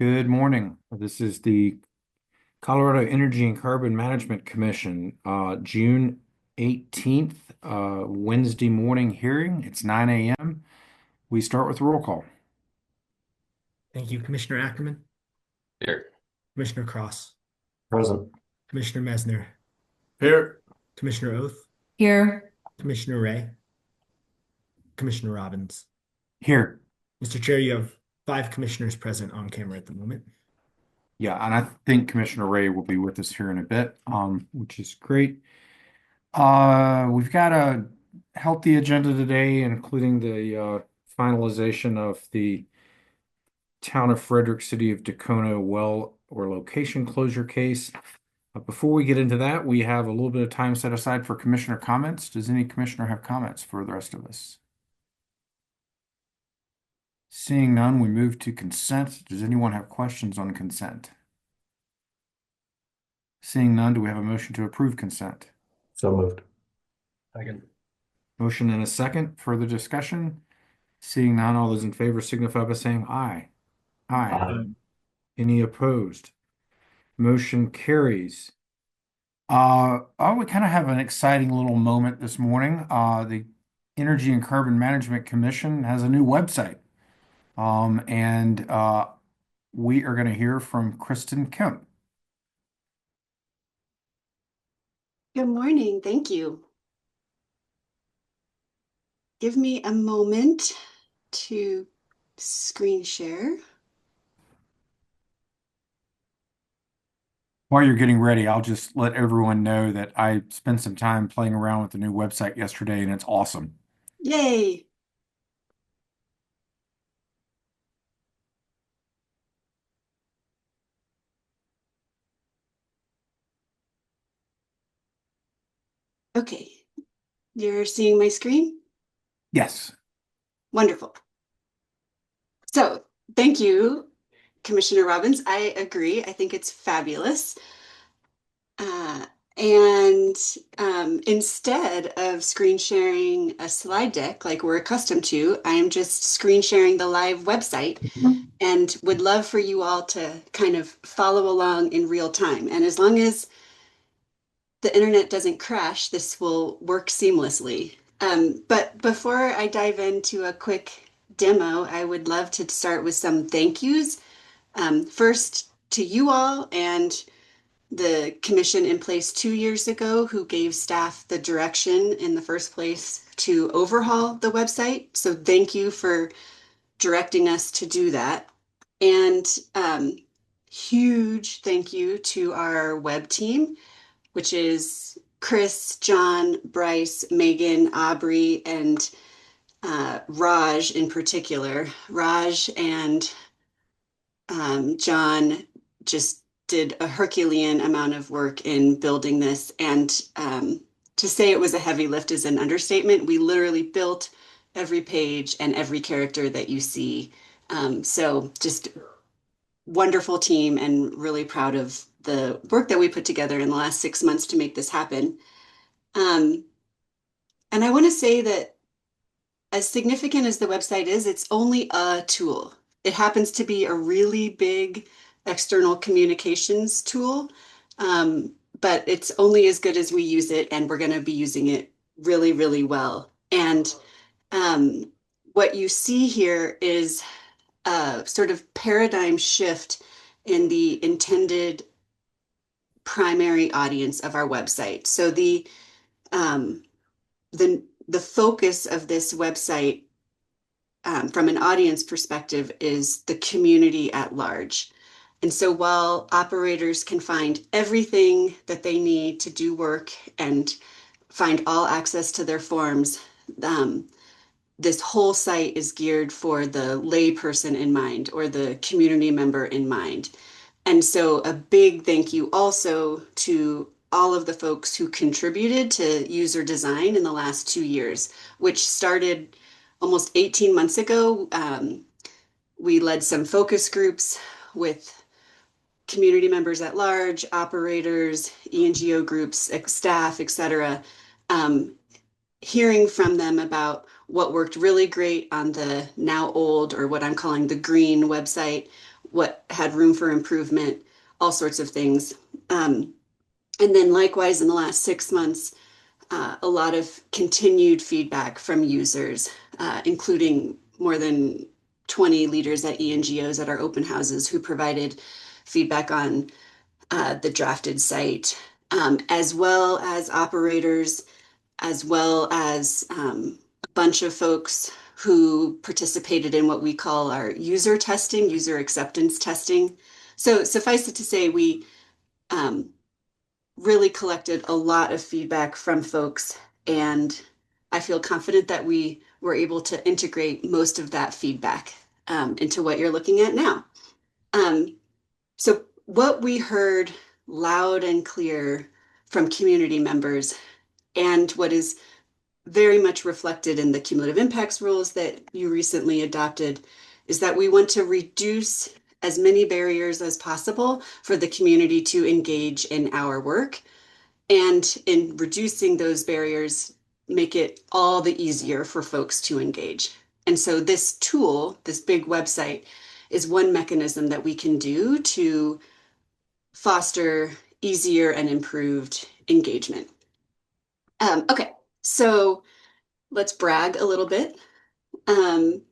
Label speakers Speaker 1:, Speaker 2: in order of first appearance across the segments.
Speaker 1: Good morning. This is the Colorado Energy and Carbon Management Commission, June 18th, Wednesday morning hearing. It's 9 a.m. We start with roll call.
Speaker 2: Thank you, Commissioner Ackerman,
Speaker 3: Here.
Speaker 2: Commissioner Cross,
Speaker 3: Present.
Speaker 2: Commissioner Mesner,
Speaker 3: Here.
Speaker 2: Commissioner Oath,
Speaker 4: Here.
Speaker 2: Commissioner Ray, Commissioner Robbins.
Speaker 1: Here.
Speaker 2: Mr. Chair, you have 5 commissioners present on camera at the moment.
Speaker 1: Yeah, and I think Commissioner Ray will be with us here in a bit, which is great. We've got a healthy agenda today, including the finalization of the Town of Frederick, City of Tacona well or location closure case. Before we get into that, we have a little bit of time set aside for commissioner comments. Does any commissioner have comments for the rest of us? Seeing none, we move to consent. Does anyone have questions on consent? Seeing none, do we have a motion to approve consent?
Speaker 3: So moved. Second.
Speaker 1: Motion and a second. Further discussion? Seeing none, all those in favor signify by saying aye. Aye.
Speaker 3: Aye.
Speaker 1: Any opposed? Motion carries. We kind of have an exciting little moment this morning. The Energy and Carbon Management Commission has a new website. And we are going to hear from Kristen Kemp.
Speaker 4: Good morning. Thank you. Give me a moment to screen share.
Speaker 1: While you're getting ready, I'll just let everyone know that I spent some time playing around with the new website yesterday, and it's awesome.
Speaker 4: Yay. Okay. You're seeing my screen?
Speaker 1: Yes.
Speaker 4: Wonderful. So thank you, Commissioner Robbins. I agree. I think it's fabulous. And instead of screen sharing a slide deck like we're accustomed to, I am just screen sharing the live website and would love for you all to kind of follow along in real time. And as long as the internet doesn't crash, this will work seamlessly. But before I dive into a quick demo, I would love to start with some thank yous. First to you all and the commission in place 2 years ago who gave staff the direction in the first place to overhaul the website. So thank you for directing us to do that. And huge thank you to our web team, which is Chris, John, Bryce, Megan, Aubrey, and Raj in particular. Raj and John just did a Herculean amount of work in building this. And to say it was a heavy lift is an understatement. We literally built every page and every character that you see. So just wonderful team and really proud of the work that we put together in the last 6 months to make this happen. And I want to say that as significant as the website is, it's only a tool. It happens to be a really big external communications tool, but it's only as good as we use it, and we're going to be using it really, really well. And what you see here is a sort of paradigm shift in the intended primary audience of our website. So um, the focus of this website from an audience perspective is the community at large. And so while operators can find everything that they need to do work and find all access to their forms, this whole site is geared for the layperson in mind or the community member in mind. And so a big thank you also to all of the folks who contributed to user design in the last 2 years, which started almost 18 months ago. We led some focus groups with community members at large, operators, E&GO groups, staff, et cetera, hearing from them about what worked really great on the now old, or what I'm calling the green website, what had room for improvement, all sorts of things. And then likewise, in the last 6 months, a lot of continued feedback from users, including more than 20 leaders at ENGOs at our open houses who provided feedback on the drafted site, as well as operators, as well as a bunch of folks who participated in what we call our user testing, user acceptance testing. So suffice it to say, we um, really collected a lot of feedback from folks, and I feel confident that we were able to integrate most of that feedback into what you're looking at now. So what we heard loud and clear from community members, and what is very much reflected in the cumulative impacts rules that you recently adopted, is that we want to reduce as many barriers as possible for the community to engage in our work. And in reducing those barriers, make it all the easier for folks to engage. And so this tool, this big website, is one mechanism that we can do to foster easier and improved engagement. Okay, so let's brag a little bit. I'm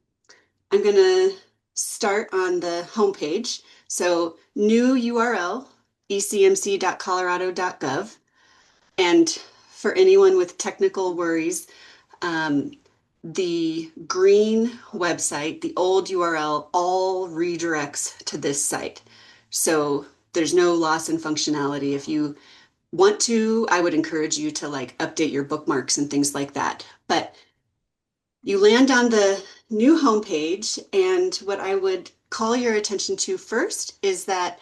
Speaker 4: going to start on the homepage. So new URL, ecmc.colorado.gov. And for anyone with technical worries, the green website, the old URL, all redirects to this site. So there's no loss in functionality. If you want to, I would encourage you to like update your bookmarks and things like that. But you land on the new homepage, and what I would call your attention to first is that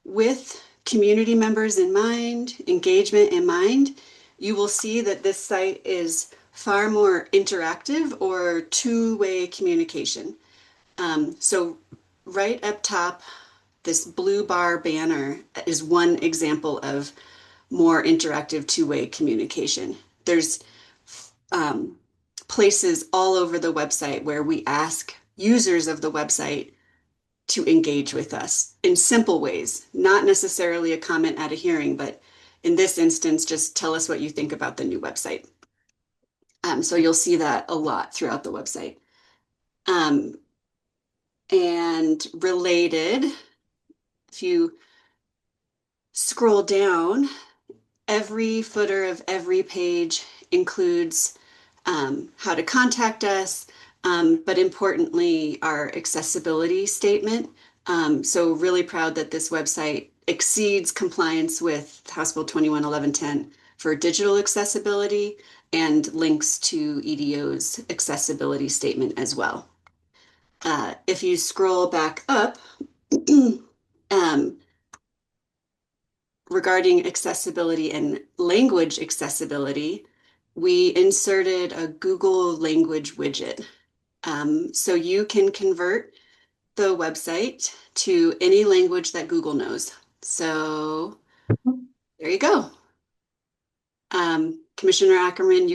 Speaker 4: with community members in mind, engagement in mind, you will see that this site is far more interactive or two-way communication. So right up top, this blue bar banner is one example of more interactive two-way communication. There's places all over the website where we ask users of the website to engage with us in simple ways, not necessarily a comment at a hearing, but in this instance, just tell us what you think about the new website. So you'll see that a lot throughout the website. And related, if you scroll down, every footer of every page includes how to contact us, but importantly, our accessibility statement. So really proud that this website exceeds compliance with House Bill 211110 for digital accessibility and links to EDO's accessibility statement as well. If you scroll back up, regarding accessibility and language accessibility, we inserted a Google language widget. So you can convert the website to any language that Google knows. So there you go. Commissioner Ackerman,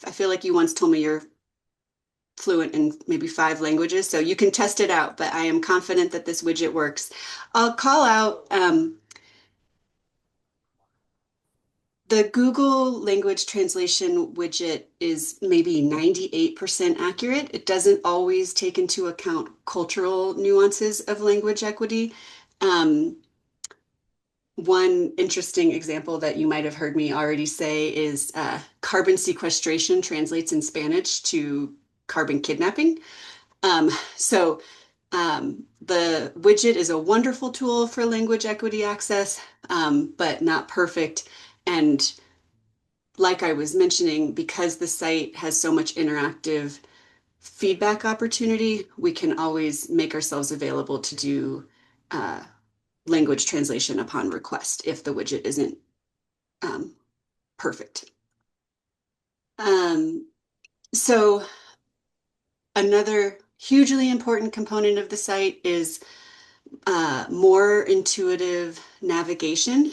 Speaker 4: I feel like you once told me you're fluent in maybe 5 languages, so you can test it out, but I am confident that this widget works. I'll call out the Google language translation widget is maybe 98% accurate. It doesn't always take into account cultural nuances of language equity. One interesting example that you might have heard me already say is carbon sequestration translates in Spanish to carbon kidnapping. So the widget is a wonderful tool for language equity access, but not perfect. And like I was mentioning, because the site has so much interactive feedback opportunity, we can always make ourselves available to do language translation upon request if the widget isn't perfect. So another hugely important component of the site is more intuitive navigation.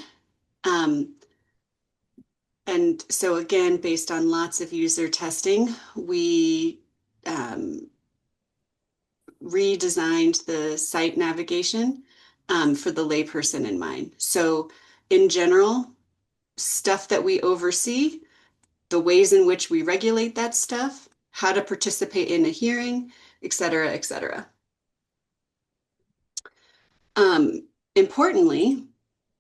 Speaker 4: And so again, based on lots of user testing, we redesigned the site navigation for the layperson in mind. So in general, stuff that we oversee, the ways in which we regulate that stuff, how to participate in a hearing, et cetera, et cetera. Importantly,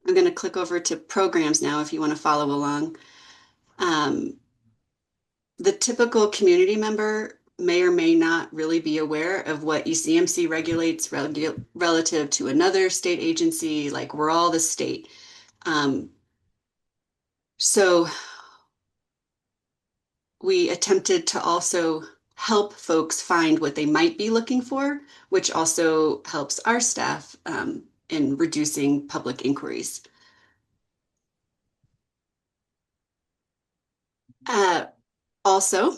Speaker 4: I'm going to click over to programs now if you want to follow along. The typical community member may or may not really be aware of what ECMC regulates relative to another state agency, like we're all the state. So we attempted to also help folks find what they might be looking for, which also helps our staff in reducing public inquiries. Also,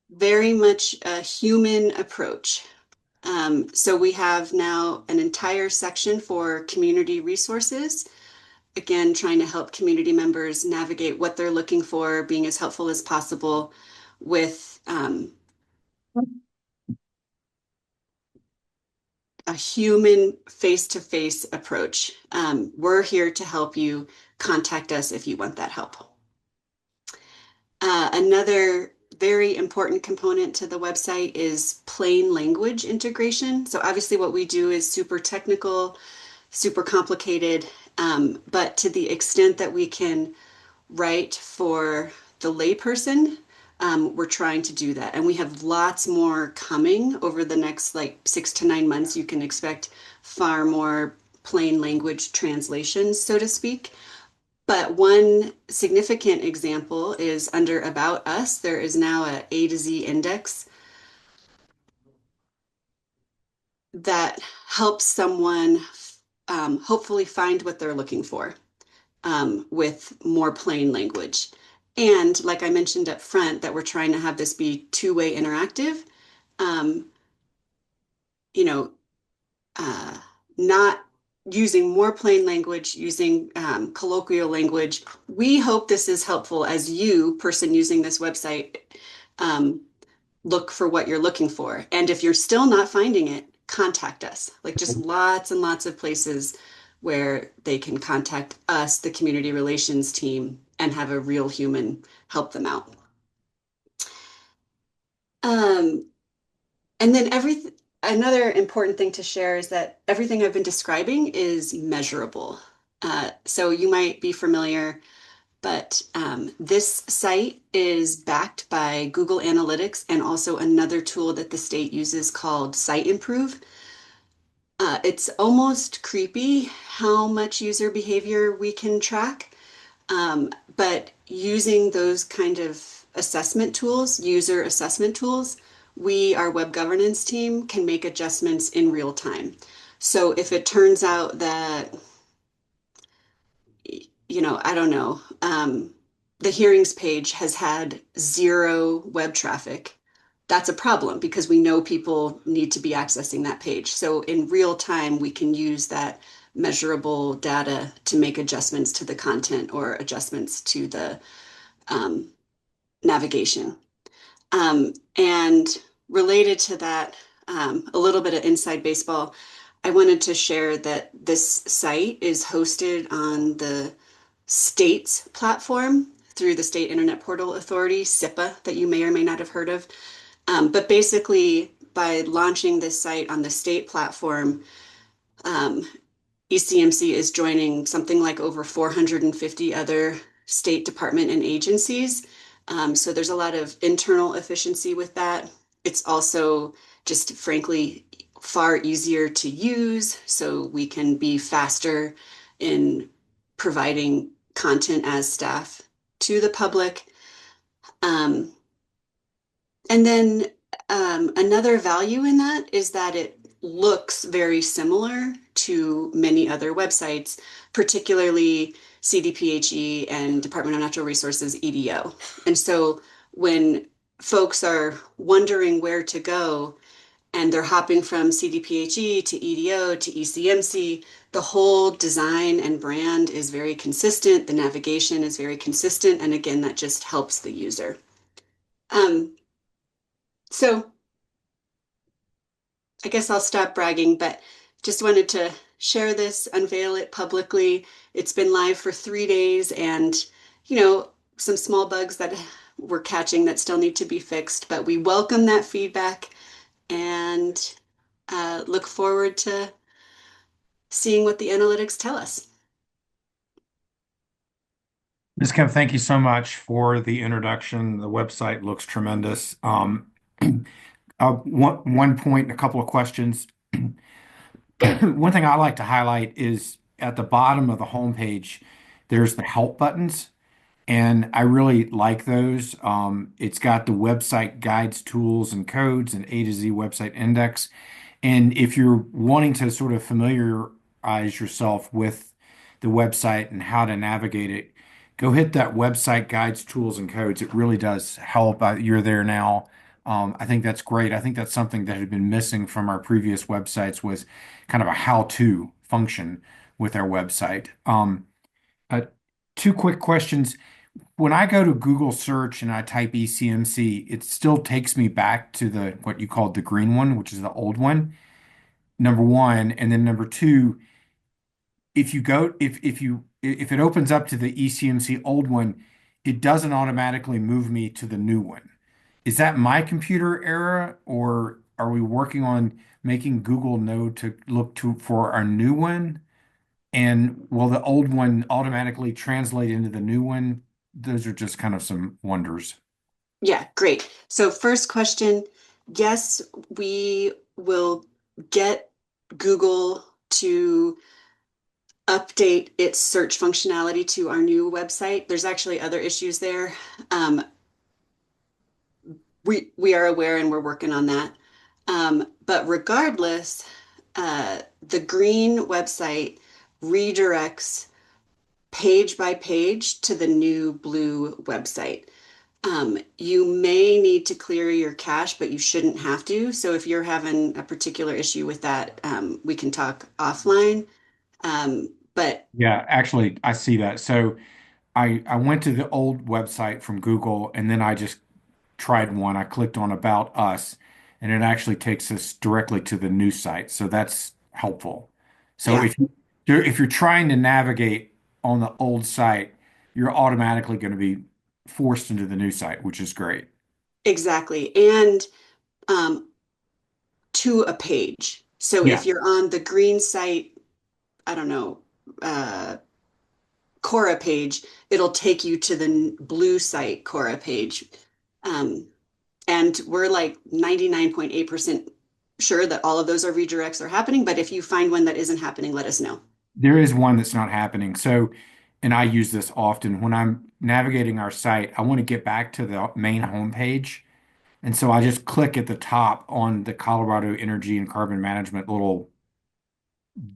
Speaker 4: very much a human approach. So we have now an entire section for community resources. Again, trying to help community members navigate what they're looking for, being as helpful as possible with a human face-to-face approach. We're here to help you. Contact us if you want that help. Another very important component to the website is plain language integration. So obviously what we do is super technical, super complicated, but to the extent that we can write for the layperson, we're trying to do that. And we have lots more coming over the next like 6 to 9 months. You can expect far more plain language translations, so to speak. But one significant example is under About Us. There is now a A to Z index that helps someone hopefully find what they're looking for with more plain language. And like I mentioned up front, that we're trying to have this be two-way interactive, you know, not using more plain language, using colloquial language. We hope this is helpful as you, person using this website, look for what you're looking for. And if you're still not finding it, contact us. Like just lots and lots of places where they can contact us, the community relations team, and have a real human help them out. And then another important thing to share is that everything I've been describing is measurable. So you might be familiar, but this site is backed by Google Analytics and also another tool that the state uses called Site Improve. It's almost creepy how much user behavior we can track, but using those kind of assessment tools, user assessment tools, we, our web governance team, can make adjustments in real time. So if it turns out that, you know, I don't know, the hearings page has had 0 web traffic, that's a problem because we know people need to be accessing that page. So in real time, we can use that measurable data to make adjustments to the content or adjustments to the navigation. And related to that, a little bit of inside baseball, I wanted to share that this site is hosted on the state's platform through the State Internet Portal Authority, SIPA, that you may or may not have heard of. But basically, by launching this site on the state platform, ECMC is joining something like over 450 other state department and agencies. So there's a lot of internal efficiency with that. It's also just frankly far easier to use, so we can be faster in providing content as staff to the public. And then another value in that is that it looks very similar to many other websites, particularly CDPHE and Department of Natural Resources EDO. And so when folks are wondering where to go and they're hopping from CDPHE to EDO to ECMC, the whole design and brand is very consistent. The navigation is very consistent. And again, that just helps the user. So I guess I'll stop bragging, but just wanted to share this, unveil it publicly. It's been live for 3 days and, you know, some small bugs that we're catching that still need to be fixed, but we welcome that feedback and look forward to seeing what the analytics tell us.
Speaker 1: Ms. Kemp, thank you so much for the introduction. The website looks tremendous. One point and a couple of questions. One thing I like to highlight is at the bottom of the homepage, there's the help buttons, and I really like those. It's got the website guides, tools, and codes, and A to Z website index. And if you're wanting to sort of familiarize yourself with the website and how to navigate it, go hit that website guides, tools, and codes. It really does help. You're there now. I think that's great. I think that's something that had been missing from our previous websites was kind of a how-to function with our website. Uh, Two quick questions. When I go to Google search and I type ECMC, it still takes me back to the what you called the green one, which is the old one, number one. And then number two, if it opens up to the ECMC old one, it doesn't automatically move me to the new one. Is that my computer error, or are we working on making Google know to look to for our new one? And will the old one automatically translate into the new one? Those are just kind of some wonders.
Speaker 4: Yeah, great. So first question, yes, we will get Google to update its search functionality to our new website. There's actually other issues there. Um, we are aware and we're working on that. But regardless, the green website redirects page by page to the new blue website. You may need to clear your cache, but you shouldn't have to. So if you're having a particular issue with that, we can talk offline. But
Speaker 1: Yeah, actually, I see that. So I went to the old website from Google and then I just tried one. I clicked on About Us and it actually takes us directly to the new site. So that's helpful. So
Speaker 4: yeah,
Speaker 1: if you're trying to navigate on the old site, you're automatically going to be forced into the new site, which is great.
Speaker 4: exactly. And um, to a page. So
Speaker 1: Yeah.
Speaker 4: if you're on the green site, I don't know, uh, Cora page, it'll take you to the blue site Cora page. Um, and we're like 99.8% sure that all of those are redirects are happening. But if you find one that isn't happening, let us know.
Speaker 1: There is one that's not happening. So, and I use this often when I'm navigating our site, I want to get back to the main homepage. And so I just click at the top on the Colorado Energy and Carbon Management little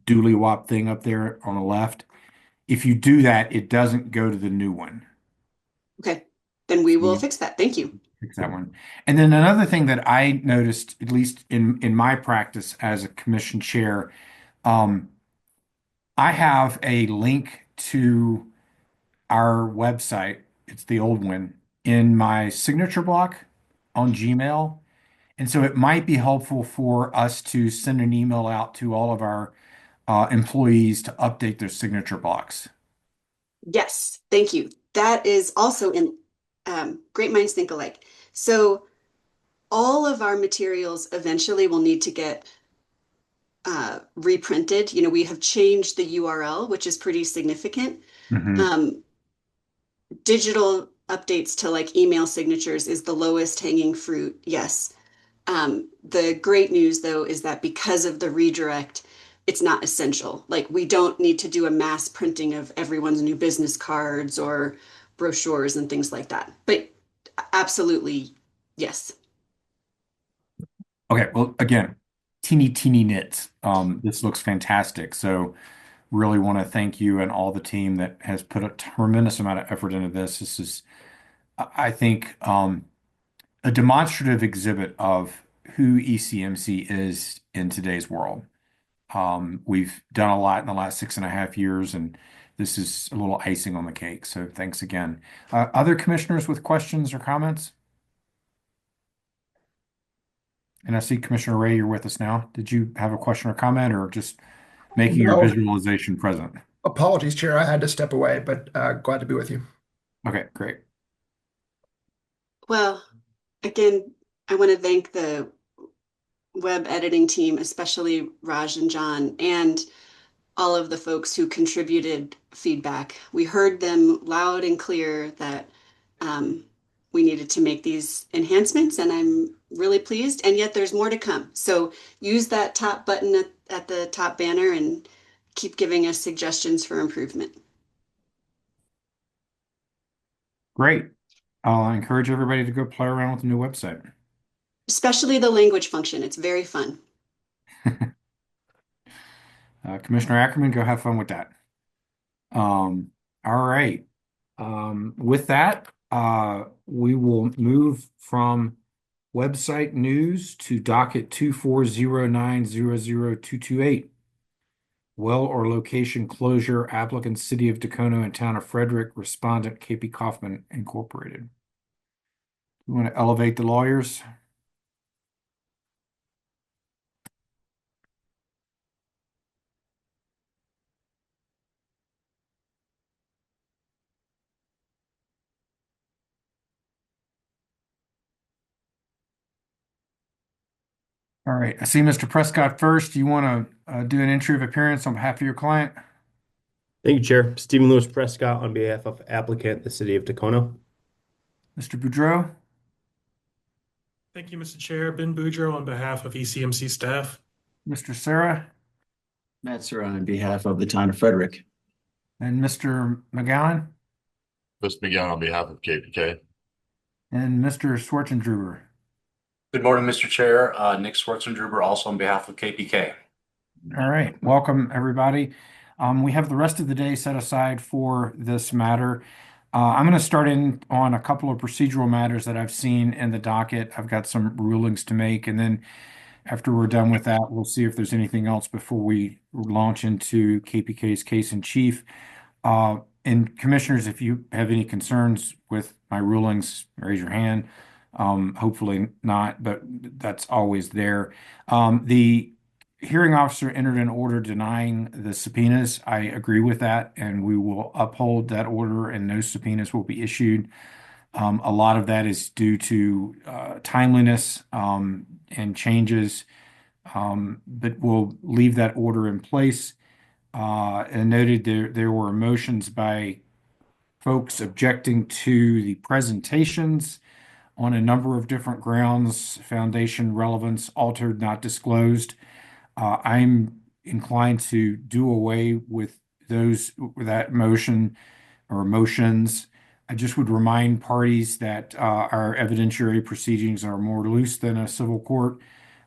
Speaker 1: dooley wop thing up there on the left. If you do that, it doesn't go to the new one.
Speaker 4: Okay, then we
Speaker 1: So
Speaker 4: will
Speaker 1: you
Speaker 4: fix that. Thank you.
Speaker 1: fix that one. And then another thing that I noticed, at least in my practice as a commission chair, um, I have a link to our website. It's the old one in my signature block on Gmail. And so it might be helpful for us to send an email out to all of our employees to update their signature blocks.
Speaker 4: Yes, thank you. That is also in Great Minds Think Alike. So all of our materials eventually will need to get reprinted. You know, we have changed the URL, which is pretty significant.
Speaker 1: Hmm.
Speaker 4: Um, Digital updates to like email signatures is the lowest hanging fruit. Yes. The great news, though, is that because of the redirect, it's not essential. Like, we don't need to do a mass printing of everyone's new business cards or brochures and things like that. But absolutely, yes.
Speaker 1: Okay, well, again, teeny knits. This looks fantastic. So really want to thank you and all the team that has put a tremendous amount of effort into this. This is, I think, a demonstrative exhibit of who ECMC is in today's world. We've done a lot in the last 6.5 years, and this is a little icing on the cake. So thanks again. Other commissioners with questions or comments? And I see Commissioner Ray, you're with us now. Did you have a question or comment or just making your
Speaker 5: No,
Speaker 1: visualization present?
Speaker 5: apologies, Chair. I had to step away, but glad to be with you.
Speaker 1: Okay, great.
Speaker 4: Well, again, I want to thank the web editing team, especially Raj and John, and all of the folks who contributed feedback. We heard them loud and clear that um, we needed to make these enhancements, and I'm really pleased. And yet there's more to come. So use that top button at the top banner and keep giving us suggestions for improvement.
Speaker 1: Great. I'll encourage everybody to go play around with the new website.
Speaker 4: Especially the language function. It's very fun.
Speaker 1: Commissioner Ackerman, go have fun with that. All right. With that, we will move from website news to docket 240900228. Well or location closure, applicant City of Tacoma and Town of Frederick, respondent KP Kaufman Incorporated. You want to elevate the lawyers? All right. I see Mr. Prescott first. Do you want to do an entry of appearance on behalf of your client?
Speaker 6: Thank you, Chair. Stephen Lewis Prescott on behalf of applicant, the City of Tacoma.
Speaker 1: Mr. Boudreau?
Speaker 7: Thank you, Mr. Chair. Ben Boudreau on behalf of ECMC staff.
Speaker 1: Mr. Sarah?
Speaker 8: Matt Surratt on behalf of the town of Frederick.
Speaker 1: And Mr. McGowan?
Speaker 9: This began on behalf of KPK.
Speaker 1: And Mr. Schwartzendruber?
Speaker 3: Good morning, Mr. Chair. Nick Schwartzendruber, also on behalf of KPK.
Speaker 1: All right, welcome everybody. We have the rest of the day set aside for this matter. I'm going to start in on a couple of procedural matters that I've seen in the docket. I've got some rulings to make, and then after we're done with that, we'll see if there's anything else before we launch into KPK's case in chief. And commissioners, if you have any concerns with my rulings, raise your hand. Hopefully not, but that's always there. The hearing officer entered an order denying the subpoenas. I agree with that, and we will uphold that order, and no subpoenas will be issued. A lot of that is due to timeliness and changes, but we'll leave that order in place. And noted there were motions by folks objecting to the presentations on a number of different grounds: foundation, relevance, altered, not disclosed. I'm inclined to do away with that motion or motions. I just would remind parties that our evidentiary proceedings are more loose than a civil court.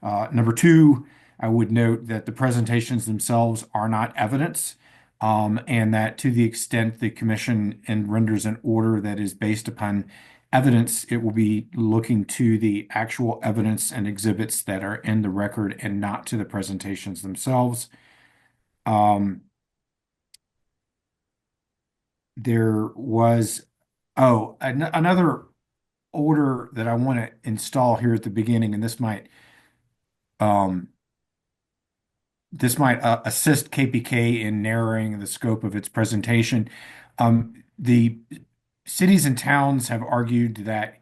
Speaker 1: Number two, I would note that the presentations themselves are not evidence, and that to the extent the commission renders an order that is based upon evidence, it will be looking to the actual evidence and exhibits that are in the record and not to the presentations themselves. There was, another order that I want to install here at the beginning, and this might assist KPK in narrowing the scope of its presentation. The cities and towns have argued that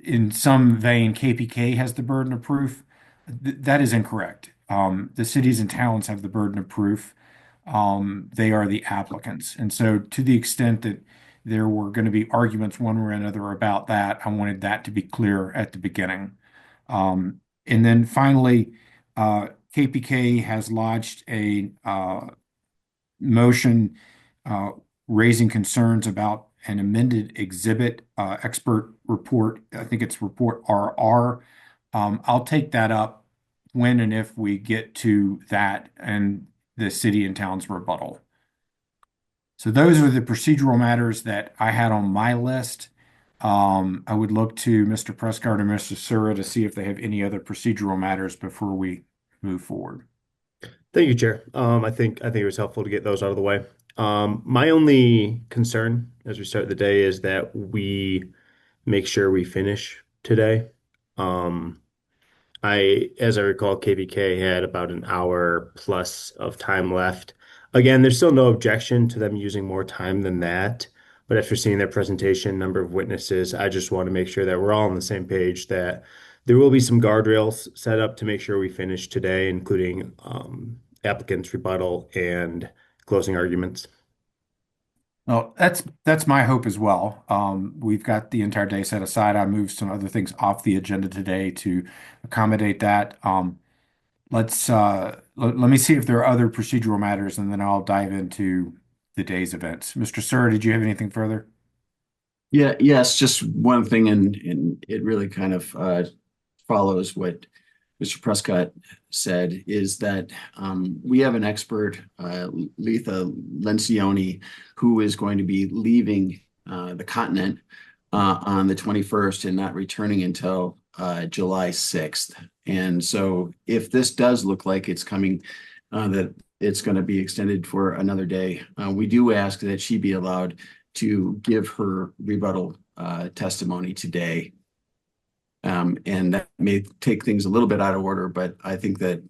Speaker 1: in some vein, KPK has the burden of proof. That is incorrect. The cities and towns have the burden of proof. They are the applicants. And so to the extent that there were going to be arguments one way or another about that, I wanted that to be clear at the beginning. And then finally, KPK has lodged a motion raising concerns about an amended exhibit expert report. I think it's report RR. I'll take that up when and if we get to that and the city and town's rebuttal. So those are the procedural matters that I had on my list. I would look to Mr. Prescott or Mr. Sura to see if they have any other procedural matters before we move forward.
Speaker 6: Thank you, Chair. I think it was helpful to get those out of the way. My only concern as we start the day is that we make sure we finish today. As I recall, KVK had about an hour plus of time left. Again, there's still no objection to them using more time than that. But after seeing their presentation, number of witnesses, I just want to make sure that we're all on the same page, that there will be some guardrails set up to make sure we finish today, including applicant's rebuttal and closing arguments.
Speaker 1: Well, that's my hope as well. We've got the entire day set aside. I moved some other things off the agenda today to accommodate that. Let me see if there are other procedural matters, and then I'll dive into the day's events. Mr. Sir, did you have anything further?
Speaker 8: Yeah, yes, just one thing, and it really kind of follows what Mr. Prescott said, is that we have an expert, Letha Lencioni, who is going to be leaving the continent on the 21st and not returning until July 6th. And so if this does look like it's coming, that it's going to be extended for another day, we do ask that she be allowed to give her rebuttal testimony today. And that may take things a little bit out of order, but I think that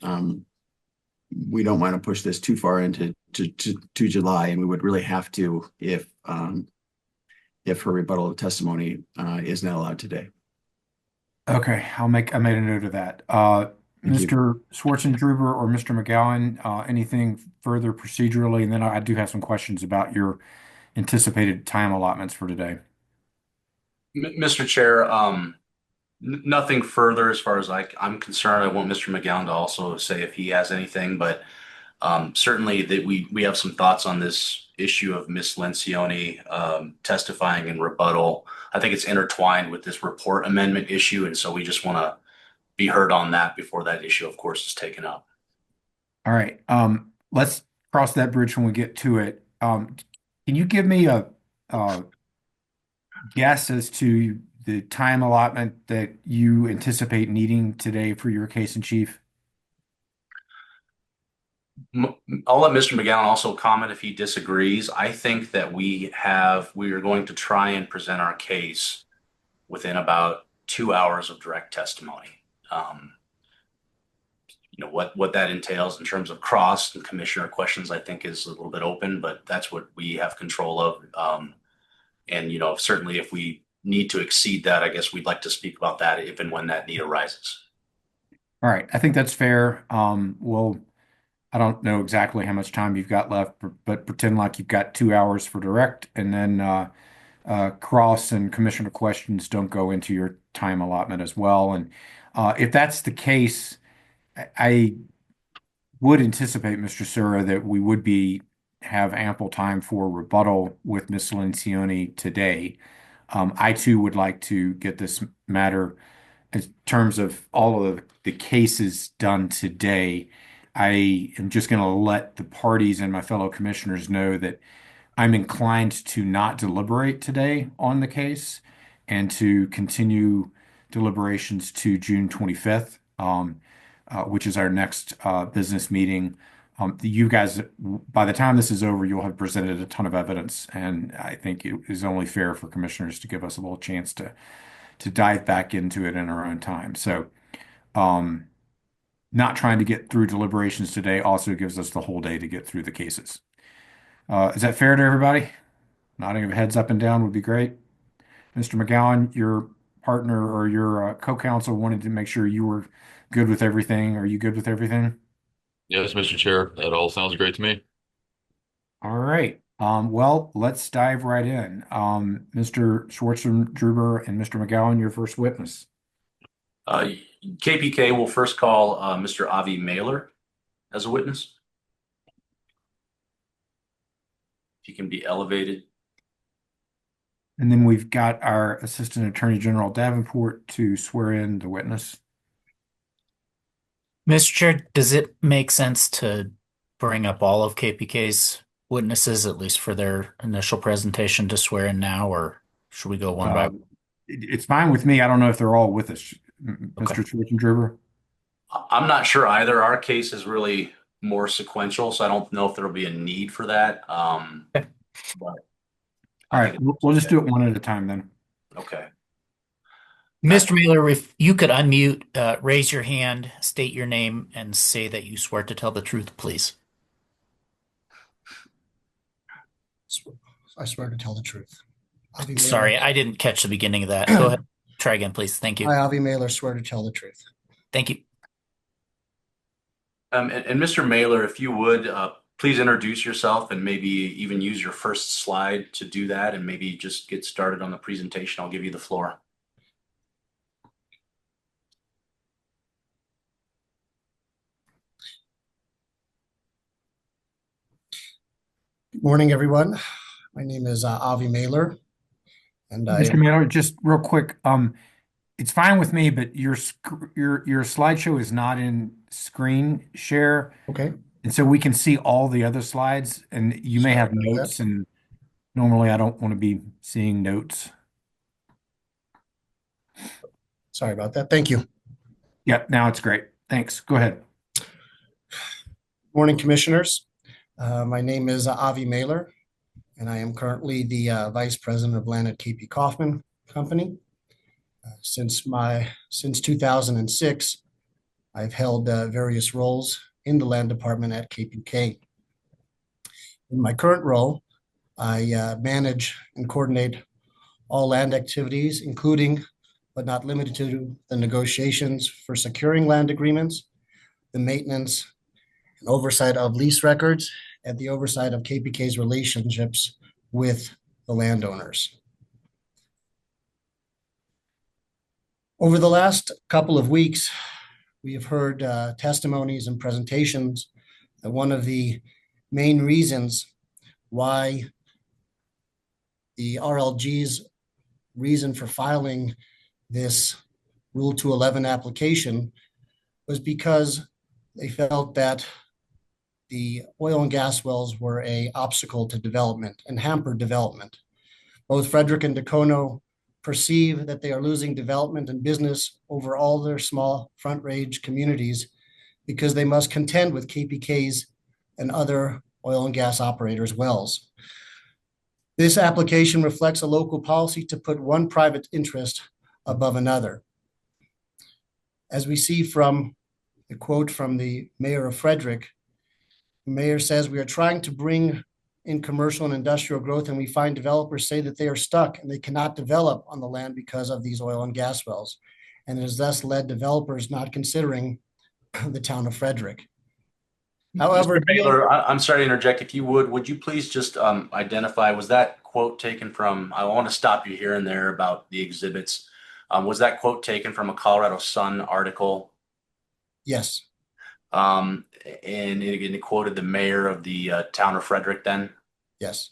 Speaker 8: we don't want to push this too far into to July, and we would really have to if her rebuttal testimony is not allowed today.
Speaker 1: Okay, I made a note of that.
Speaker 8: Thank you.
Speaker 1: Mr. Schwartzendruber or Mr. McGowan, anything further procedurally? And then I do have some questions about your anticipated time allotments for today.
Speaker 3: Mr. Chair, nothing further as far as I'm concerned. I want Mr. McGowan to also say if he has anything, but certainly that we have some thoughts on this issue of Miss Lencioni testifying in rebuttal. I think it's intertwined with this report amendment issue, and so we just want to be heard on that before that issue, of course, is taken up.
Speaker 1: All right. Let's cross that bridge when we get to it. Can you give me a guess as to the time allotment that you anticipate needing today for your case in chief?
Speaker 3: I'll let Mr. McGowan also comment if he disagrees. I think that we are going to try and present our case within about 2 hours of direct testimony. What that entails in terms of cross and commissioner questions, I think is a little bit open, but that's what we have control of. And certainly if we need to exceed that, I guess we'd like to speak about that if and when that need arises.
Speaker 1: All right. I think that's fair. I don't know exactly how much time you've got left, but pretend like you've got 2 hours for direct, and then cross and commissioner questions don't go into your time allotment as well. And if that's the case, I would anticipate, Mr. Sura, that we would have ample time for rebuttal with Ms. Lencioni today. I too would like to get this matter in terms of all of the cases done today. I am just going to let the parties and my fellow commissioners know that I'm inclined to not deliberate today on the case and to continue deliberations to June 25th, which is our next business meeting. You guys, by the time this is over, you'll have presented a ton of evidence, and I think it is only fair for commissioners to give us a little chance to dive back into it in our own time. So, not trying to get through deliberations today also gives us the whole day to get through the cases. Is that fair to everybody? Nodding of heads up and down would be great. Mr. McGowan, your partner or your co-counsel wanted to make sure you were good with everything. Are you good with everything?
Speaker 9: Yes, Mr. Chair, that all sounds great to me.
Speaker 1: All right. Well, let's dive right in. Mr. Schwartzendruber and Mr. McGowan, your first witness.
Speaker 3: KPK will first call Mr. Avi Mailer as a witness. If he can be elevated.
Speaker 1: And then we've got our Assistant Attorney General Davenport to swear in the witness.
Speaker 10: Mr. Chair, does it make sense to bring up all of KPK's witnesses, at least for their initial presentation, to swear in now, or should we go one by one?
Speaker 1: It's fine with me. I don't know if they're all with us,
Speaker 10: Okay.
Speaker 1: Mr. Schwartzendruber.
Speaker 3: I'm not sure either. Our case is really more sequential, so I don't know if there'll be a need for that.
Speaker 10: Okay.
Speaker 3: But
Speaker 1: All right, we'll just do it one at a time then.
Speaker 3: okay.
Speaker 10: Mr. Mailer, if you could unmute, raise your hand, state your name, and say that you swear to tell the truth, please.
Speaker 11: I swear to tell the truth. Avi Mailer.
Speaker 10: Sorry, I didn't catch the beginning of that. Go ahead. Try again, please. Thank you.
Speaker 11: I, Avi Mailer, swear to tell the truth.
Speaker 10: Thank you.
Speaker 3: And Mr. Mailer, if you would, please introduce yourself and maybe even use your first slide to do that and maybe just get started on the presentation. I'll give you the floor.
Speaker 11: Good morning, everyone. My name is Avi Mailer, and
Speaker 1: Mr. Mailer, just real quick, it's fine with me, but your slideshow is not in screen share.
Speaker 11: Okay.
Speaker 1: And so we can see all the other slides, and you may have
Speaker 11: Sorry about
Speaker 1: notes,
Speaker 11: that.
Speaker 1: and normally I don't want to be seeing notes.
Speaker 11: Sorry about that. Thank you.
Speaker 1: Yep, now it's great. Thanks. Go ahead.
Speaker 11: Morning, commissioners. My name is Avi Mailer, and I am currently the Vice President of Land at KP Kaufman Company. Since 2006, I've held various roles in the land department at KPK. In my current role, I manage and coordinate all land activities, including but not limited to the negotiations for securing land agreements, the maintenance and oversight of lease records, and the oversight of KPK's relationships with the landowners. Over the last couple of weeks, we have heard testimonies and presentations that one of the main reasons why the RLG's reason for filing this Rule 211 application was because they felt that the oil and gas wells were an obstacle to development and hampered development. Both Frederick and Dacono perceive that they are losing development and business over all their small front range communities because they must contend with KPK's and other oil and gas operators' wells. This application reflects a local policy to put one private interest above another. As we see from the quote from the mayor of Frederick, the mayor says, "We are trying to bring in commercial and industrial growth, and we find developers say that they are stuck and they cannot develop on the land because of these oil and gas wells. And it has thus led developers not considering the town of Frederick." However,
Speaker 3: Mr. Mailer, I'm sorry to interject. If you would you please just identify, was that quote taken from, I want to stop you here and there about the exhibits. Was that quote taken from a Colorado Sun article?
Speaker 11: yes,
Speaker 3: And it quoted the mayor of the town of Frederick then?
Speaker 11: yes.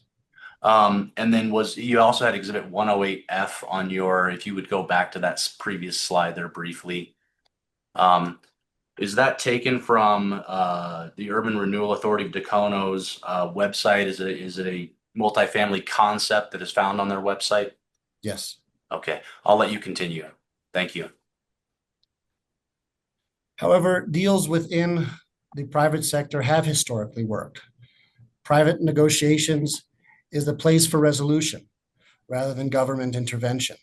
Speaker 3: And then you also had exhibit 108F on your, if you would go back to that previous slide there briefly. Is that taken from the Urban Renewal Authority of Dacono's website? Is it a multifamily concept that is found on their website?
Speaker 11: Yes.
Speaker 3: Okay, I'll let you continue. Thank you.
Speaker 11: However, deals within the private sector have historically worked. Private negotiations is the place for resolution rather than government intervention.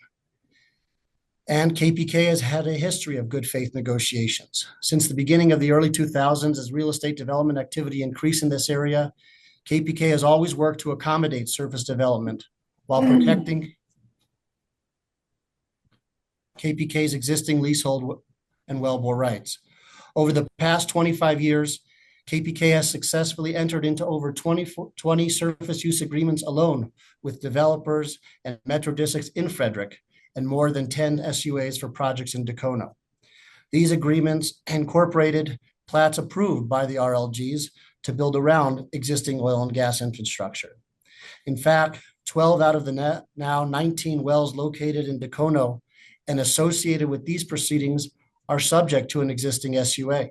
Speaker 11: And KPK has had a history of good faith negotiations. Since the beginning of the early 2000s, as real estate development activity increased in this area, KPK has always worked to accommodate surface development while protecting KPK's existing leasehold and wellbore rights. Over the past 25 years, KPK has successfully entered into over 20 surface use agreements alone with developers and metro districts in Frederick, and more than 10 SUAs for projects in Dacono. These agreements incorporated plats approved by the RLGs to build around existing oil and gas infrastructure. In fact, 12 out of the now 19 wells located in Dacono and associated with these proceedings are subject to an existing SUA.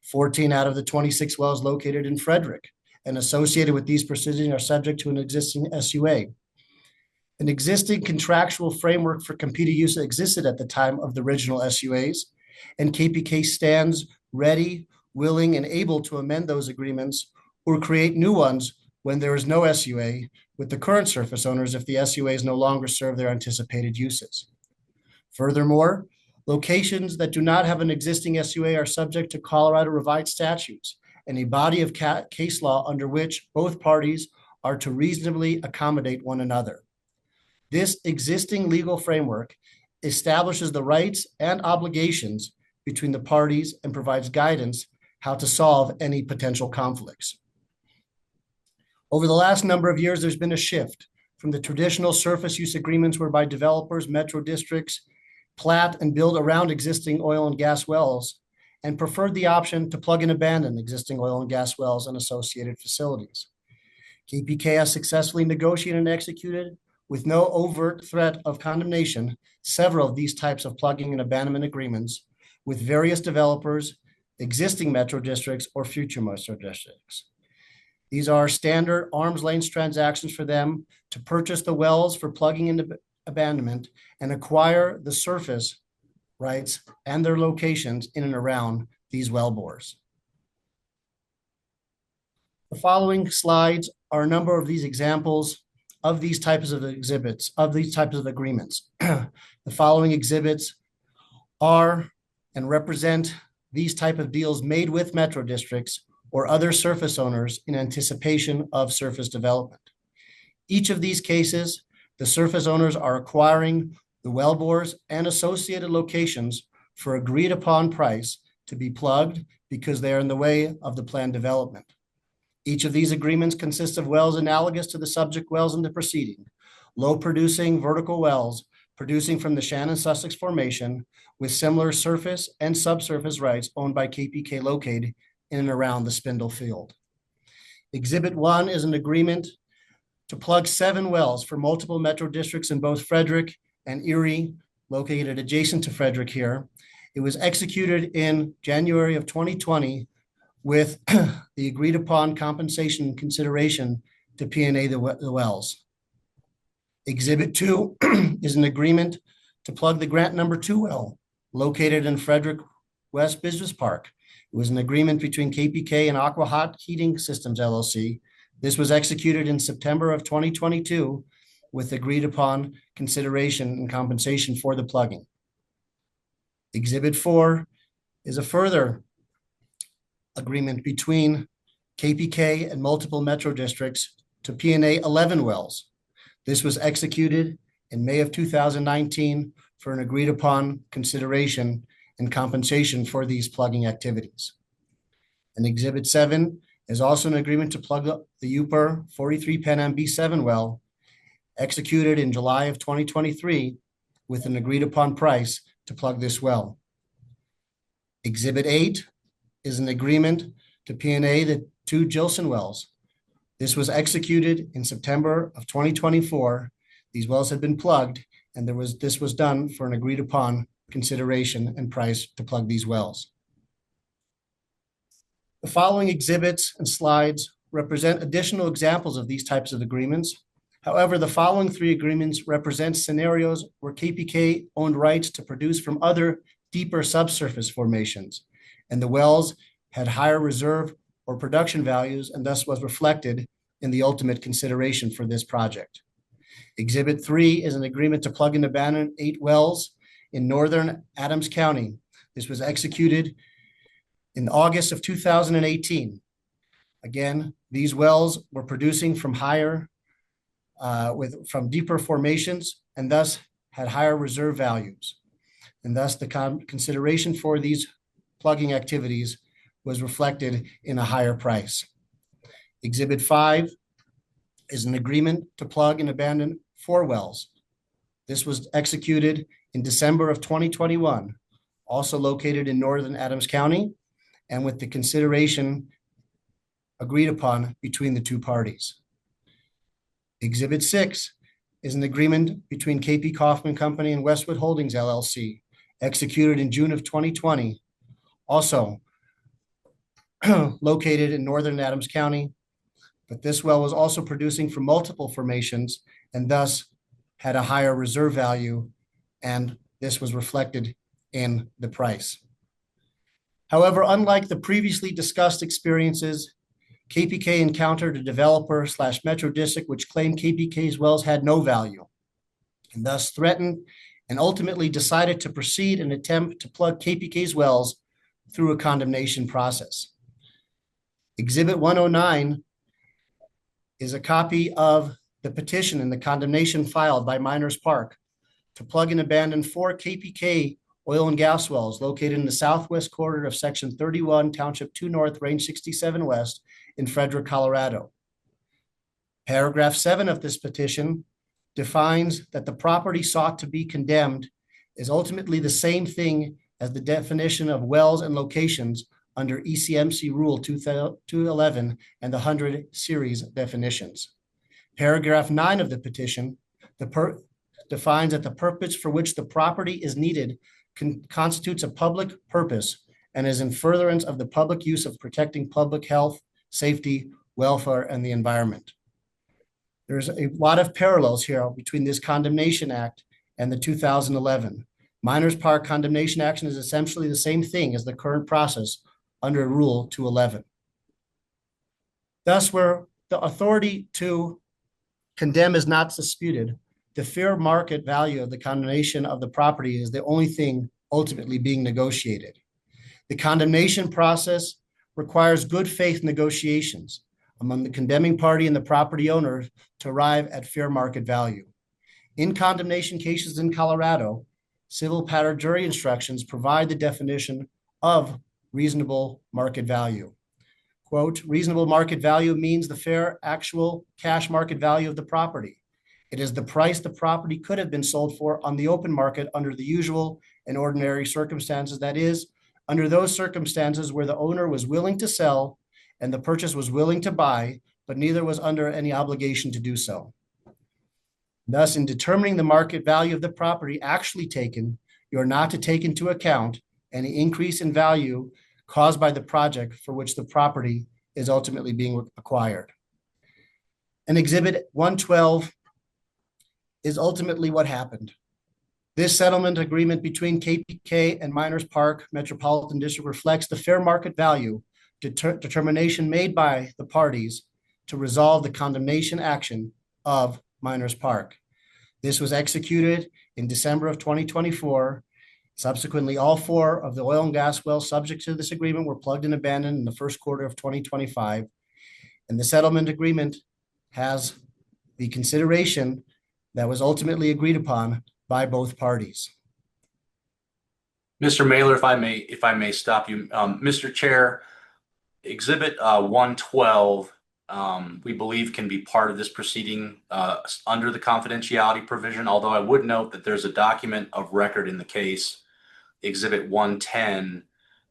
Speaker 11: 14 out of the 26 wells located in Frederick and associated with these proceedings are subject to an existing SUA. An existing contractual framework for competing use existed at the time of the original SUAs, and KPK stands ready, willing, and able to amend those agreements or create new ones when there is no SUA with the current surface owners if the SUAs no longer serve their anticipated uses. Furthermore, locations that do not have an existing SUA are subject to Colorado revised statutes and a body of case law under which both parties are to reasonably accommodate one another. This existing legal framework establishes the rights and obligations between the parties and provides guidance how to solve any potential conflicts. Over the last number of years, there's been a shift from the traditional surface use agreements whereby developers, metro districts, plat and build around existing oil and gas wells and preferred the option to plug and abandon existing oil and gas wells and associated facilities. KPK has successfully negotiated and executed, with no overt threat of condemnation, several of these types of plugging and abandonment agreements with various developers, existing metro districts, or future metro districts. These are standard arm's length transactions for them to purchase the wells for plugging and abandonment and acquire the surface rights and their locations in and around these well bores. The following slides are a number of these examples of these types of exhibits, of these types of agreements. The following exhibits are and represent these type of deals made with metro districts or other surface owners in anticipation of surface development. Each of these cases, the surface owners are acquiring the wellbores and associated locations for agreed upon price to be plugged because they are in the way of the planned development. Each of these agreements consists of wells analogous to the subject wells in the proceeding, low producing vertical wells producing from the Shannon-Sussex Formation with similar surface and subsurface rights owned by KPK located in and around the Spindle Field. Exhibit 1 is an agreement to plug 7 wells for multiple metro districts in both Frederick and Erie, located adjacent to Frederick here. It was executed in January of 2020 with the agreed upon compensation consideration to P&A the wells. Exhibit 2 is an agreement to plug the grant number 2 well located in Frederick West Business Park. It was an agreement between KPK and Aqua Hot Heating Systems LLC. This was executed in September of 2022 with agreed upon consideration and compensation for the plugging. Exhibit 4 is a further agreement between KPK and multiple metro districts to P&A 11 wells. This was executed in May of 2019 for an agreed upon consideration and compensation for these plugging activities. And Exhibit 7 is also an agreement to plug the UPER 43 Pan Am B7 well, executed in July of 2023 with an agreed upon price to plug this well. Exhibit 8 is an agreement to P&A the 2 Gilson wells. This was executed in September of 2024. These wells had been plugged, and this was done for an agreed upon consideration and price to plug these wells. The following exhibits and slides represent additional examples of these types of agreements. However, the following 3 agreements represent scenarios where KPK owned rights to produce from other deeper subsurface formations, and the wells had higher reserve or production values, and thus was reflected in the ultimate consideration for this project. Exhibit 3 is an agreement to plug and abandon 8 wells in northern Adams County. This was executed in August of 2018. Again, these wells were producing from from deeper formations and thus had higher reserve values. And thus the consideration for these plugging activities was reflected in a higher price. Exhibit 5 is an agreement to plug and abandon 4 wells. This was executed in December of 2021, also located in northern Adams County, and with the consideration agreed upon between the 2 parties. Exhibit 6 is an agreement between KP Kaufman Company and Westwood Holdings LLC, executed in June of 2020, also located in northern Adams County, but this well was also producing from multiple formations and thus had a higher reserve value, and this was reflected in the price. However, unlike the previously discussed experiences, KPK encountered a developer / metro district which claimed KPK's wells had no value and thus threatened and ultimately decided to proceed and attempt to plug KPK's wells through a condemnation process. Exhibit 109 is a copy of the petition and the condemnation filed by Miners Park to plug and abandon 4 KPK oil and gas wells located in the southwest quarter of Section 31, Township 2 North, Range 67 West in Frederick, Colorado. Paragraph 7 of this petition defines that the property sought to be condemned is ultimately the same thing as the definition of wells and locations under ECMC Rule 211 and the 100 series definitions. Paragraph 9 of the petition defines that the purpose for which the property is needed constitutes a public purpose and is in furtherance of the public use of protecting public health, safety, welfare, and the environment. There's a lot of parallels here between this condemnation act and the 2011. Miners Park condemnation action is essentially the same thing as the current process under Rule 211. Thus, where the authority to condemn is not disputed, the fair market value of the condemnation of the property is the only thing ultimately being negotiated. The condemnation process requires good faith negotiations among the condemning party and the property owner to arrive at fair market value. In condemnation cases in Colorado, civil pattern jury instructions provide the definition of reasonable market value. Quote, reasonable market value means the fair actual cash market value of the property. It is the price the property could have been sold for on the open market under the usual and ordinary circumstances. That is, under those circumstances where the owner was willing to sell and the purchase was willing to buy, but neither was under any obligation to do so. Thus, in determining the market value of the property actually taken, you are not to take into account any increase in value caused by the project for which the property is ultimately being acquired. And Exhibit 112 is ultimately what happened. This settlement agreement between KPK and Miners Park Metropolitan District reflects the fair market value determination made by the parties to resolve the condemnation action of Miners Park. This was executed in December of 2024. Subsequently, all 4 of the oil and gas wells subject to this agreement were plugged and abandoned in the first quarter of 2025. And the settlement agreement has the consideration that was ultimately agreed upon by both parties.
Speaker 3: Mr. Mailer, if I may stop you, Mr. Chair, Exhibit 112, we believe can be part of this proceeding under the confidentiality provision, although I would note that there's a document of record in the case, Exhibit 110,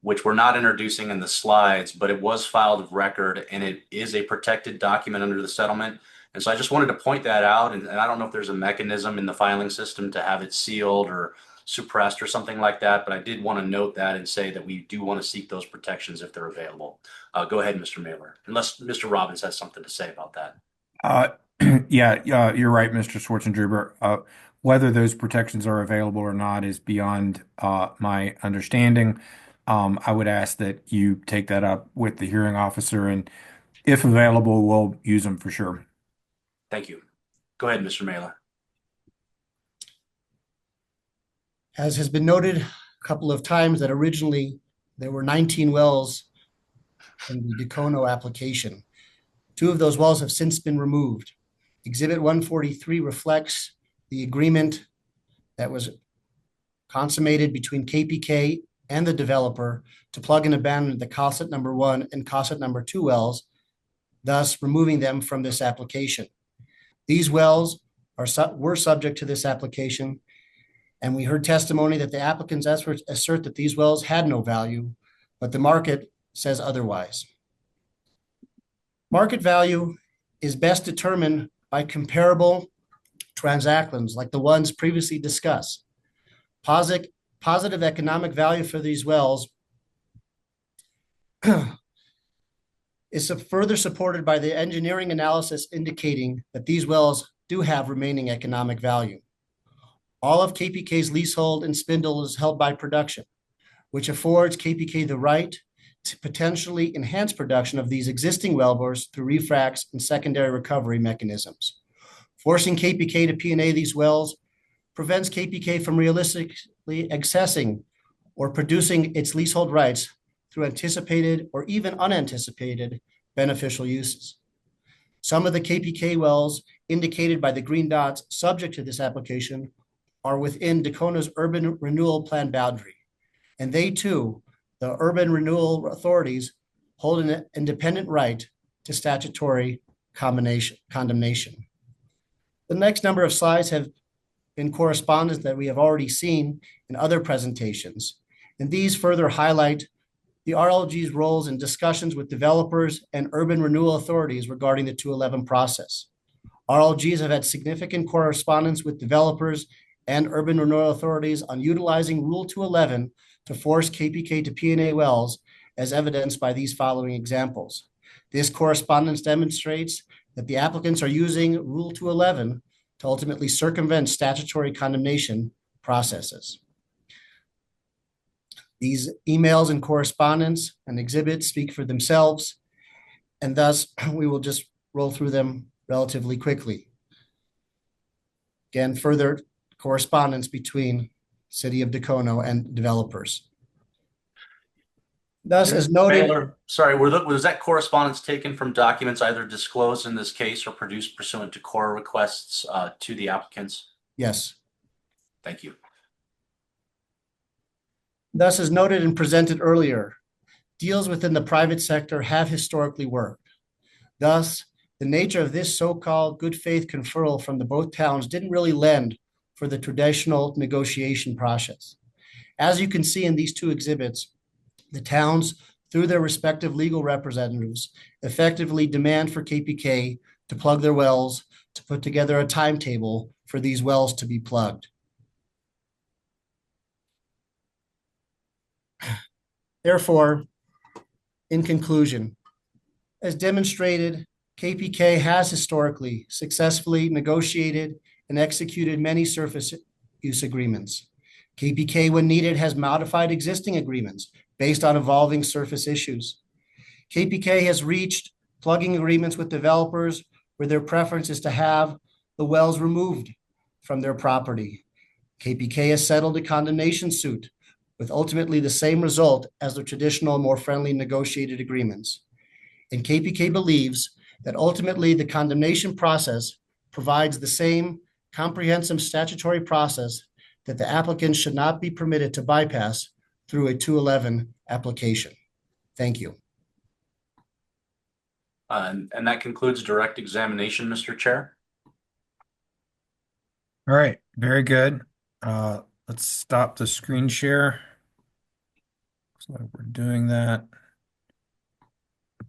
Speaker 3: which we're not introducing in the slides, but it was filed of record and it is a protected document under the settlement. And so I just wanted to point that out. And I don't know if there's a mechanism in the filing system to have it sealed or suppressed or something like that, but I did want to note that and say that we do want to seek those protections if they're available. Go ahead, Mr. Mailer, unless Mr. Robbins has something to say about that.
Speaker 1: Yeah, you're right, Mr. Schwarzenegger. Whether those protections are available or not is beyond my understanding. I would ask that you take that up with the hearing officer, and if available, we'll use them for sure.
Speaker 3: Thank you. Go ahead, Mr. Mailer.
Speaker 11: As has been noted a couple of times, that originally there were 19 wells in the DeCono application. 2 of those wells have since been removed. Exhibit 143 reflects the agreement that was consummated between KPK and the developer to plug and abandon the Cosset number 1 and Cosset number 2 wells, thus removing them from this application. These wells were subject to this application, and we heard testimony that the applicants assert that these wells had no value, but the market says otherwise. Market value is best determined by comparable transactions like the ones previously discussed. Positive economic value for these wells is further supported by the engineering analysis indicating that these wells do have remaining economic value. All of KPK's leasehold and spindle is held by production, which affords KPK the right to potentially enhance production of these existing wellbores through refracs and secondary recovery mechanisms. Forcing KPK to P&A these wells prevents KPK from realistically accessing or producing its leasehold rights through anticipated or even unanticipated beneficial uses. Some of the KPK wells indicated by the green dots subject to this application are within Dacona's urban renewal plan boundary. And they too, the urban renewal authorities, hold an independent right to statutory condemnation. The next number of slides have been correspondence that we have already seen in other presentations. And these further highlight the RLG's roles in discussions with developers and urban renewal authorities regarding the 211 process. RLGs have had significant correspondence with developers and urban renewal authorities on utilizing Rule 211 to force KPK to P&A wells, as evidenced by these following examples. This correspondence demonstrates that the applicants are using Rule 211 to ultimately circumvent statutory condemnation processes. These emails and correspondence and exhibits speak for themselves, and thus we will just roll through them relatively quickly. Again, further correspondence between City of Dacono and developers. Thus, as noted,
Speaker 3: Sorry, was that correspondence taken from documents either disclosed in this case or produced pursuant to core requests to the applicants?
Speaker 11: yes.
Speaker 3: Thank you.
Speaker 11: Thus, as noted and presented earlier, deals within the private sector have historically worked. Thus, the nature of this so-called good faith conferral from the both towns didn't really lend for the traditional negotiation process. As you can see in these two exhibits, the towns, through their respective legal representatives, effectively demand for KPK to plug their wells, to put together a timetable for these wells to be plugged. Therefore, in conclusion, as demonstrated, KPK has historically successfully negotiated and executed many surface use agreements. KPK, when needed, has modified existing agreements based on evolving surface issues. KPK has reached plugging agreements with developers where their preference is to have the wells removed from their property. KPK has settled a condemnation suit with ultimately the same result as the traditional, more friendly negotiated agreements. And KPK believes that ultimately the condemnation process provides the same comprehensive statutory process that the applicant should not be permitted to bypass through a 211 application. Thank you.
Speaker 3: And that concludes direct examination, Mr. Chair.
Speaker 1: All right, very good. Let's stop the screen share. So we're doing that.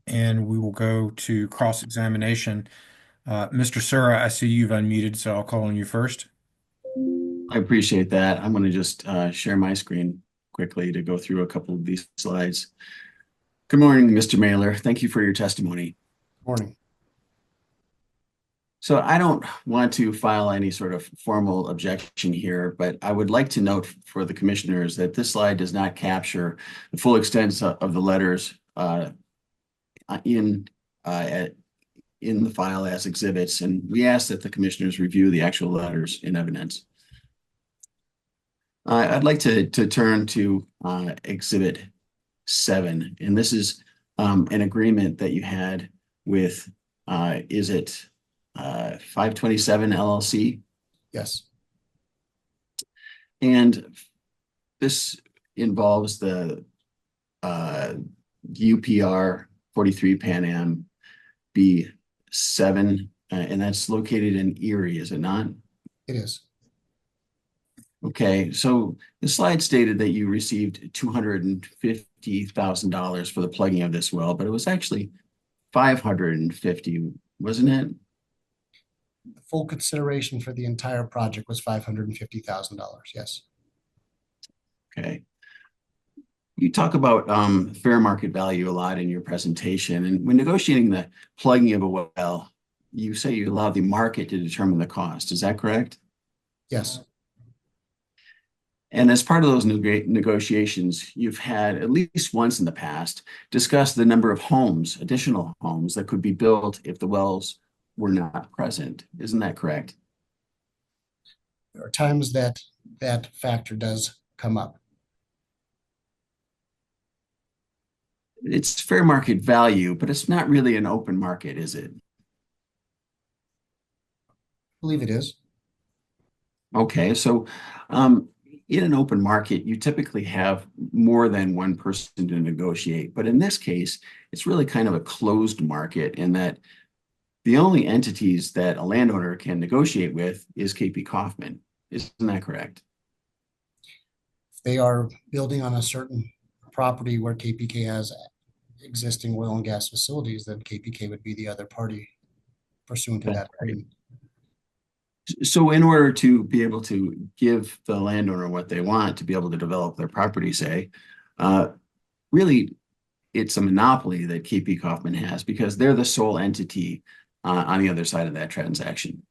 Speaker 1: And we will go to cross-examination. Mr. Sura, I see you've unmuted, so I'll call on you first.
Speaker 8: I appreciate that. I'm going to just share my screen quickly to go through a couple of these slides. Good morning, Mr. Mailer. Thank you for your testimony.
Speaker 11: Morning.
Speaker 8: So I don't want to file any sort of formal objection here, but I would like to note for the commissioners that this slide does not capture the full extent of the letters in the file as exhibits, and we ask that the commissioners review the actual letters in evidence. I'd like to turn to Exhibit 7, and this is an agreement that you had with, is it 527 LLC?
Speaker 11: Yes.
Speaker 8: And this involves the UPR 43 Pan Am B7, and that's located in Erie, is it not?
Speaker 11: It is.
Speaker 8: Okay, so the slide stated that you received $250,000 for the plugging of this well, but it was actually $550,000, wasn't it?
Speaker 11: The full consideration for the entire project was $550,000. Yes.
Speaker 8: Okay. You talk about fair market value a lot in your presentation, and when negotiating the plugging of a well, you say you allow the market to determine the cost. Is that correct?
Speaker 11: Yes.
Speaker 8: And as part of those negotiations, you've had at least once in the past discussed the number of homes, additional homes that could be built if the wells were not present. Isn't that correct?
Speaker 11: There are times that that factor does come up.
Speaker 8: It's fair market value, but it's not really an open market, is it?
Speaker 11: I believe it is.
Speaker 8: Okay, so in an open market, you typically have more than one person to negotiate. But in this case, it's really kind of a closed market in that the only entities that a landowner can negotiate with is KP Kaufman. Isn't that correct?
Speaker 11: If they are building on a certain property where KPK has existing oil and gas facilities, then KPK would be the other party pursuant to that agreement.
Speaker 8: So in order to be able to give the landowner what they want to be able to develop their property, say, really it's a monopoly that KP Kaufman has because they're the sole entity on the other side of that transaction.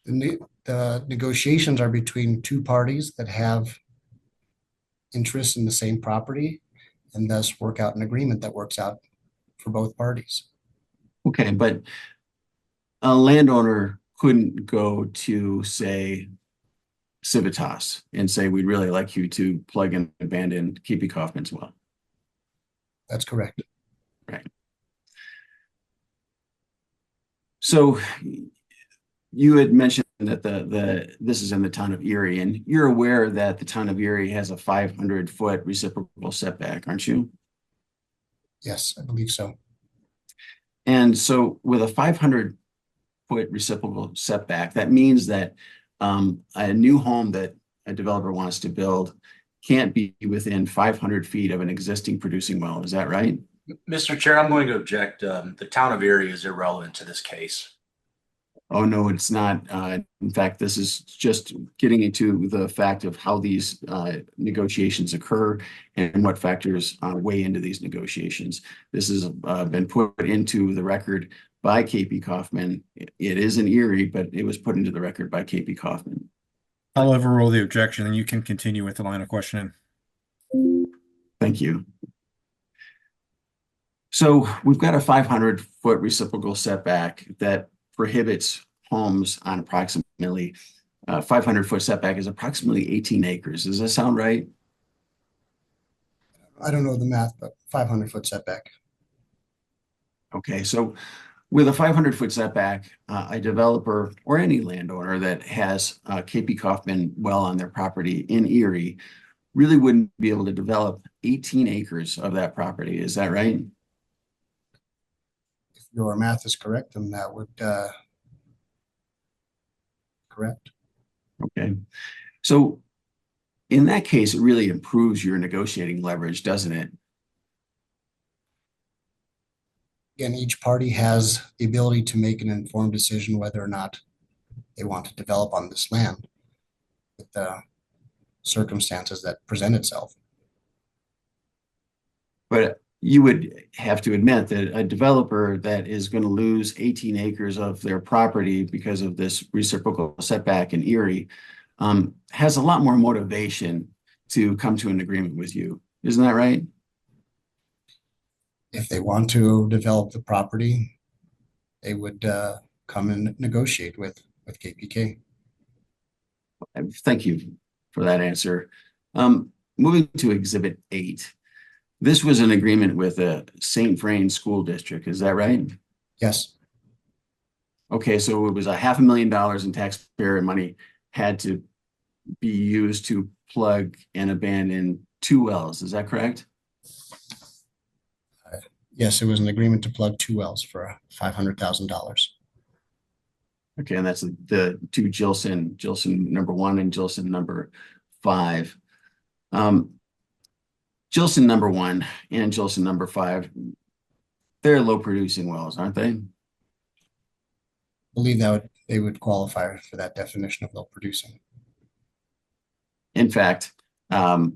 Speaker 11: The negotiations are between two parties that have interests in the same property and thus work out an agreement that works out for both parties.
Speaker 8: Okay, but a landowner couldn't go to, say, Civitas and say, we'd really like you to plug and abandon KP Kaufman's well.
Speaker 11: That's correct.
Speaker 8: Right. So you had mentioned that this is in the town of Erie, and you're aware that the town of Erie has a 500-foot reciprocal setback, aren't you?
Speaker 11: Yes, I believe so.
Speaker 8: And so with a 500-foot reciprocal setback, that means that a new home that a developer wants to build can't be within 500 feet of an existing producing well. Is that right?
Speaker 3: Mr. Chair, I'm going to object. The town of Erie is irrelevant to this case.
Speaker 8: Oh, no, it's not. In fact, this is just getting into the fact of how these negotiations occur and what factors weigh into these negotiations. This has been put into the record by KP Kaufman. It is in Erie, but it was put into the record by KP Kaufman.
Speaker 1: I'll overrule the objection, and you can continue with the line of questioning.
Speaker 8: Thank you. So we've got a 500-foot reciprocal setback that prohibits homes on approximately 500-foot setback is approximately 18 acres. Does that sound right?
Speaker 11: I don't know the math, but 500-foot setback.
Speaker 8: Okay, so with a 500-foot setback, a developer or any landowner that has KP Kaufman well on their property in Erie really wouldn't be able to develop 18 acres of that property. Is that right?
Speaker 11: If your math is correct, then that would correct.
Speaker 8: Okay. So in that case, it really improves your negotiating leverage, doesn't it?
Speaker 11: Again, each party has the ability to make an informed decision whether or not they want to develop on this land with the circumstances that present itself.
Speaker 8: But you would have to admit that a developer that is going to lose 18 acres of their property because of this reciprocal setback in Erie has a lot more motivation to come to an agreement with you. Isn't that right?
Speaker 11: If they want to develop the property, they would come and negotiate with KPK.
Speaker 8: Thank you for that answer. Moving to Exhibit 8. This was an agreement with a St. Vrain School District. Is that right?
Speaker 11: Yes.
Speaker 8: Okay, so it was $500,000 in taxpayer money had to be used to plug and abandon 2 wells. Is that correct?
Speaker 11: Yes, it was an agreement to plug 2 wells for $500,000.
Speaker 8: Okay, and that's the 2 Gilson number 1 and Gilson number 5. Gilson number 1 and Gilson number 5, they're low producing wells, aren't they?
Speaker 11: I believe that they would qualify for that definition of low producing.
Speaker 8: In fact, the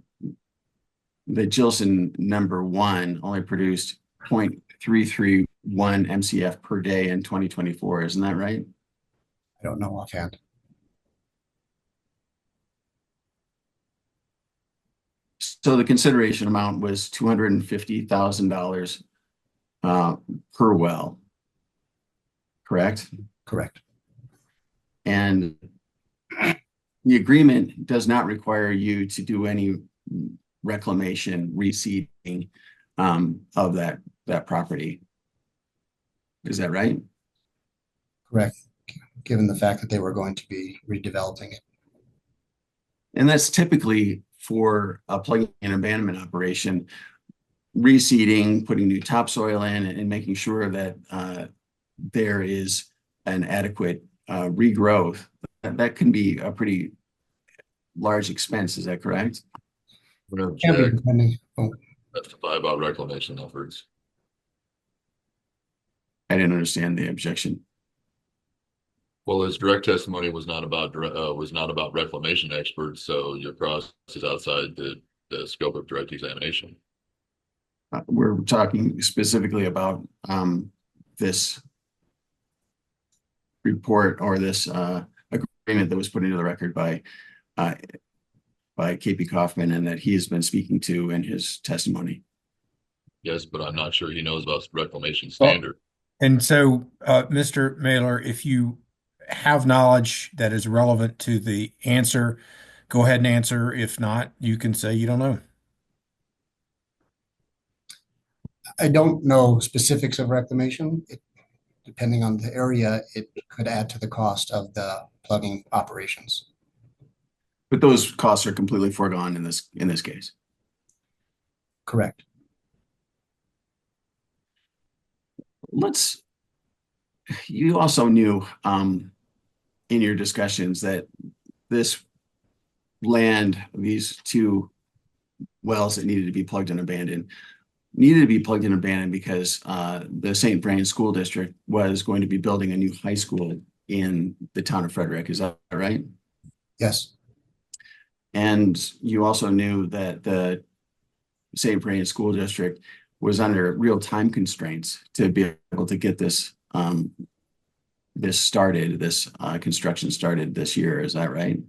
Speaker 8: Gilson number 1 only produced 0.331 MCF per day in 2024. Isn't that right?
Speaker 11: I don't know offhand.
Speaker 8: So the consideration amount was $250,000 per well, correct?
Speaker 11: Correct.
Speaker 8: And the agreement does not require you to do any reclamation, reseeding of that property. Is that right?
Speaker 11: Correct, given the fact that they were going to be redeveloping it.
Speaker 8: And that's typically for a plugging and abandonment operation, reseeding, putting new topsoil in, and making sure that there is an adequate regrowth. That can be a pretty large expense. Is that correct?
Speaker 9: We're gonna
Speaker 11: Can be
Speaker 9: check,
Speaker 11: depending. Oh,
Speaker 9: testify about reclamation efforts.
Speaker 8: I didn't understand the objection.
Speaker 9: Well, his direct testimony was not about reclamation experts, so your cross is outside the scope of direct examination.
Speaker 8: We're talking specifically about this report or this agreement that was put into the record by KP Kaufman and that he has been speaking to in his testimony.
Speaker 9: Yes, but I'm not sure he knows about reclamation
Speaker 1: Well,
Speaker 9: standard.
Speaker 1: And so, Mr. Mailer, if you have knowledge that is relevant to the answer, go ahead and answer. If not, you can say you don't know.
Speaker 11: I don't know specifics of reclamation. Depending on the area, it could add to the cost of the plugging operations.
Speaker 8: But those costs are completely foregone in this case.
Speaker 11: Correct.
Speaker 8: You also knew in your discussions that this land, these two wells that needed to be plugged and abandoned, because the St. Vrain School District was going to be building a new high school in the town of Frederick. Is that right?
Speaker 11: Yes.
Speaker 8: And you also knew that the St. Vrain School District was under real time constraints to be able to get this construction started this year. Is that right?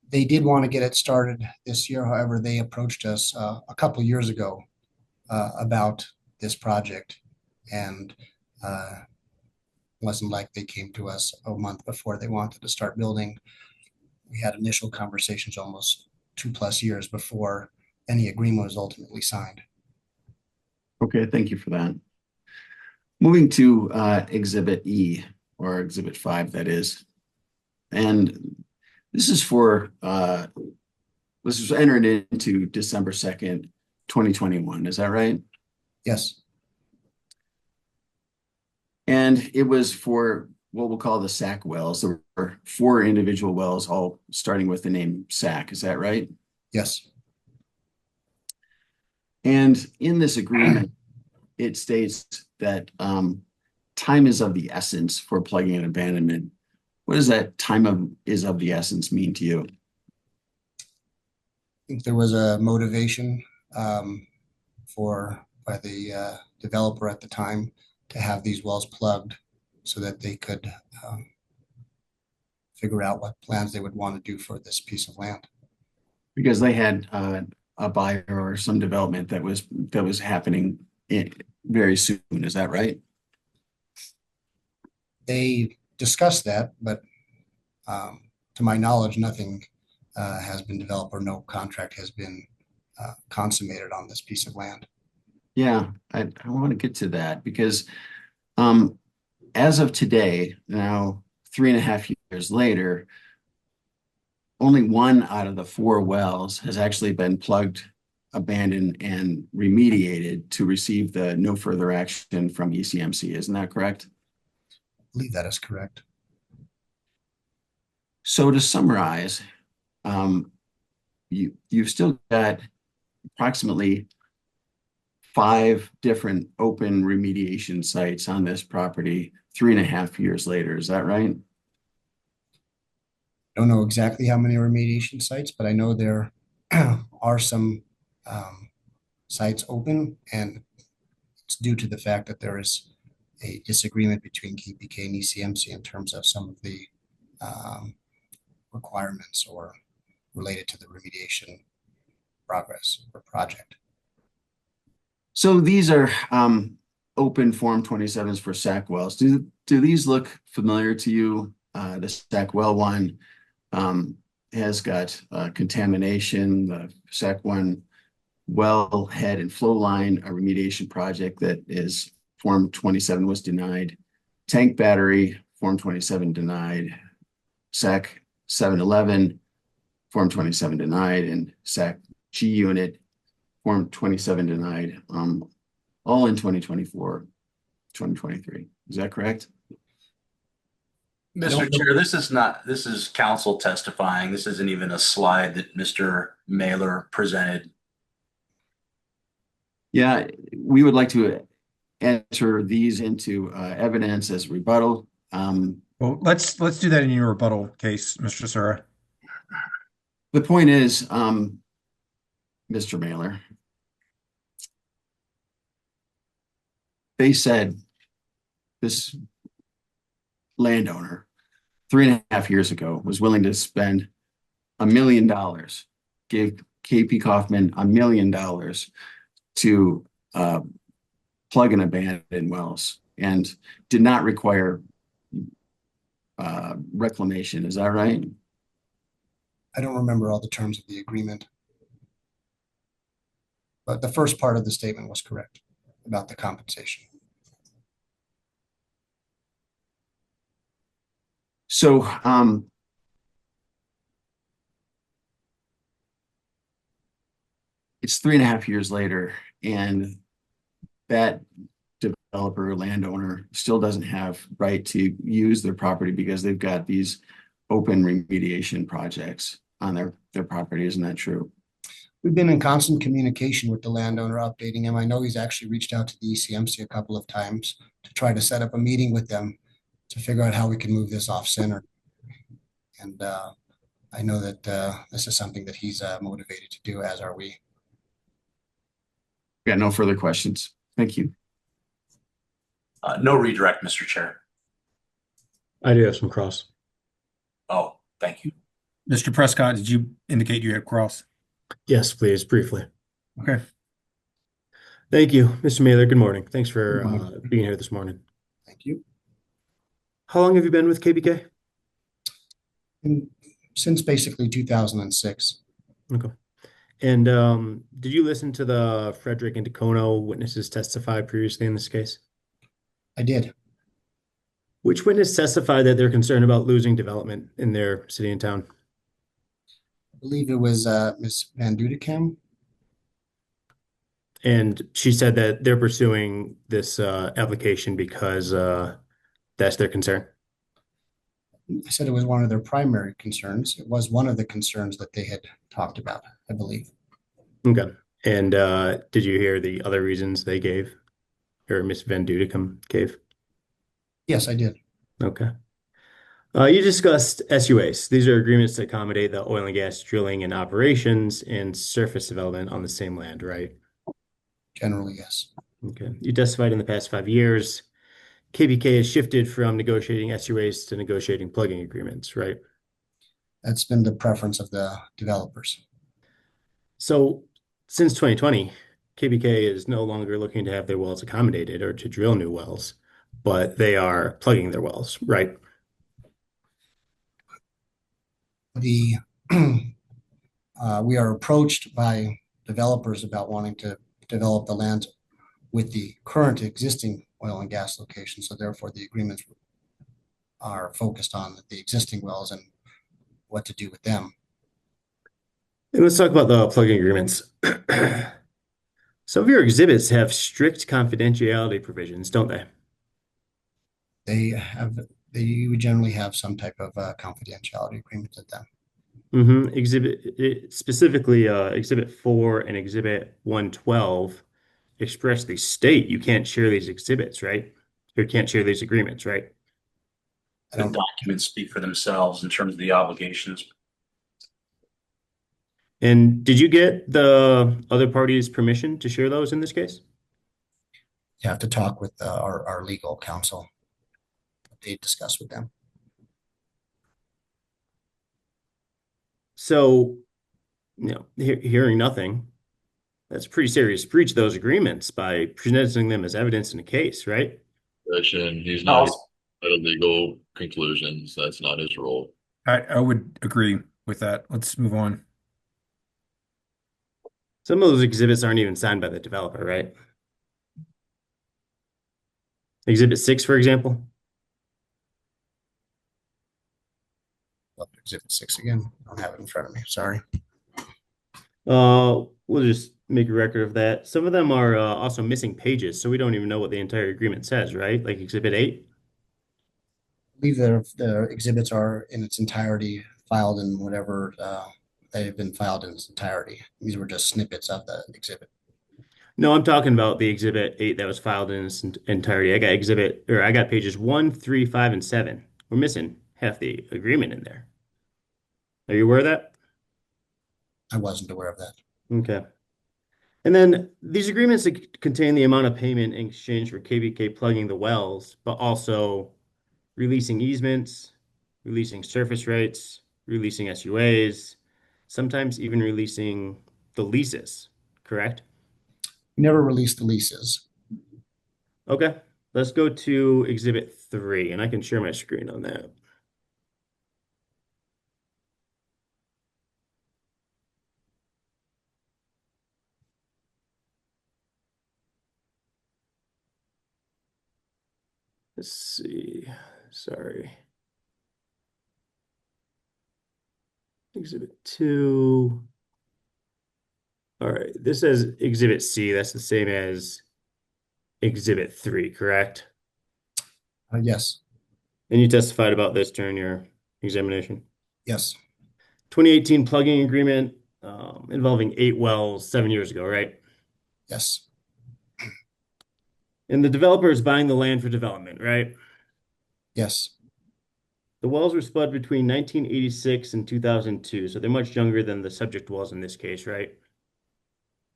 Speaker 11: They did want to get it started this year. However, they approached us a couple years ago about this project, and wasn't like they came to us a month before they wanted to start building. We had initial conversations almost 2+ years before any agreement was ultimately signed.
Speaker 8: Okay, thank you for that. Moving to Exhibit E, or Exhibit 5, that is. And this was entered into December 2nd, 2021. Is that right?
Speaker 11: Yes.
Speaker 8: And it was for what we'll call the SAC wells. There were 4 individual wells, all starting with the name SAC. Is that right?
Speaker 11: Yes.
Speaker 8: And in this agreement, it states that time is of the essence for plugging and abandonment. What does that is of the essence mean to you?
Speaker 11: I think there was a motivation by the developer at the time to have these wells plugged so that they could figure out what plans they would want to do for this piece of land.
Speaker 8: Because they had a buyer or some development that was happening very soon. Is that right?
Speaker 11: They discussed that, but to my knowledge, nothing has been developed or no contract has been consummated on this piece of land.
Speaker 8: Yeah, I want to get to that because as of today, now 3.5 years later, only 1 out of the 4 wells has actually been plugged, abandoned, and remediated to receive the no further action from ECMC. Isn't that correct?
Speaker 11: I believe that is correct.
Speaker 8: So to summarize, you've still got approximately 5 different open remediation sites on this property 3.5 years later. Is that right?
Speaker 11: I don't know exactly how many remediation sites, but I know there are some sites open, and it's due to the fact that there is a disagreement between KPK and ECMC in terms of some of the requirements or related to the remediation progress or project.
Speaker 8: So these are open Form 27s for SAC wells. Do these look familiar to you The Sac Well one has got contamination. The Sac One well head and flow line, a remediation project that is Form 27 was denied. Tank battery, Form 27 denied. SAC 711, Form 27 denied, and SAC G unit, Form 27 denied. All in 2024, 2023. Is that correct?
Speaker 3: Mr. Chair, this is council testifying. This isn't even a slide that Mr. Mailer presented.
Speaker 8: Yeah, we would like to enter these into evidence as rebuttal.
Speaker 1: Well, let's do that in your rebuttal case, Mr. Sura.
Speaker 8: The point is, Mr. Mailer, they said this landowner 3.5 years ago was willing to spend $1 million, gave KP Kaufman $1 million to plug and abandon wells and did not require reclamation. Is that right?
Speaker 11: I don't remember all the terms of the agreement. But the first part of the statement was correct about the compensation.
Speaker 8: So it's 3.5 years later, and that developer or landowner still doesn't have right to use their property because they've got these open remediation projects on their property. Isn't that true?
Speaker 11: We've been in constant communication with the landowner, updating him. I know he's actually reached out to the ECMC a couple of times to try to set up a meeting with them to figure out how we can move this off center. And I know that this is something that he's motivated to do, as are we.
Speaker 8: Got no further questions. Thank you.
Speaker 3: No redirect, Mr. Chair.
Speaker 6: I do have some cross.
Speaker 3: Oh, thank you.
Speaker 1: Mr. Prescott, did you indicate you had cross?
Speaker 6: Yes, please, briefly.
Speaker 1: Okay.
Speaker 6: Thank you, Mr. Mailer. Good morning. Thanks for
Speaker 11: Good morning.
Speaker 6: being here this morning.
Speaker 11: Thank you.
Speaker 6: How long have you been with KBK?
Speaker 11: Since basically 2006.
Speaker 6: Okay. And did you listen to the Frederick and Dacono witnesses testify previously in this case?
Speaker 11: I did.
Speaker 6: Which witness testified that they're concerned about losing development in their city and town?
Speaker 11: I believe it was Ms. Van Dudekam.
Speaker 6: And she said that they're pursuing this application because that's their concern.
Speaker 11: I said it was one of their primary concerns. It was one of the concerns that they had talked about, I believe.
Speaker 6: Okay. And did you hear the other reasons they gave, or Ms. Van Dudekam gave?
Speaker 11: Yes, I did.
Speaker 6: Okay. You discussed SUAs. These are agreements to accommodate the oil and gas drilling and operations and surface development on the same land, right?
Speaker 11: Generally, yes.
Speaker 6: Okay. You testified in the past 5 years, KBK has shifted from negotiating SUAs to negotiating plugging agreements, right?
Speaker 11: That's been the preference of the developers.
Speaker 6: So since 2020, KBK is no longer looking to have their wells accommodated or to drill new wells, but they are plugging their wells, right?
Speaker 11: We are approached by developers about wanting to develop the land with the current existing oil and gas locations. So therefore, the agreements are focused on the existing wells and what to do with them.
Speaker 6: And let's talk about the plugging agreements. Some of your exhibits have strict confidentiality provisions, don't they?
Speaker 11: They generally have some type of confidentiality agreement with them.
Speaker 6: Specifically, Exhibit 4 and Exhibit 112 expressly state you can't share these exhibits, right? You can't share these agreements, right?
Speaker 3: The documents speak for themselves in terms of the obligations.
Speaker 6: And did you get the other party's permission to share those in this case?
Speaker 11: You have to talk with our legal counsel. They discuss with them.
Speaker 6: So, hearing nothing, that's a pretty serious breach of those agreements by presenting them as evidence in a case, right?
Speaker 9: He's not entitled to go conclusions. That's not his role.
Speaker 1: I would agree with that. Let's move on.
Speaker 6: Some of those exhibits aren't even signed by the developer, right? Exhibit 6, for example.
Speaker 11: Exhibit 6 again. I don't have it in front of me. Sorry.
Speaker 6: We'll just make a record of that. Some of them are also missing pages, so we don't even know what the entire agreement says, right? Like Exhibit 8.
Speaker 11: I believe the exhibits are in its entirety filed in whatever they've been filed in its entirety. These were just snippets of the exhibit.
Speaker 6: No, I'm talking about the Exhibit 8 that was filed in its entirety. I got pages 1, 3, 5, and 7. We're missing half the agreement in there. Are you aware of that?
Speaker 11: I wasn't aware of that.
Speaker 6: Okay. And then these agreements contain the amount of payment in exchange for KVK plugging the wells, but also releasing easements, releasing surface rights, releasing SUAs, sometimes even releasing the leases, correct?
Speaker 11: We never released the leases.
Speaker 6: Okay, let's go to Exhibit 3, and I can share my screen on that. Let's see. Sorry. Exhibit 2. All right, this says Exhibit C. That's the same as Exhibit 3, correct?
Speaker 11: Yes.
Speaker 6: And you testified about this during your examination.
Speaker 11: Yes.
Speaker 6: 2018 plugging agreement involving 8 wells 7 years ago, right?
Speaker 11: Yes.
Speaker 6: And the developer is buying the land for development, right?
Speaker 11: Yes.
Speaker 6: The wells were spud between 1986 and 2002, so they're much younger than the subject wells in this case, right?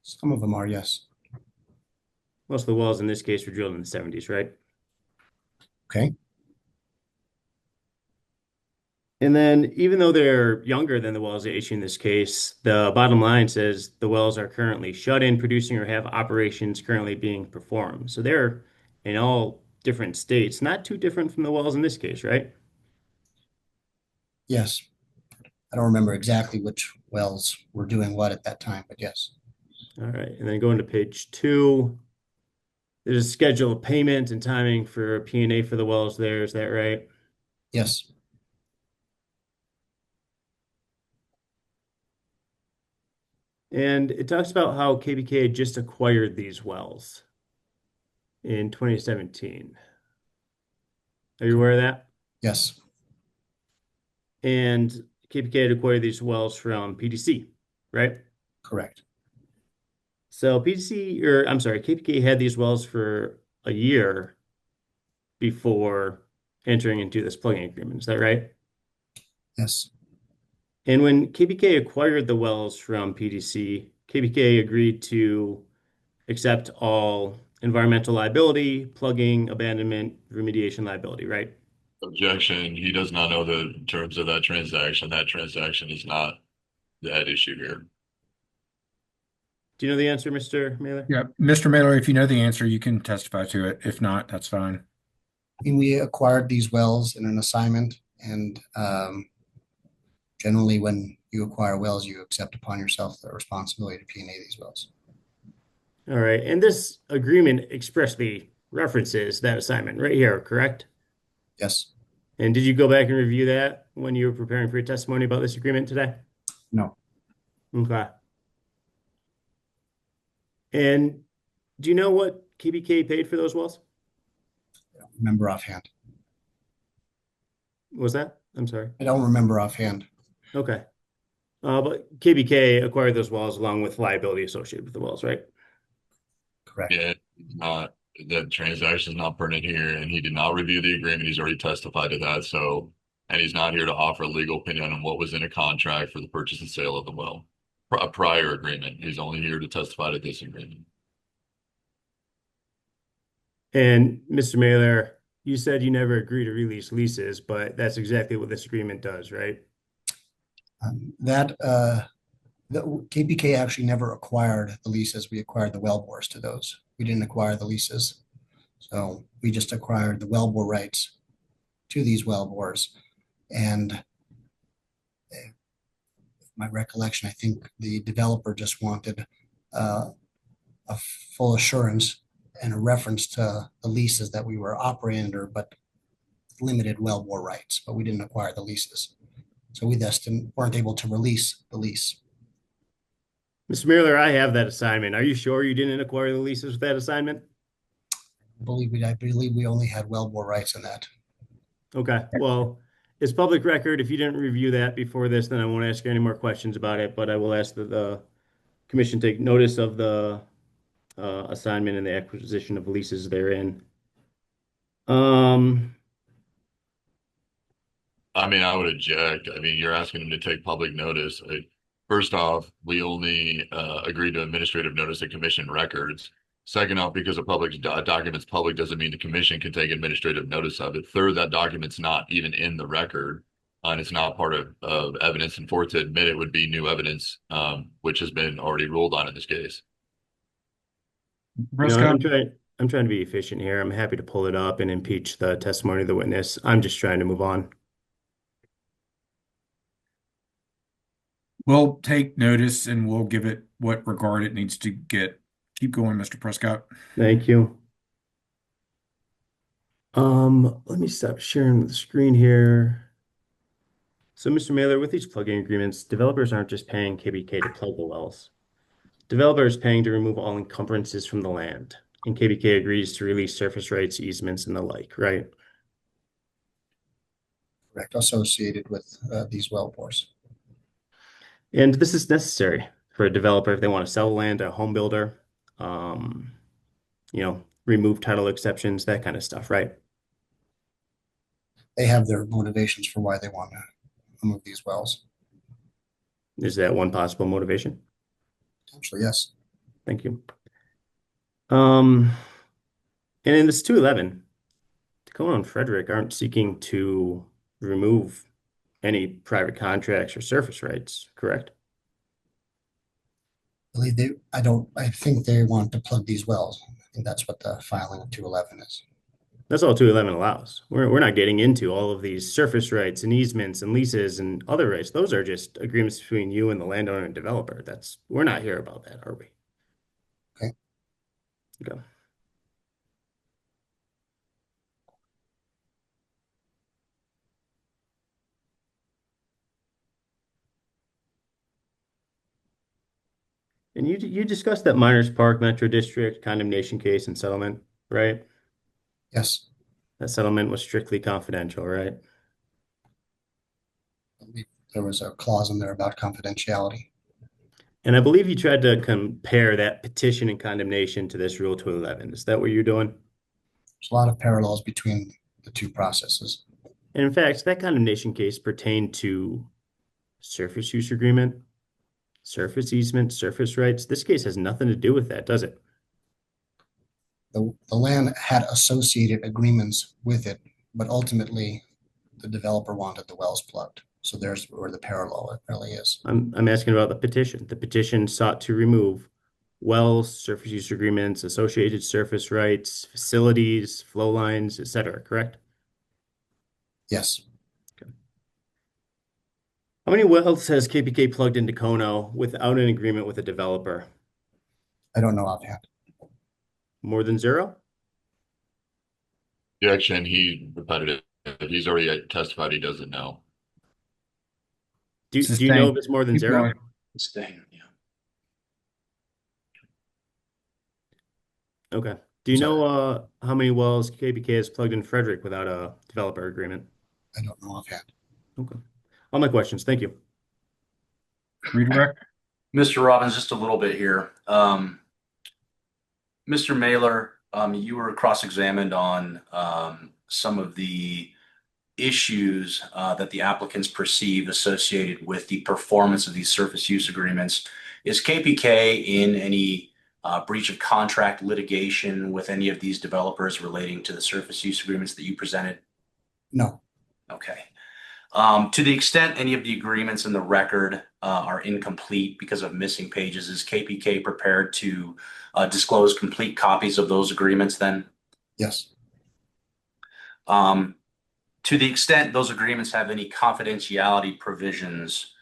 Speaker 11: Some of them are, yes.
Speaker 6: Most of the wells in this case were drilled in the 70s, right?
Speaker 11: Okay.
Speaker 6: And then, even though they're younger than the wells at issue in this case, the bottom line says the wells are currently shut in, producing, or have operations currently being performed. So they're in all different states, not too different from the wells in this case, right?
Speaker 11: Yes. I don't remember exactly which wells were doing what at that time, but yes.
Speaker 6: All right. And then going to page 2, there's a schedule of payment and timing for P&A for the wells there. Is that right?
Speaker 11: Yes.
Speaker 6: And it talks about how KBK had just acquired these wells in 2017. Are you aware of that?
Speaker 11: Yes.
Speaker 6: And KPK had acquired these wells from PDC, right?
Speaker 11: Correct.
Speaker 6: So KPK had these wells for a year before entering into this plugging agreement. Is that right?
Speaker 11: Yes.
Speaker 6: And when KPK acquired the wells from PDC, KPK agreed to accept all environmental liability, plugging, abandonment, remediation liability, right?
Speaker 9: Objection. He does not know the terms of that transaction. That transaction is not that issue here.
Speaker 6: Do you know the answer, Mr. Mailer?
Speaker 1: Yeah, Mr. Mailer, if you know the answer, you can testify to it. If not, that's fine.
Speaker 11: And we acquired these wells in an assignment, and generally when you acquire wells, you accept upon yourself the responsibility to P&A these wells.
Speaker 6: All right. And this agreement expressly references that assignment right here, correct?
Speaker 11: Yes.
Speaker 6: And did you go back and review that when you were preparing for your testimony about this agreement today?
Speaker 11: No.
Speaker 6: Okay. And do you know what KBK paid for those wells?
Speaker 11: I don't remember offhand.
Speaker 6: Was that? I'm sorry.
Speaker 11: I don't remember offhand.
Speaker 6: Okay. But KBK acquired those wells along with liability associated with the wells, right?
Speaker 11: Correct.
Speaker 9: Yeah, not that transaction is not pertinent here, and he did not review the agreement. He's already testified to that. So, and he's not here to offer a legal opinion on what was in a contract for the purchase and sale of the well, a prior agreement. He's only here to testify to this agreement.
Speaker 6: And Mr. Mailer, you said you never agreed to release leases, but that's exactly what this agreement does, right?
Speaker 11: The KPK actually never acquired the leases. We acquired the wellbores to those. We didn't acquire the leases. So we just acquired the wellbore rights to these well bores. And my recollection, I think the developer just wanted a full assurance and a reference to the leases that we were operating under, but limited wellbore rights, but we didn't acquire the leases. So we thus weren't able to release the lease.
Speaker 6: Mr. Mueller, I have that assignment. Are you sure you didn't acquire the leases with that assignment?
Speaker 11: I believe we only had wellbore rights in that.
Speaker 6: Okay, well, it's public record. If you didn't review that before this, then I won't ask you any more questions about it, but I will ask that the commission take notice of the assignment and the acquisition of leases therein.
Speaker 9: I mean, I would object. I mean, you're asking him to take public notice. First off, we only agreed to administrative notice of commission records. Second off, because a public document's public doesn't mean the commission can take administrative notice of it. Third, that document's not even in the record, and it's not part of evidence. And fourth, to admit it would be new evidence, which has been already ruled on in this case.
Speaker 6: I'm trying to be efficient here. I'm happy to pull it up and impeach the testimony of the witness. I'm just trying to move on.
Speaker 1: We'll take notice and we'll give it what regard it needs to get. Keep going, Mr. Prescott.
Speaker 6: Thank you. Let me stop sharing the screen here. So, Mr. Mailer, with these plugging agreements, developers aren't just paying KBK to plug the wells. Developers paying to remove all encumbrances from the land, and KBK agrees to release surface rights, easements, and the like, right?
Speaker 11: Correct, associated with these well bores.
Speaker 6: And this is necessary for a developer if they want to sell land to a home builder, remove title exceptions, that kind of stuff, right?
Speaker 11: They have their motivations for why they want to remove these wells.
Speaker 6: Is that one possible motivation?
Speaker 11: Potentially, yes.
Speaker 6: Thank you. And in this 211, Tacoma and Frederick aren't seeking to remove any private contracts or surface rights, correct?
Speaker 11: I think they want to plug these wells. I think that's what the filing of 211 is.
Speaker 6: That's all 211 allows. We're not getting into all of these surface rights and easements and leases and other rights. Those are just agreements between you and the landowner and developer. We're not here about that, are we?
Speaker 11: Okay.
Speaker 6: Okay. And you discussed that Miners Park Metro District condemnation case and settlement, right?
Speaker 11: Yes.
Speaker 6: That settlement was strictly confidential, right?
Speaker 11: I believe there was a clause in there about confidentiality.
Speaker 6: And I believe you tried to compare that petition and condemnation to this Rule 211. Is that what you're doing?
Speaker 11: There's a lot of parallels between the two processes.
Speaker 6: And in fact, that condemnation case pertained to surface use agreement, surface easement, surface rights. This case has nothing to do with that, does it?
Speaker 11: The land had associated agreements with it, but ultimately the developer wanted the wells plugged. So there's where the parallel it really is.
Speaker 6: I'm asking about the petition. The petition sought to remove wells, surface use agreements, associated surface rights, facilities, flow lines, etc., correct?
Speaker 11: Yes.
Speaker 6: Okay. How many wells has KPK plugged into Kono without an agreement with a developer?
Speaker 11: I don't know offhand.
Speaker 6: More than zero?
Speaker 9: Objection, he repetitive. He's already testified he doesn't know.
Speaker 6: Do you know if it's more than zero?
Speaker 3: Sustain, yeah.
Speaker 6: Okay. Do you know how many wells KPK has plugged in Frederick without a developer agreement?
Speaker 11: I don't know offhand.
Speaker 6: Okay. All my questions. Thank you.
Speaker 1: Redirect.
Speaker 3: Mr. Robbins, just a little bit here. Mr. Mailer, you were cross-examined on some of the issues that the applicants perceive associated with the performance of these surface use agreements. Is KPK in any breach of contract litigation with any of these developers relating to the surface use agreements that you presented?
Speaker 11: No.
Speaker 3: Okay. To the extent any of the agreements in the record are incomplete because of missing pages, is KPK prepared to disclose complete copies of those agreements then?
Speaker 11: Yes.
Speaker 3: to the extent those agreements have any confidentiality provisions,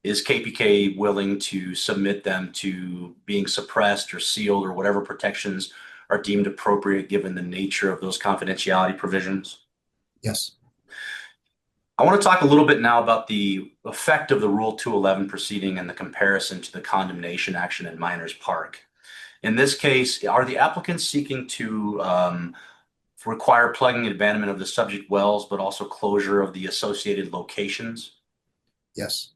Speaker 3: is KPK willing to submit them to being suppressed or sealed or whatever protections are deemed appropriate given the nature of those confidentiality provisions?
Speaker 11: Yes.
Speaker 3: I want to talk a little bit now about the effect of the Rule 211 proceeding and the comparison to the condemnation action in Miners Park. In this case, are the applicants seeking to require plugging and abandonment of the subject wells, but also closure of the associated locations?
Speaker 11: Yes.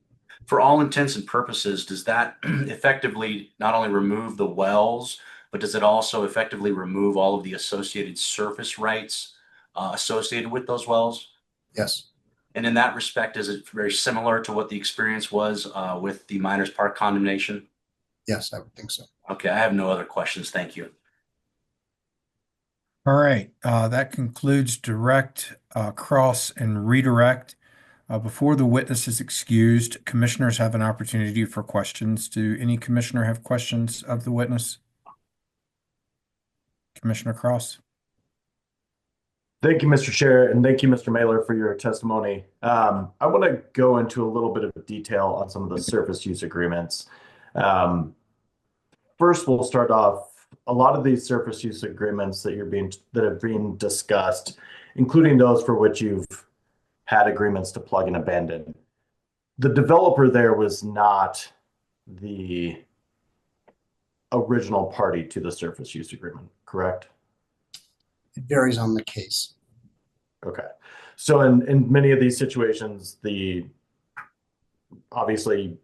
Speaker 3: For all intents and purposes, does that effectively not only remove the wells, but does it also effectively remove all of the associated surface rights associated with those wells?
Speaker 11: Yes.
Speaker 3: And in that respect, is it very similar to what the experience was with the Miners Park condemnation?
Speaker 11: Yes, I would think so.
Speaker 3: Okay, I have no other questions. Thank you.
Speaker 1: All right, that concludes direct, cross, and redirect. Before the witness is excused, commissioners have an opportunity for questions. Do any commissioner have questions of the witness? Commissioner Cross?
Speaker 6: Thank you, Mr. Chair, and thank you, Mr. Mailer, for your testimony. I want to go into a little bit of detail on some of the surface use agreements. First, we'll start off, a lot of these surface use agreements that are being discussed, including those for which you've had agreements to plug and abandon. The developer there was not the original party to the surface use agreement, correct?
Speaker 11: It varies on the case.
Speaker 6: Okay. So in many of these situations, obviously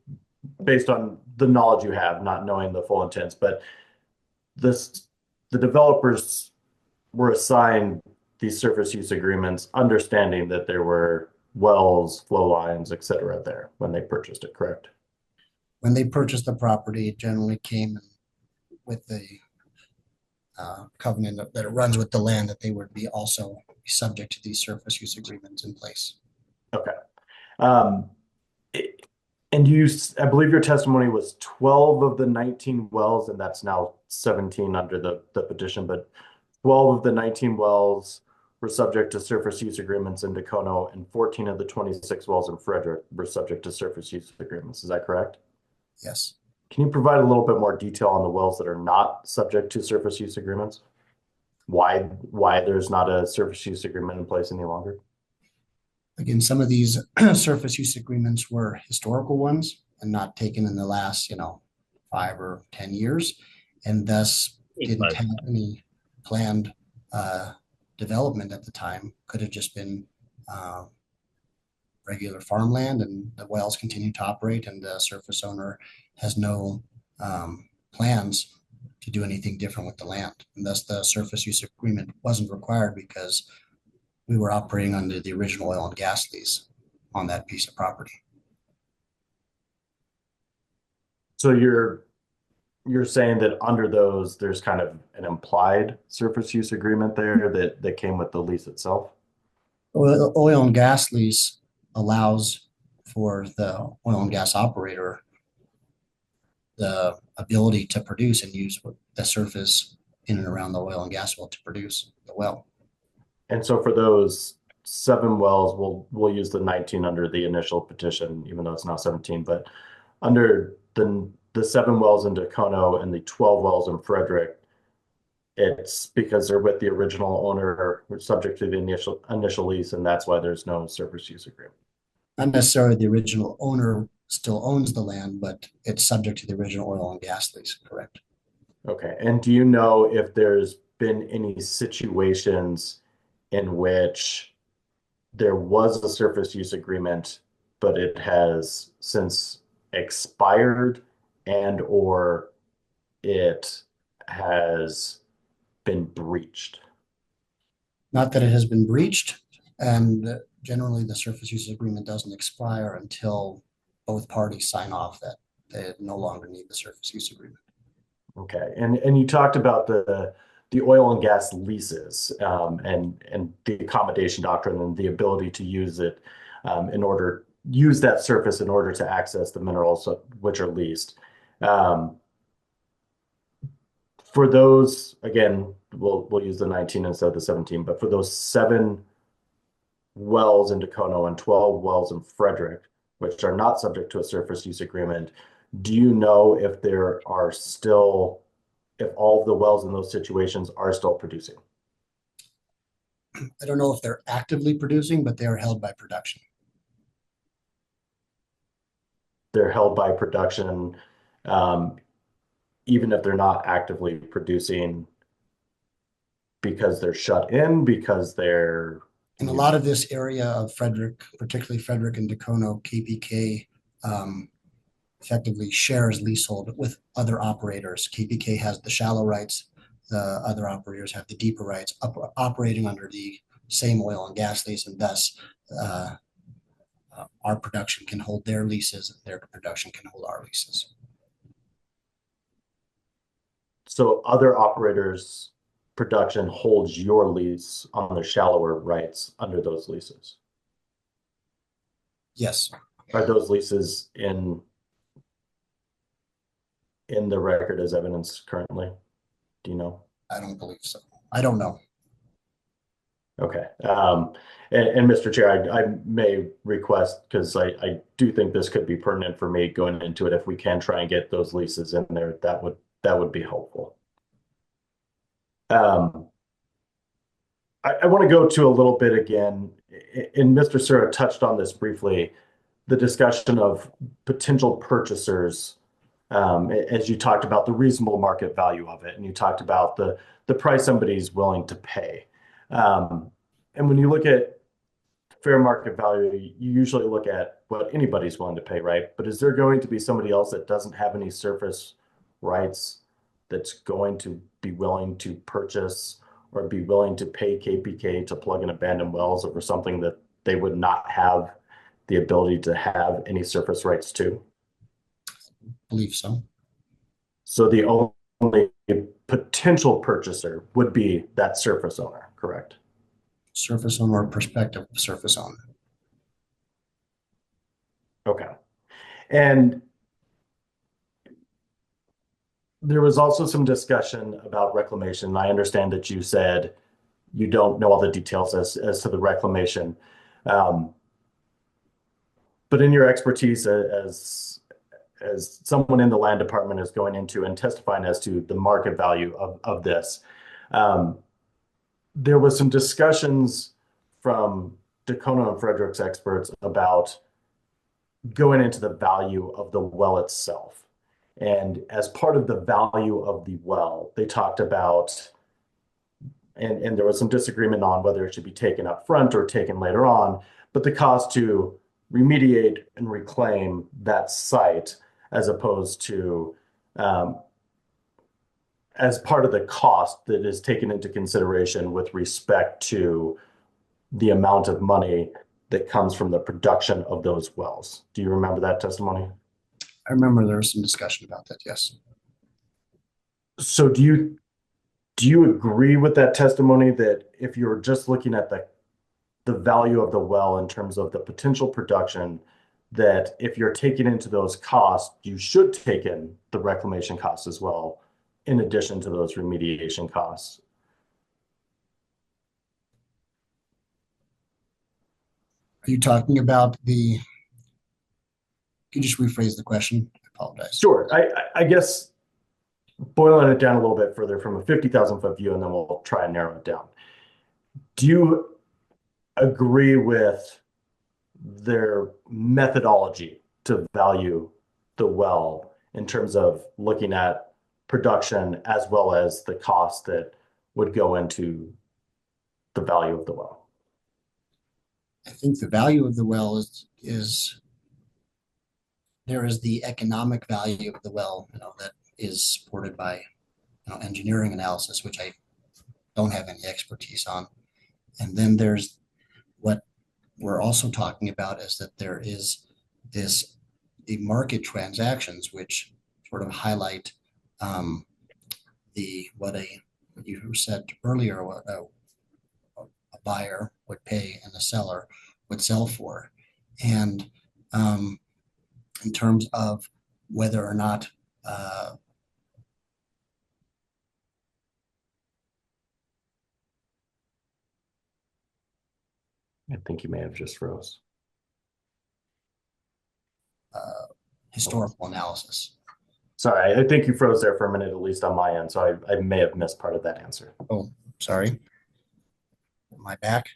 Speaker 6: based on the knowledge you have, not knowing the full intents, but the developers were assigned these surface use agreements, understanding that there were wells, flow lines, et cetera, there when they purchased it, correct?
Speaker 11: When they purchased the property, it generally came with the covenant that it runs with the land, that they would be also subject to these surface use agreements in place.
Speaker 6: Okay. And I believe your testimony was 12 of the 19 wells, and that's now 17 under the petition, but 12 of the 19 wells were subject to surface use agreements in Dacono, and 14 of the 26 wells in Frederick were subject to surface use agreements. Is that correct?
Speaker 11: Yes.
Speaker 6: Can you provide a little bit more detail on the wells that are not subject to surface use agreements? Why there's not a surface use agreement in place any longer?
Speaker 11: Again, some of these surface use agreements were historical ones and not taken in the last, 5 or 10 years, and thus didn't have any planned development at the time. Could have just been regular farmland, and the wells continue to operate, and the surface owner has no plans to do anything different with the land. And thus the surface use agreement wasn't required because we were operating under the original oil and gas lease on that piece of property.
Speaker 6: So you're saying that under those, there's kind of an implied surface use agreement there that came with the lease itself?
Speaker 11: Oil and gas lease allows for the oil and gas operator the ability to produce and use the surface in and around the oil and gas well to produce the well.
Speaker 6: And so for those 7 wells, we'll use the 19 under the initial petition, even though it's now 17, but under the 7 wells in Dacono and the 12 wells in Frederick, it's because they're with the original owner or subject to the initial lease, and that's why there's no surface use agreement.
Speaker 11: Not necessarily the original owner still owns the land, but it's subject to the original oil and gas lease, correct?
Speaker 6: Okay. And do you know if there's been any situations in which there was a surface use agreement, but it has since expired and or it has been breached?
Speaker 11: Not that it has been breached, and generally the surface use agreement doesn't expire until both parties sign off that they no longer need the surface use agreement.
Speaker 6: Okay. And you talked about the oil and gas leases and the accommodation doctrine and the ability to use it use that surface in order to access the minerals which are leased. For those, again, we'll use the 19 instead of the 17, but for those 7 wells in Dacono and 12 wells in Frederick, which are not subject to a surface use agreement, do you know if all of the wells in those situations are still producing?
Speaker 11: I don't know if they're actively producing, but they are held by production.
Speaker 6: They're held by production, even if they're not actively producing, because they're shut in, because they're
Speaker 11: In a lot of this area of Frederick, particularly Frederick and Dacono, KPK effectively shares leasehold with other operators. KPK has the shallow rights. The other operators have the deeper rights, operating under the same oil and gas lease, and thus our production can hold their leases, and their production can hold our leases.
Speaker 6: So other operators' production holds your lease on the shallower rights under those leases.
Speaker 11: Yes.
Speaker 6: Are those leases in the record as evidence currently? Do you know?
Speaker 11: I don't believe so. I don't know.
Speaker 6: Okay. And Mr. Chair, I may request, because I do think this could be pertinent for me going into it, if we can try and get those leases in there, that would be helpful. I want to go to a little bit again, and Mr. Sura touched on this briefly, the discussion of potential purchasers, as you talked about the reasonable market value of it, and you talked about the price somebody's willing to pay. And when you look at fair market value, you usually look at what anybody's willing to pay, right? But is there going to be somebody else that doesn't have any surface rights that's going to be willing to purchase or be willing to pay KPK to plug in abandoned wells over something that they would not have the ability to have any surface rights to?
Speaker 11: Believe so.
Speaker 6: So the only potential purchaser would be that surface owner, correct?
Speaker 11: Surface owner or prospective surface owner.
Speaker 6: Okay. And there was also some discussion about reclamation. I understand that you said you don't know all the details as to the reclamation. But in your expertise as someone in the land department is going into and testifying as to the market value of this, there was some discussions from Dacono and Frederick's experts about going into the value of the well itself. And as part of the value of the well, they talked about, and there was some disagreement on whether it should be taken up front or taken later on, but the cost to remediate and reclaim that site as opposed to as part of the cost that is taken into consideration with respect to the amount of money that comes from the production of those wells. Do you remember that testimony?
Speaker 11: I remember there was some discussion about that, yes.
Speaker 6: So do you agree with that testimony that if you're just looking at the value of the well in terms of the potential production, that if you're taking into those costs, you should take in the reclamation costs as well, in addition to those remediation costs?
Speaker 11: Are you talking about the, can you just rephrase the question? I apologize.
Speaker 6: Sure. I guess boiling it down a little bit further from a 50,000 foot view, and then we'll try and narrow it down. Do you agree with their methodology to value the well in terms of looking at production as well as the cost that would go into the value of the well?
Speaker 11: I think the value of the well is there is the economic value of the well, that is supported by engineering analysis, which I don't have any expertise on. And then there's what we're also talking about is that there is the market transactions, which sort of highlight what you said earlier, what a buyer would pay and a seller would sell for. And in terms of whether or not
Speaker 6: I think you may have just froze.
Speaker 11: Historical analysis.
Speaker 6: Sorry, I think you froze there for a minute, at least on my end. So I may have missed part of that answer.
Speaker 11: Oh, sorry. Am I back?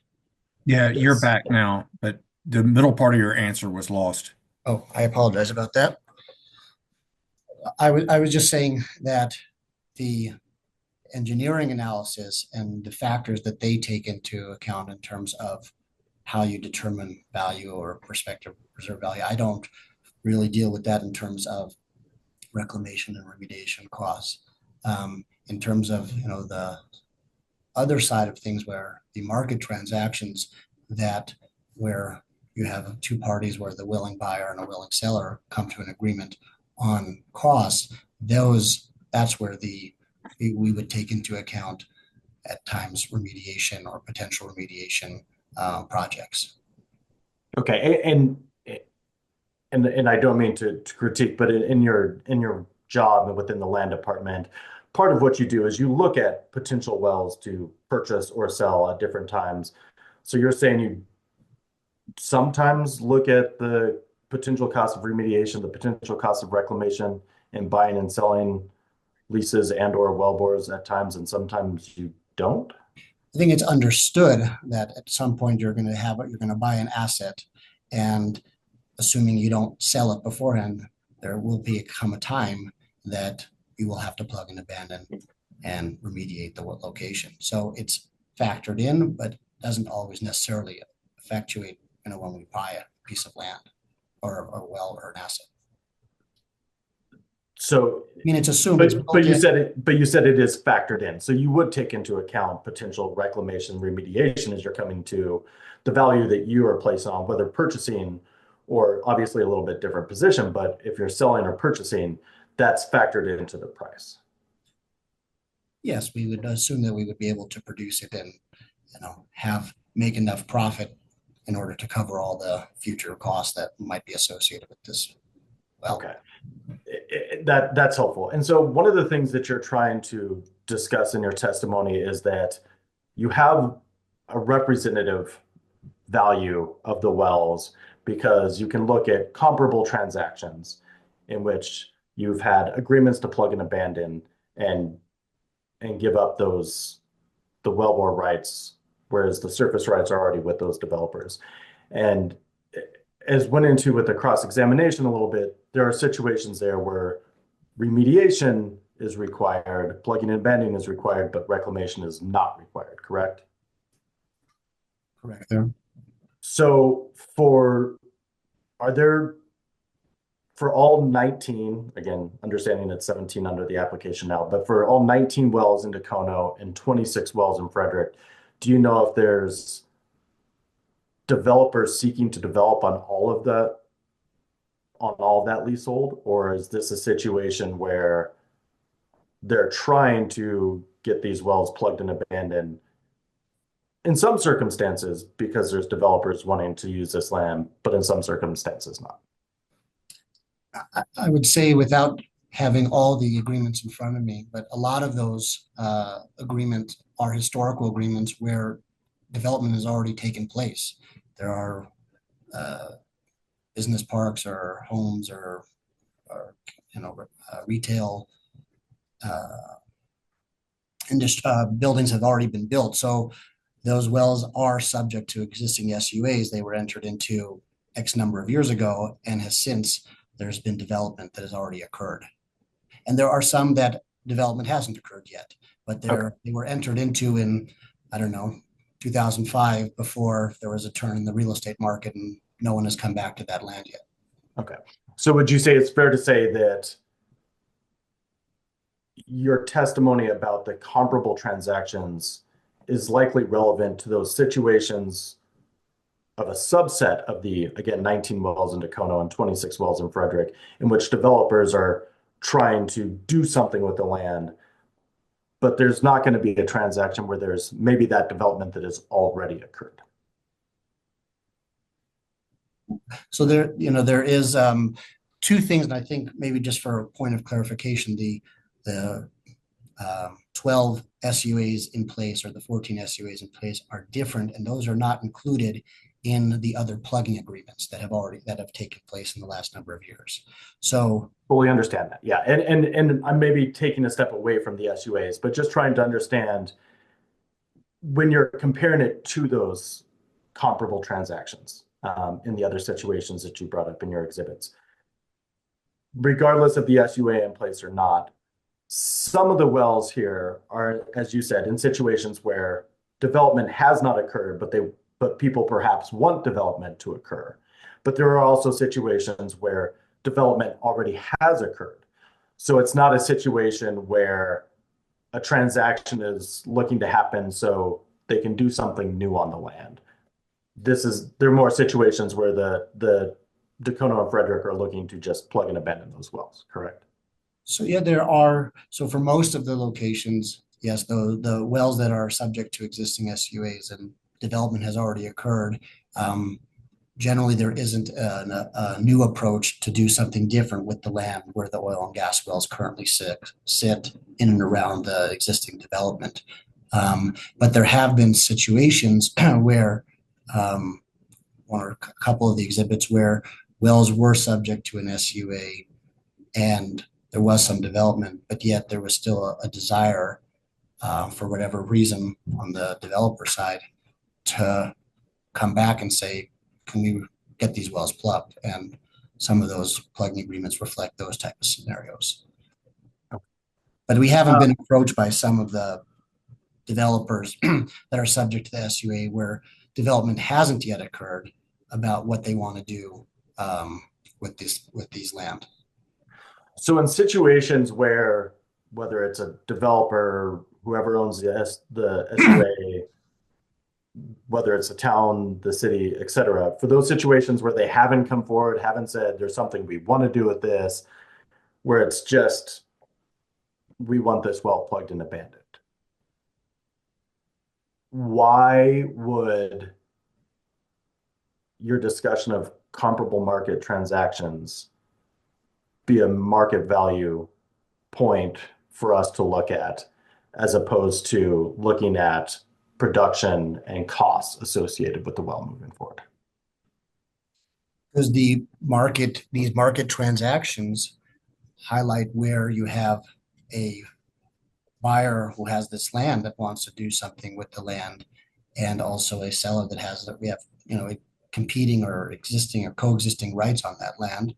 Speaker 1: Yeah, you're
Speaker 6: Yes.
Speaker 1: back now, but the middle part of your answer was lost.
Speaker 11: Oh, I apologize about that. I was just saying that the engineering analysis and the factors that they take into account in terms of how you determine value or prospective reserve value. I don't really deal with that in terms of reclamation and remediation costs. In terms of, the other side of things where the market transactions where you have two parties where the willing buyer and a willing seller come to an agreement on costs, that's where we would take into account at times remediation or potential remediation projects.
Speaker 6: Okay, and I don't mean to critique, but in your job within the land department, part of what you do is you look at potential wells to purchase or sell at different times. So you're saying you sometimes look at the potential cost of remediation, the potential cost of reclamation, and buying and selling leases and or wellbores at times, and sometimes you don't?
Speaker 11: I think it's understood that at some point you're going to buy an asset, and assuming you don't sell it beforehand, there will come a time that you will have to plug and abandon and remediate the location. So it's factored in, but doesn't always necessarily effectuate, when we buy a piece of land or a well or an asset.
Speaker 6: So,
Speaker 11: I mean, it's assumed. It's
Speaker 6: but
Speaker 11: built
Speaker 6: you
Speaker 11: in.
Speaker 6: said it is factored in. So you would take into account potential reclamation remediation as you're coming to the value that you are placing on whether purchasing, or obviously a little bit different position, but if you're selling or purchasing, that's factored into the price.
Speaker 11: Yes, we would assume that we would be able to produce it and, make enough profit in order to cover all the future costs that might be associated with this well.
Speaker 6: Okay. That's helpful. And so one of the things that you're trying to discuss in your testimony is that you have a representative value of the wells because you can look at comparable transactions in which you've had agreements to plug and abandon and give up the wellbore rights, whereas the surface rights are already with those developers. And as went into with the cross-examination a little bit, there are situations there where remediation is required, plugging and abandoning is required, but reclamation is not required, correct?
Speaker 11: Correct there.
Speaker 6: So for all 19, again, understanding it's 17 under the application now, but for all 19 wells in Dacono and 26 wells in Frederick, do you know if there's developers seeking to develop on all of that leasehold, or is this a situation where they're trying to get these wells plugged and abandoned in some circumstances because there's developers wanting to use this land, but in some circumstances not?
Speaker 11: I would say, without having all the agreements in front of me, but a lot of those agreements are historical agreements where development has already taken place. There are business parks or homes or retail buildings have already been built. So those wells are subject to existing SUAs. They were entered into X number of years ago, and there's been development that has already occurred. And there are some that development hasn't occurred yet, but they were entered into in, 2005, before there was a turn in the real estate market, and no one has come back to that land yet.
Speaker 6: Okay. So would you say it's fair to say that your testimony about the comparable transactions is likely relevant to those situations of a subset of the, again, 19 wells in Dacono and 26 wells in Frederick, in which developers are trying to do something with the land, but there's not going to be a transaction where there's maybe that development that has already occurred?
Speaker 11: So there is two things, and I think maybe just for a point of clarification, the 12 SUAs in place, or the 14 SUAs in place, are different, and those are not included in the other plugging agreements that have taken place in the last number of years. So
Speaker 6: fully understand that. Yeah. And I'm maybe taking a step away from the SUAs, but just trying to understand when you're comparing it to those comparable transactions in the other situations that you brought up in your exhibits. Regardless of the SUA in place or not, some of the wells here are, as you said, in situations where development has not occurred, but people perhaps want development to occur. But there are also situations where development already has occurred. So it's not a situation where a transaction is looking to happen so they can do something new on the land. There are more situations where the Dacono and Frederick are looking to just plug and abandon those wells, correct?
Speaker 11: So yeah, there are. So for most of the locations, yes, the wells that are subject to existing SUAs and development has already occurred. Generally, there isn't a new approach to do something different with the land where the oil and gas wells currently sit in and around the existing development. But there have been situations where one or a couple of the exhibits where wells were subject to an SUA and there was some development, but yet there was still a desire for whatever reason on the developer side to come back and say, can we get these wells plugged? And some of those plugging agreements reflect those type of scenarios. But we haven't been approached by some of the developers that are subject to the SUA where development hasn't yet occurred about what they want to do with these land.
Speaker 6: So in situations where, whether it's a developer, whoever owns the SUA, whether it's the town, the city, et cetera, for those situations where they haven't come forward, haven't said there's something we want to do with this, where it's just, we want this well plugged and abandoned. Why would your discussion of comparable market transactions be a market value point for us to look at, as opposed to looking at production and costs associated with the well moving forward?
Speaker 11: Because these market transactions highlight where you have a buyer who has this land that wants to do something with the land, and also a seller that has that we have, competing or existing or coexisting rights on that land.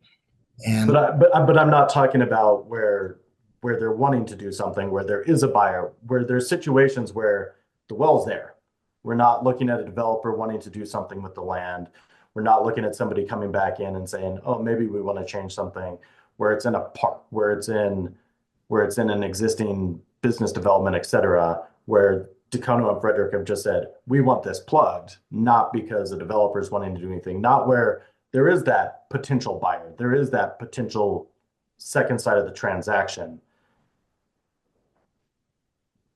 Speaker 11: And
Speaker 6: but I'm not talking about where they're wanting to do something, where there is a buyer, where there's situations where the well's there. We're not looking at a developer wanting to do something with the land. We're not looking at somebody coming back in and saying, oh, maybe we want to change something, where it's in a park, where it's in an existing business development, et cetera, where Dacono and Frederick have just said, we want this plugged, not because the developer is wanting to do anything, not where there is that potential buyer, there is that potential second side of the transaction.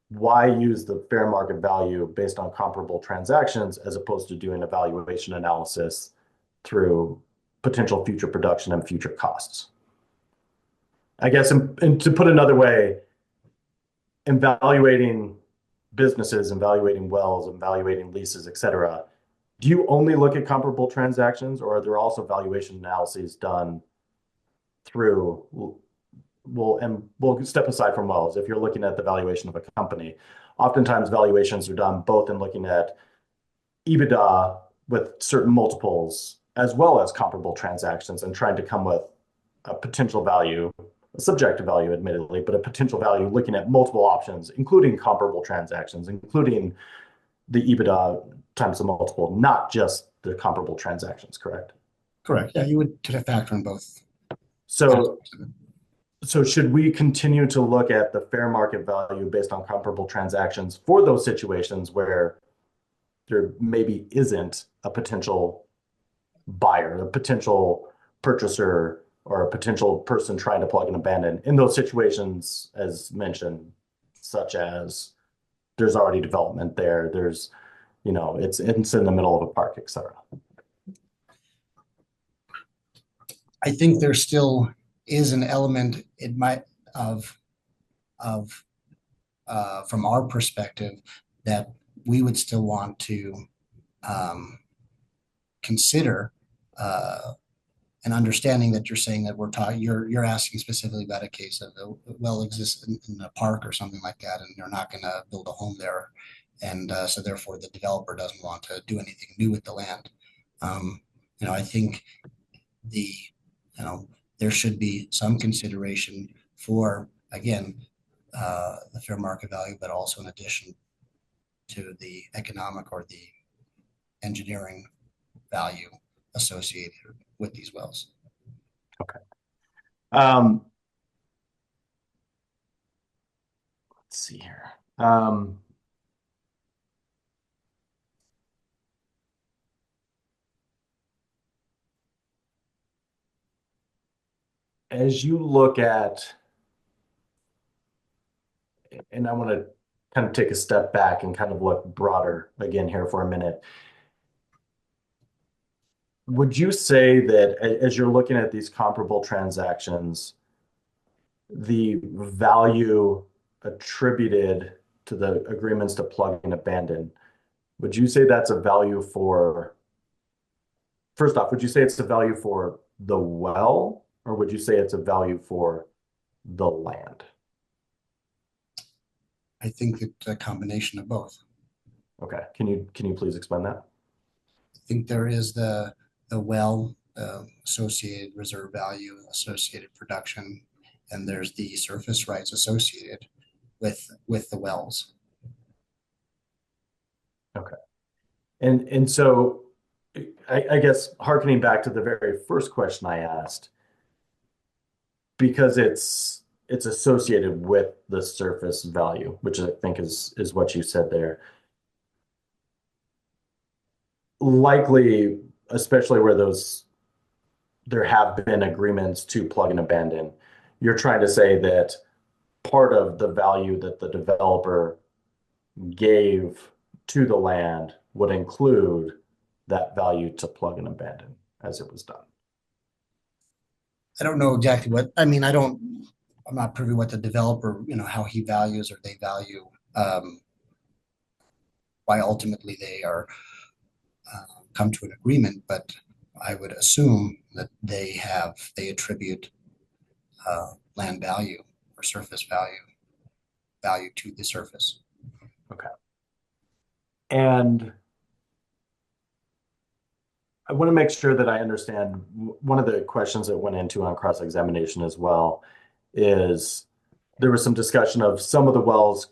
Speaker 6: Why use the fair market value based on comparable transactions as opposed to doing a valuation analysis through potential future production and future costs? I guess, and to put another way, evaluating businesses, evaluating wells, evaluating leases, et cetera, do you only look at comparable transactions, or are there also valuation analyses done through, we'll step aside from wells. If you're looking at the valuation of a company, oftentimes valuations are done both in looking at EBITDA with certain multiples, as well as comparable transactions, and trying to come with a potential value, a subjective value, admittedly, but a potential value looking at multiple options, including comparable transactions, including the EBITDA times the multiple, not just the comparable transactions, correct?
Speaker 11: Correct. Yeah, you would factor in both.
Speaker 6: So should we continue to look at the fair market value based on comparable transactions for those situations where there maybe isn't a potential buyer, a potential purchaser, or a potential person trying to plug and abandon, in those situations, as mentioned, such as there's already development there, there's, it's in the middle of a park, et cetera?
Speaker 11: I think there still is an element of from our perspective, that we would still want to consider an understanding that you're saying that we're talking, you're asking specifically about a case of a well exists in a park or something like that, and you're not going to build a home there. And so therefore the developer doesn't want to do anything new with the land. I think there should be some consideration for, again, the fair market value, but also in addition to the economic or the engineering value associated with these wells.
Speaker 6: Let's see here. As you look at, and I want to kind of take a step back and kind of look broader again here for a minute. Would you say that as you're looking at these comparable transactions, the value attributed to the agreements to plug and abandon, would you say that's a value for, first off, would you say it's a value for the well, or would you say it's a value for the land?
Speaker 11: I think it's a combination of both.
Speaker 6: Okay, can you please explain that?
Speaker 11: I think there is the well associated reserve value, associated production, and there's the surface rights associated with the wells.
Speaker 6: Okay. And so I guess hearkening back to the very first question I asked, because it's associated with the surface value, which I think is what you said there. Likely, especially where there have been agreements to plug and abandon, you're trying to say that part of the value that the developer gave to the land would include that value to plug and abandon as it was done.
Speaker 11: I don't know exactly what, I mean, I'm not privy what the developer, how he values or they value why ultimately they are come to an agreement, but I would assume that they attribute land value or surface value to the surface.
Speaker 6: Okay. And I want to make sure that I understand one of the questions that went into on cross-examination as well is there was some discussion of some of the wells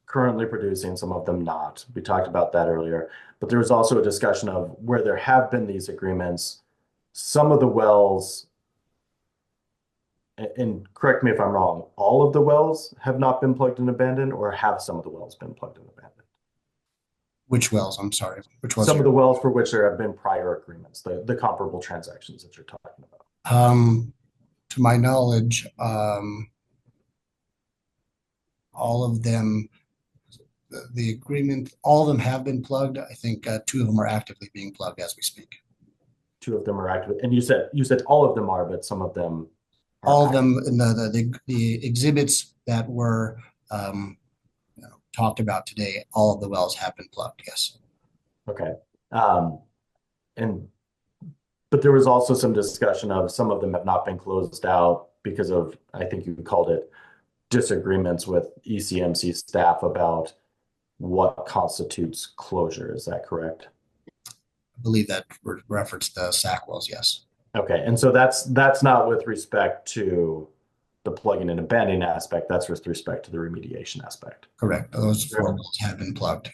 Speaker 6: currently producing, some of them not. We talked about that earlier, but there was also a discussion of where there have been these agreements, some of the wells, and correct me if I'm wrong, all of the wells have not been plugged and abandoned, or have some of the wells been plugged and abandoned?
Speaker 11: Which wells? I'm sorry. Which wells?
Speaker 6: Some of the wells for which there have been prior agreements, the comparable transactions that you're talking about.
Speaker 11: To my knowledge, all of them, the agreement, all of them have been plugged. I think two of them are actively being plugged as we speak.
Speaker 6: Two of them are active, and you said all of them are, but some of them are
Speaker 11: all of
Speaker 6: active.
Speaker 11: them in the exhibits that were talked about today, all of the wells have been plugged. Yes.
Speaker 6: Okay. But there was also some discussion of some of them have not been closed out because of, I think you called it, disagreements with ECMC staff about what constitutes closure. Is that correct?
Speaker 11: I believe that referenced the SAC wells. Yes.
Speaker 6: Okay. And so that's not with respect to the plugging and abandoning aspect. That's with respect to the remediation aspect.
Speaker 11: Correct. Those four wells have been plugged.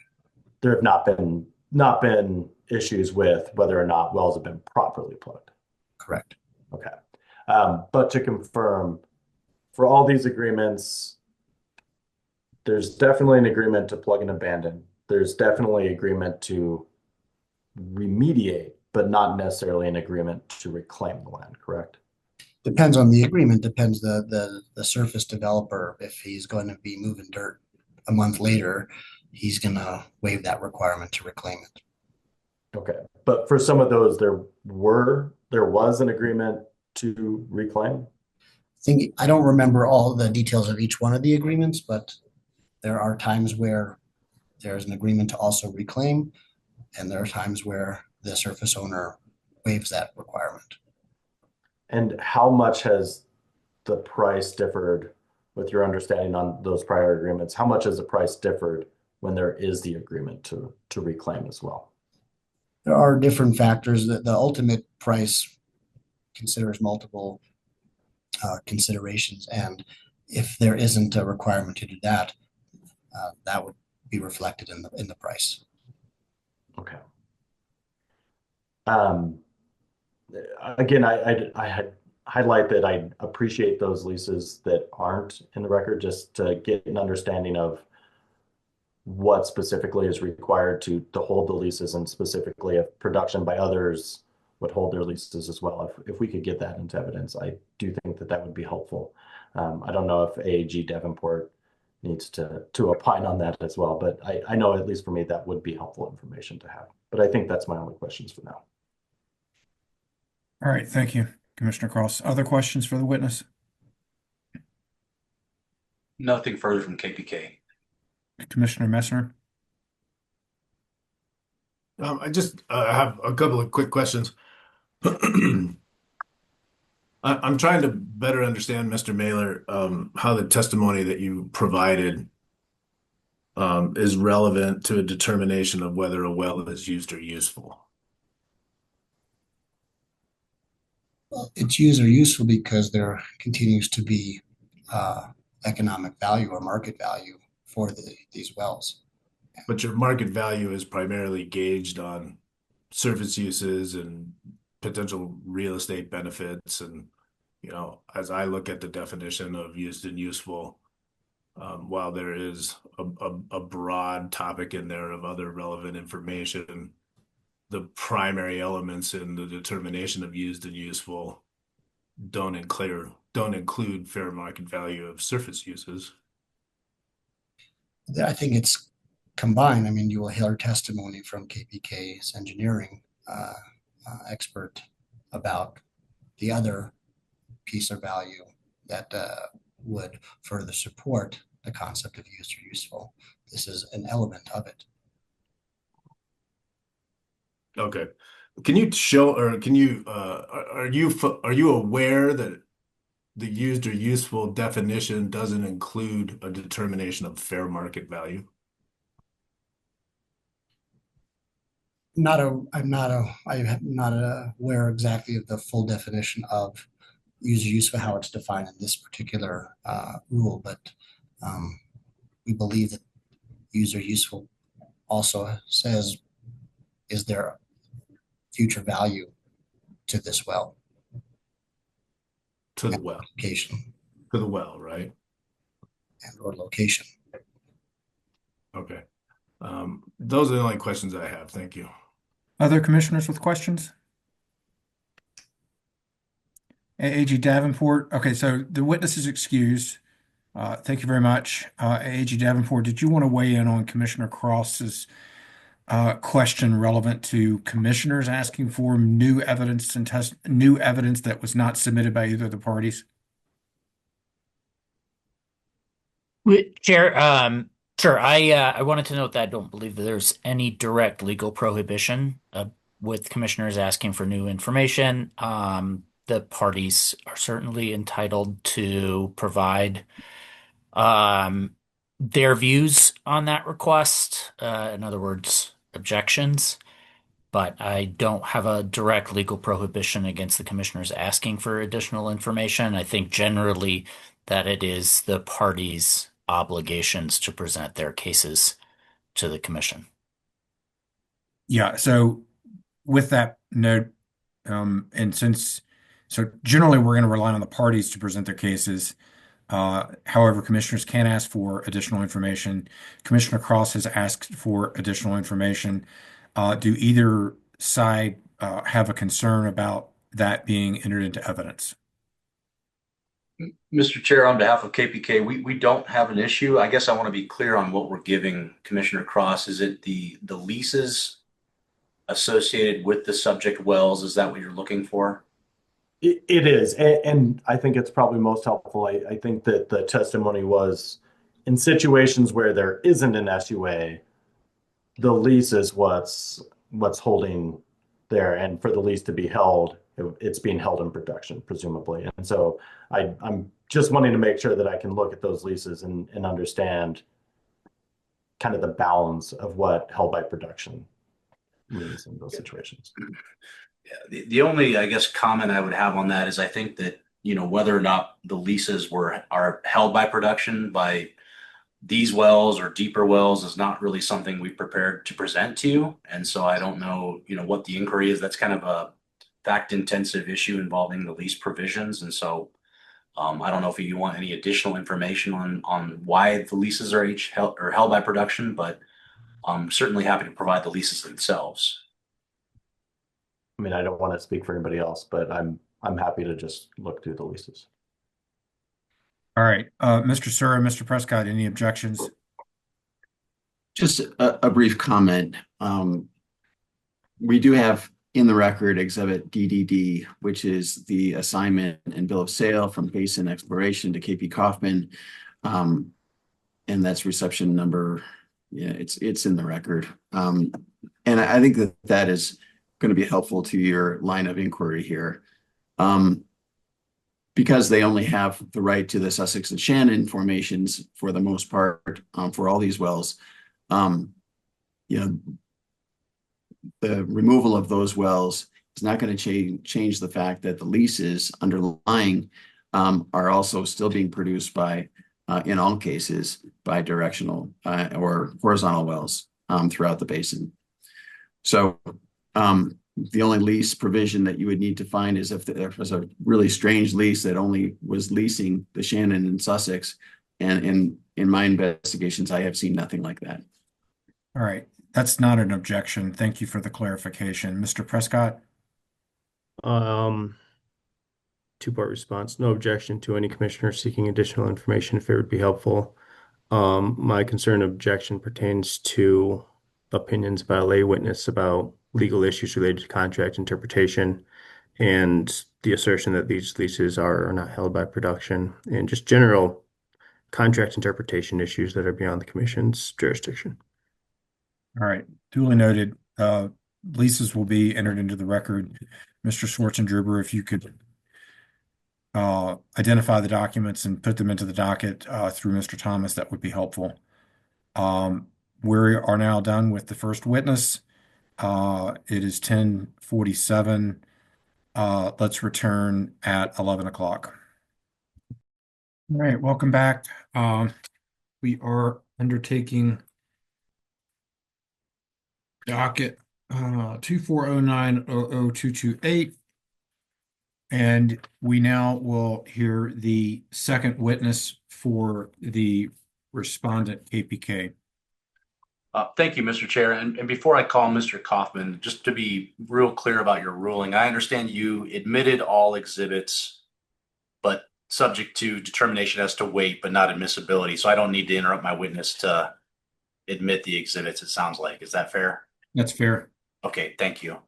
Speaker 6: There have not been issues with whether or not wells have been properly plugged.
Speaker 11: Correct.
Speaker 6: Okay. But to confirm, for all these agreements, there's definitely an agreement to plug and abandon. There's definitely agreement to remediate, but not necessarily an agreement to reclaim the land, correct?
Speaker 11: Depends on the agreement, depends the surface developer. If he's going to be moving dirt a month later, he's going to waive that requirement to reclaim it.
Speaker 6: Okay. But for some of those, there was an agreement to reclaim?
Speaker 11: I don't remember all the details of each one of the agreements, but There are times where there's an agreement to also reclaim, and there are times where the surface owner waives that requirement.
Speaker 6: And how much has the price differed with your understanding on those prior agreements? How much has the price differed when there is the agreement to reclaim as well?
Speaker 11: There are different factors that the ultimate price considers multiple considerations. And if there isn't a requirement to do that, that would be reflected in the price.
Speaker 6: Okay. Again, I had highlight that I appreciate those leases that aren't in the record, just to get an understanding of what specifically is required to hold the leases, and specifically if production by others would hold their leases as well. If we could get that into evidence, I do think that would be helpful. I don't know if AAG Davenport needs to opine on that as well, but I know at least for me that would be helpful information to have. But I think that's my only questions for now.
Speaker 1: All right, thank you, Commissioner Cross. Other questions for the witness?
Speaker 3: Nothing further from KPK.
Speaker 1: Commissioner Messner?
Speaker 12: I just have a couple of quick questions. I'm trying to better understand, Mr. Mailer, how the testimony that you provided is relevant to a determination of whether a well is used or useful.
Speaker 11: Well, it's used or useful because there continues to be economic value or market value for these wells.
Speaker 12: But your market value is primarily gauged on surface uses and potential real estate benefits. And, as I look at the definition of used and useful, while there is a broad topic in there of other relevant information, the primary elements in the determination of used and useful don't include fair market value of surface uses.
Speaker 11: I think it's combined. I mean, you will hear testimony from KPK's engineering expert about the other piece of value that would further support the concept of used or useful. This is an element of it.
Speaker 12: Okay. Can you show, or can you, are you aware that the used or useful definition doesn't include a determination of fair market value?
Speaker 11: I'm not aware exactly of the full definition of user use for how it's defined in this particular rule, but we believe that user useful also says, is there future value to this well?
Speaker 12: To the well.
Speaker 11: Location.
Speaker 12: To the well, right?
Speaker 11: And or location.
Speaker 12: Okay. Those are the only questions I have. Thank you.
Speaker 1: Other commissioners with questions? AAG Davenport. Okay, so the witness is excused. Thank you very much. AAG Davenport, did you want to weigh in on Commissioner Cross's question relevant to commissioners asking for new evidence and new evidence that was not submitted by either of the parties?
Speaker 10: Chair, sure. I wanted to note that I don't believe that there's any direct legal prohibition with commissioners asking for new information. The parties are certainly entitled to provide their views on that request. In other words, objections. But I don't have a direct legal prohibition against the commissioners asking for additional information. I think generally that it is the parties' obligations to present their cases to the commission.
Speaker 1: Yeah, so with that note, so generally we're going to rely on the parties to present their cases. However, commissioners can ask for additional information. Commissioner Cross has asked for additional information. Do either side have a concern about that being entered into evidence?
Speaker 3: Mr. Chair, on behalf of KPK, we don't have an issue. I guess I want to be clear on what we're giving Commissioner Cross. Is it the leases associated with the subject wells? Is that what you're looking for?
Speaker 6: It is, and I think it's probably most helpful. I think that the testimony was in situations where there isn't an SUA, the lease is what's holding there, and for the lease to be held, it's being held in production, presumably. And so I'm just wanting to make sure that I can look at those leases and understand kind of the bounds of what held by production means in those situations.
Speaker 3: Yeah, the only, I guess, comment I would have on that is I think that, whether or not the leases are held by production by these wells or deeper wells is not really something we've prepared to present to you. And so I don't know, what the inquiry is. That's kind of a fact intensive issue involving the lease provisions. And so I don't know if you want any additional information on why the leases are each held by production, but I'm certainly happy to provide the leases themselves.
Speaker 6: I mean, I don't want to speak for anybody else, but I'm happy to just look through the leases.
Speaker 1: All right, Mr. Sura, Mr. Prescott, any objections?
Speaker 8: Just a brief comment. We do have in the record Exhibit DDD, which is the assignment and bill of sale from Basin Exploration to KP Kaufman. And that's reception number, yeah, it's in the record. And I think that is going to be helpful to your line of inquiry here. Because they only have the right to the Sussex and Shannon formations for the most part, for all these wells. The removal of those wells is not going to change the fact that the leases underlying are also still being produced by, in all cases, by directional or horizontal wells throughout the basin. So the only lease provision that you would need to find is if there was a really strange lease that only was leasing the Shannon and Sussex. And in my investigations, I have seen nothing like that.
Speaker 1: All right, that's not an objection. Thank you for the clarification. Mr. Prescott?
Speaker 6: Two-part response. No objection to any commissioner seeking additional information if it would be helpful. My concern objection pertains to opinions by a lay witness about legal issues related to contract interpretation and the assertion that these leases are not held by production and just general contract interpretation issues that are beyond the commission's jurisdiction.
Speaker 1: All right, duly noted. Leases will be entered into the record. Mr. Schwartzendruber, if you could identify the documents and put them into the docket through Mr. Thomas, that would be helpful. We are now done with the first witness. It is 10:47. Let's return at 11 o'clock. All right, welcome back. We are undertaking docket 2409-00228. And we now will hear the second witness for the respondent KPK.
Speaker 3: Thank you, Mr. Chair. And before I call Mr. Kaufman, just to be real clear about your ruling, I understand you admitted all exhibits, but subject to determination as to weight, but not admissibility. So I don't need to interrupt my witness to admit the exhibits, it sounds like. Is that fair?
Speaker 1: That's fair.
Speaker 3: Okay, thank you.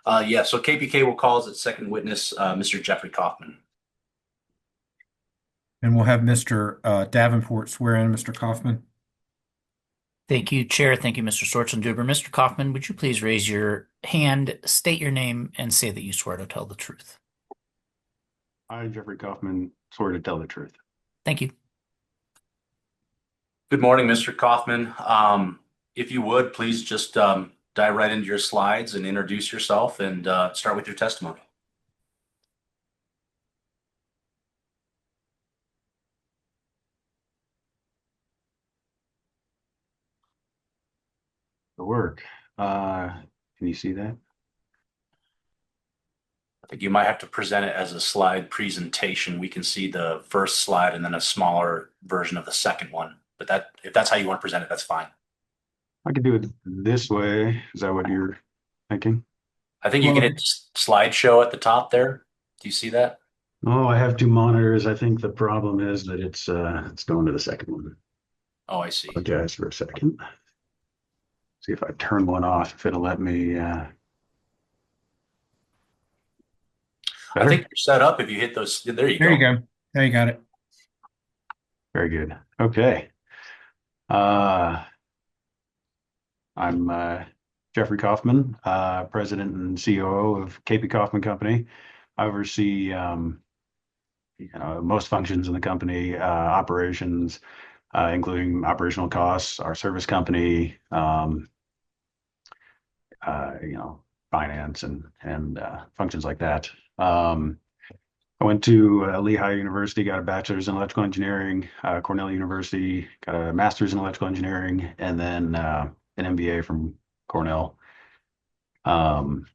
Speaker 3: Yeah, so KPK will call as its second witness, Mr. Jeffrey Kaufman.
Speaker 1: And we'll have Mr. Davenport swear in Mr. Kaufman.
Speaker 10: Thank you, Chair. Thank you, Mr. Schwartzendruber. Mr. Kaufman, would you please raise your hand, state your name, and say that you swear to tell the truth?
Speaker 13: I, Jeffrey Kaufman, swear to tell the truth.
Speaker 10: Thank you.
Speaker 3: Good morning, Mr. Kaufman. If you would, please just dive right into your slides and introduce yourself and start with your testimony.
Speaker 13: The work. Can you see that?
Speaker 3: I think you might have to present it as a slide presentation. We can see the first slide and then a smaller version of the second one. But if that's how you want to present it, that's fine.
Speaker 13: I could do it this way. Is that what you're thinking?
Speaker 3: I think you can hit slideshow at the top there. Do you see that?
Speaker 13: Oh, I have two monitors. I think the problem is that it's going to the second one.
Speaker 3: Oh, I see.
Speaker 13: Apologize for a second. See if I turn one off, if it'll let me.
Speaker 3: I think you're set up if you hit those. There you go.
Speaker 1: There you go. There you got it.
Speaker 13: Very good. Okay. Uh, I'm Jeffrey Kaufman, President and COO of KP Kaufman Company. I oversee most functions in the company, operations, including operational costs, our service company, finance and functions like that. I went to Lehigh University, got a bachelor's in electrical engineering, Cornell University, got a master's in electrical engineering, and then an MBA from Cornell. So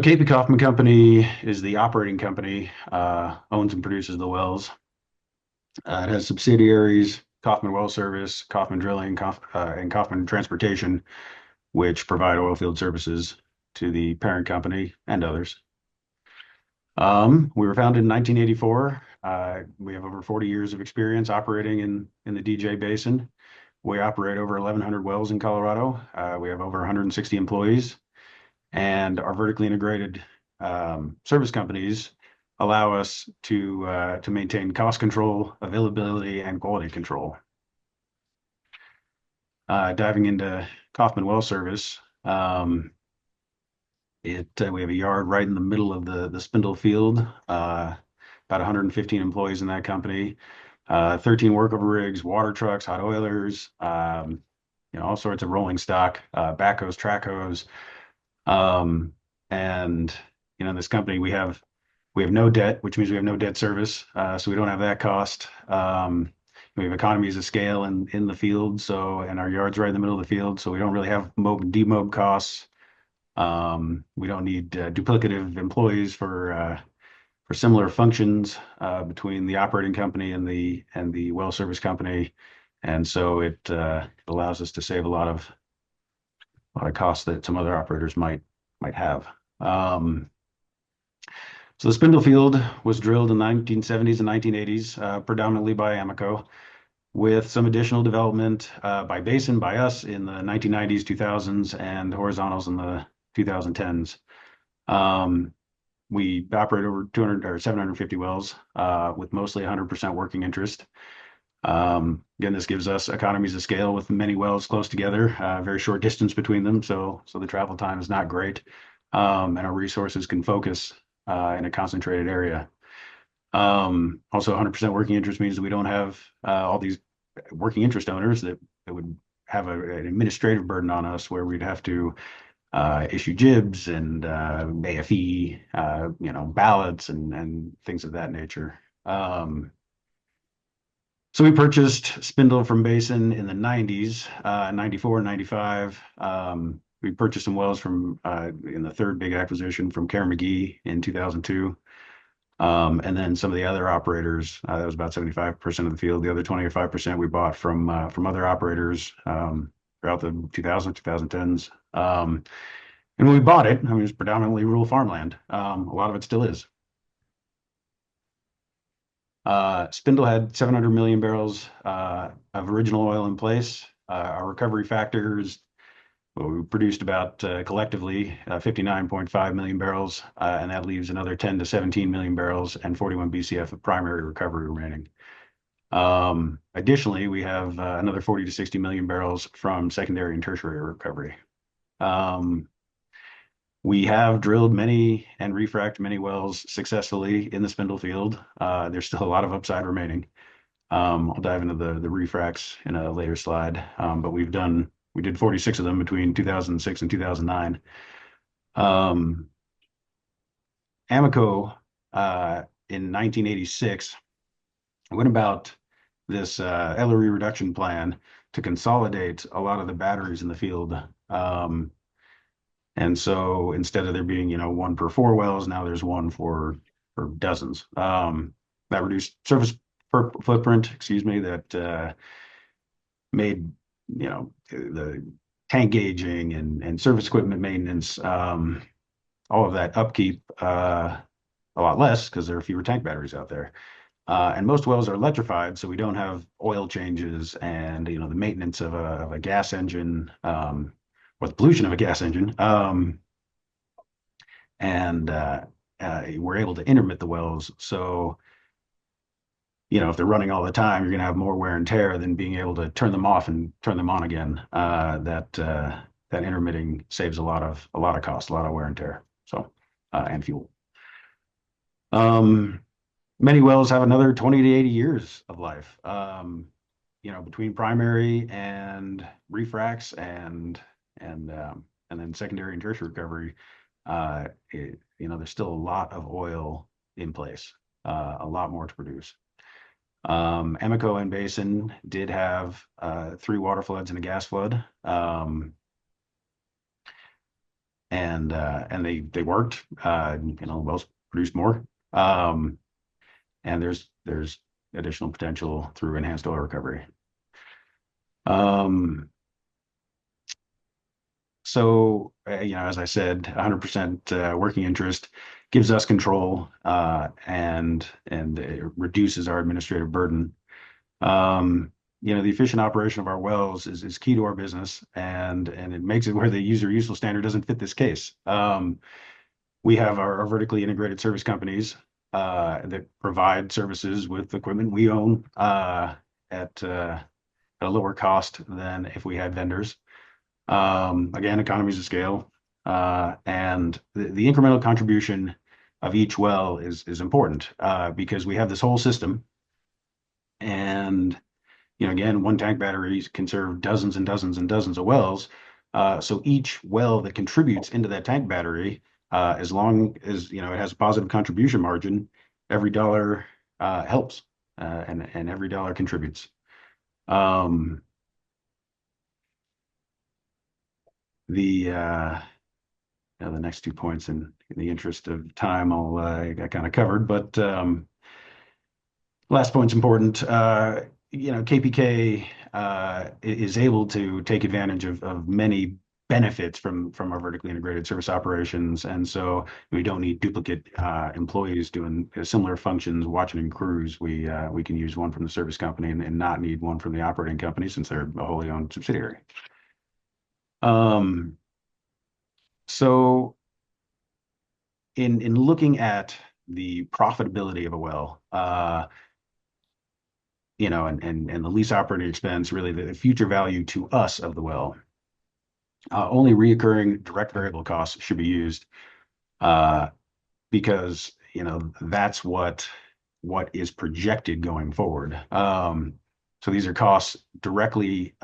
Speaker 13: KP Kaufman Company is the operating company, owns and produces the wells. It has subsidiaries, Kaufman Well Service, Kaufman Drilling, and Kaufman Transportation, which provide oil field services to the parent company and others. We were founded in 1984. We have over 40 years of experience operating in the DJ Basin. We operate over 1,100 wells in Colorado. We have over 160 employees, and our vertically integrated service companies allow us to maintain cost control, availability, and quality control. Diving into Kaufman Well Service, we have a yard right in the middle of the spindle field, about 115 employees in that company, 13 workover rigs, water trucks, hot oilers, all sorts of rolling stock, backhoes, track hose. And in this company, we have no debt, which means we have no debt service. So we don't have that cost. We have economies of scale in the field. And our yard's right in the middle of the field. So we don't really have mob and demob costs. We don't need duplicative employees for similar functions between the operating company and the well service company, and so it allows us to save a lot of costs that some other operators might have. So the spindle field was drilled in the 1970s and 1980s, predominantly by Amoco, with some additional development by basin by us in the 1990s, 2000s, and horizontals in the 2010s. We operate over 200 or 750 wells with mostly 100% working interest. Again, this gives us economies of scale with many wells close together, very short distance between them, so the travel time is not great, and our resources can focus in a concentrated area. Also, 100% working interest means that we don't have all these working interest owners that would have an administrative burden on us where we'd have to issue jibs and AFE, ballots and things of that nature. So we purchased Spindle from Basin in the 90s, 94 and 95. We purchased some wells from in the third big acquisition from Karen McGee in 2002. And then some of the other operators, that was about 75% of the field. The other 25% we bought from other operators throughout the 2000s, 2010s. And when we bought it, it was predominantly rural farmland. A lot of it still is. Spindle had 700 million barrels of original oil in place. Our recovery factors, we produced about collectively 59.5 million barrels, and that leaves another 10 to 17 million barrels and 41 BCF of primary recovery remaining. Additionally, we have another 40 to 60 million barrels from secondary and tertiary recovery. We have drilled many and refracted many wells successfully in the Spindle field. There's still a lot of upside remaining. I'll dive into the refracts in a later slide, but we did 46 of them between 2006 and 2009. Amoco in 1986 went about this LRE reduction plan to consolidate a lot of the batteries in the field. And so instead of there being, one per 4 wells, now there's one for dozens. That reduced surface footprint, that made, the tank gauging and surface equipment maintenance, all of that upkeep a lot less because there are fewer tank batteries out there. And most wells are electrified, so we don't have oil changes and, the maintenance of a gas engine, or the pollution of a gas engine. And we're able to intermit the wells. So if they're running all the time, you're going to have more wear and tear than being able to turn them off and turn them on again. That intermitting saves a lot of cost, a lot of wear and tear. So, and fuel. Many wells have another 20 to 80 years of life. Between primary and refracs and then secondary and tertiary recovery, there's still a lot of oil in place, a lot more to produce. Emeco and Basin did have 3 water floods and a gas flood. And they worked. Wells produced more. And there's additional potential through enhanced oil recovery. So, as I said, 100% working interest gives us control, and it reduces our administrative burden. The efficient operation of our wells is key to our business, and it makes it where the user useful standard doesn't fit this case. We have our vertically integrated service companies that provide services with equipment we own at a lower cost than if we had vendors. Again, economies of scale, and the incremental contribution of each well is important because we have this whole system, and again, one tank battery can serve dozens and dozens and dozens of wells. So each well that contributes into that tank battery, as long as it has a positive contribution margin, every dollar helps, and every dollar contributes. The next 2 points, in the interest of time, I kind of covered, but last point's important. KPK is able to take advantage of many benefits from our vertically integrated service operations, and so we don't need duplicate employees doing similar functions, watching in crews. We can use one from the service company and not need one from the operating company since they're a wholly owned subsidiary. So in looking at the profitability of a well, and the lease operating expense, really the future value to us of the well, only reoccurring direct variable costs should be used, because that's what is projected going forward. So these are costs directly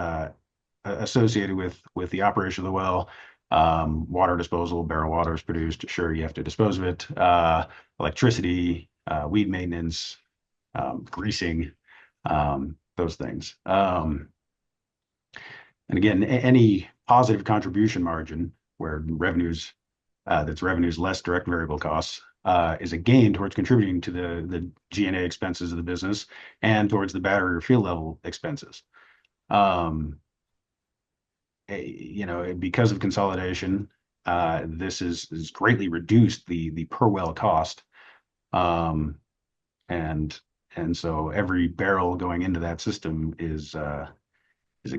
Speaker 13: associated with the operation of the well. Water disposal, barrel water is produced. Sure, you have to dispose of it. Electricity, weed maintenance, greasing, those things. And again, any positive contribution margin where that's revenues less direct variable costs, is a gain towards contributing to the G&A expenses of the business and towards the battery or field level expenses. Because of consolidation, this is greatly reduced the per well cost, and so every barrel going into that system is a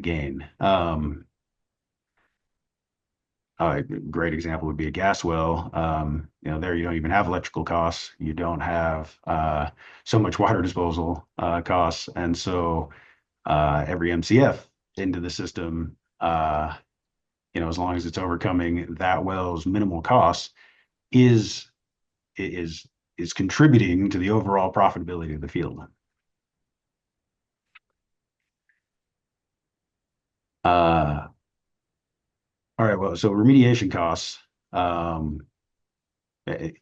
Speaker 13: gain. A great example would be a gas well. There you don't even have electrical costs. You don't have so much water disposal costs, and so every MCF into the system, as long as it's overcoming that well's minimal costs, is contributing to the overall profitability of the field. All right, well, so remediation costs, they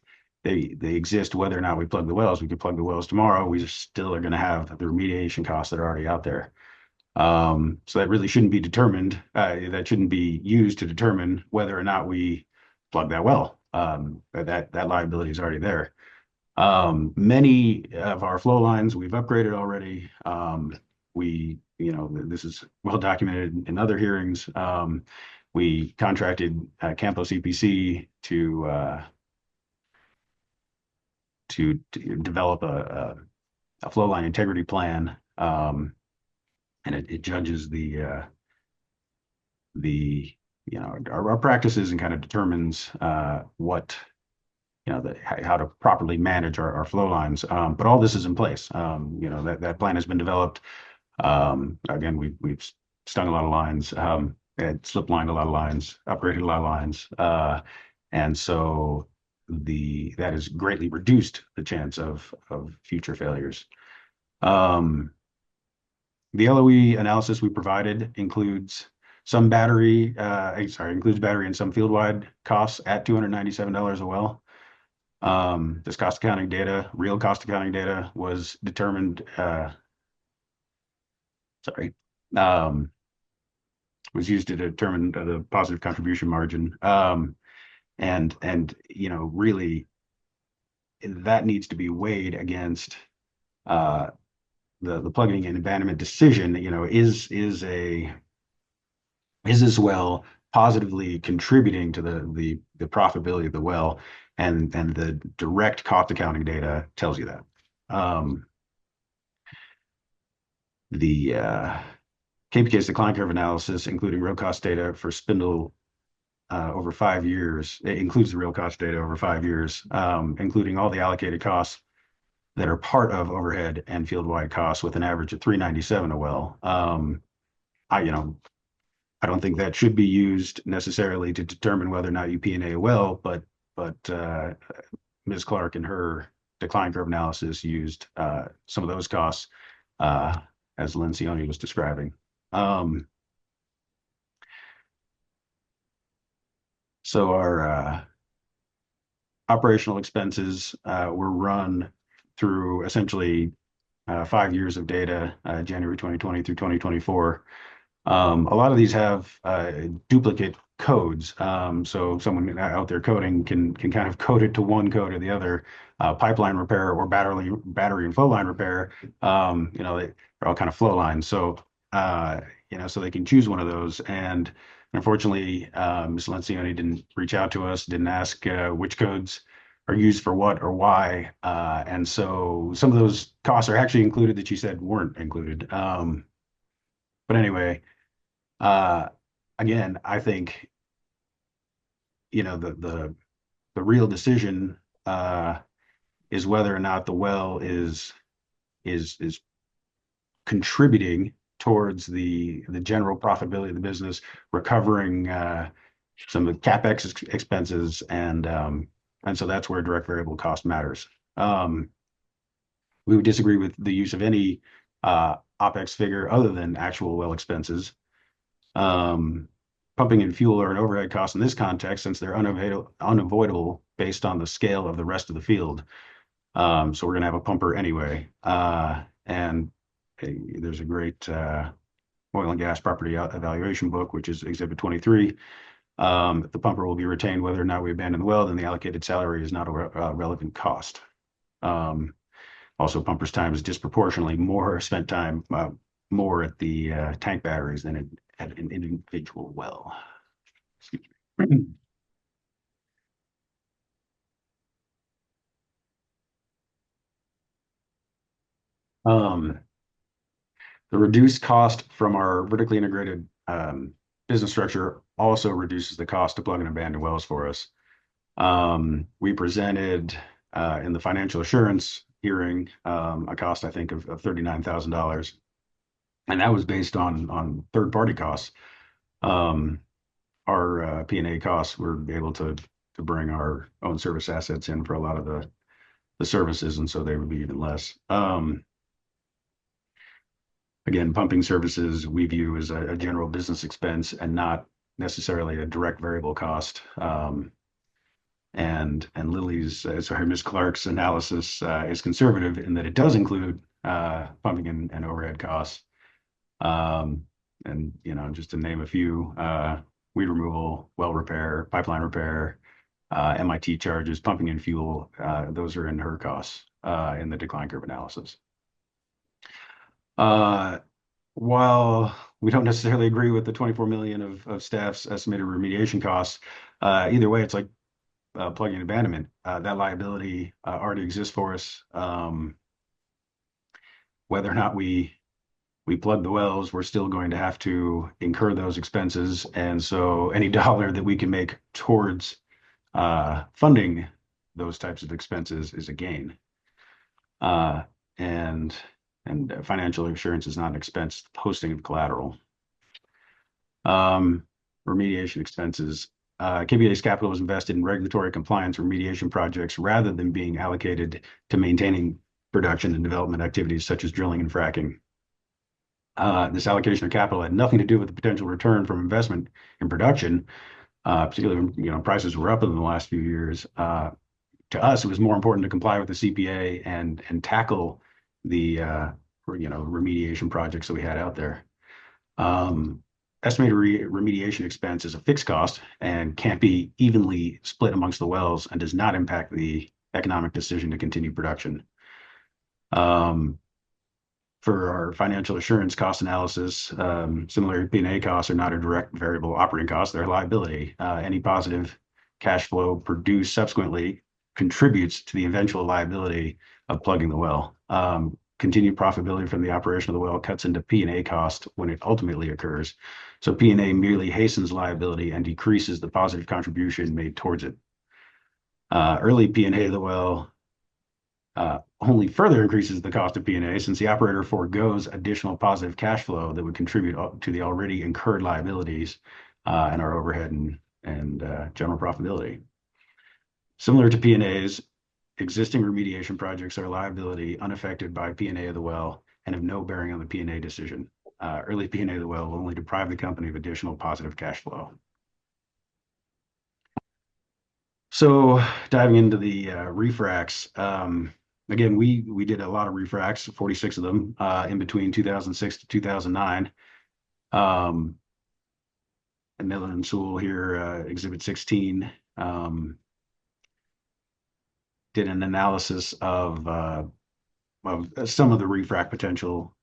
Speaker 13: exist whether or not we plug the wells. We could plug the wells tomorrow. We still are going to have the remediation costs that are already out there. So that really shouldn't be determined. That shouldn't be used to determine whether or not we plug that well. That liability is already there. Many of our flow lines we've upgraded already. This is well documented in other hearings. We contracted Campos EPC to develop a flow line integrity plan, and it judges our practices and kind of determines what how to properly manage our flow lines. But all this is in place. That plan has been developed. Again, we've stung a lot of lines, and slip lined a lot of lines, upgraded a lot of lines. And so that has greatly reduced the chance of future failures. The LOE analysis we provided includes battery and some field-wide costs at $297 a well. This cost accounting data, real cost accounting data, was determined, was used to determine the positive contribution margin. And really, that needs to be weighed against the plugging and abandonment decision. Is this well positively contributing to the profitability of the well? And the direct cost accounting data tells you that. The KPK's decline curve analysis, including real cost data for spindle over 5 years, it includes the real cost data over 5 years, including all the allocated costs that are part of overhead and field-wide costs, with an average of $397 a well. I don't think that should be used necessarily to determine whether or not you P&A a well, but Ms. Clark in her decline curve analysis used some of those costs, as Lencioni was describing. So our operational expenses were run through essentially 5 years of data, January 2020 through 2024. A lot of these have duplicate codes. So someone out there coding can kind of code it to one code or the other. Pipeline repair or battery and flow line repair, they're all kind of flow lines. So, so they can choose one of those. And unfortunately, Ms. Lencioni didn't reach out to us, didn't ask which codes are used for what or why. And so some of those costs are actually included that she said weren't included. But anyway, again, I think, the real decision is whether or not the well is contributing towards the general profitability of the business, recovering some of the CapEx expenses, and so that's where direct variable cost matters. We would disagree with the use of any OpEx figure other than actual well expenses. Pumping and fuel are an overhead cost in this context, since they're unavoidable based on the scale of the rest of the field. So we're going to have a pumper anyway. And there's a great oil and gas property evaluation book, which is Exhibit 23. The pumper will be retained whether or not we abandon the well, then the allocated salary is not a relevant cost. Also, pumper's time is disproportionately more spent time more at the tank batteries than at an individual well. Excuse me. The reduced cost from our vertically integrated business structure also reduces the cost to plug and abandon wells for us. We presented in the financial assurance hearing a cost, I think, of $39,000, and that was based on third-party costs. Our P&A costs, we're able to bring our own service assets in for a lot of the services, and so they would be even less. Again, pumping services we view as a general business expense and not necessarily a direct variable cost. And Ms. Clark's analysis is conservative in that it does include pumping and overhead costs. And just to name a few, weed removal, well repair, pipeline repair, MIT charges, pumping and fuel, those are in her costs in the decline curve analysis. While we don't necessarily agree with the $24 million of staff's estimated remediation costs, either way, it's like plugging and abandonment. That liability already exists for us. Whether or not we plug the wells, we're still going to have to incur those expenses. And so any dollar that we can make towards funding those types of expenses is a gain. Uh, and financial assurance is not an expense, posting of collateral. Remediation expenses. KBA's capital was invested in regulatory compliance remediation projects rather than being allocated to maintaining production and development activities such as drilling and fracking. This allocation of capital had nothing to do with the potential return from investment in production, particularly when prices were up in the last few years. To us, it was more important to comply with the CPA and tackle the remediation projects that we had out there. Estimated remediation expense is a fixed cost and can't be evenly split amongst the wells and does not impact the economic decision to continue production. For our financial assurance cost analysis, similar to P&A costs are not a direct variable operating cost, they're a liability. Any positive cash flow produced subsequently contributes to the eventual liability of plugging the well. Continued profitability from the operation of the well cuts into P&A cost when it ultimately occurs. So P&A merely hastens liability and decreases the positive contribution made towards it. Early P&A of the well only further increases the cost of P&A since the operator foregoes additional positive cash flow that would contribute to the already incurred liabilities and our overhead and general profitability. Similar to P&As, existing remediation projects are liability unaffected by P&A of the well and have no bearing on the P&A decision. Early P&A of the well will only deprive the company of additional positive cash flow. So diving into the refracs, again, we did a lot of refracs, 46 of them in between 2006 to 2009. And Midland and Sewell here, Exhibit 16, did an analysis of some of the refrac potential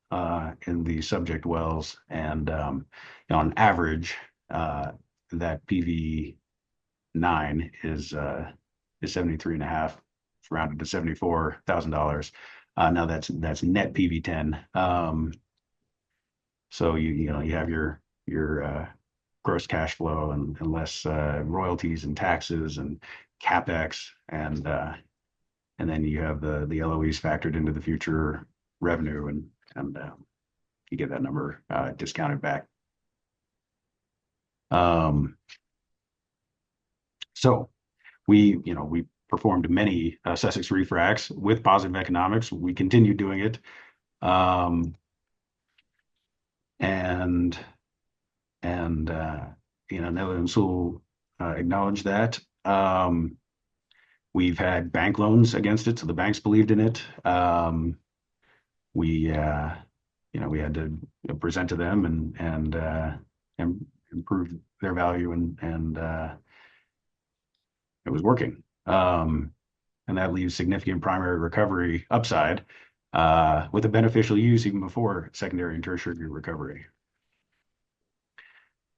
Speaker 13: in the subject wells, and on average, that PV9 is 73.5, rounded to $74,000. Now that's net PV10. So you have your gross cash flow and less royalties and taxes and capex, and then you have the LOEs factored into the future revenue, and you get that number discounted back. So we performed many Sussex refracs with positive economics. We continue doing it, and Netherland and Sewell acknowledged that. We've had bank loans against it, so the banks believed in it. We had to present to them and improve their value, and it was working. And that leaves significant primary recovery upside with a beneficial use even before secondary and tertiary recovery.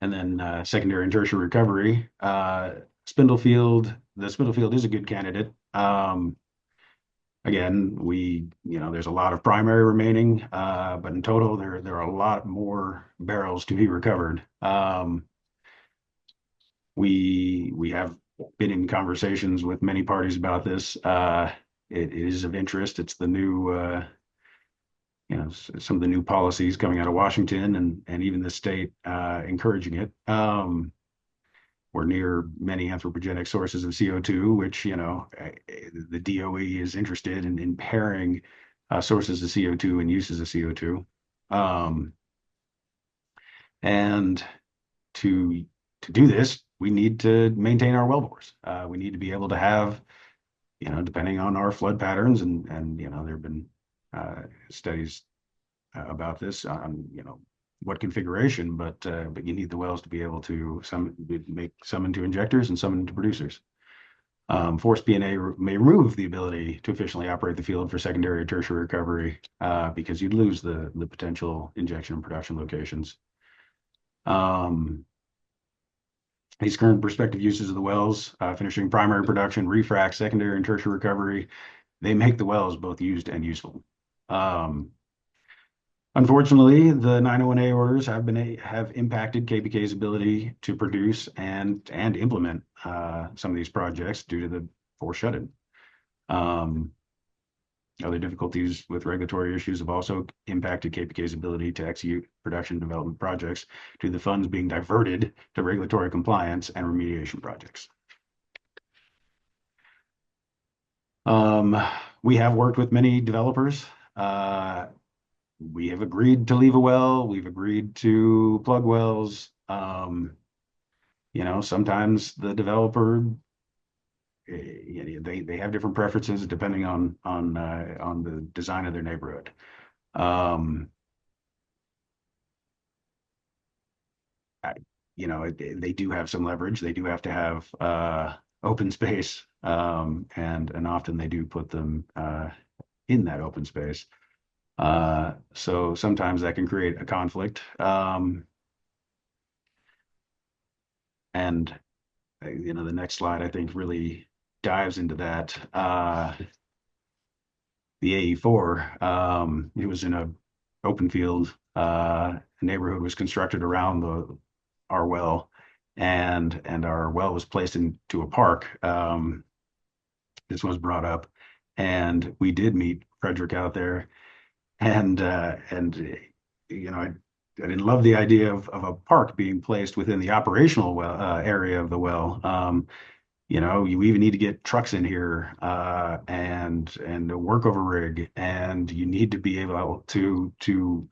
Speaker 13: And then secondary and tertiary recovery, Spindlefield. The Spindlefield is a good candidate. Again, there's a lot of primary remaining, but in total, there are a lot more barrels to be recovered. We have been in conversations with many parties about this. It is of interest. It's the new, some of the new policies coming out of Washington and even the state encouraging it. We're near many anthropogenic sources of CO2, which, the DOE is interested in pairing sources of CO2 and uses of CO2. And to do this, we need to maintain our wellbores. We need to be able to have, depending on our flood patterns, and there have been studies about this on, what configuration, but you need the wells to be able to make some into injectors and some into producers. Forced P&A may remove the ability to efficiently operate the field for secondary or tertiary recovery because you'd lose the potential injection and production locations. These current prospective uses of the wells, finishing primary production, refrac, secondary and tertiary recovery, they make the wells both used and useful. Unfortunately, the 901A orders have impacted KBK's ability to produce and implement some of these projects due to the forced shut-in. Other difficulties with regulatory issues have also impacted KPK's ability to execute production development projects due to the funds being diverted to regulatory compliance and remediation projects. We have worked with many developers. We have agreed to leave a well. We've agreed to plug wells. Sometimes the developer, they have different preferences depending on the design of their neighborhood. They do have some leverage. They do have to have open space, and often they do put them in that open space. So sometimes that can create a conflict. And the next slide I think really dives into that. The AE4, it was in a open field. A neighborhood was constructed around our well, and our well was placed into a park. This was brought up, and we did meet Frederick out there, and I didn't love the idea of a park being placed within the operational well area of the well. You even need to get trucks in here and a workover rig, and you need to be able to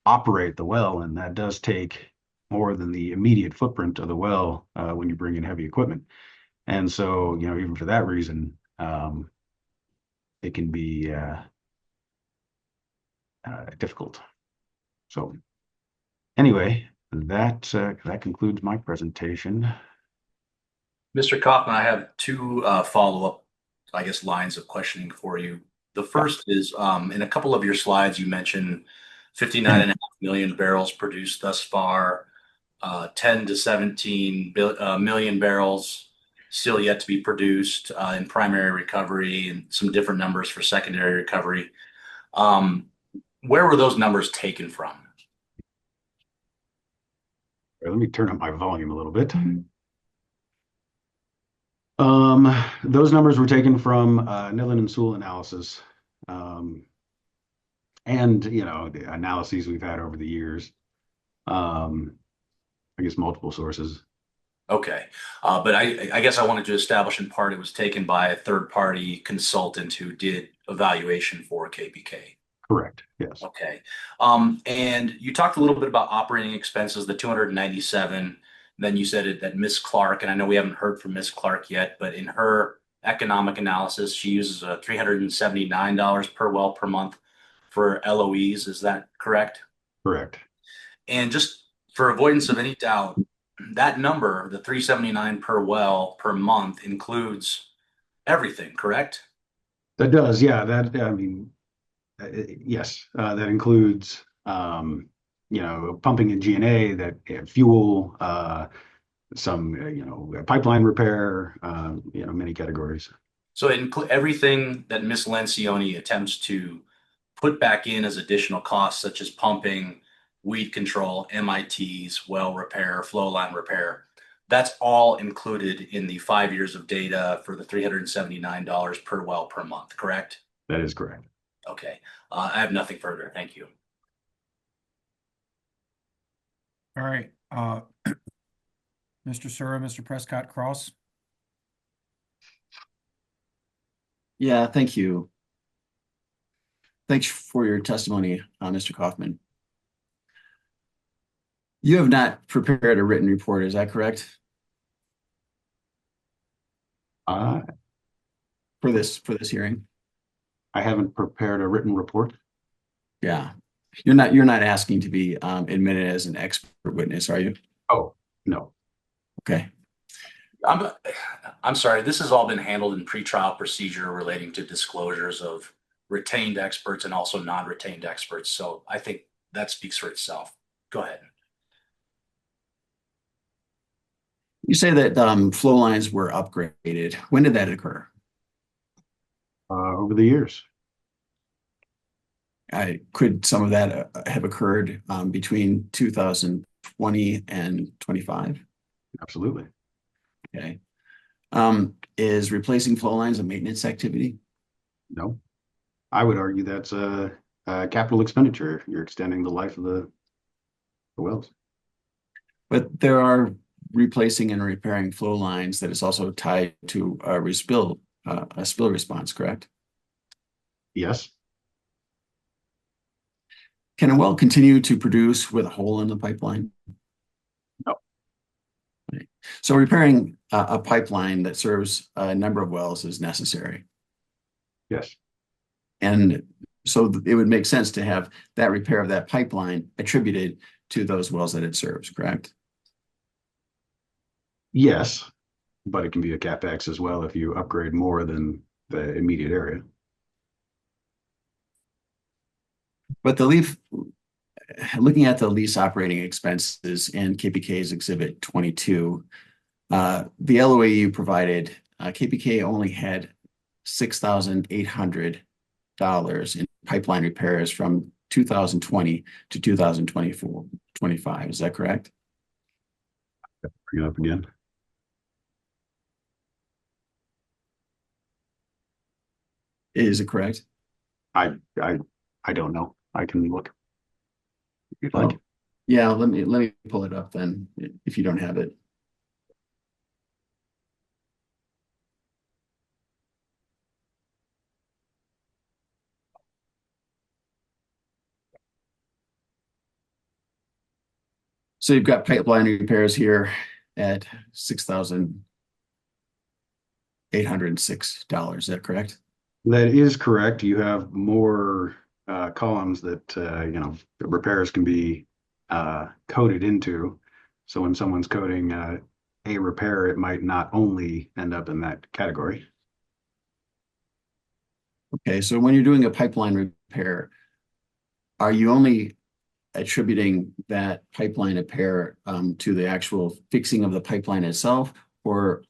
Speaker 13: operate the well, and that does take more than the immediate footprint of the well when you bring in heavy equipment. And so, even for that reason, it can be difficult. So anyway, that concludes my presentation.
Speaker 3: Mr. Kaufman, I have two follow-up, I guess, lines of questioning for you. The first is in a couple of your slides, you mentioned 59.5 million barrels produced thus far, 10 to 17 million barrels still yet to be produced in primary recovery, and some different numbers for secondary recovery. Where were those numbers taken from?
Speaker 13: Let me turn up my volume a little bit. Those numbers were taken from Nillen and Sewell analysis, and the analyses we've had over the years. I guess multiple sources.
Speaker 3: Okay, but I guess I wanted to establish in part it was taken by a third-party consultant who did evaluation for KPK.
Speaker 13: Correct. Yes.
Speaker 3: Okay. And you talked a little bit about operating expenses, the 297. Then you said that Miss Clark, and I know we haven't heard from Miss Clark yet, but in her economic analysis, she uses $379 per well per month for LOEs. Is that correct?
Speaker 13: Correct.
Speaker 3: And just for avoidance of any doubt, that number, the 379 per well per month, includes everything, correct?
Speaker 13: That does, yeah. Yes, that includes pumping and G&A, that fuel, some pipeline repair, many categories.
Speaker 3: So it includes everything that Ms. Lencioni attempts to put back in as additional costs, such as pumping, weed control, MITs, well repair, flow line repair. That's all included in the 5 years of data for the $379 per well per month, correct?
Speaker 13: That is correct.
Speaker 3: Okay. I have nothing further. Thank you.
Speaker 1: All right. Mr. Sura, Mr. Prescott Cross.
Speaker 8: Yeah, thank you. Thanks for your testimony, Mr. Kaufman. You have not prepared a written report, is that correct? For this hearing?
Speaker 13: I haven't prepared a written report.
Speaker 8: Yeah. You're not asking to be admitted as an expert witness, are you?
Speaker 13: Oh, no.
Speaker 8: Okay.
Speaker 3: I'm sorry. This has all been handled in pretrial procedure relating to disclosures of retained experts and also non-retained experts. So I think that speaks for itself. Go ahead.
Speaker 8: You say that flow lines were upgraded. When did that occur?
Speaker 13: Over the years.
Speaker 8: Could some of that have occurred between 2020 and 25?
Speaker 13: Absolutely.
Speaker 8: Okay. Is replacing flow lines a maintenance activity?
Speaker 13: No, I would argue that's a capital expenditure. You're extending the life of the wells.
Speaker 8: But there are replacing and repairing flow lines that is also tied to a spill response, correct?
Speaker 13: Yes.
Speaker 8: Can a well continue to produce with a hole in the pipeline?
Speaker 13: No.
Speaker 8: Right. So repairing a pipeline that serves a number of wells is necessary.
Speaker 13: Yes.
Speaker 8: And so it would make sense to have that repair of that pipeline attributed to those wells that it serves, correct?
Speaker 13: Yes, but it can be a CapEx as well if you upgrade more than the immediate area.
Speaker 8: But looking at the lease operating expenses in KPK's Exhibit 22, the LOA you provided, KPK only had $6,800 in pipeline repairs from 2020 to 2024-25. Is that correct?
Speaker 13: Bring it up again.
Speaker 8: Is it correct?
Speaker 13: I don't know. I can look if you'd like.
Speaker 8: Yeah, let me pull it up then if you don't have it. So you've got pipeline repairs here at $6,806. Is that correct?
Speaker 13: That is correct. You have more columns that repairs can be coded into. So when someone's coding a repair, it might not only end up in that category.
Speaker 8: Okay, so when you're doing a pipeline repair, are you only attributing that pipeline repair to the actual fixing of the pipeline itself, or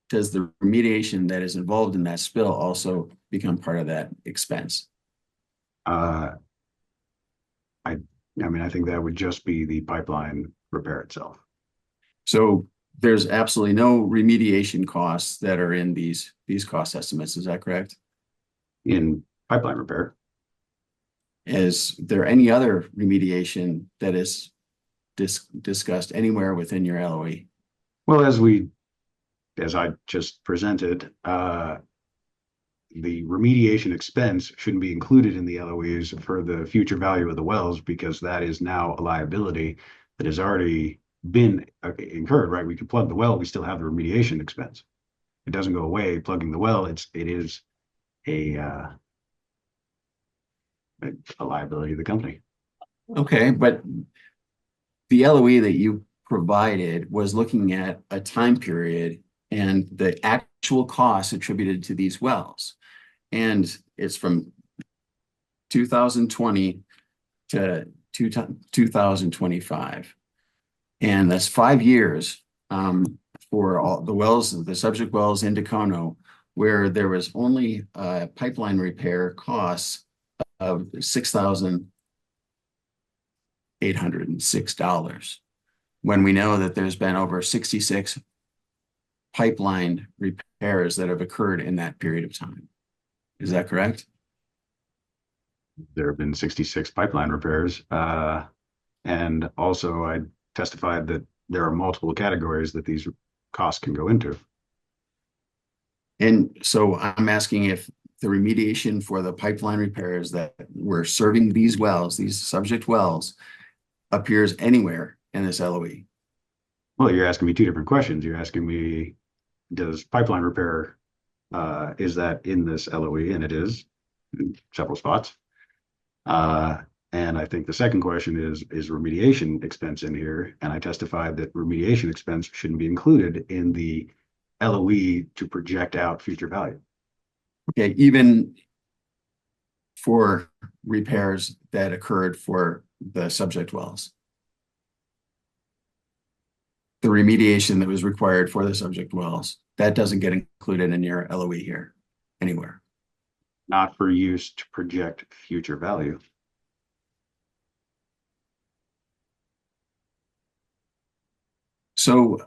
Speaker 8: does the remediation that is involved in that spill also become part of that expense?
Speaker 13: I think that would just be the pipeline repair itself.
Speaker 8: So there's absolutely no remediation costs that are in these cost estimates. Is that correct?
Speaker 13: In pipeline repair.
Speaker 8: Is there any other remediation that is discussed anywhere within your LOE?
Speaker 13: Well, as I just presented, the remediation expense shouldn't be included in the LOEs for the future value of the wells because that is now a liability that has already been incurred, right? We could plug the well, we still have the remediation expense. It doesn't go away plugging the well. It is a liability of the company.
Speaker 8: Okay, but the LOE that you provided was looking at a time period and the actual costs attributed to these wells. And it's from 2020 to 2025. And that's 5 years for all the wells, the subject wells in Dacono, where there was only pipeline repair costs of $6,806. When we know that there's been over 66 pipeline repairs that have occurred in that period of time. Is that correct?
Speaker 13: There have been 66 pipeline repairs. And also I testified that there are multiple categories that these costs can go into.
Speaker 8: And so I'm asking if the remediation for the pipeline repairs that were serving these wells, these subject wells, appears anywhere in this LOE.
Speaker 13: Well, you're asking me two different questions. You're asking me, does pipeline repair, is that in this LOE? And it is in several spots. And I think the second question is remediation expense in here? And I testified that remediation expense shouldn't be included in the LOE to project out future value.
Speaker 8: Okay, even for repairs that occurred for the subject wells. The remediation that was required for the subject wells, that doesn't get included in your LOE here anywhere.
Speaker 13: Not for use to project future value.
Speaker 8: So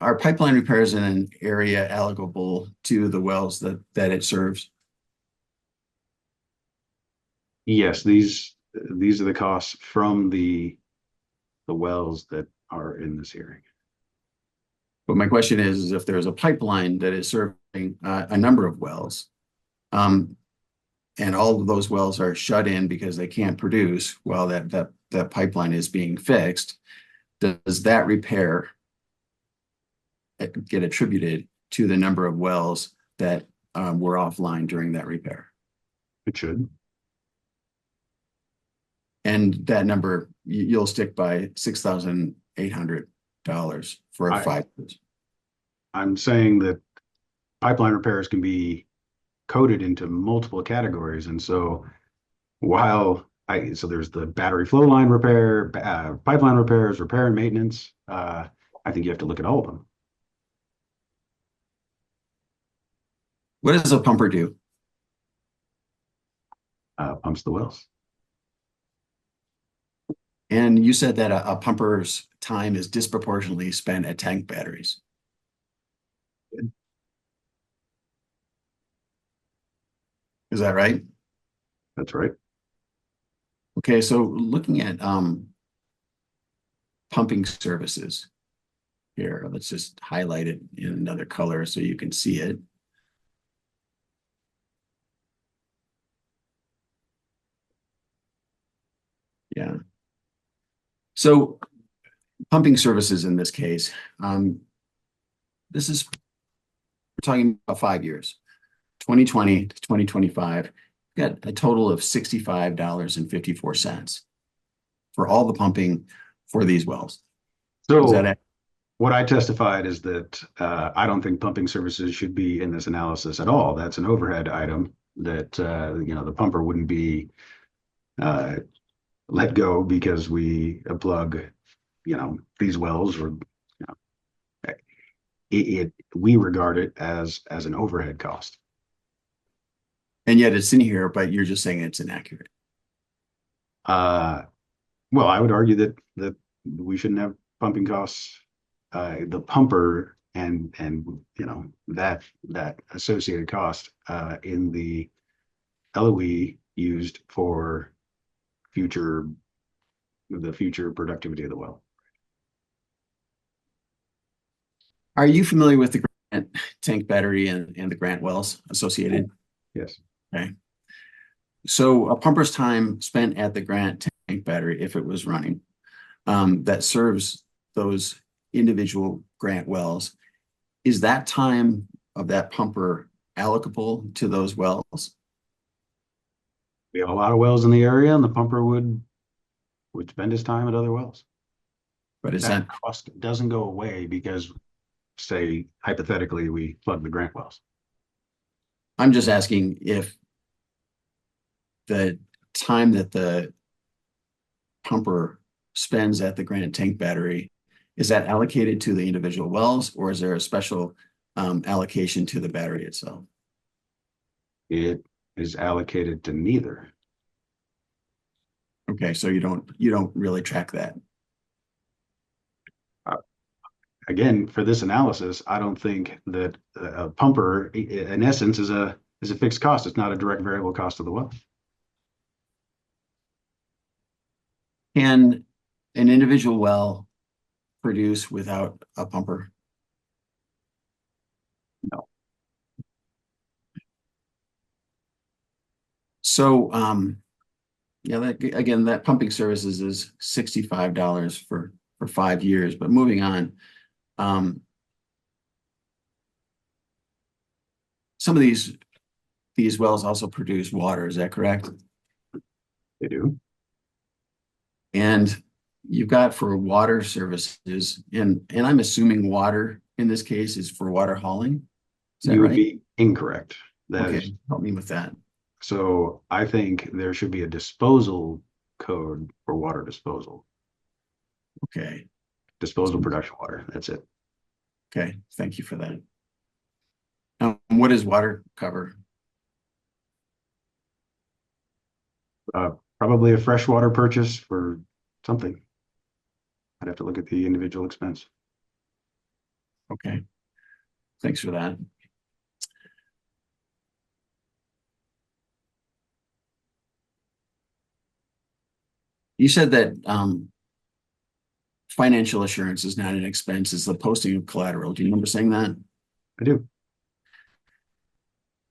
Speaker 8: are pipeline repairs in an area allocable to the wells that it serves?
Speaker 13: Yes, these are the costs from the wells that are in this hearing.
Speaker 8: But my question is if there's a pipeline that is serving a number of wells, and all of those wells are shut in because they can't produce while that pipeline is being fixed, does that repair get attributed to the number of wells that were offline during that repair?
Speaker 13: It should.
Speaker 8: And that number, you'll stick by $6,800 for 5 years.
Speaker 13: I'm saying that pipeline repairs can be coded into multiple categories. And so so there's the battery flow line repair, pipeline repairs, repair and maintenance. I think you have to look at all of them.
Speaker 8: What does a pumper do?
Speaker 13: Pumps the wells.
Speaker 8: And you said that a pumper's time is disproportionately spent at tank batteries. Is that right?
Speaker 13: That's right.
Speaker 8: Okay, so looking at pumping services here, let's just highlight it in another color so you can see it. Yeah. So pumping services in this case, we're talking about 5 years, 2020 to 2025, got a total of $65.54 for all the pumping for these wells.
Speaker 13: So what I testified is that I don't think pumping services should be in this analysis at all. That's an overhead item that the pumper wouldn't be let go because we plug these wells, or we regard it as an overhead cost.
Speaker 8: And yet it's in here, but you're just saying it's inaccurate.
Speaker 13: Well, I would argue that we shouldn't have pumping costs. The pumper and that associated cost in the LOE used for the future productivity of the well.
Speaker 8: Are you familiar with the Grant tank battery and the Grant wells associated?
Speaker 13: Yes.
Speaker 8: Okay. So a pumper's time spent at the Grant tank battery, if it was running, that serves those individual Grant wells, is that time of that pumper allocable to those wells?
Speaker 13: We have a lot of wells in the area, and the pumper would spend his time at other wells.
Speaker 8: But is
Speaker 13: that cost doesn't go away because, say, hypothetically, we plug the Grant wells.
Speaker 8: I'm just asking if the time that the pumper spends at the Grant tank battery, is that allocated to the individual wells, or is there a special allocation to the battery itself?
Speaker 13: It is allocated to neither.
Speaker 8: Okay, so you don't really track that.
Speaker 13: Again, for this analysis, I don't think that a pumper, in essence, is a fixed cost. It's not a direct variable cost of the well.
Speaker 8: Can an individual well produce without a pumper?
Speaker 13: No.
Speaker 8: So, yeah, that pumping services is $65 for 5 years. But moving on, some of these wells also produce water. Is that correct?
Speaker 13: They do.
Speaker 8: And you've got for water services, and I'm assuming water in this case is for water hauling. Is that
Speaker 13: You would
Speaker 8: right?
Speaker 13: be incorrect. That is,
Speaker 8: Okay, help me with that.
Speaker 13: so I think there should be a disposal code for water disposal.
Speaker 8: Okay,
Speaker 13: Disposal production water. That's it.
Speaker 8: okay, thank you for that. What does water cover?
Speaker 13: Probably a freshwater purchase for something. I'd have to look at the individual expense.
Speaker 8: Okay, thanks for that. You said that financial assurance is not an expense, it's the posting of collateral. Do you remember saying that?
Speaker 13: I do.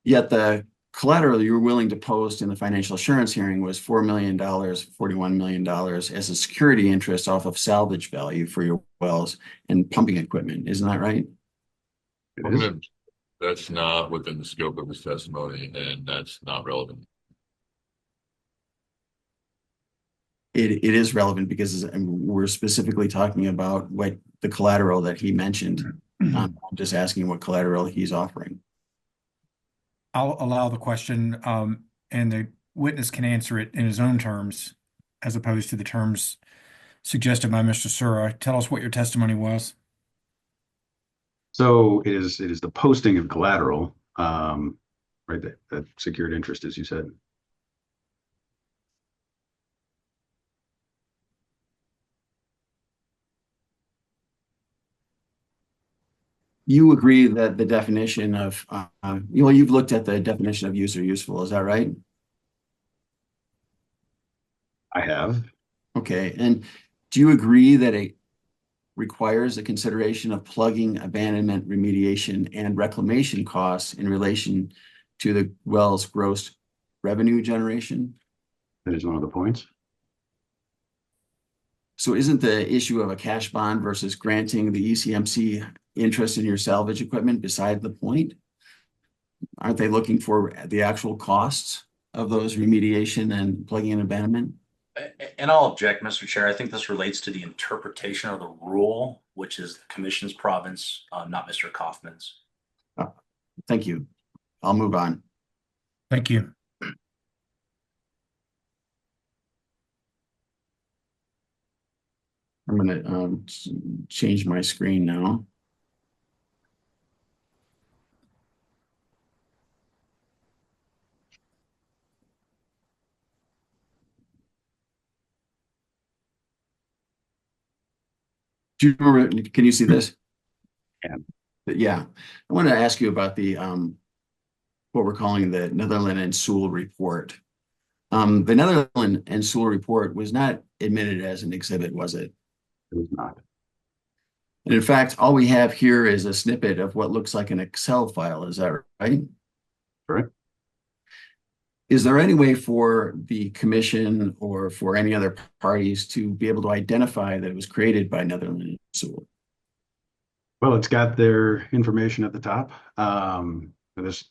Speaker 8: Yet the collateral you were willing to post in the financial assurance hearing was $4 million, $41 million as a security interest off of salvage value for your wells and pumping equipment. Isn't that right?
Speaker 13: It is.
Speaker 9: That's not within the scope of his testimony, and that's not relevant.
Speaker 8: It is relevant because we're specifically talking about what the collateral that he mentioned. I'm just asking what collateral he's offering.
Speaker 1: I'll allow the question, and the witness can answer it in his own terms, as opposed to the terms suggested by Mr. Sura. Tell us what your testimony was.
Speaker 13: So it is the posting of collateral, right? That secured interest, as you said.
Speaker 8: You agree that the definition of, you've looked at the definition of user useful, is that right?
Speaker 13: I have.
Speaker 8: Okay, and do you agree that it requires a consideration of plugging, abandonment, remediation, and reclamation costs in relation to the well's gross revenue generation?
Speaker 13: That is one of the points.
Speaker 8: So isn't the issue of a cash bond versus granting the ECMC interest in your salvage equipment beside the point? Aren't they looking for the actual costs of those remediation and plugging and abandonment?
Speaker 3: And I'll object, Mr. Chair. I think this relates to the interpretation of the rule, which is the commission's province, not Mr. Kaufman's.
Speaker 8: Thank you. I'll move on.
Speaker 1: Thank you.
Speaker 8: I'm going to change my screen now. Do you remember, can you see this? Yeah. I want to ask you about the what we're calling the Netherland and Sewell report. The Netherland and Sewell report was not admitted as an exhibit, was it?
Speaker 13: It was not.
Speaker 8: And in fact, all we have here is a snippet of what looks like an Excel file. Is that right?
Speaker 13: Correct.
Speaker 8: Is there any way for the commission or for any other parties to be able to identify that it was created by Netherland and Sewell?
Speaker 13: Well, it's got their information at the top. This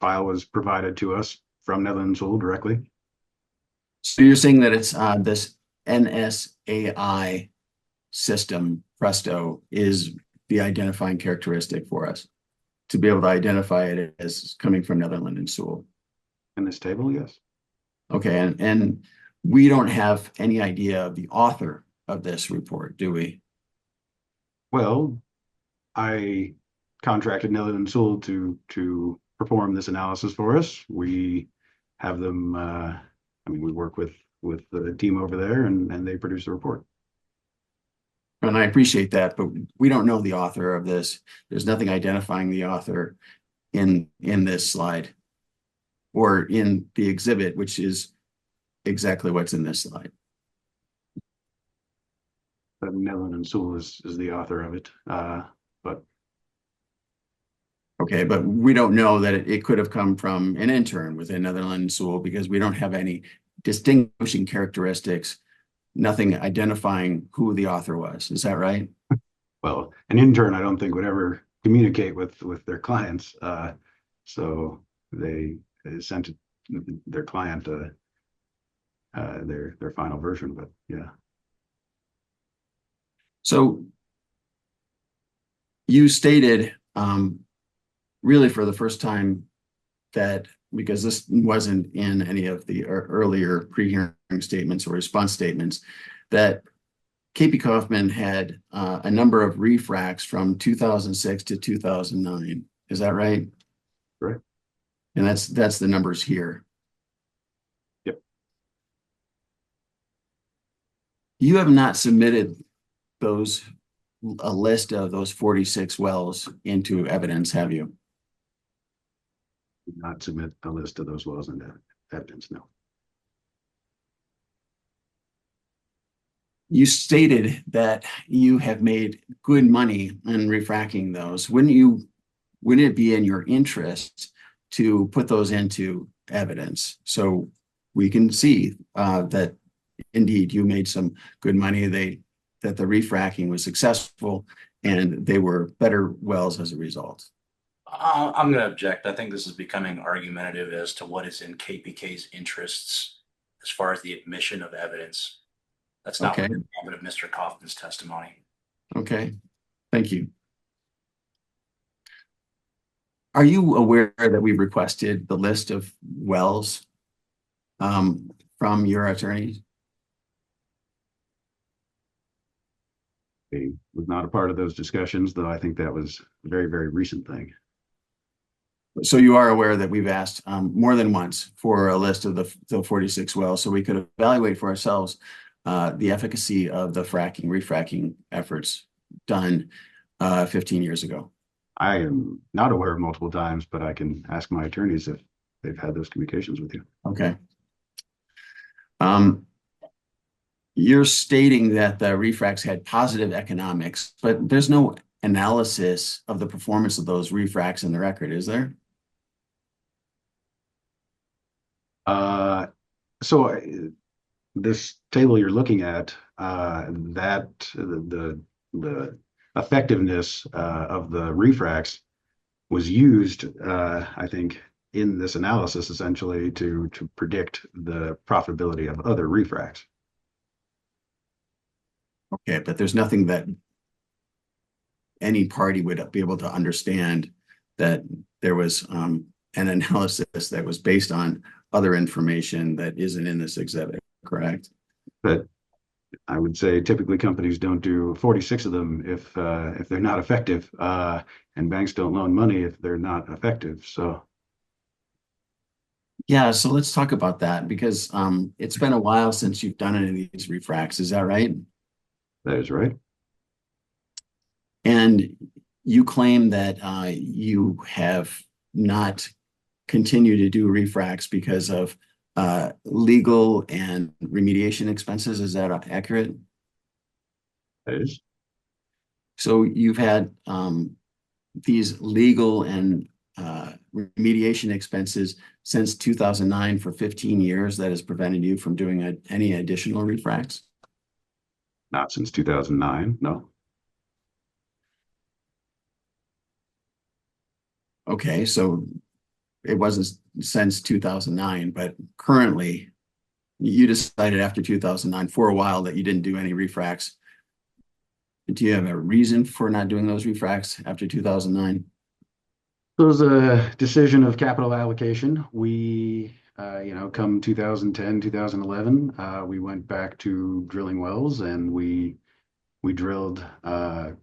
Speaker 13: file was provided to us from Netherlands Sewell directly.
Speaker 8: So you're saying that it's this NSAI system, Presto, is the identifying characteristic for us to be able to identify it as coming from Netherland and Sewell.
Speaker 13: In this table, yes.
Speaker 8: Okay, and we don't have any idea of the author of this report, do we?
Speaker 13: Well, I contracted Netherland Sewell to perform this analysis for us. We have them. We work with the team over there, and they produce the report.
Speaker 8: And I appreciate that, but we don't know the author of this. There's nothing identifying the author in this slide or in the exhibit, which is exactly what's in this slide.
Speaker 13: But Netherland Sewell is the author of it. But
Speaker 8: okay, but we don't know that it could have come from an intern within Netherland Sewell because we don't have any distinguishing characteristics, nothing identifying who the author was. Is that right?
Speaker 13: Well, an intern, I don't think would ever communicate with their clients. So they sent their client their final version. But yeah.
Speaker 8: So you stated really for the first time that, because this wasn't in any of the earlier pre-hearing statements or response statements, that KP Kaufman had a number of refracts from 2006 to 2009. Is that right?
Speaker 13: Right.
Speaker 8: And that's the numbers here.
Speaker 13: Yep.
Speaker 8: You have not submitted those a list of those 46 wells into evidence, have you?
Speaker 13: Did not submit a list of those wells into evidence, no.
Speaker 8: You stated that you have made good money on refracking those. Wouldn't it be in your interest to put those into evidence so we can see that indeed you made some good money, that the refracking was successful and they were better wells as a result?
Speaker 3: I'm going to object. I think this is becoming argumentative as to what is in KPK's interests as far as the admission of evidence. That's not
Speaker 8: Okay.
Speaker 3: within the ambit of Mr. Kaufman's testimony.
Speaker 8: Okay, thank you. Are you aware that we requested the list of wells from your attorney?
Speaker 13: I was not a part of those discussions, though I think that was a very, very recent thing.
Speaker 8: So you are aware that we've asked more than once for a list of the 46 wells so we could evaluate for ourselves the efficacy of the refracking efforts done 15 years ago.
Speaker 13: I am not aware of multiple times, but I can ask my attorneys if they've had those communications with you.
Speaker 8: Okay. You're stating that the refracs had positive economics, but there's no analysis of the performance of those refracs in the record, is there?
Speaker 13: So this table you're looking at, that the effectiveness of the refracs was used, I think, in this analysis essentially to predict the profitability of other refracs.
Speaker 8: Okay, but there's nothing that any party would be able to understand that there was an analysis that was based on other information that isn't in this exhibit, correct?
Speaker 13: But I would say typically companies don't do 46 of them if they're not effective, and banks don't loan money if they're not effective. So
Speaker 8: yeah, so let's talk about that because it's been a while since you've done any of these refracs. Is that right?
Speaker 13: that is right.
Speaker 8: And you claim that you have not continued to do refracs because of legal and remediation expenses. Is that accurate?
Speaker 13: That is.
Speaker 8: So you've had these legal and remediation expenses since 2009 for 15 years that has prevented you from doing any additional refracs?
Speaker 13: Not since 2009, no.
Speaker 8: Okay, so it wasn't since 2009, but currently you decided after 2009 for a while that you didn't do any refracs. Do you have a reason for not doing those refracs after 2009?
Speaker 13: It was a decision of capital allocation. We, come 2010, 2011, we went back to drilling wells and we drilled a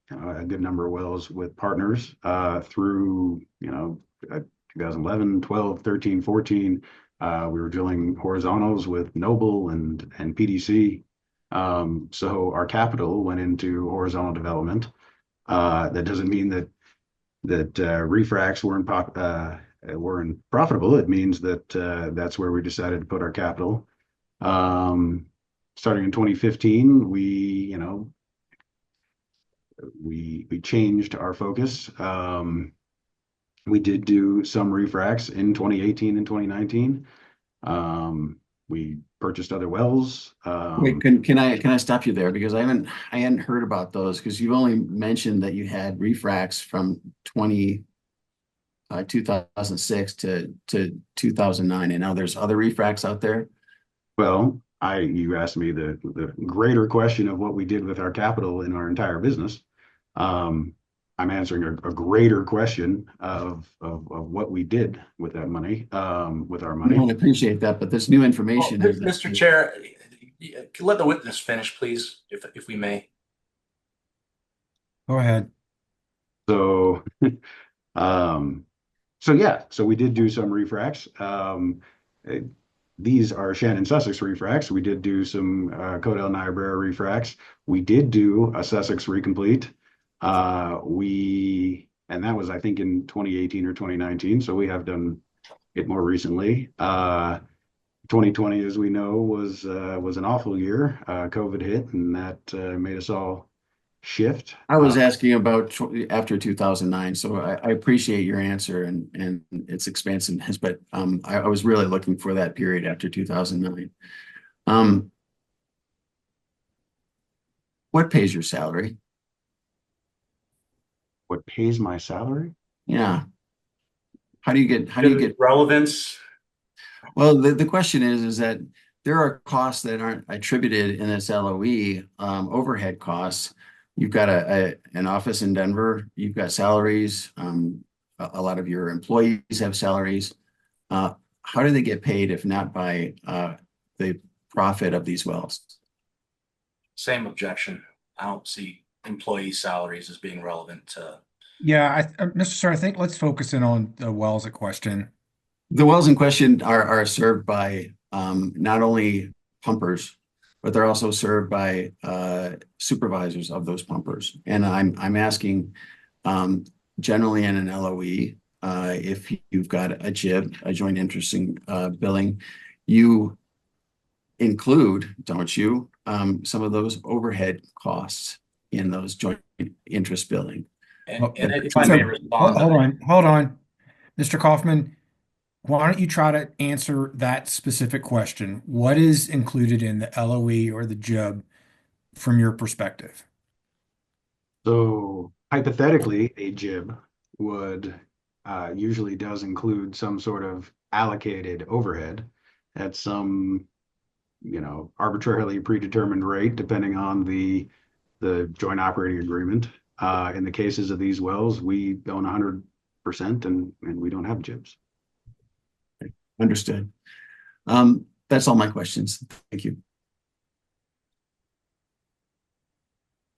Speaker 13: good number of wells with partners through, 2011, 12, 13, 14. We were drilling horizontals with Noble and PDC. So our capital went into horizontal development. That doesn't mean that refracs weren't profitable. It means that that's where we decided to put our capital. Starting in 2015, we changed our focus. We did do some refracs in 2018 and 2019. We purchased other wells.
Speaker 8: Wait, can I stop you there because I hadn't heard about those because you've only mentioned that you had refracs from 2006 to 2009, and now there's other refracs out there.
Speaker 13: Well, you asked me the greater question of what we did with our capital in our entire business. I'm answering a greater question of what we did with that money, with our money.
Speaker 8: I appreciate that, but this new information.
Speaker 3: Mr. Chair, let the witness finish, please, if we may.
Speaker 1: Go ahead.
Speaker 13: So, so we did do some refracs. these are Shannon Sussex refracts. We did do some Codell Niobrara refracts. We did do a Sussex recomplete. And that was, I think, in 2018 or 2019. So we have done it more recently. 2020, as we know, was an awful year. COVID hit, and that made us all shift.
Speaker 8: I was asking about after 2009, so I appreciate your answer and its expansiveness, but I was really looking for that period after 2009. What pays your salary?
Speaker 13: What pays my salary?
Speaker 8: Yeah. How do you get
Speaker 3: relevance?
Speaker 8: Well, the question is that there are costs that aren't attributed in this LOE, overhead costs. You've got an office in Denver, you've got salaries, a lot of your employees have salaries. How do they get paid if not by the profit of these wells?
Speaker 3: Same objection. I don't see employee salaries as being relevant to.
Speaker 1: Yeah, Mr. Sir, I think let's focus in on the wells at question.
Speaker 8: The wells in question are served by not only pumpers, but they're also served by supervisors of those pumpers. And I'm asking, generally in an LOE, if you've got a JIB, a joint interest in billing, you include, don't you, some of those overhead costs in those joint interest billing.
Speaker 3: And if I may respond,
Speaker 1: hold on, Mr. Kaufman. Why don't you try to answer that specific question? What is included in the LOE or the JIB from your perspective?
Speaker 13: So hypothetically, a JIB would usually does include some sort of allocated overhead at some, arbitrarily predetermined rate, depending on the joint operating agreement. In the cases of these wells, we own 100% and we don't have JIBs.
Speaker 8: Understood. That's all my questions. Thank you.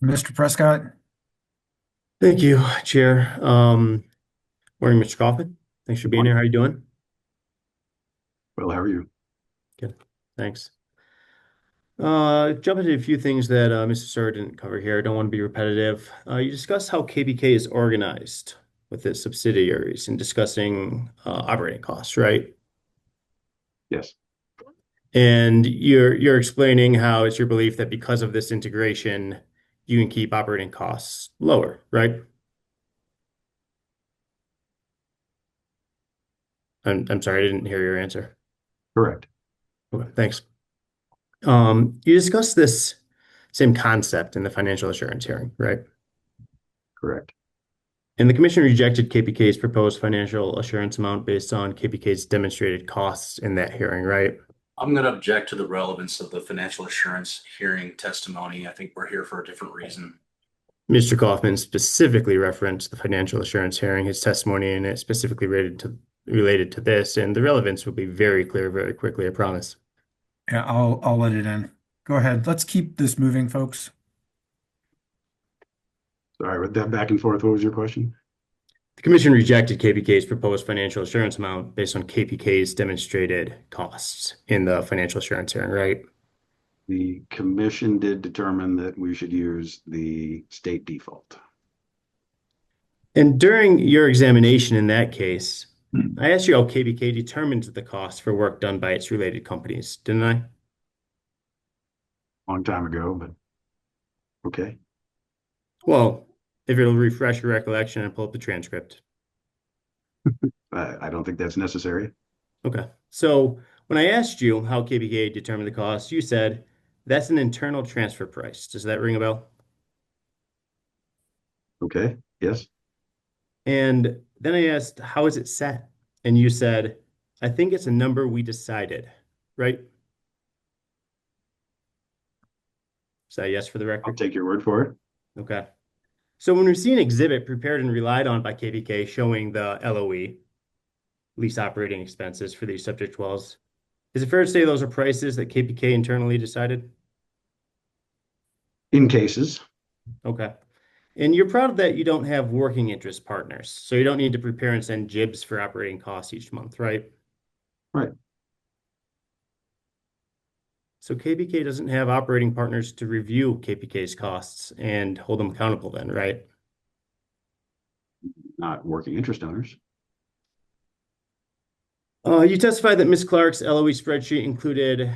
Speaker 1: Mr. Prescott?
Speaker 6: Thank you, Chair. Morning, Mr. Kaufman. Thanks for being here. How are you doing?
Speaker 13: Well, how are you?
Speaker 6: Good. Thanks. Jump into a few things that Mr. Sir didn't cover here. I don't want to be repetitive. You discussed how KBK is organized with its subsidiaries and discussing operating costs, right?
Speaker 13: Yes.
Speaker 6: And you're explaining how it's your belief that because of this integration, you can keep operating costs lower, right? I'm sorry, I didn't hear your answer.
Speaker 13: Correct.
Speaker 6: Okay, thanks. You discussed this same concept in the financial assurance hearing, right?
Speaker 13: Correct.
Speaker 6: And the commission rejected KPK's proposed financial assurance amount based on KPK's demonstrated costs in that hearing, right?
Speaker 3: I'm going to object to the relevance of the financial assurance hearing testimony. I think we're here for a different reason.
Speaker 6: Mr. Kaufman specifically referenced the financial assurance hearing, his testimony, and it specifically related to this, and the relevance will be very clear very quickly, I promise.
Speaker 1: Yeah, I'll let it in. Go ahead. Let's keep this moving, folks.
Speaker 13: Sorry, with that back and forth, what was your question?
Speaker 6: The commission rejected KPK's proposed financial assurance amount based on KPK's demonstrated costs in the financial assurance hearing, right?
Speaker 13: The commission did determine that we should use the state default.
Speaker 6: And during your examination in that case, I asked you how KBK determined the cost for work done by its related companies, didn't I?
Speaker 13: Long time ago, but okay.
Speaker 6: Well, if it'll refresh your recollection and pull up the transcript.
Speaker 13: I don't think that's necessary.
Speaker 6: Okay. So when I asked you how KBK determined the cost, you said that's an internal transfer price. Does that ring a bell?
Speaker 13: Okay. Yes.
Speaker 6: And then I asked, how is it set? And you said, I think it's a number we decided, right? Is that a yes for the record?
Speaker 13: I'll take your word for it.
Speaker 6: Okay. So when we see an exhibit prepared and relied on by KBK showing the LOE, lease operating expenses for these subject wells, is it fair to say those are prices that KBK internally decided?
Speaker 13: In cases.
Speaker 6: Okay. And you're proud that you don't have working interest partners, so you don't need to prepare and send JIBs for operating costs each month, right?
Speaker 13: Right.
Speaker 6: So KBK doesn't have operating partners to review KPK's costs and hold them accountable then, right?
Speaker 13: Not working interest owners.
Speaker 6: You testified that Ms. Clark's LOE spreadsheet included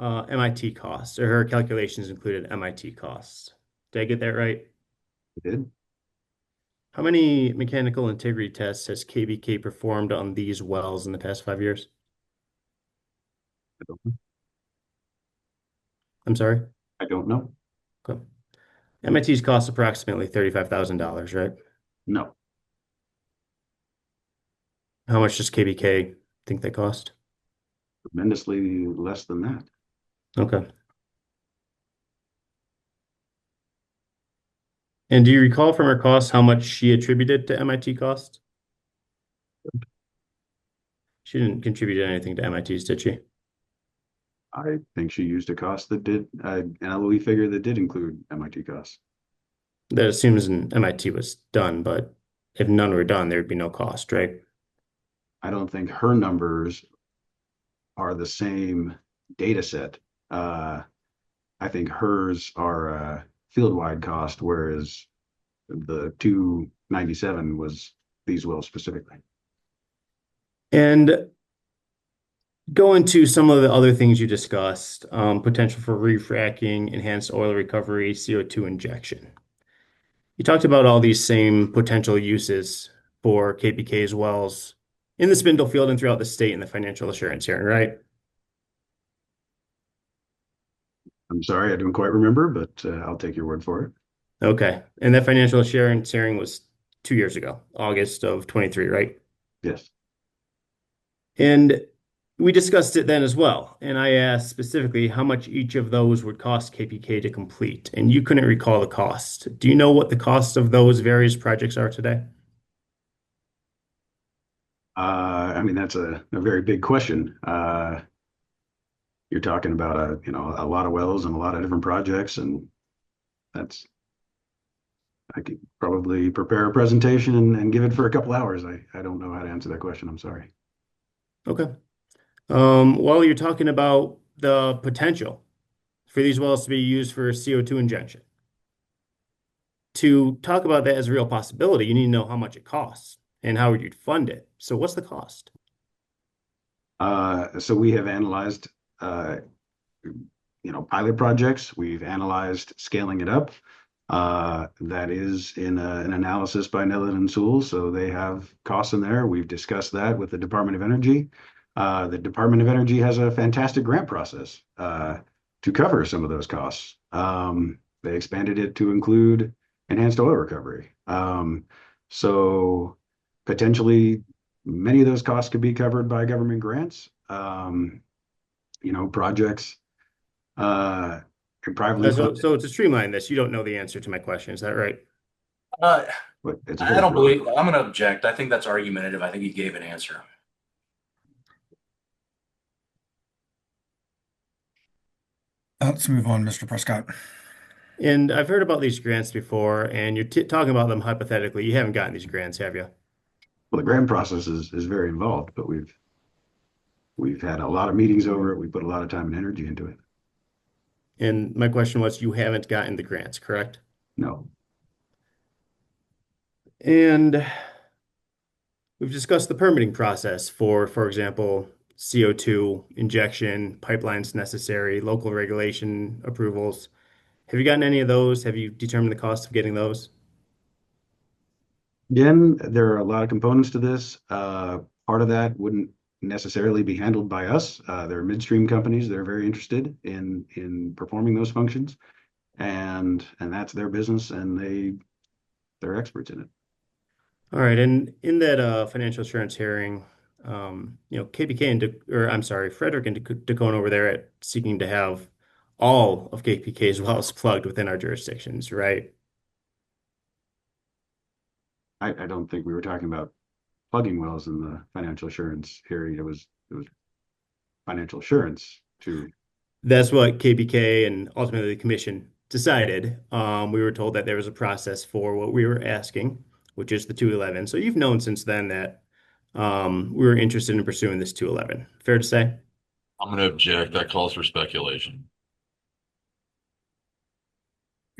Speaker 6: MIT costs, or her calculations included MIT costs. Did I get that right?
Speaker 13: I did.
Speaker 6: How many mechanical integrity tests has KBK performed on these wells in the past 5 years?
Speaker 13: I don't know.
Speaker 6: I'm sorry?
Speaker 13: I don't know.
Speaker 6: Okay. MIT's cost approximately $35,000, right?
Speaker 13: No.
Speaker 6: How much does KBK think they cost?
Speaker 13: Tremendously less than that.
Speaker 6: Okay. And do you recall from her costs how much she attributed to MIT costs? She didn't contribute anything to MIT's, did she?
Speaker 13: I think she used a cost that did an LOE figure that did include MIT costs.
Speaker 6: That assumes an MIT was done, but if none were done, there'd be no cost, right?
Speaker 13: I don't think her numbers are the same data set. I think hers are a field-wide cost, whereas the 297 was these wells specifically.
Speaker 6: And go into some of the other things you discussed, potential for refracking, enhanced oil recovery, CO2 injection. You talked about all these same potential uses for KPK's wells in the Spindle Field and throughout the state in the financial assurance hearing, right?
Speaker 13: I'm sorry, I don't quite remember, but I'll take your word for it.
Speaker 6: Okay. And that financial assurance hearing was 2 years ago, August of 23, right?
Speaker 13: Yes.
Speaker 6: And we discussed it then as well. And I asked specifically how much each of those would cost KPK to complete. And you couldn't recall the cost. Do you know what the cost of those various projects are today?
Speaker 13: I mean, that's a very big question. You're talking about a lot of wells and a lot of different projects, and I could probably prepare a presentation and give it for a couple hours. I don't know how to answer that question. I'm sorry.
Speaker 6: Okay. Well, you're talking about the potential for these wells to be used for CO2 injection. To talk about that as a real possibility, you need to know how much it costs and how you'd fund it. So what's the cost?
Speaker 13: So we have analyzed, pilot projects. We've analyzed scaling it up. That is in an analysis by Netherland Sewell. So they have costs in there. We've discussed that with the Department of Energy. The Department of Energy has a fantastic grant process to cover some of those costs. They expanded it to include enhanced oil recovery. So potentially many of those costs could be covered by government grants. Projects could privately fund.
Speaker 6: So to streamline this, you don't know the answer to my question. Is that right?
Speaker 3: Uh,
Speaker 13: But it's a
Speaker 3: I
Speaker 13: very
Speaker 3: don't
Speaker 13: broad
Speaker 3: believe, I'm going to object. I think that's argumentative. I think he gave an answer.
Speaker 1: Let's move on, Mr. Prescott.
Speaker 6: And I've heard about these grants before, and you're talking about them hypothetically. You haven't gotten these grants, have you?
Speaker 13: Well, the grant process is very involved, but we've had a lot of meetings over it. We put a lot of time and energy into it.
Speaker 6: And my question was, you haven't gotten the grants, correct?
Speaker 13: No.
Speaker 6: And we've discussed the permitting process for example, CO2 injection, pipelines necessary, local regulation approvals. Have you gotten any of those? Have you determined the cost of getting those?
Speaker 13: Again, there are a lot of components to this. Part of that wouldn't necessarily be handled by us. There are midstream companies that are very interested in performing those functions, and that's their business, and they're experts in it.
Speaker 6: All right, and in that financial assurance hearing, KPK Frederick and Dacona over there at seeking to have all of KPK's wells plugged within our jurisdictions, right?
Speaker 13: I don't think we were talking about plugging wells in the financial assurance hearing. It was financial assurance to.
Speaker 6: That's what KPK and ultimately the commission decided. We were told that there was a process for what we were asking, which is the 211. So you've known since then that we were interested in pursuing this 211. Fair to say?
Speaker 9: I'm going to object. That calls for speculation.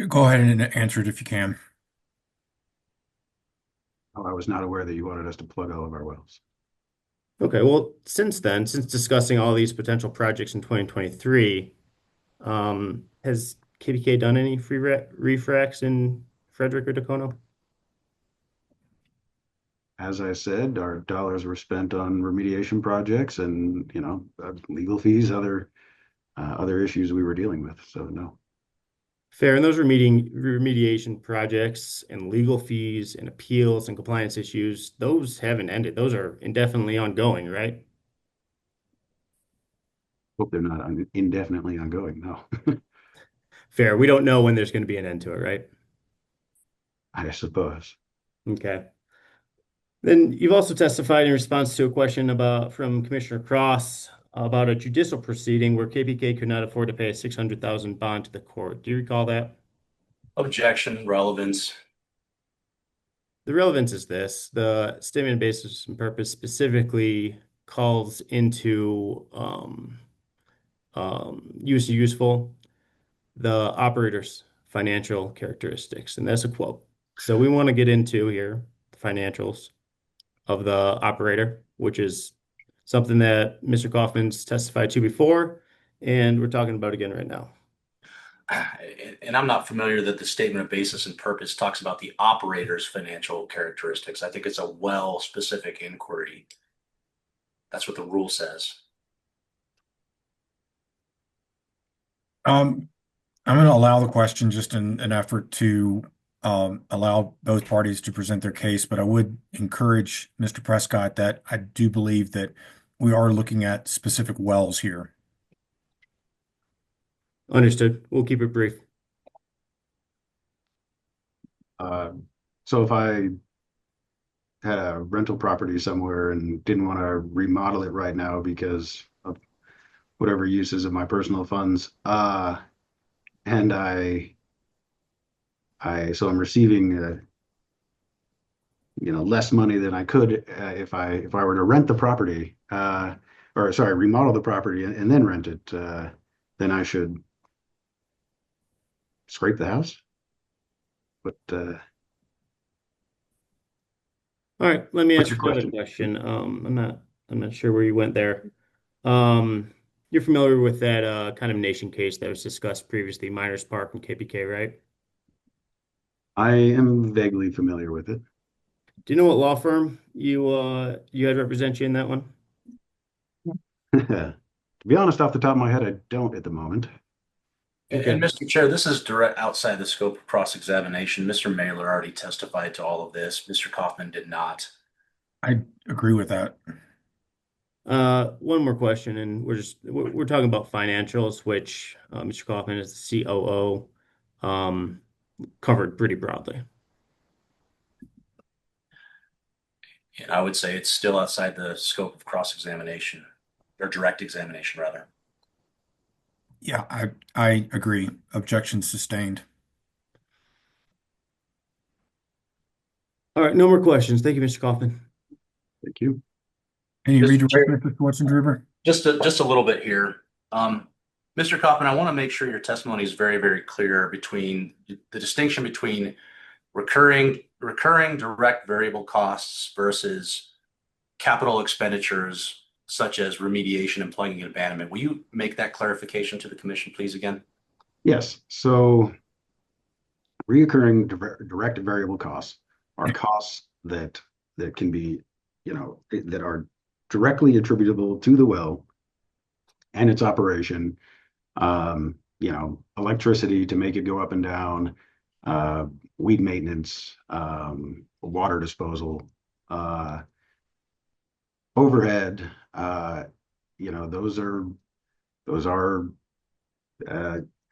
Speaker 1: Go ahead and answer it if you can.
Speaker 13: Oh, I was not aware that you wanted us to plug all of our wells.
Speaker 6: Okay, well, since then, since discussing all these potential projects in 2023, has KBK done any free refracs in Frederick or Dacono?
Speaker 13: As I said, our dollars were spent on remediation projects and, legal fees, other issues we were dealing with. So no.
Speaker 6: Fair. And those remediation projects and legal fees and appeals and compliance issues, those haven't ended. Those are indefinitely ongoing, right?
Speaker 13: Hope they're not indefinitely ongoing. No,
Speaker 6: Fair. We don't know when there's going to be an end to it, right?
Speaker 13: I suppose.
Speaker 6: Okay. Then you've also testified in response to a question from Commissioner Cross about a judicial proceeding where KPK could not afford to pay a 600,000 bond to the court. Do you recall that?
Speaker 3: Objection, relevance.
Speaker 6: The relevance is this: the statement of basis and purpose specifically calls into useful the operator's financial characteristics, and that's a quote. So we want to get into here the financials of the operator, which is something that Mr. Kaufman's testified to before, and we're talking about again right now.
Speaker 3: And I'm not familiar that the statement of basis and purpose talks about the operator's financial characteristics. I think it's a well-specific inquiry. That's what the rule says.
Speaker 1: I'm going to allow the question just in an effort to allow both parties to present their case, but I would encourage Mr. Prescott that I do believe that we are looking at specific wells here.
Speaker 6: Understood. We'll keep it brief.
Speaker 13: So if I had a rental property somewhere and didn't want to remodel it right now because of whatever uses of my personal funds, and so I'm receiving less money than I could if I were to rent the property, or sorry, remodel the property and then rent it, then I should scrape the house. But
Speaker 6: All right, let me
Speaker 13: what's
Speaker 6: ask
Speaker 13: your
Speaker 6: you another question. I'm not sure where you went there. You're familiar with that condemnation case that was discussed previously, Miners Park and KPK, right?
Speaker 13: I am vaguely familiar with it.
Speaker 6: Do you know what law firm you had represent you in that one?
Speaker 13: To be honest, off the top of my head, I don't at the moment.
Speaker 6: Okay.
Speaker 3: And Mr. Chair, this is direct outside the scope of cross-examination. Mr. Mailer already testified to all of this. Mr. Kaufman did not.
Speaker 1: I agree with that.
Speaker 6: One more question, and we're talking about financials, which Mr. Kaufman is the COO, covered pretty broadly.
Speaker 3: And I would say it's still outside the scope of cross-examination or direct examination, rather.
Speaker 1: Yeah, I agree. Objection sustained.
Speaker 6: All right, no more questions. Thank you, Mr. Kaufman.
Speaker 13: Thank you.
Speaker 1: Any
Speaker 3: Mr.
Speaker 1: redirect,
Speaker 3: Chair.
Speaker 1: Mr. Schwarzenegger?
Speaker 3: Just a little bit here. Mr. Kaufman, I want to make sure your testimony is very, very clear between the distinction between recurring direct variable costs versus capital expenditures such as remediation and plugging and abandonment. Will you make that clarification to the commission, please, again?
Speaker 13: Yes. So reoccurring direct variable costs are costs that can be, that are directly attributable to the well and its operation. Electricity to make it go up and down, weed maintenance, water disposal, overhead. Those are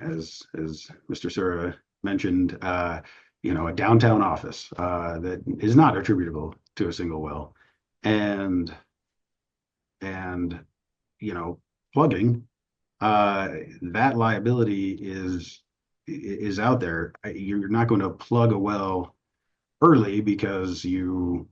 Speaker 13: as Mr. Sura mentioned, a downtown office that is not attributable to a single well, and plugging, that liability is out there. You're not going to plug a well early because you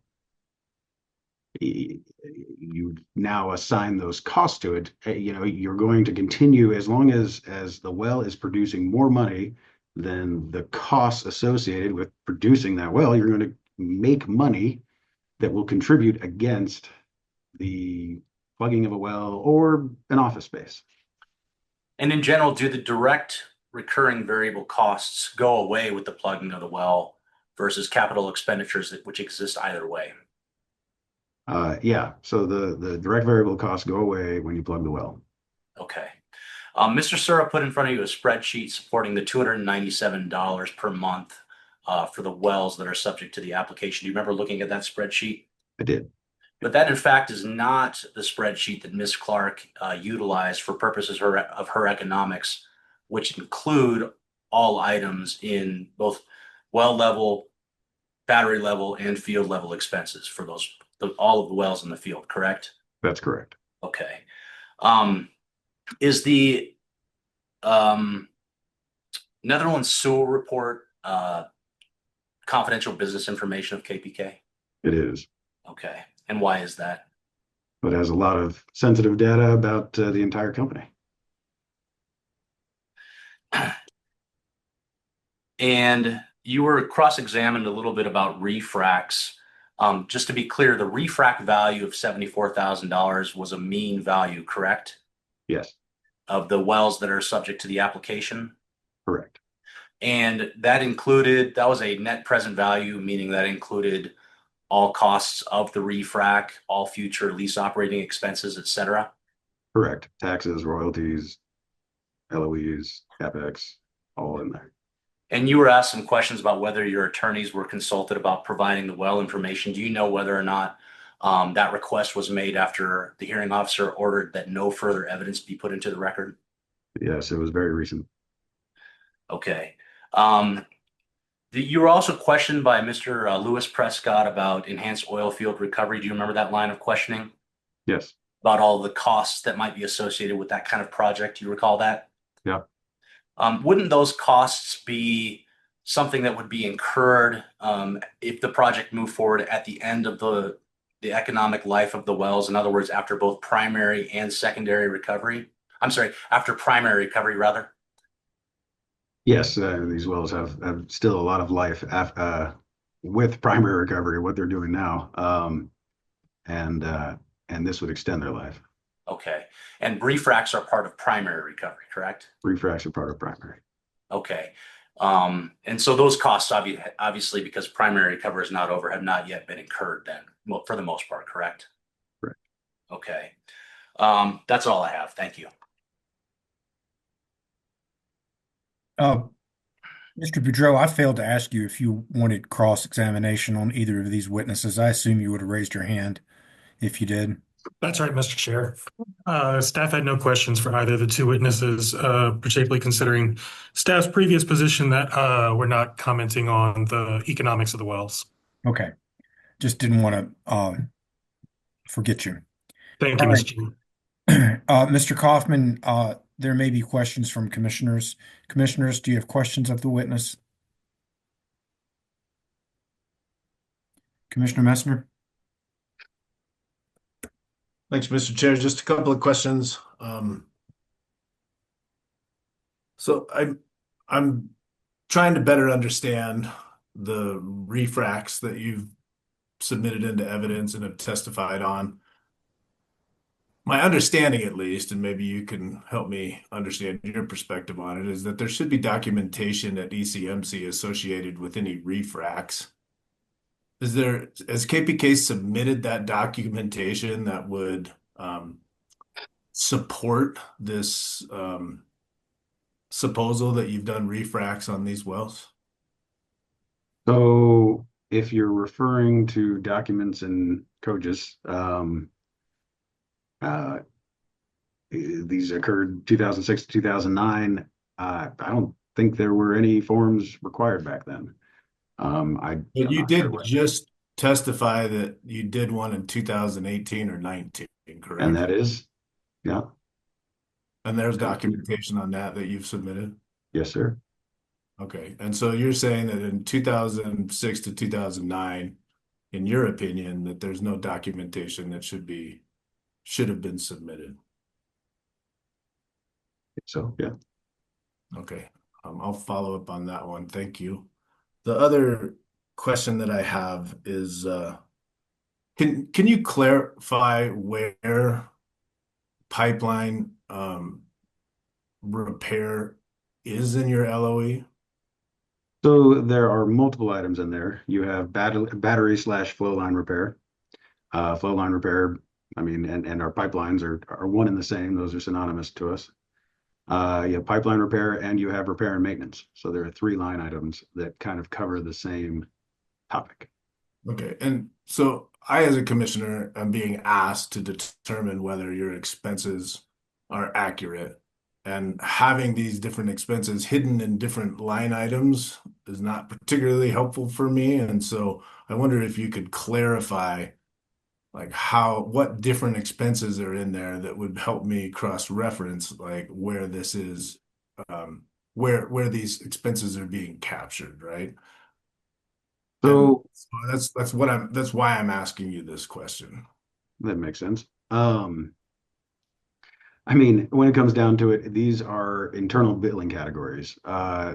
Speaker 13: you now assign those costs to it. You're going to continue as long as the well is producing more money than the costs associated with producing that well. You're going to make money that will contribute against the plugging of a well or an office space.
Speaker 3: And in general, do the direct recurring variable costs go away with the plugging of the well versus capital expenditures which exist either way?
Speaker 13: Yeah, so the direct variable costs go away when you plug the well.
Speaker 3: Okay. Mr. Sura put in front of you a spreadsheet supporting the $297 per month for the wells that are subject to the application. Do you remember looking at that spreadsheet?
Speaker 13: I did.
Speaker 3: But that, in fact, is not the spreadsheet that Ms. Clark utilized for purposes of her economics, which include all items in both well level, battery level, and field level expenses for all of the wells in the field, correct?
Speaker 13: That's correct.
Speaker 3: Okay. Is the Netherlands Sewer report confidential business information of KPK?
Speaker 13: It is.
Speaker 3: Okay. And why is that?
Speaker 13: But it has a lot of sensitive data about the entire company.
Speaker 3: And you were cross-examined a little bit about refracts. Just to be clear, the refract value of $74,000 was a mean value, correct?
Speaker 13: Yes.
Speaker 3: Of the wells that are subject to the application?
Speaker 13: Correct.
Speaker 3: And that was a net present value, meaning that included all costs of the refrac, all future lease operating expenses, et cetera?
Speaker 13: Correct. Taxes, royalties, LOEs, CapEx, all in there.
Speaker 3: And you were asked some questions about whether your attorneys were consulted about providing the well information. Do you know whether or not that request was made after the hearing officer ordered that no further evidence be put into the record?
Speaker 13: Yes, it was very recent.
Speaker 3: Okay. You were also questioned by Mr. Lewis Prescott about enhanced oil field recovery. Do you remember that line of questioning?
Speaker 13: Yes.
Speaker 3: About all the costs that might be associated with that kind of project. Do you recall that?
Speaker 13: Yeah.
Speaker 3: Wouldn't those costs be something that would be incurred if the project moved forward at the end of the economic life of the wells? In other words, after both primary and secondary recovery? I'm sorry, after primary recovery, rather?
Speaker 13: Yes, these wells have still a lot of life with primary recovery, what they're doing now. And this would extend their life.
Speaker 3: Okay. And refracts are part of primary recovery, correct?
Speaker 13: Refracts are part of primary.
Speaker 3: Okay. And so those costs, obviously, because primary recovery is not over, have not yet been incurred then, well, for the most part, correct?
Speaker 13: Correct.
Speaker 3: Okay. That's all I have. Thank you.
Speaker 1: Mr. Boudreau, I failed to ask you if you wanted cross-examination on either of these witnesses. I assume you would have raised your hand if you did.
Speaker 7: That's right, Mr. Chair. Staff had no questions for either of the two witnesses, particularly considering staff's previous position that we're not commenting on the economics of the wells.
Speaker 1: Okay. Just didn't want to forget you.
Speaker 7: Thank you,
Speaker 1: All
Speaker 7: Mr. Chair.
Speaker 1: Mr. Kaufman, there may be questions from commissioners. Commissioners, do you have questions of the witness? Commissioner Messner?
Speaker 12: Thanks, Mr. Chair. Just a couple of questions. So I'm trying to better understand the refracts that you've submitted into evidence and have testified on. My understanding, at least, and maybe you can help me understand your perspective on it, is that there should be documentation at ECMC associated with any refracts. Has KPK submitted that documentation that would support this supposal that you've done refracts on these wells?
Speaker 13: So if you're referring to documents in COGIS, these occurred 2006 to 2009. I don't think there were any forms required back then.
Speaker 12: But you did just testify that you did one in 2018 or 19, correct?
Speaker 13: And that is, yeah.
Speaker 12: And there's documentation on that you've submitted?
Speaker 13: Yes, sir.
Speaker 12: Okay. And so you're saying that in 2006 to 2009, in your opinion, that there's no documentation that should have been submitted.
Speaker 13: So, yeah.
Speaker 12: Okay, I'll follow up on that one. Thank you. The other question that I have is, can you clarify where pipeline repair is in your LOE?
Speaker 13: So there are multiple items in there. You have battery slash flow line repair. Flow line repair, I mean, and our pipelines are one and the same. Those are synonymous to us. You have pipeline repair and you have repair and maintenance. So there are 3 line items that kind of cover the same topic.
Speaker 12: Okay, and so I, as a commissioner, am being asked to determine whether your expenses are accurate. And having these different expenses hidden in different line items is not particularly helpful for me. And so I wonder if you could clarify like what different expenses are in there that would help me cross-reference like where this is, where these expenses are being captured, right?
Speaker 13: So
Speaker 12: That's why I'm asking you this question.
Speaker 13: that makes sense. I mean, when it comes down to it, these are internal billing categories.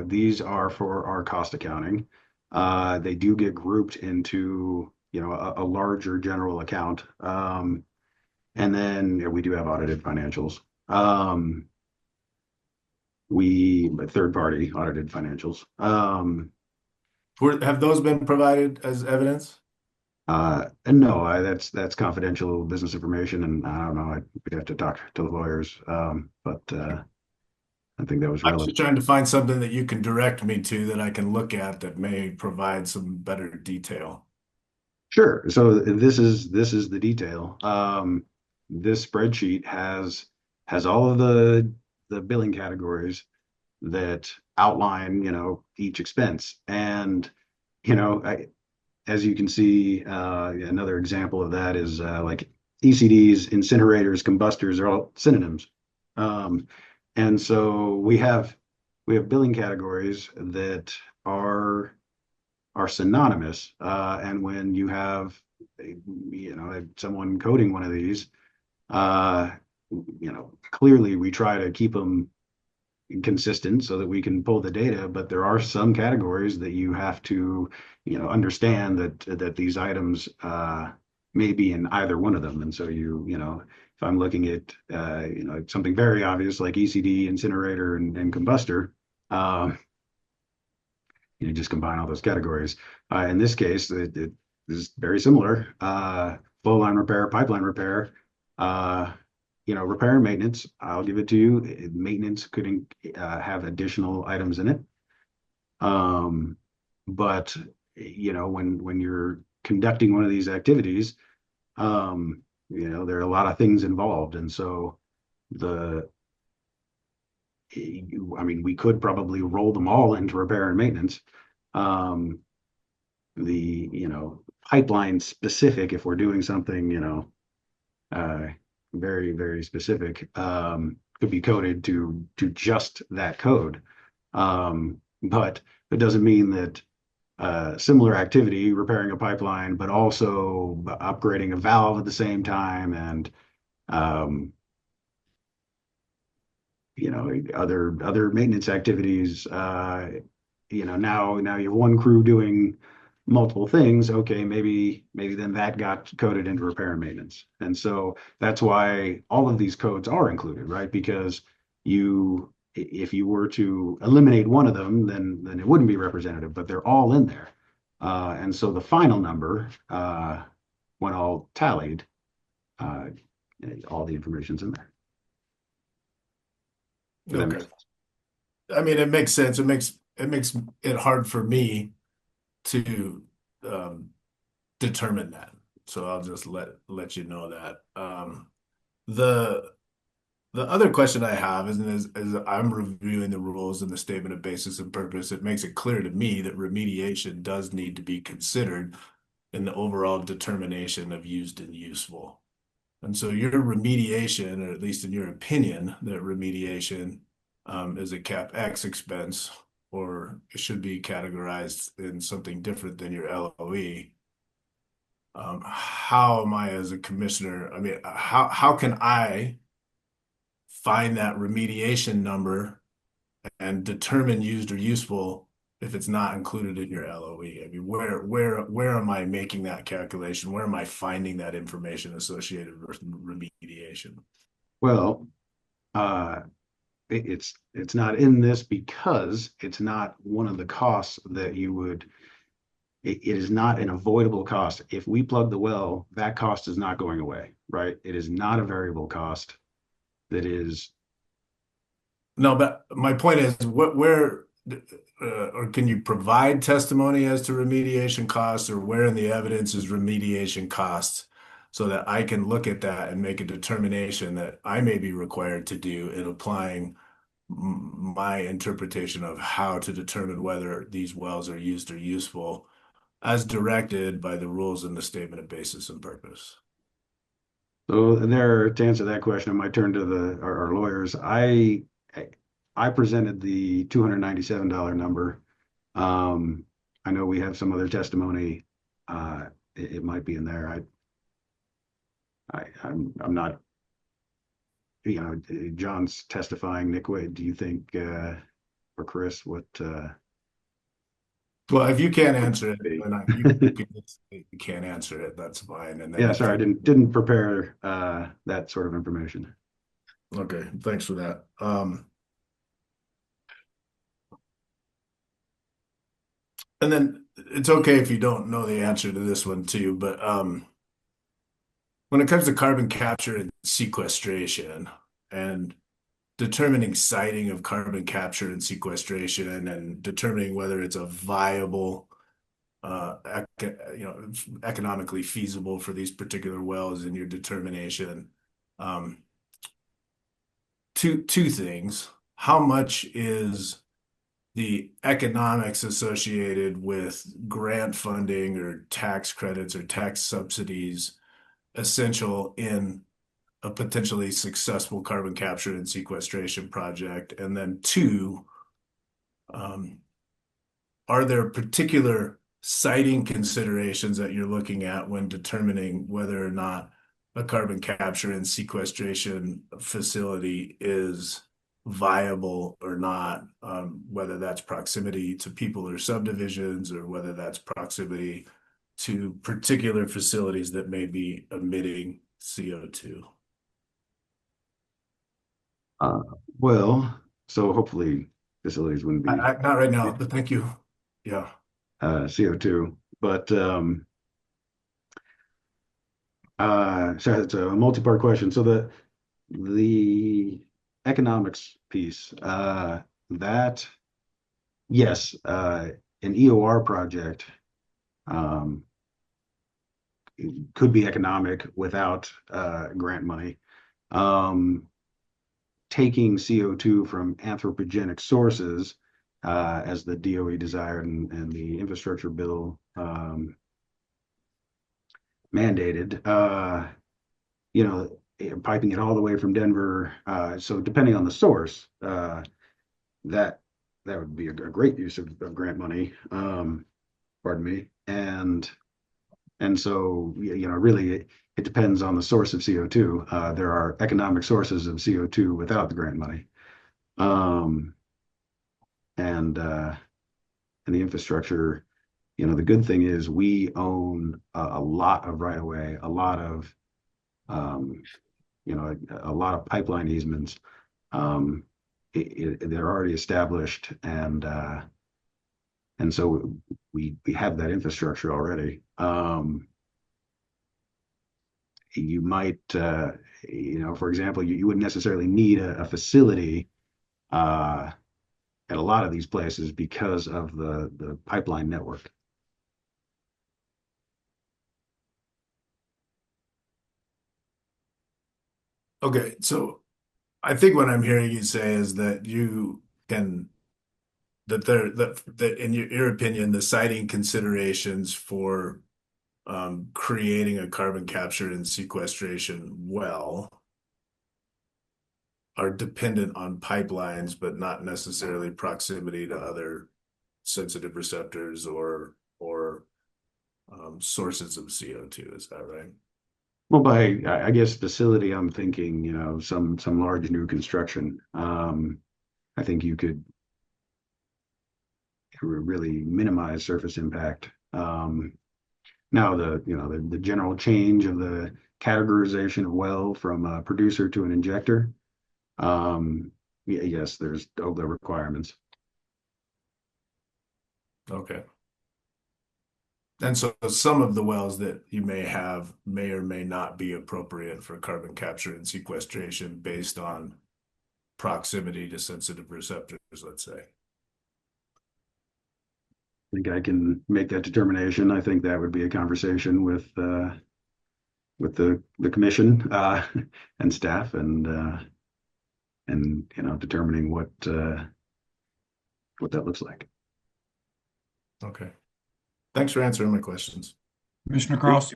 Speaker 13: These are for our cost accounting. They do get grouped into, a larger general account. And then we do have audited financials. Third-party audited financials.
Speaker 12: Have those been provided as evidence?
Speaker 13: And no, that's confidential business information, and I don't know. We'd have to talk to the lawyers. But I think that was
Speaker 12: I'm just
Speaker 13: relevant.
Speaker 12: trying to find something that you can direct me to that I can look at that may provide some better detail.
Speaker 13: Sure. So this is the detail. This spreadsheet has all of the billing categories that outline, each expense. And, as you can see, another example of that is like ECDs, incinerators, combustors are all synonyms. And so we have billing categories that are synonymous. And when you have, someone coding one of these, clearly we try to keep them consistent so that we can pull the data, but there are some categories that you have to, understand that these items may be in either one of them. And so if I'm looking at, something very obvious like ECD, incinerator, and combustor, you just combine all those categories. In this case, it is very similar. Flow line repair, pipeline repair, repair and maintenance. I'll give it to you. Maintenance could have additional items in it. But when you're conducting one of these activities, there are a lot of things involved, and so we could probably roll them all into repair and maintenance. Pipeline specific, if we're doing something, very, very specific, could be coded to just that code. But it doesn't mean that similar activity, repairing a pipeline, but also upgrading a valve at the same time, and other maintenance activities. Now you have one crew doing multiple things. Okay, maybe then that got coded into repair and maintenance. And so that's why all of these codes are included, right? Because if you were to eliminate one of them, then it wouldn't be representative, but they're all in there. And so the final number, when all tallied, all the information's in there.
Speaker 12: Okay. I mean, it makes sense. It makes it hard for me to determine that. So I'll just let you know that. The other question I have is as I'm reviewing the rules and the statement of basis and purpose, it makes it clear to me that remediation does need to be considered in the overall determination of used and useful. And so your remediation, or at least in your opinion, that remediation is a CapEx expense, or it should be categorized in something different than your LOE. how am I as a commissioner? I mean, how can I find that remediation number and determine used or useful if it's not included in your LOE? I mean, where am I making that calculation? Where am I finding that information associated with remediation?
Speaker 13: Well, it's not in this because it's not one of the costs that you would. It is not an avoidable cost. If we plug the well, that cost is not going away, right? It is not a variable cost. That is.
Speaker 12: No, but my point is, where, or can you provide testimony as to remediation costs, or where in the evidence is remediation costs, so that I can look at that and make a determination that I may be required to do in applying my interpretation of how to determine whether these wells are used or useful as directed by the rules in the statement of basis and purpose.
Speaker 13: So there, to answer that question, I might turn to our lawyers. I presented the $297 number. I know we have some other testimony. It might be in there. I'm not, John's testifying. Nick, do you think, or Chris, what?
Speaker 12: Well, if you can't answer it, then you can't answer it. That's fine. And then
Speaker 13: Yeah, sorry, I didn't prepare that sort of information.
Speaker 12: Okay, thanks for that. And then it's okay if you don't know the answer to this one too, but when it comes to carbon capture and sequestration and determining siting of carbon capture and sequestration and determining whether it's a viable, economically feasible for these particular wells in your determination, two things. How much is the economics associated with grant funding or tax credits or tax subsidies essential in a potentially successful carbon capture and sequestration project? And then two, are there particular siting considerations that you're looking at when determining whether or not a carbon capture and sequestration facility is viable or not, whether that's proximity to people or subdivisions, or whether that's proximity to particular facilities that may be emitting CO2?
Speaker 13: Well, so hopefully facilities wouldn't be
Speaker 12: Not right now, but thank you. Yeah.
Speaker 13: CO2, but so it's a multi-part question. So the economics piece, that yes, an EOR project could be economic without grant money. Taking CO2 from anthropogenic sources, as the DOE desired and the infrastructure bill mandated, piping it all the way from Denver. So depending on the source, that would be a great use of grant money. Pardon me. And so, really, it depends on the source of CO2. There are economic sources of CO2 without the grant money. And the infrastructure, the good thing is we own a lot of right of way, a lot of, a lot of pipeline easements. They're already established, and so we have that infrastructure already. You might, for example, you wouldn't necessarily need a facility at a lot of these places because of the pipeline network.
Speaker 12: Okay, so I think what I'm hearing you say is that that in your opinion, the siting considerations for creating a carbon capture and sequestration well are dependent on pipelines, but not necessarily proximity to other sensitive receptors or sources of CO2. Is that right?
Speaker 13: Well, by I guess facility, I'm thinking, some large new construction. I think you could really minimize surface impact. Now the general change of the categorization of well from a producer to an injector. Yes, there's the requirements.
Speaker 12: Okay. And so some of the wells that you may have may or may not be appropriate for carbon capture and sequestration based on proximity to sensitive receptors, let's say.
Speaker 13: I think I can make that determination. I think that would be a conversation with the commission and staff and determining what that looks like.
Speaker 12: Okay. Thanks for answering my questions.
Speaker 1: Commissioner Kraus?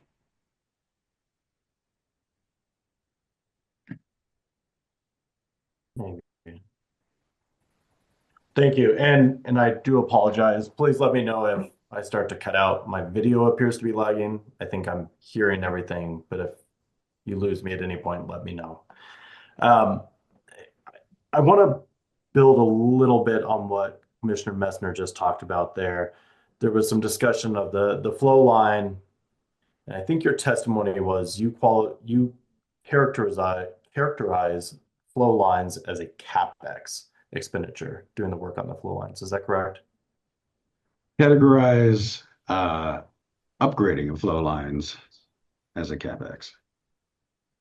Speaker 14: Thank you. And I do apologize. Please let me know if I start to cut out. My video appears to be lagging. I think I'm hearing everything, but if you lose me at any point, let me know. I want to build a little bit on what Commissioner Messner just talked about there. There was some discussion of the flow line, and I think your testimony was you characterize flow lines as a CapEx expenditure doing the work on the flow lines. Is that correct?
Speaker 13: Categorize upgrading of flow lines as a CapEx.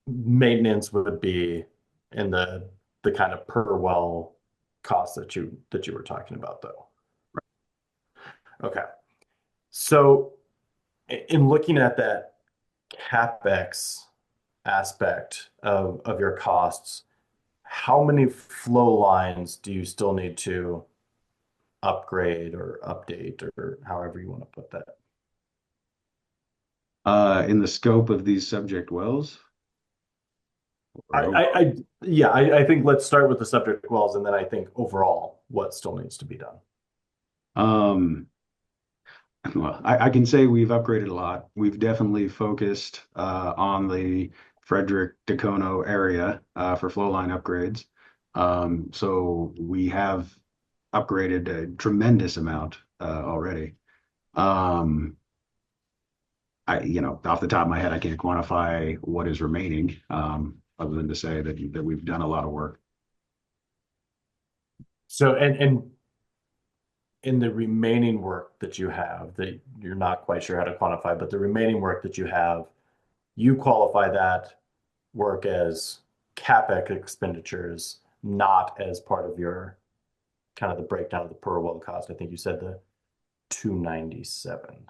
Speaker 14: Maintenance would be in the kind of per well cost that you were talking about, though. Okay. So in looking at that CapEx aspect of your costs, how many flow lines do you still need to upgrade or update or however you want to put that?
Speaker 13: In the scope of these subject wells?
Speaker 14: I think let's start with the subject wells, and then I think overall what still needs to be done.
Speaker 13: Well, I can say we've upgraded a lot. We've definitely focused on the Frederick Dacono area for flow line upgrades. So we have upgraded a tremendous amount already. Off the top of my head, I can't quantify what is remaining, other than to say that we've done a lot of work.
Speaker 14: So, and in the remaining work that you have that you're not quite sure how to quantify, but the remaining work that you have, you qualify that work as CapEx expenditures, not as part of your kind of the breakdown of the per well cost. I think you said the 297.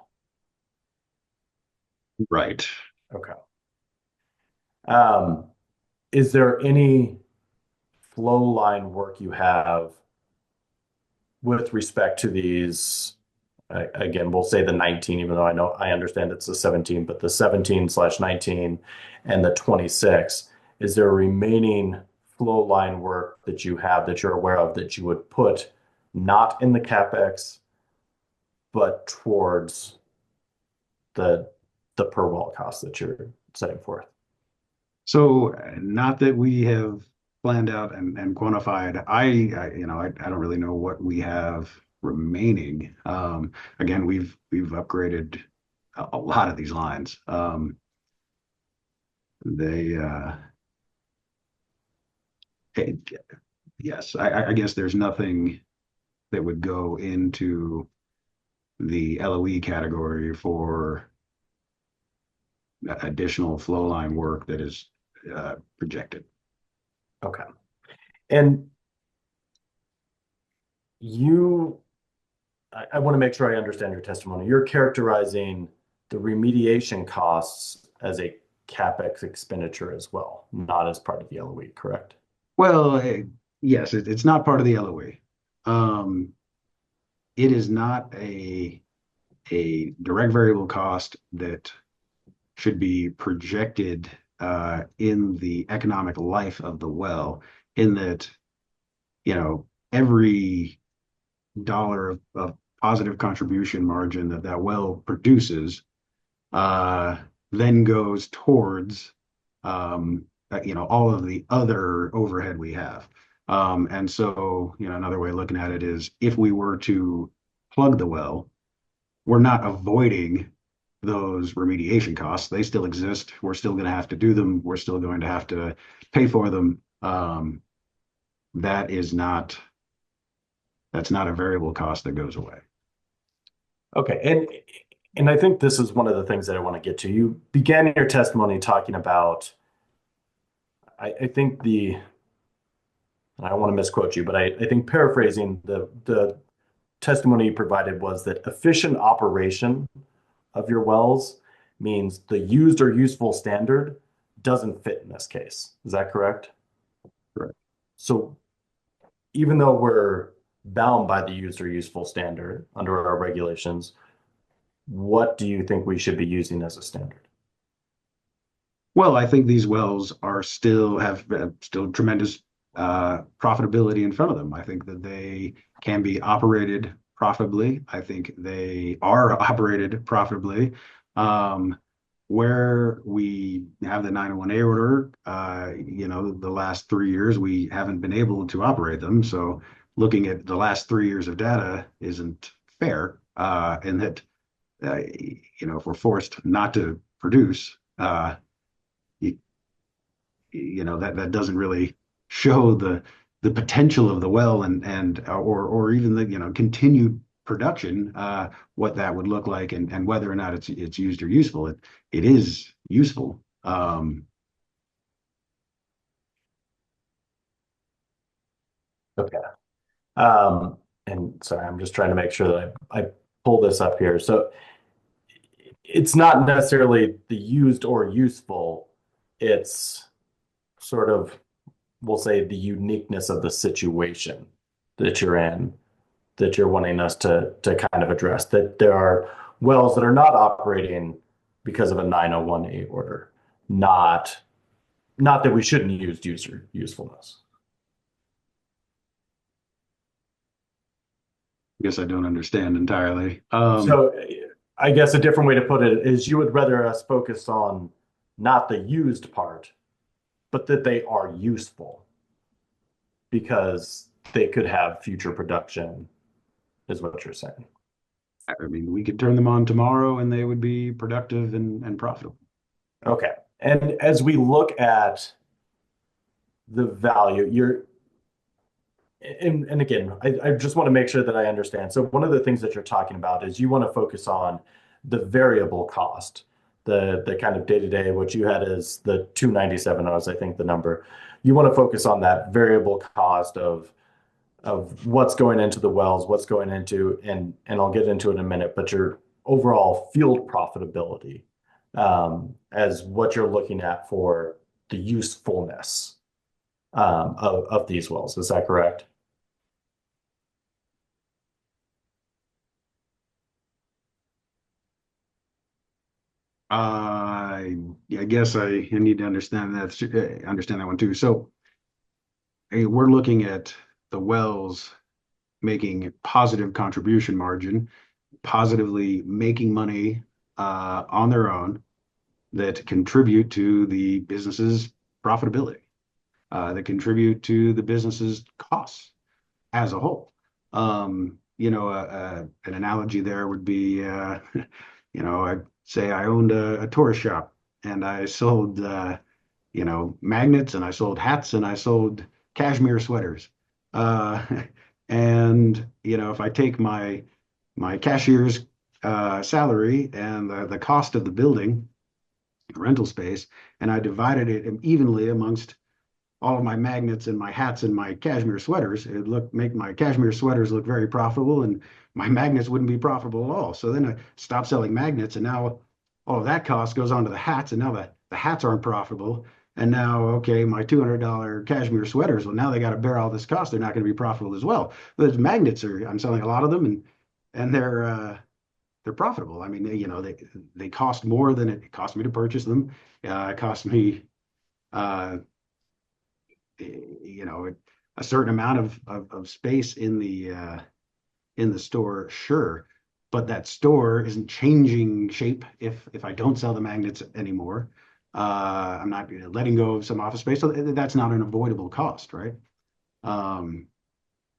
Speaker 13: Right.
Speaker 14: Okay. Is there any flow line work you have with respect to these? Again, we'll say the 19, even though I understand it's the 17, but the 17/19 and the 26. Is there remaining flow line work that you have that you're aware of that you would put not in the CapEx, but towards the per well cost that you're setting forth?
Speaker 13: So not that we have planned out and quantified. I don't really know what we have remaining. Again, we've upgraded a lot of these lines. Yes, I guess there's nothing that would go into the LOE category for additional flow line work that is projected.
Speaker 14: Okay. And I want to make sure I understand your testimony. You're characterizing the remediation costs as a CapEx expenditure as well, not as part of the LOE, correct?
Speaker 13: Well, yes, it's not part of the LOE. It is not a direct variable cost that should be projected in the economic life of the well, in that, every dollar of positive contribution margin that well produces then goes towards all of the other overhead we have. And so, another way of looking at it is if we were to plug the well, we're not avoiding those remediation costs. They still exist. We're still going to have to do them. We're still going to have to pay for them. That is not, that's not a variable cost that goes away.
Speaker 14: Okay, and I think this is one of the things that I want to get to. You began your testimony talking about, I think and I don't want to misquote you, but I think paraphrasing the testimony you provided was that efficient operation of your wells means the used or useful standard doesn't fit in this case. Is that correct?
Speaker 13: Correct.
Speaker 14: So even though we're bound by the used or useful standard under our regulations, what do you think we should be using as a standard?
Speaker 13: Well, I think these wells are have still tremendous profitability in front of them. I think that they can be operated profitably. I think they are operated profitably. Where we have the 901A order, the last 3 years, we haven't been able to operate them. So looking at the last 3 years of data isn't fair. And that, if we're forced not to produce, that doesn't really show the potential of the well or even the continued production, what that would look like and whether or not it's used or useful. It is useful.
Speaker 14: Okay. And sorry, I'm just trying to make sure that I pull this up here. So it's not necessarily the used or useful. It's sort of, we'll say, the uniqueness of the situation that you're in, that you're wanting us to kind of address, that there are wells that are not operating because of a 901A order, not that we shouldn't use user usefulness.
Speaker 13: I guess I don't understand entirely.
Speaker 14: So I guess a different way to put it is you would rather us focus on not the used part, but that they are useful because they could have future production, is what you're saying.
Speaker 13: I mean, we could turn them on tomorrow and they would be productive and profitable.
Speaker 14: Okay. And as we look at the value, and again, I just want to make sure that I understand. So one of the things that you're talking about is you want to focus on the variable cost, the kind of day-to-day, what you had is the 297 was, I think, the number. You want to focus on that variable cost of what's going into the wells, what's going into, and I'll get into it in a minute, but your overall field profitability as what you're looking at for the usefulness of these wells. Is that correct?
Speaker 13: I guess I need to understand that one too. So we're looking at the wells making positive contribution margin, positively making money on their own that contribute to the business's profitability, that contribute to the business's costs as a whole. An analogy there would be, I'd say I owned a tourist shop and I sold, magnets and I sold hats and I sold cashmere sweaters. And, if I take my cashier's salary and the cost of the building, rental space, and I divided it evenly amongst all of my magnets and my hats and my cashmere sweaters, it would make my cashmere sweaters look very profitable and my magnets wouldn't be profitable at all. So then I stopped selling magnets and now all of that cost goes on to the hats and now the hats aren't profitable. And now, okay, my $200 cashmere sweaters, well, now they got to bear all this cost. They're not going to be profitable as well. Those magnets I'm selling a lot of them and they're profitable. I mean, they cost more than it cost me to purchase them. It cost me, a certain amount of space in the store, sure. but that store isn't changing shape if I don't sell the magnets anymore. I'm not letting go of some office space, so that's not an avoidable cost, right?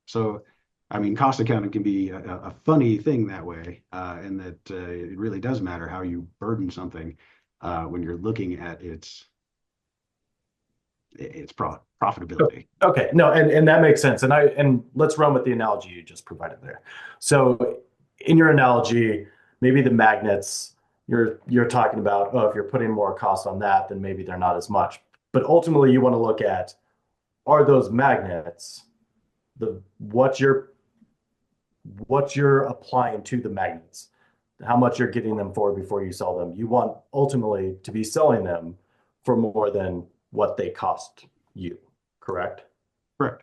Speaker 13: So, I mean, cost accounting can be a funny thing that way, and that it really does matter how you burden something when you're looking at its profitability.
Speaker 14: Okay, no, and that makes sense. And let's run with the analogy you just provided there. So in your analogy, maybe the magnets you're talking about, oh, if you're putting more cost on that, then maybe they're not as much. But ultimately you want to look at, are those magnets what you're applying to the magnets, how much you're getting them for before you sell them. You want ultimately to be selling them for more than what they cost you, correct?
Speaker 13: Correct.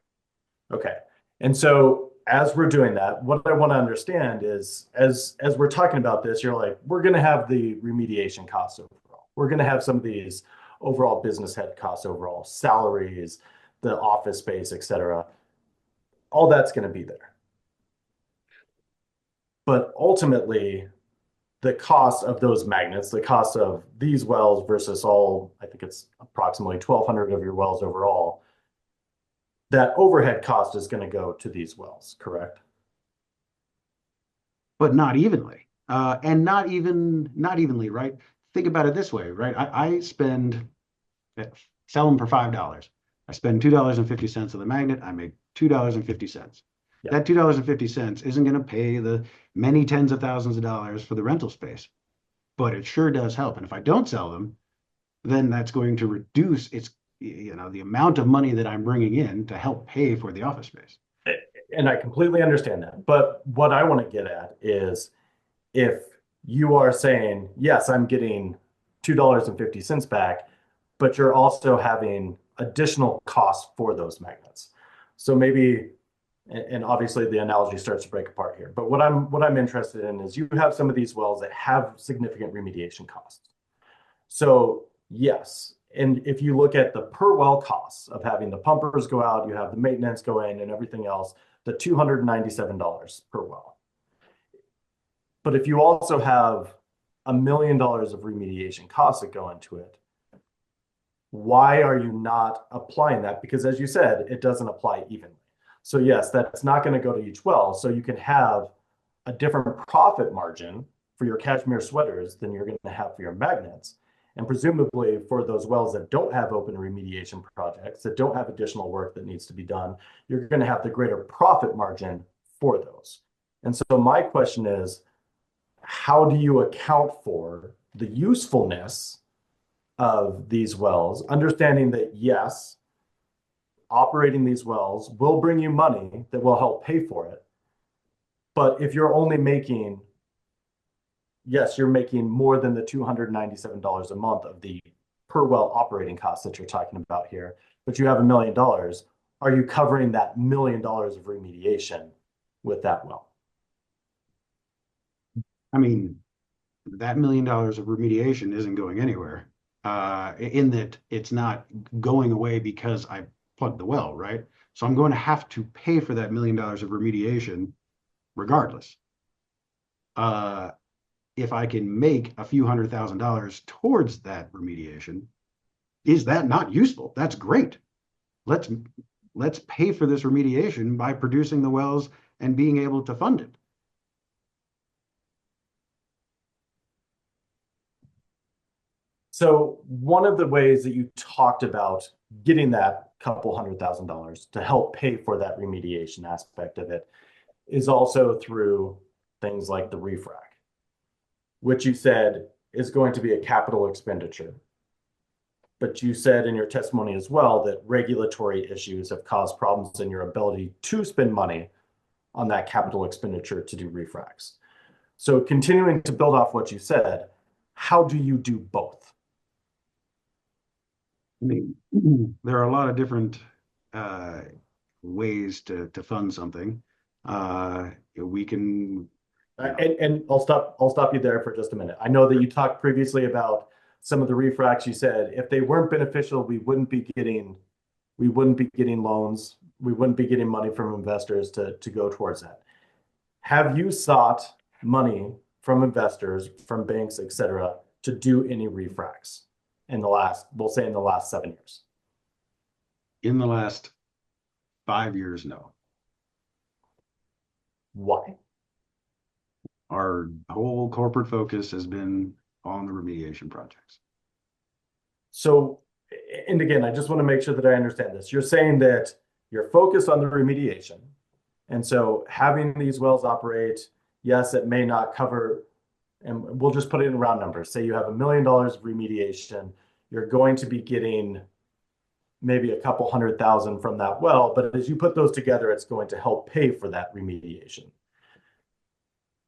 Speaker 14: Okay. And so as we're doing that, what I want to understand is as we're talking about this, you're like, we're going to have the remediation costs overall. We're going to have some of these overall business head costs overall, salaries, the office space, et cetera. All that's going to be there. But ultimately, the cost of those magnets, the cost of these wells versus all, I think it's approximately 1,200 of your wells overall, that overhead cost is going to go to these wells, correct?
Speaker 13: But not evenly, and not evenly, right? Think about it this way, right? I sell them for $5. I spend $2.50 of the magnet. I make $2.50.
Speaker 14: Yeah.
Speaker 13: That $2.50 isn't going to pay the many tens of thousands of dollars for the rental space, but it sure does help. And if I don't sell them, then that's going to reduce the amount of money that I'm bringing in to help pay for the office space.
Speaker 14: And I completely understand that. But what I want to get at is if you are saying, yes, I'm getting $2.50 back, but you're also having additional costs for those magnets. So maybe, and obviously the analogy starts to break apart here, but what I'm interested in is you have some of these wells that have significant remediation costs. So yes, and if you look at the per well costs of having the pumpers go out, you have the maintenance go in and everything else, the $297 per well. But if you also have $1 million of remediation costs that go into it, why are you not applying that? Because as you said, it doesn't apply evenly. So yes, that's not going to go to each well. So you can have a different profit margin for your cashmere sweaters than you're going to have for your magnets. And presumably for those wells that don't have open remediation projects, that don't have additional work that needs to be done, you're going to have the greater profit margin for those. And so my question is, how do you account for the usefulness of these wells, understanding that yes, operating these wells will bring you money that will help pay for it. But if you're only making, yes, you're making more than the $297 a month of the per well operating costs that you're talking about here, but you have $1 million, are you covering that $1 million of remediation with that well?
Speaker 13: I mean, that $1 million of remediation isn't going anywhere. In that it's not going away because I plugged the well, right? So I'm going to have to pay for that $1 million of remediation regardless. If I can make a few $100,000 towards that remediation, is that not useful? That's great. Let's pay for this remediation by producing the wells and being able to fund it.
Speaker 14: So one of the ways that you talked about getting that couple $100,000 to help pay for that remediation aspect of it is also through things like the refrac, which you said is going to be a capital expenditure. But you said in your testimony as well that regulatory issues have caused problems in your ability to spend money on that capital expenditure to do refracs. So continuing to build off what you said, how do you do both?
Speaker 13: I mean, there are a lot of different ways to fund something. We can,
Speaker 14: and I'll stop you there for just a minute. I know that you talked previously about some of the refracs. You said if they weren't beneficial, we wouldn't be getting loans, we wouldn't be getting money from investors to go towards that. Have you sought money from investors, from banks, et cetera, to do any refracs in the last, we'll say in the last 7 years?
Speaker 13: In the last 5 years, no.
Speaker 14: Why?
Speaker 13: Our whole corporate focus has been on the remediation projects.
Speaker 14: So, and again, I just want to make sure that I understand this. You're saying that you're focused on the remediation. And so having these wells operate, yes, it may not cover, and we'll just put it in round numbers. Say you have $1 million of remediation, you're going to be getting maybe a couple 100,000 from that well, but as you put those together, it's going to help pay for that remediation.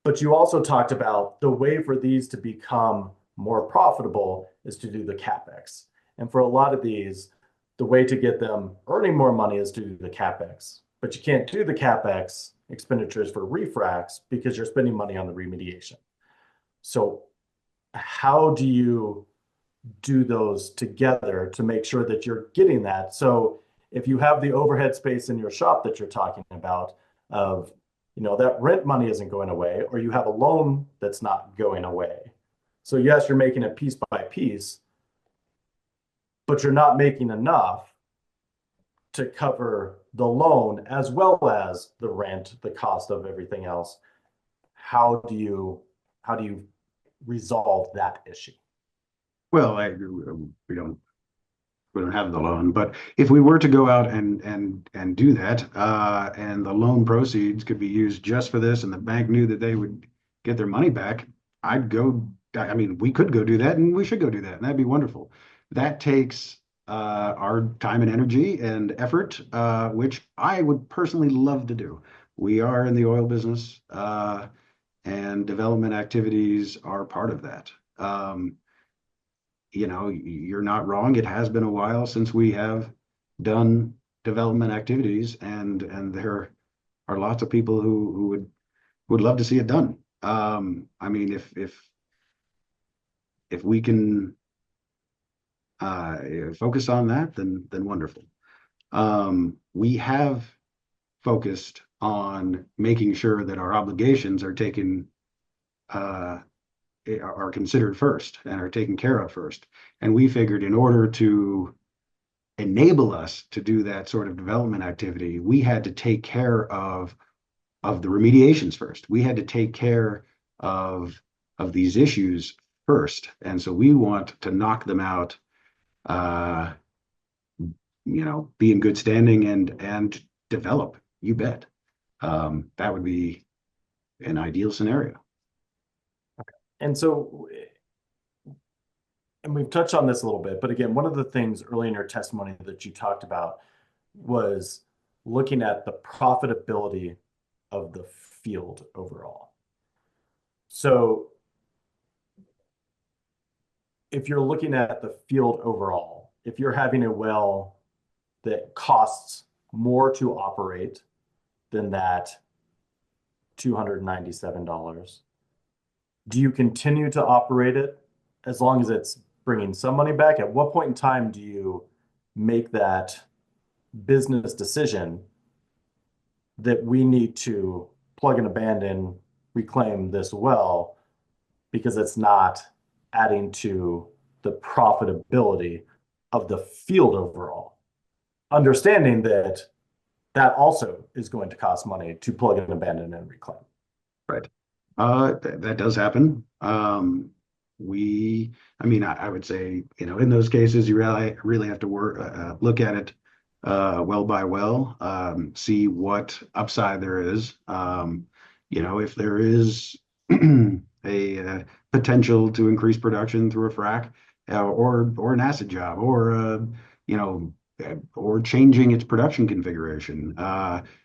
Speaker 14: But you also talked about the way for these to become more profitable is to do the CapEx. And for a lot of these, the way to get them earning more money is to do the CapEx. But you can't do the CapEx expenditures for refracs because you're spending money on the remediation. So how do you do those together to make sure that you're getting that? So if you have the overhead space in your shop that you're talking about of, you know, that rent money isn't going away, or you have a loan that's not going away. So yes, you're making it piece by piece, but you're not making enough to cover the loan as well as the rent, the cost of everything else. How do you resolve that issue?
Speaker 13: Well, we don't have the loan, but if we were to go out and do that, and the loan proceeds could be used just for this, and the bank knew that they would get their money back, I'd go. I mean, we could go do that, and we should go do that, and that'd be wonderful. That takes our time and energy and effort, which I would personally love to do. We are in the oil business, and development activities are part of that. You know, you're not wrong. It has been a while since we have done development activities, and there are lots of people who would love to see it done. I mean, if we can focus on that, then wonderful. We have focused on making sure that our obligations are taken are considered first and are taken care of first. And we figured in order to enable us to do that sort of development activity, we had to take care of the remediations first. We had to take care of these issues first. And so we want to knock them out, you know, be in good standing and develop, you bet. That would be an ideal scenario.
Speaker 14: And so, and we've touched on this a little bit, but again, one of the things early in your testimony that you talked about was looking at the profitability of the field overall. So if you're looking at the field overall, if you're having a well that costs more to operate than that $297, do you continue to operate it as long as it's bringing some money back? At what point in time do you make that business decision that we need to plug and abandon, reclaim this well because it's not adding to the profitability of the field overall? Understanding that that also is going to cost money to plug and abandon and reclaim.
Speaker 13: Right. That does happen. I mean, I would say, you know, in those cases, you really have to look at it well by well, see what upside there is. You know, if there is a potential to increase production through a frac, or an acid job, or you know, or changing its production configuration.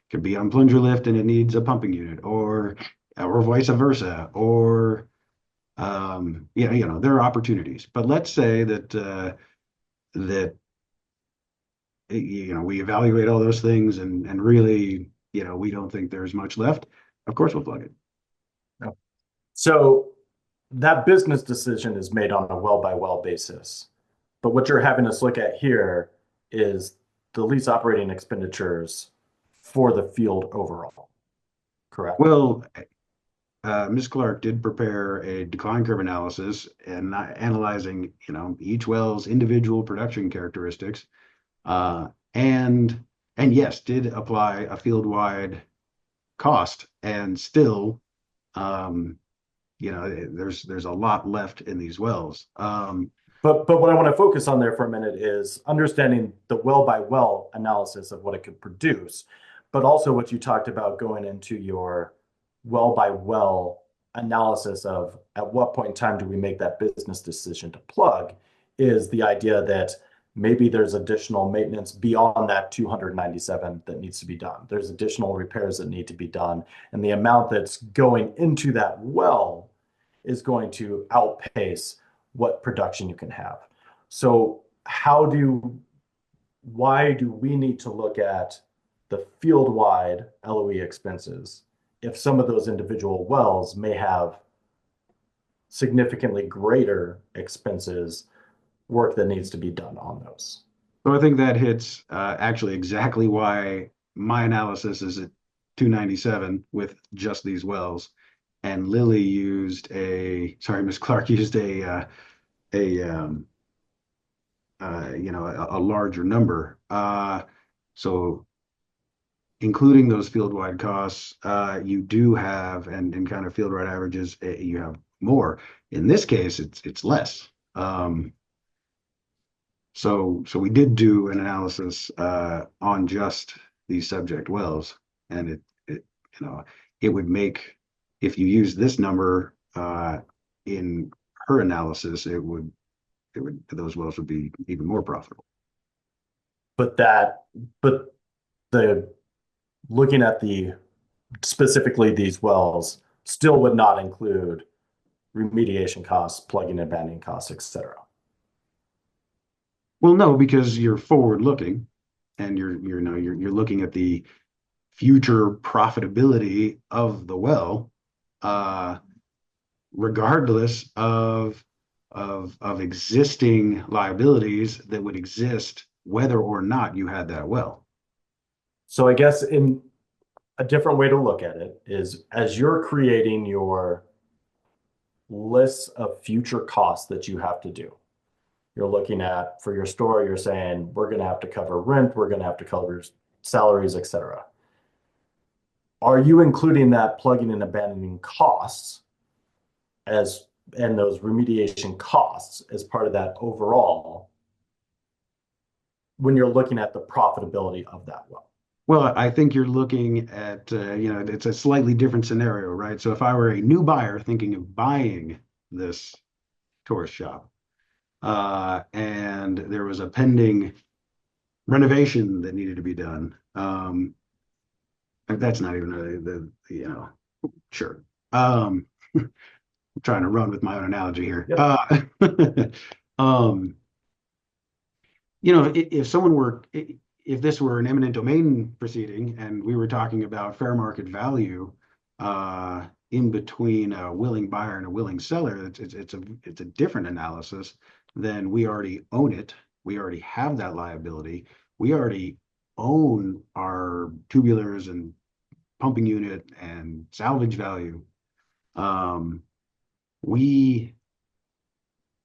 Speaker 13: Could be on plunger lift and it needs a pumping unit, or vice versa, or yeah, you know, there are opportunities. But let's say that you know, we evaluate all those things and really, you know, we don't think there's much left. Of course, we'll plug it.
Speaker 14: No. So that business decision is made on a well by well basis. But what you're having us look at here is the lease operating expenditures for the field overall. Correct?
Speaker 13: Well, Ms. Clark did prepare a decline curve analysis and analyzing, each well's individual production characteristics, and yes, did apply a field-wide cost, and still, there's a lot left in these wells.
Speaker 14: But what I want to focus on there for a minute is understanding the well by well analysis of what it could produce, but also what you talked about going into your well by well analysis of at what point in time do we make that business decision to plug, is the idea that maybe there's additional maintenance beyond that 297 that needs to be done. There's additional repairs that need to be done, and the amount that's going into that well is going to outpace what production you can have. So why do we need to look at the field-wide LOE expenses if some of those individual wells may have significantly greater expenses, work that needs to be done on those?
Speaker 13: So I think that hits actually exactly why my analysis is at 297 with just these wells. And Lily used Ms. Clark used a larger number. So including those field-wide costs, you do have, and kind of field-wide averages, you have more. In this case, it's less. So we did do an analysis on just these subject wells, and it would make, if you use this number in her analysis, those wells would be even more profitable.
Speaker 14: But the looking at specifically these wells still would not include remediation costs, plugging and abandoning costs, etc.
Speaker 13: Well, no, because you're forward looking, and you're looking at the future profitability of the well, regardless of existing liabilities that would exist whether or not you had that well.
Speaker 14: So I guess in a different way to look at it is, as you're creating your lists of future costs that you have to do, you're looking at, for your store, you're saying, we're going to have to cover rent, we're going to have to cover salaries, etc. Are you including that plugging and abandoning costs and those remediation costs as part of that overall when you're looking at the profitability of that well?
Speaker 13: Well, I think you're looking at, it's a slightly different scenario, right? So if I were a new buyer thinking of buying this tourist shop, and there was a pending renovation that needed to be done, that's not even sure. I'm trying to run with my own analogy here.
Speaker 14: Yep.
Speaker 13: If this were an eminent domain proceeding and we were talking about fair market value in between a willing buyer and a willing seller, it's a different analysis than we already own it. We already have that liability. We already own our tubulars and pumping unit and salvage value.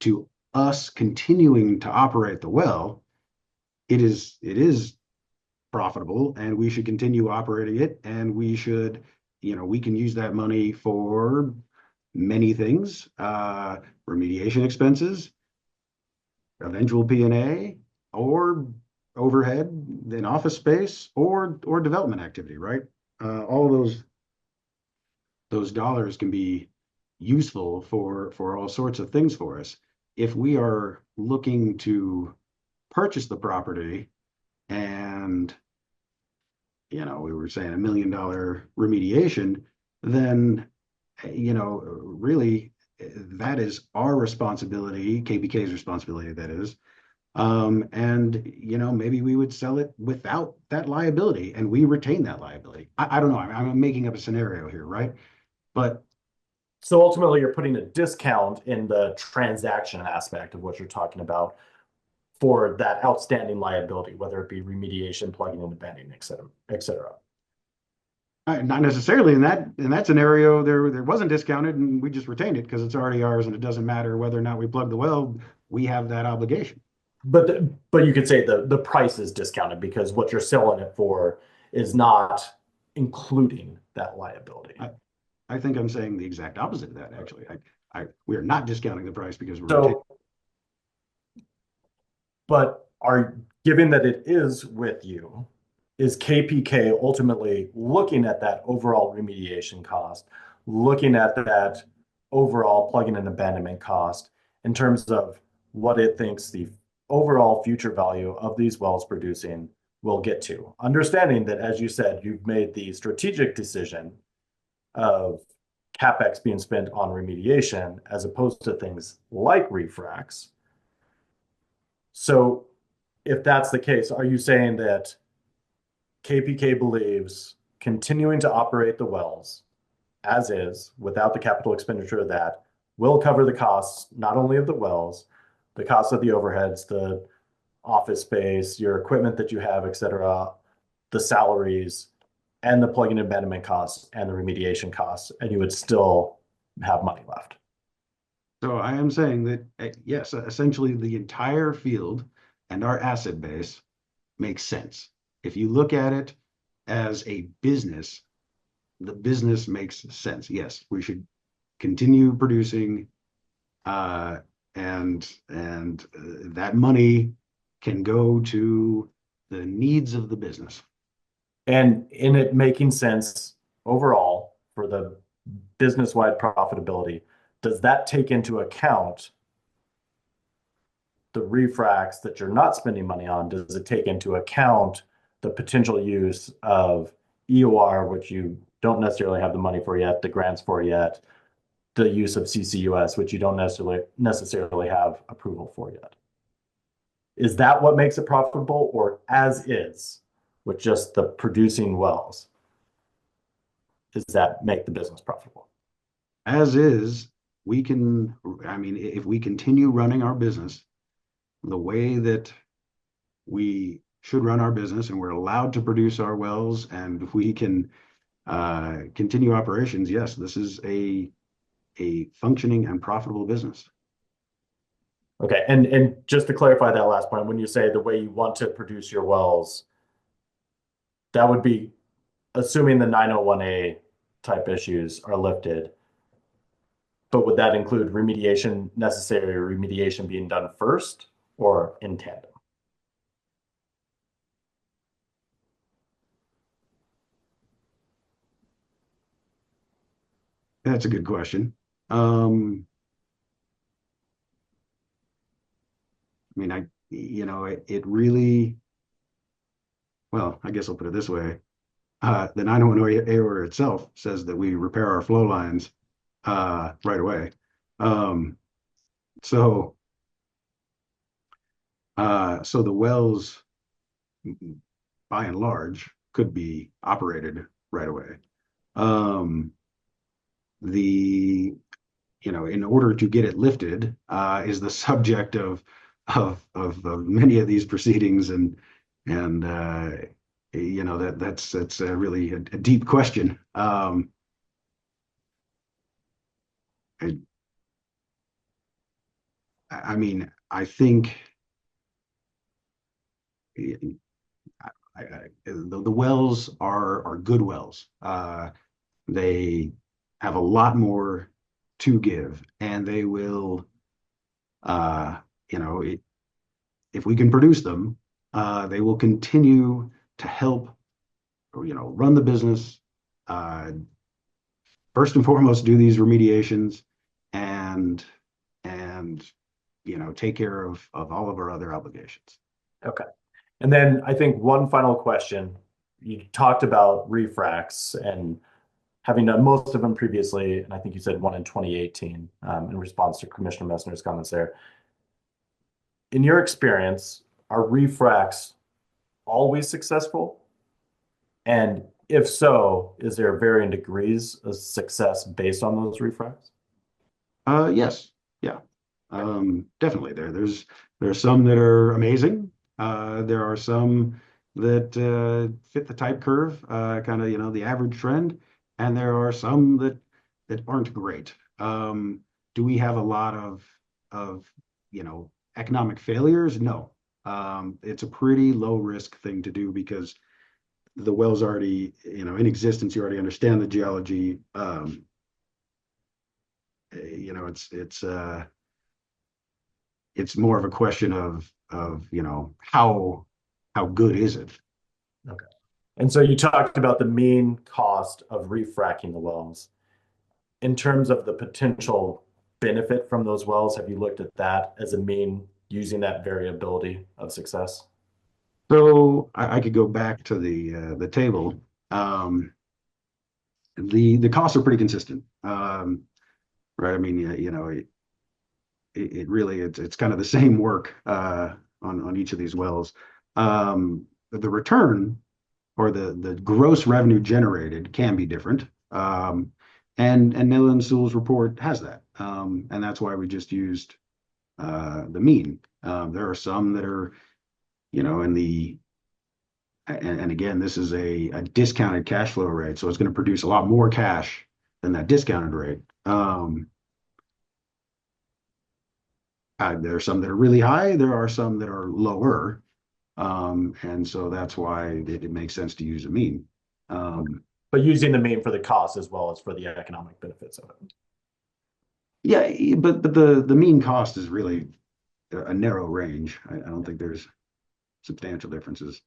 Speaker 13: To us continuing to operate the well, it is profitable, and we should continue operating it, and we should, we can use that money for many things, remediation expenses, eventual P&A, or overhead, then office space, or development activity, right? All those dollars can be useful for all sorts of things for us. If we are looking to purchase the property and, we were saying $1 million remediation, then, really that is our responsibility, KBK's responsibility, that is. Maybe we would sell it without that liability and we retain that liability. I don't know. I'm making up a scenario here, right? But
Speaker 14: so ultimately, you're putting a discount in the transaction aspect of what you're talking about for that outstanding liability, whether it be remediation, plugging and abandoning, et cetera, et cetera.
Speaker 13: Not necessarily in that scenario, there wasn't discounted and we just retained it because it's already ours and it doesn't matter whether or not we plug the well, we have that obligation.
Speaker 14: But you could say the price is discounted because what you're selling it for is not including that liability.
Speaker 13: I think I'm saying the exact opposite of that, actually. We are not discounting the price because we're
Speaker 14: So, but given that it is with you, is KPK ultimately looking at that overall remediation cost, looking at that overall plug-in and abandonment cost in terms of what it thinks the overall future value of these wells producing will get to? Understanding that, as you said, you've made the strategic decision of CapEx being spent on remediation as opposed to things like refracs. So if that's the case, are you saying that KPK believes continuing to operate the wells as is without the capital expenditure of that will cover the costs not only of the wells, the costs of the overheads, the office space, your equipment that you have, et cetera, the salaries, and the plug-in abandonment costs and the remediation costs, and you would still have money left?
Speaker 13: So I am saying that, yes, essentially the entire field and our asset base makes sense. If you look at it as a business, the business makes sense. Yes, we should continue producing, and that money can go to the needs of the business.
Speaker 14: And in it making sense overall for the business-wide profitability, does that take into account the refracs that you're not spending money on? Does it take into account the potential use of EOR, which you don't necessarily have the money for yet, the grants for yet, the use of CCUS, which you don't necessarily have approval for yet? Is that what makes it profitable, or as is with just the producing wells, does that make the business profitable?
Speaker 13: As is, if we continue running our business the way that we should run our business and we're allowed to produce our wells and we can continue operations, yes, this is a functioning and profitable business.
Speaker 14: Okay, and just to clarify that last point, when you say the way you want to produce your wells, that would be assuming the 901A type issues are lifted. But would that include necessary remediation being done first or in tandem?
Speaker 13: That's a good question. It really, well, I guess I'll put it this way. The 901A order itself says that we repair our flow lines right away. So the wells, by and large, could be operated right away. In order to get it lifted, is the subject of many of these proceedings, and that's really a deep question. I think the wells are good wells. They have a lot more to give, and they will, if we can produce them, they will continue to help, run the business. First and foremost, do these remediations and take care of all of our other obligations.
Speaker 14: Okay. And then I think one final question. You talked about refracs and having done most of them previously, and I think you said one in 2018 in response to Commissioner Messner's comments there. In your experience, are refracs always successful? And if so, is there varying degrees of success based on those refracs?
Speaker 13: Yes. Yeah. Definitely. There are some that are amazing. There are some that fit the type curve, kind of, the average trend, and there are some that aren't great. Do we have a lot of economic failures? No. It's a pretty low risk thing to do because the well's already, in existence. You already understand the geology. It's more of a question of how good is it?
Speaker 14: Okay. And so you talked about the mean cost of refracking the wells. In terms of the potential benefit from those wells, have you looked at that as a mean using that variability of success?
Speaker 13: So I could go back to the table. The costs are pretty consistent, right? I mean, it really it's kind of the same work on each of these wells. The return or the gross revenue generated can be different. And Netherland Sewell's report has that. And that's why we just used the mean. There are some that are, in the and again, this is a discounted cash flow rate, so it's going to produce a lot more cash than that discounted rate. There are some that are really high. There are some that are lower. And so that's why it makes sense to use a mean.
Speaker 14: But using the mean for the cost as well as for the economic benefits of it.
Speaker 13: Yeah, but the mean cost is really a narrow range. I don't think there's substantial differences.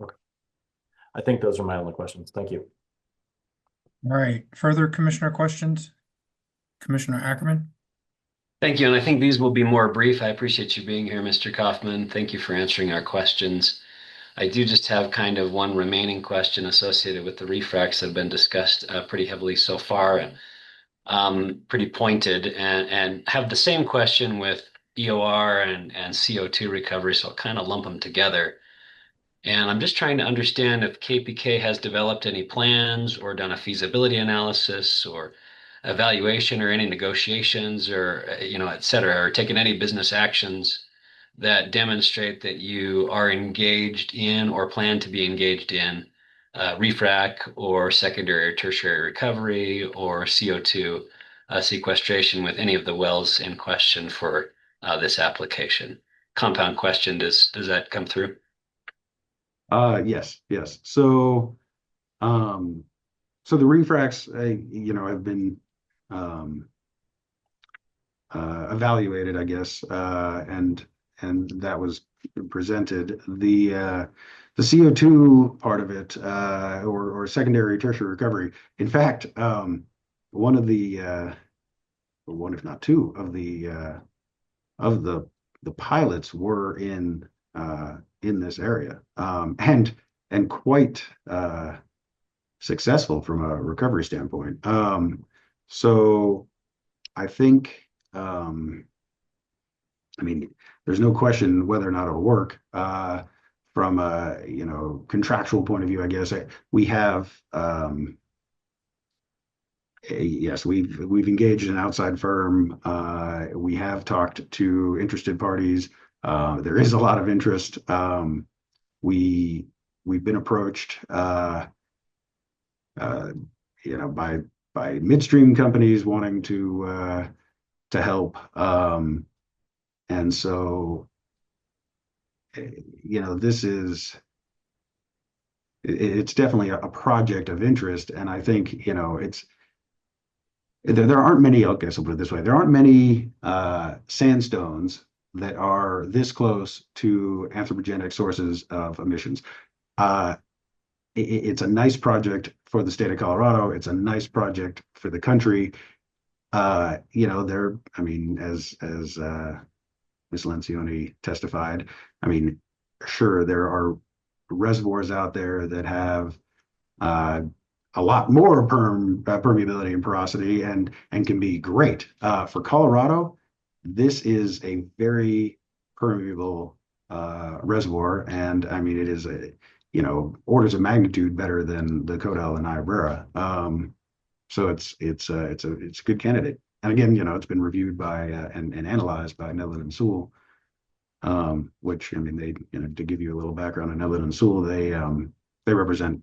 Speaker 14: Okay. I think those are my only questions. Thank you.
Speaker 1: All right, further commissioner questions? Commissioner Ackerman?
Speaker 15: Thank you, and I think these will be more brief. I appreciate you being here, Mr. Kaufman. Thank you for answering our questions. I do just have kind of one remaining question associated with the refracts that have been discussed pretty heavily so far, and pretty pointed, and have the same question with EOR and CO2 recovery, so I'll kind of lump them together. And I'm just trying to understand if KPK has developed any plans or done a feasibility analysis or evaluation or any negotiations or, et cetera, or taken any business actions that demonstrate that you are engaged in or plan to be engaged in refrac or secondary or tertiary recovery or CO2 sequestration with any of the wells in question for this application. Compound question, does that come through?
Speaker 13: Yes. So the refracts, have been evaluated, I guess, and that was presented. The CO2 part of it, or secondary tertiary recovery. In fact, one of the one, if not two, of the pilots were in this area, and quite successful from a recovery standpoint. So I think, I mean, there's no question whether or not it'll work. From a contractual point of view, I guess we have. Yes, we've engaged an outside firm. We have talked to interested parties. There is a lot of interest. We've been approached, by midstream companies wanting to help. And so, it's definitely a project of interest. And I think, there aren't many, I guess I'll put it this way, there aren't many sandstones that are this close to anthropogenic sources of emissions. It's a nice project for the state of Colorado. It's a nice project for the country. I mean, as Ms. Lencioni testified, I mean, sure, there are reservoirs out there that have a lot more permeability and porosity and can be great. For Colorado, this is a very permeable reservoir, and I mean, it is orders of magnitude better than the Codell and Niobrara. So it's a good candidate. And again, it's been reviewed by and analyzed by Netherland and Sewell. which, I mean, to give you a little background on Netherlands and Sewell, they represent,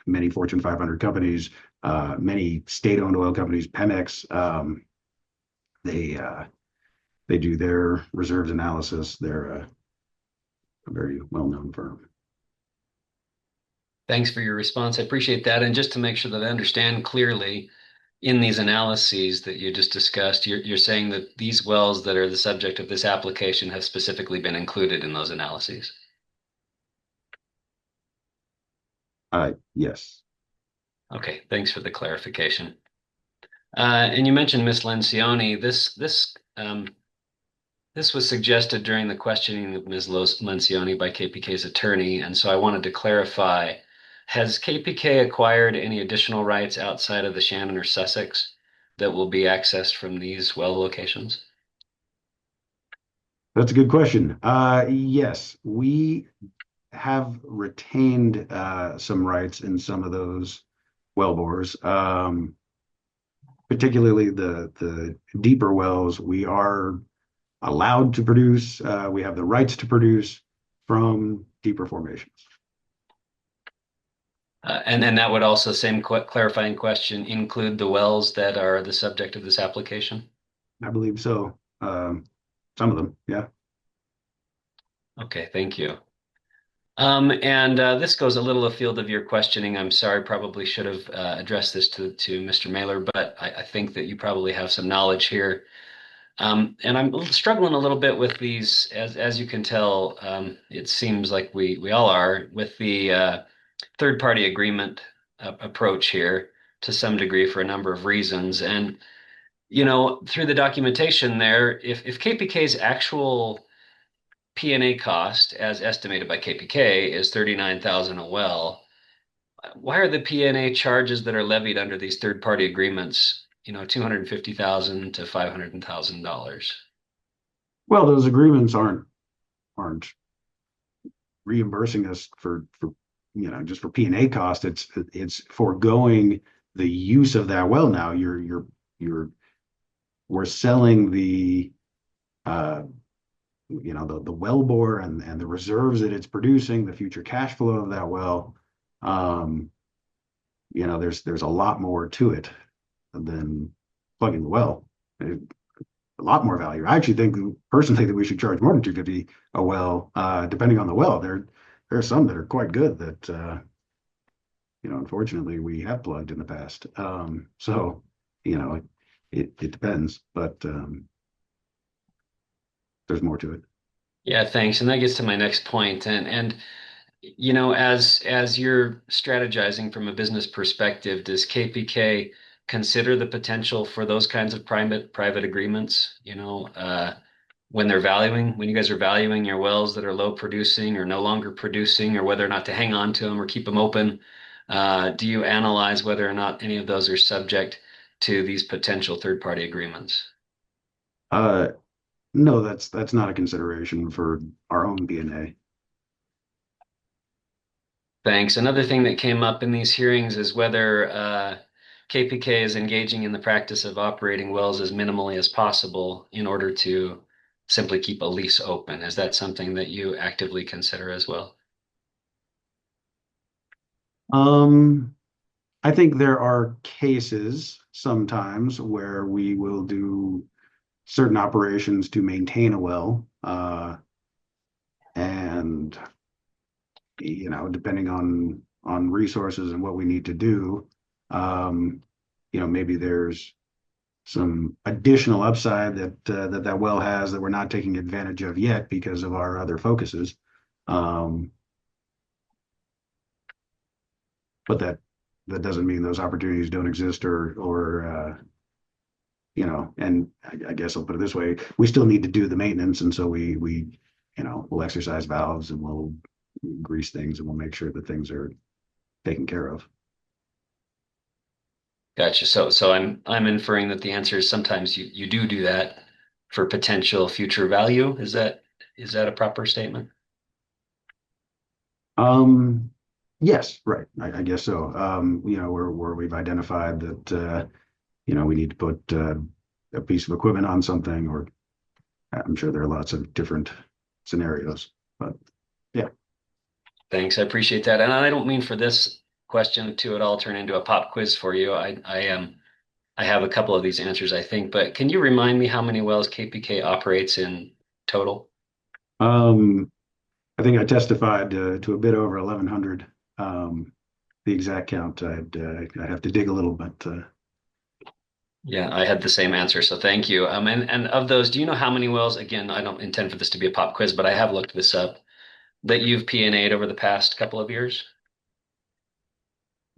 Speaker 13: many Fortune 500 companies, many state-owned oil companies, Pemex. They, uh, they do their reserves analysis. They're a very well-known firm.
Speaker 15: Thanks for your response. I appreciate that. And just to make sure that I understand clearly, in these analyses that you just discussed, you're saying that these wells that are the subject of this application have specifically been included in those analyses.
Speaker 13: Yes.
Speaker 15: Okay, thanks for the clarification. And you mentioned Ms. Lencioni. This was suggested during the questioning of Ms. Lencioni by KPK's attorney, and so I wanted to clarify, has KPK acquired any additional rights outside of the Shannon or Sussex that will be accessed from these well locations?
Speaker 13: That's a good question. Yes, we have retained some rights in some of those wellbores, particularly the deeper wells. We are allowed to produce. We have the rights to produce from deeper formations.
Speaker 15: And then that would also, same clarifying question, include the wells that are the subject of this application?
Speaker 13: I believe so. Some of them, yeah.
Speaker 15: Okay, thank you. And this goes a little afield of your questioning. I'm sorry, probably should have addressed this to Mr. Mailer, but I think that you probably have some knowledge here. And I'm struggling a little bit with these, as you can tell, it seems like we all are, with the third-party agreement approach here to some degree for a number of reasons. And, through the documentation there, if KPK's actual P&A cost, as estimated by KPK, is $39,000 a well, why are the P&A charges that are levied under these third-party agreements, $250,000 to $500,000?
Speaker 13: Well, those agreements aren't reimbursing us for just for P&A cost. It's foregoing the use of that well. Now we're selling the the well bore and the reserves that it's producing, the future cash flow of that well. There's a lot more to it than plugging the well. A lot more value. I actually think personally that we should charge more than $250 a well, depending on the well. There are some that are quite good that unfortunately we have plugged in the past. So it depends, but there's more to it.
Speaker 15: Yeah, thanks. And that gets to my next point. And as you're strategizing from a business perspective, does KPK consider the potential for those kinds of private agreements? When you guys are valuing your wells that are low producing or no longer producing, or whether or not to hang on to them or keep them open, do you analyze whether or not any of those are subject to these potential third-party agreements?
Speaker 13: No, that's not a consideration for our own P&A.
Speaker 15: Thanks. Another thing that came up in these hearings is whether KPK is engaging in the practice of operating wells as minimally as possible in order to simply keep a lease open. Is that something that you actively consider as well?
Speaker 13: I think there are cases sometimes where we will do certain operations to maintain a well, and depending on resources and what we need to do, maybe there's some additional upside that well has that we're not taking advantage of yet because of our other focuses. But that doesn't mean those opportunities don't exist or and I guess I'll put it this way, we still need to do the maintenance, and so we'll exercise valves and we'll grease things and we'll make sure that things are taken care of.
Speaker 15: Gotcha. So I'm inferring that the answer is sometimes you do that for potential future value. Is that a proper statement?
Speaker 13: Yes, right. I guess so. Where we've identified that we need to put a piece of equipment on something, or I'm sure there are lots of different scenarios. But yeah.
Speaker 15: Thanks, I appreciate that. And I don't mean for this question to at all turn into a pop quiz for you. I have a couple of these answers, I think, but can you remind me how many wells KPK operates in total?
Speaker 13: I think I testified to a bit over 1,100. The exact count, I'd have to dig a little, but
Speaker 15: Yeah, I had the same answer, so thank you. And of those, do you know how many wells, again, I don't intend for this to be a pop quiz, but I have looked this up, that you've P&A'd over the past couple of years?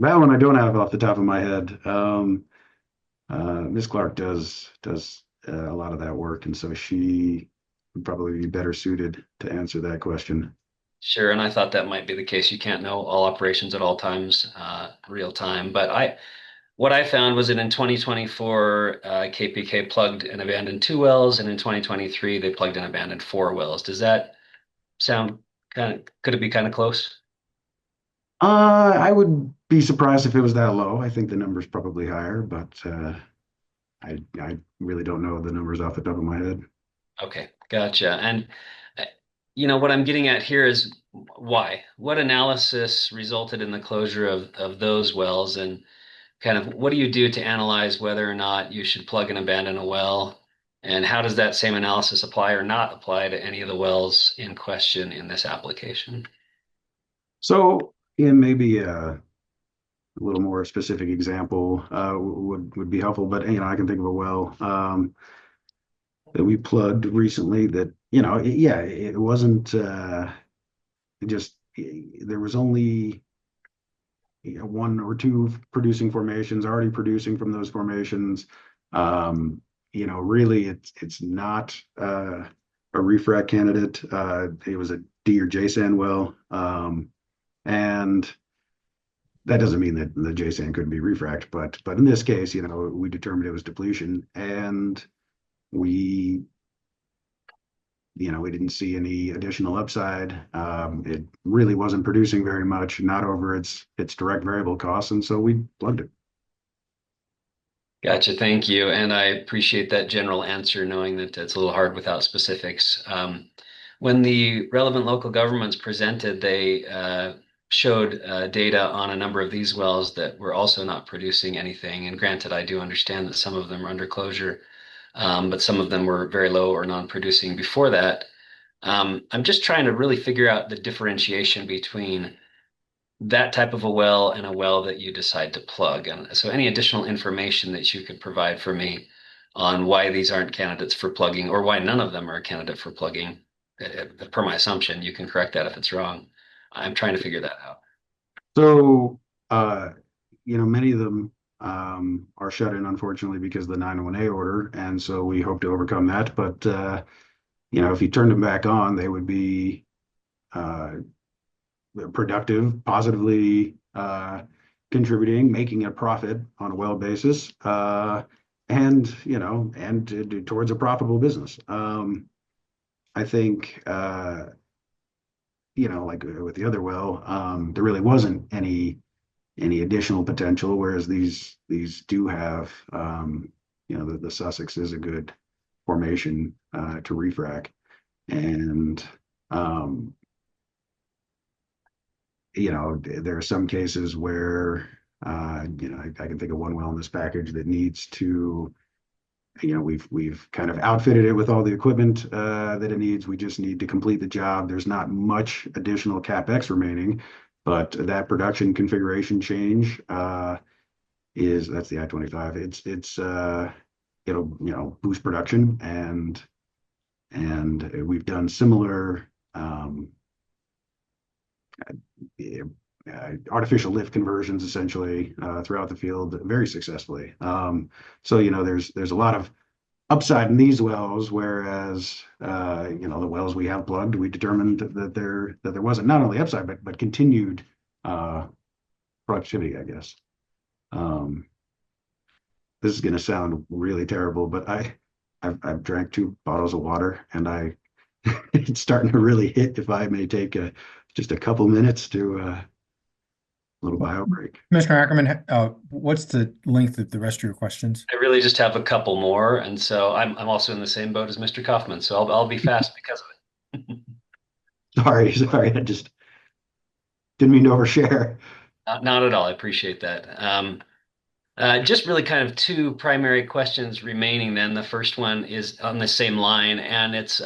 Speaker 13: that one I don't have off the top of my head. Ms. Clark does a lot of that work, and so she would probably be better suited to answer that question.
Speaker 15: Sure, and I thought that might be the case. You can't know all operations at all times, real time. But what I found was that in 2024, KPK plugged and abandoned 2 wells, and in 2023, they plugged and abandoned 4 wells. Does that sound could it be kind of close?
Speaker 13: I would be surprised if it was that low. I think the number's probably higher, but I really don't know the numbers off the top of my head.
Speaker 15: Okay, gotcha. And uh, what I'm getting at here is why? What analysis resulted in the closure of those wells, and kind of what do you do to analyze whether or not you should plug and abandon a well? And how does that same analysis apply or not apply to any of the wells in question in this application?
Speaker 13: So, yeah, maybe a little more specific example would be helpful, but I can think of a well that we plugged recently that, yeah, it wasn't just there was only one or two producing formations already producing from those formations. Really, it's not a refrac candidate. It was a D or J sand well, and that doesn't mean that the J sand couldn't be refract, but in this case, we determined it was depletion, and we we didn't see any additional upside. It really wasn't producing very much, not over its direct variable costs, and so we plugged it.
Speaker 15: Gotcha. Thank you. And I appreciate that general answer, knowing that it's a little hard without specifics. When the relevant local governments presented, they showed data on a number of these wells that were also not producing anything. And granted, I do understand that some of them are under closure, but some of them were very low or non-producing before that. I'm just trying to really figure out the differentiation between that type of a well and a well that you decide to plug. And so any additional information that you could provide for me on why these aren't candidates for plugging or why none of them are a candidate for plugging, per my assumption, you can correct that if it's wrong. I'm trying to figure that out.
Speaker 13: So, many of them are shut in, unfortunately, because of the 901A order, and so we hope to overcome that. But if you turned them back on, they would be productive, positively contributing, making a profit on a well basis, and towards a profitable business. I think like with the other well, there really wasn't any additional potential, whereas these do have, the Sussex is a good formation to refrac, and there are some cases where I can think of one well in this package that needs to, we've kind of outfitted it with all the equipment that it needs. We just need to complete the job. There's not much additional CapEx remaining, but that production configuration change that's the I-25. It'll boost production, and we've done similar artificial lift conversions essentially throughout the field very successfully. So there's a lot of upside in these wells, whereas the wells we have plugged, we determined that there wasn't not only upside but continued productivity, I guess. This is going to sound really terrible, but I've drank 2 bottles of water, and it's starting to really hit if I may take just a couple minutes to a little bio break.
Speaker 1: Commissioner Ackerman, what's the length of the rest of your questions?
Speaker 15: I really just have a couple more, and so I'm also in the same boat as Mr. Kaufman, so I'll be fast because of it.
Speaker 13: Sorry, I just didn't mean to overshare.
Speaker 15: Not at all. I appreciate that. Just really kind of two primary questions remaining then. The first one is on the same line, and it's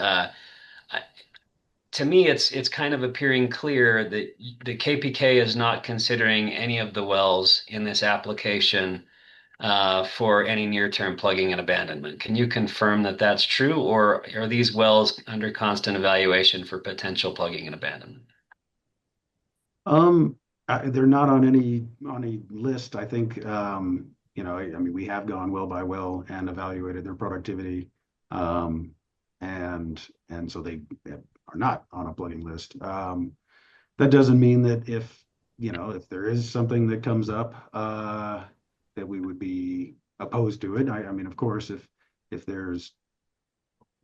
Speaker 15: to me, it's kind of appearing clear that the KPK is not considering any of the wells in this application for any near-term plugging and abandonment. Can you confirm that that's true, or are these wells under constant evaluation for potential plugging and abandonment?
Speaker 13: Um, they're not on any list. I think I mean, we have gone well by well and evaluated their productivity, um, and so they are not on a plugging list. That doesn't mean that if there is something that comes up, that we would be opposed to it. I mean, of course, if there's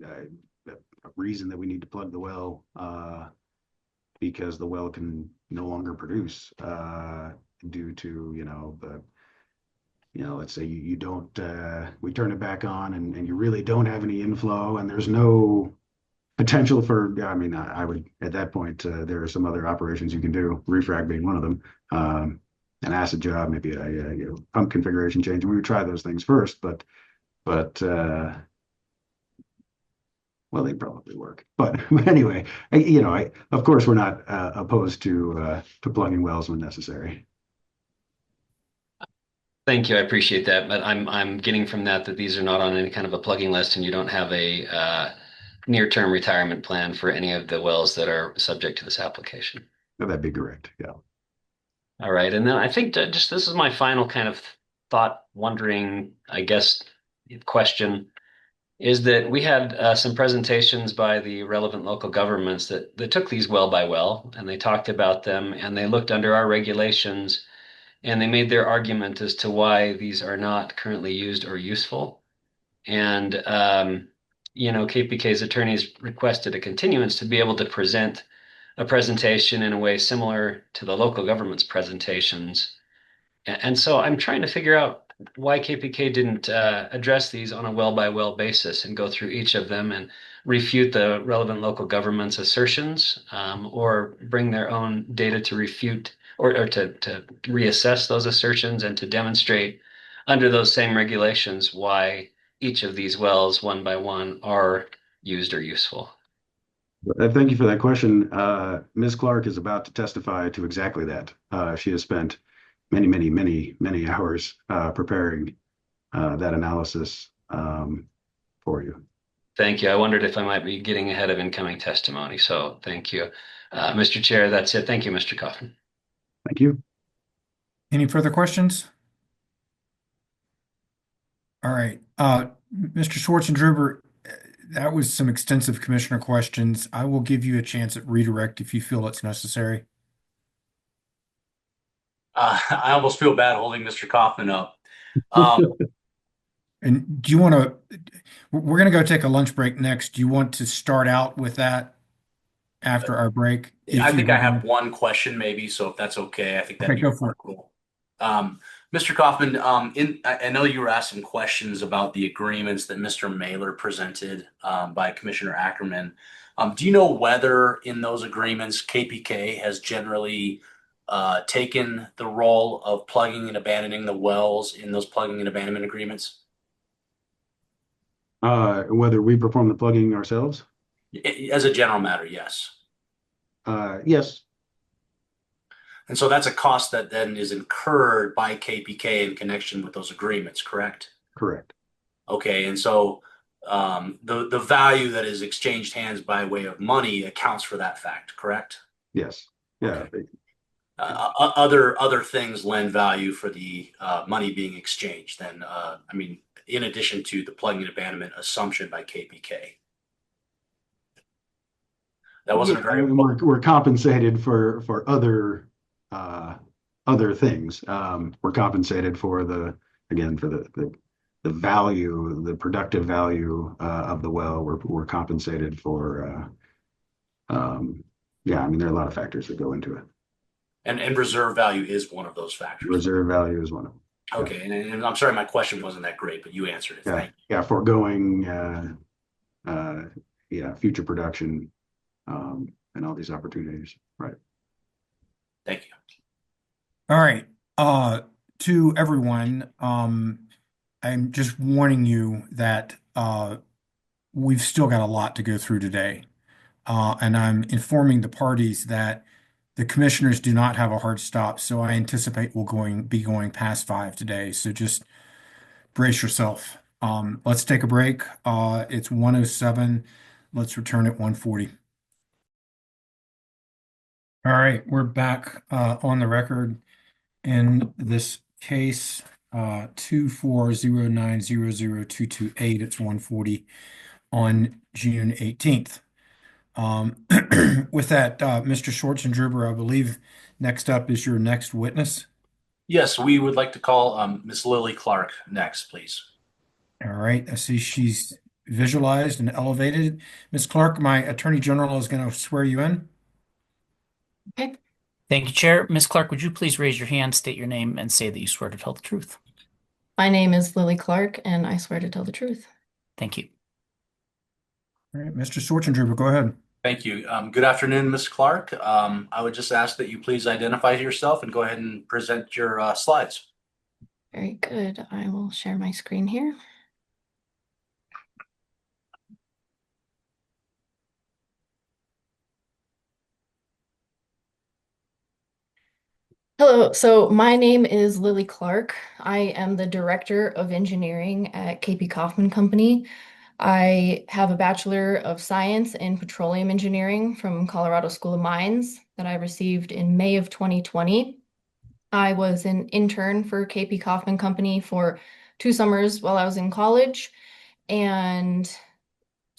Speaker 13: a reason that we need to plug the well, because the well can no longer produce due to let's say you don't we turn it back on and you really don't have any inflow and there's no potential for, I mean, I would at that point, there are some other operations you can do, refrac being one of them, an acid job, maybe a pump configuration change, and we would try those things first, but well, they probably work. But anyway, of course, we're not opposed to plugging wells when necessary.
Speaker 15: Thank you. I appreciate that. But I'm getting from that these are not on any kind of a plugging list, and you don't have a near-term retirement plan for any of the wells that are subject to this application.
Speaker 13: That'd be correct. Yeah.
Speaker 15: All right. And then I think just this is my final kind of thought, wondering, I guess, question. Is that we had some presentations by the relevant local governments that took these well by well, and they talked about them, and they looked under our regulations, and they made their argument as to why these are not currently used or useful. And KPK's attorneys requested a continuance to be able to present a presentation in a way similar to the local government's presentations. And so I'm trying to figure out why KPK didn't address these on a well-by-well basis and go through each of them and refute the relevant local government's assertions, or bring their own data to refute or to reassess those assertions and to demonstrate under those same regulations why each of these wells, one by one, are used or useful.
Speaker 13: Thank you for that question. Ms. Clark is about to testify to exactly that. She has spent many hours preparing that analysis for you.
Speaker 15: Thank you. I wondered if I might be getting ahead of incoming testimony, so thank you. Mr. Chair, that's it. Thank you, Mr. Kaufman.
Speaker 13: Thank you.
Speaker 1: Any further questions? All right. Mr. Schwartzendruber, that was some extensive commissioner questions. I will give you a chance at redirect if you feel it's necessary.
Speaker 3: I almost feel bad holding Mr. Kaufman up.
Speaker 1: And do you want to, we're going to go take a lunch break next. Do you want to start out with that after our break?
Speaker 3: I think I have one question maybe, so if that's okay, I think that'd be
Speaker 1: go for it.
Speaker 3: cool. Mr. Kaufman, I know you were asked some questions about the agreements that Mr. Mailer presented by Commissioner Ackerman. Do you know whether in those agreements KPK has generally taken the role of plugging and abandoning the wells in those plugging and abandonment agreements?
Speaker 13: Whether we perform the plugging ourselves?
Speaker 3: As a general matter, yes.
Speaker 13: Yes.
Speaker 3: And so that's a cost that then is incurred by KPK in connection with those agreements, correct?
Speaker 13: Correct.
Speaker 3: Okay, and so the value that is exchanged hands by way of money accounts for that fact, correct?
Speaker 13: Yes. Yeah.
Speaker 3: Okay. Other things lend value for the money being exchanged. Then, I mean, in addition to the plugging and abandonment assumption by KPK. That wasn't very.
Speaker 13: We're compensated for other things. We're compensated for the value, the productive value of the well. We're compensated for. Yeah, I mean, there are a lot of factors that go into it.
Speaker 3: And reserve value is one of those factors.
Speaker 13: Reserve value is one of them.
Speaker 3: Okay, and I'm sorry, my question wasn't that great, but you answered it.
Speaker 13: Foregoing future production and all these opportunities. Right.
Speaker 3: Thank you.
Speaker 1: All right. To everyone, I'm just warning you that we've still got a lot to go through today. And I'm informing the parties that the commissioners do not have a hard stop, so I anticipate we'll be going past 5 today. So just brace yourself. Let's take a break. It's 1:07. Let's return at 1:40. All right, we're back on the record in this case 240900228. It's 1:40 on June 18th. With that, Mr. Schwartzendruber, I believe next up is your next witness.
Speaker 3: Yes, we would like to call Ms. Lily Clark next, please.
Speaker 1: All right, I see she's visualized and elevated. Ms. Clark, my Attorney General is going to swear you in.
Speaker 10: Okay. Thank you, Chair. Ms. Clark, would you please raise your hand, state your name, and say that you swear to tell the truth?
Speaker 16: My name is Lily Clark, and I swear to tell the truth.
Speaker 10: Thank you.
Speaker 1: All right, Mr. Schwartzendruber, go ahead.
Speaker 3: Thank you. Good afternoon, Ms. Clark. I would just ask that you please identify yourself and go ahead and present your slides.
Speaker 16: Very good. I will share my screen here. Hello, so my name is Lily Clark. I am the Director of Engineering at KP Kaufman Company. I have a Bachelor of Science in Petroleum Engineering from Colorado School of Mines that I received in May of 2020. I was an intern for KP Kaufman Company for 2 summers while I was in college and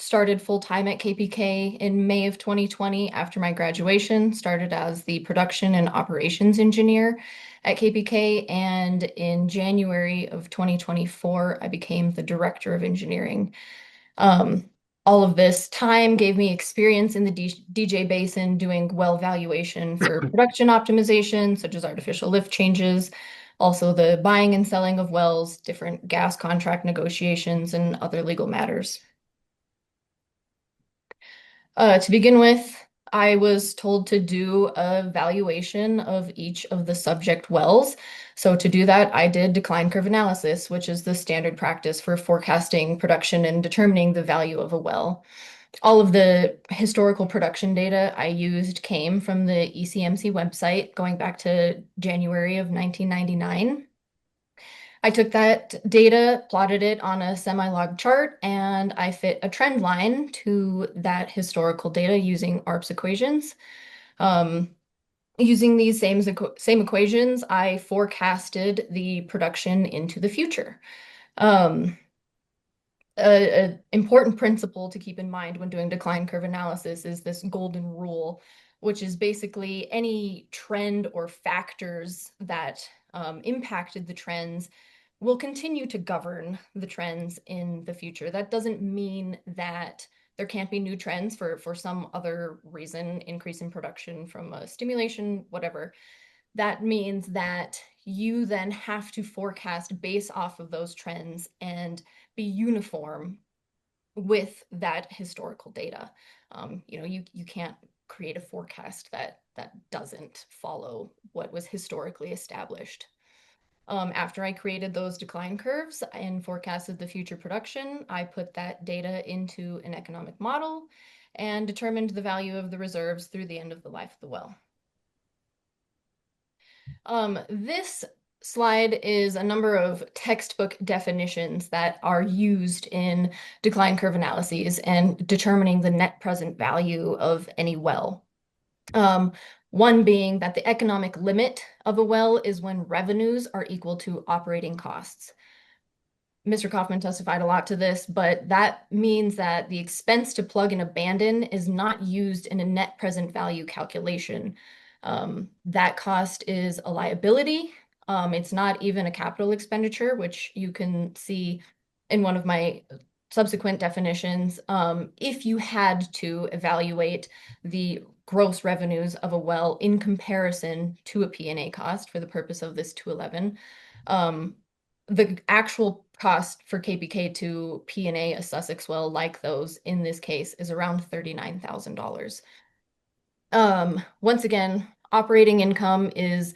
Speaker 16: started full-time at KPK in May of 2020 after my graduation, started as the production and operations engineer at KPK, and in January of 2024, I became the director of engineering. All of this time gave me experience in the DJ Basin doing well valuation for production optimization, such as artificial lift changes, also the buying and selling of wells, different gas contract negotiations, and other legal matters. To begin with, I was told to do a valuation of each of the subject wells. So to do that, I did decline curve analysis, which is the standard practice for forecasting production and determining the value of a well. All of the historical production data I used came from the ECMC website going back to January of 1999. I took that data, plotted it on a semi-log chart, and I fit a trend line to that historical data using ARPS equations. Using these same equations, I forecasted the production into the future. An important principle to keep in mind when doing decline curve analysis is this golden rule, which is basically any trend or factors that impacted the trends will continue to govern the trends in the future. That doesn't mean that there can't be new trends for some other reason, increase in production from a stimulation, whatever. That means that you then have to forecast based off of those trends and be uniform with that historical data. You can't create a forecast that doesn't follow what was historically established. After I created those decline curves and forecasted the future production, I put that data into an economic model and determined the value of the reserves through the end of the life of the well. This slide is a number of textbook definitions that are used in decline curve analyses and determining the net present value of any well. One being that the economic limit of a well is when revenues are equal to operating costs. Mr. Kaufman testified a lot to this, but that means that the expense to plug and abandon is not used in a net present value calculation. That cost is a liability. It's not even a capital expenditure, which you can see in one of my subsequent definitions. If you had to evaluate the gross revenues of a well in comparison to a P&A cost for the purpose of this 211, the actual cost for KPK to P&A a Sussex well like those in this case is around $39,000. Once again, operating income is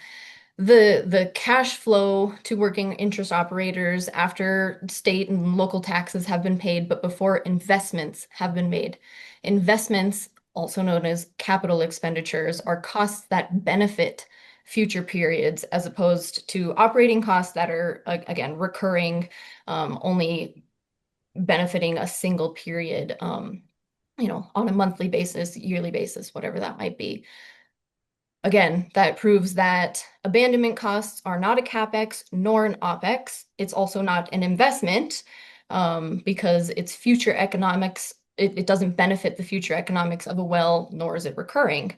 Speaker 16: the cash flow to working interest operators after state and local taxes have been paid, but before investments have been made. Investments, also known as capital expenditures, are costs that benefit future periods as opposed to operating costs that are, again, recurring, only benefiting a single period, on a monthly basis, yearly basis, whatever that might be. Again, that proves that abandonment costs are not a CapEx nor an OpEx. It's also not an investment because it's future economics. It doesn't benefit the future economics of a well, nor is it recurring.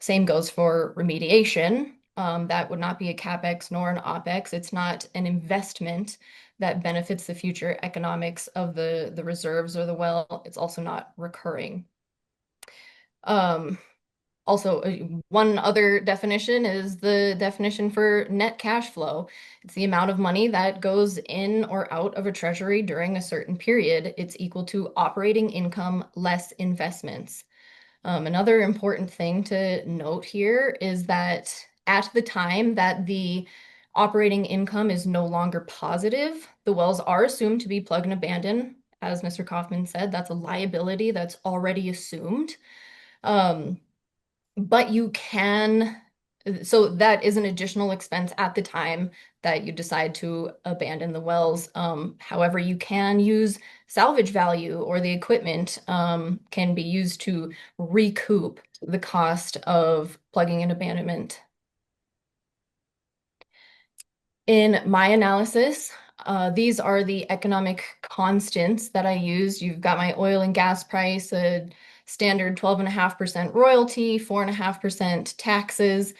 Speaker 16: Same goes for remediation. That would not be a CapEx nor an OpEx. It's not an investment that benefits the future economics of the reserves or the well. It's also not recurring. Also, one other definition is the definition for net cash flow. It's the amount of money that goes in or out of a treasury during a certain period. It's equal to operating income less investments. Another important thing to note here is that at the time that the operating income is no longer positive, the wells are assumed to be plug and abandon. As Mr. Kaufman said, that's a liability that's already assumed. But you can, so that is an additional expense at the time that you decide to abandon the wells. However, you can use salvage value, or the equipment can be used to recoup the cost of plugging and abandonment. In my analysis, these are the economic constants that I used. You've got my oil and gas price, a standard 12.5% royalty, 4.5% taxes,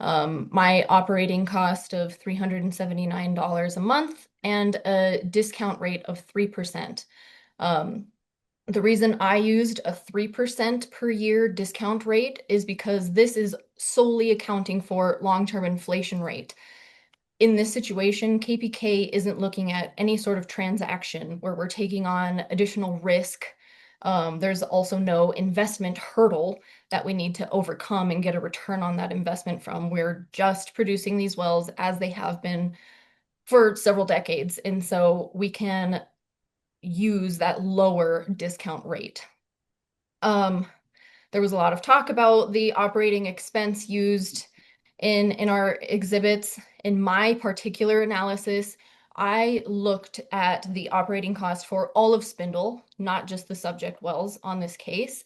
Speaker 16: my operating cost of $379 a month, and a discount rate of 3%. The reason I used a 3% per year discount rate is because this is solely accounting for long-term inflation rate. In this situation, KPK isn't looking at any sort of transaction where we're taking on additional risk. There's also no investment hurdle that we need to overcome and get a return on that investment from. We're just producing these wells as they have been for several decades. And so we can use that lower discount rate. There was a lot of talk about the operating expense used in our exhibits. In my particular analysis, I looked at the operating cost for all of Spindle, not just the subject wells on this case.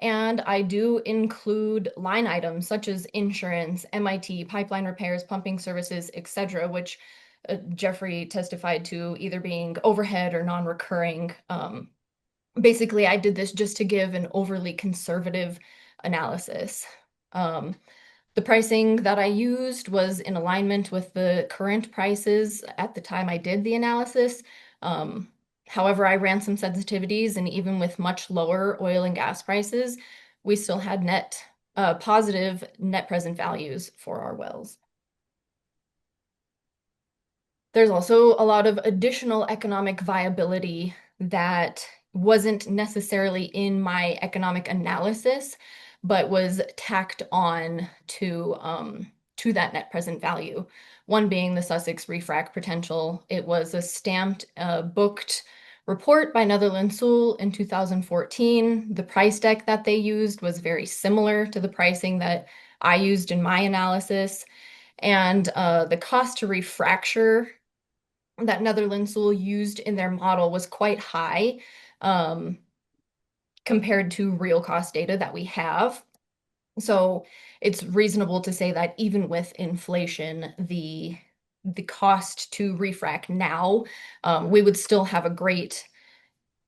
Speaker 16: And I do include line items such as insurance, MIT, pipeline repairs, pumping services, etc., which Jeffrey testified to either being overhead or non-recurring. Basically, I did this just to give an overly conservative analysis. The pricing that I used was in alignment with the current prices at the time I did the analysis. However, I ran some sensitivities, and even with much lower oil and gas prices, we still had positive net present values for our wells. There's also a lot of additional economic viability that wasn't necessarily in my economic analysis, but was tacked on to that net present value. One being the Sussex refrac potential. It was a stamped, booked report by Netherland Sewell in 2014. The price deck that they used was very similar to the pricing that I used in my analysis. And the cost to refracture that Netherland Sewell used in their model was quite high compared to real cost data that we have. So it's reasonable to say that even with inflation, the cost to refrac now, we would still have a great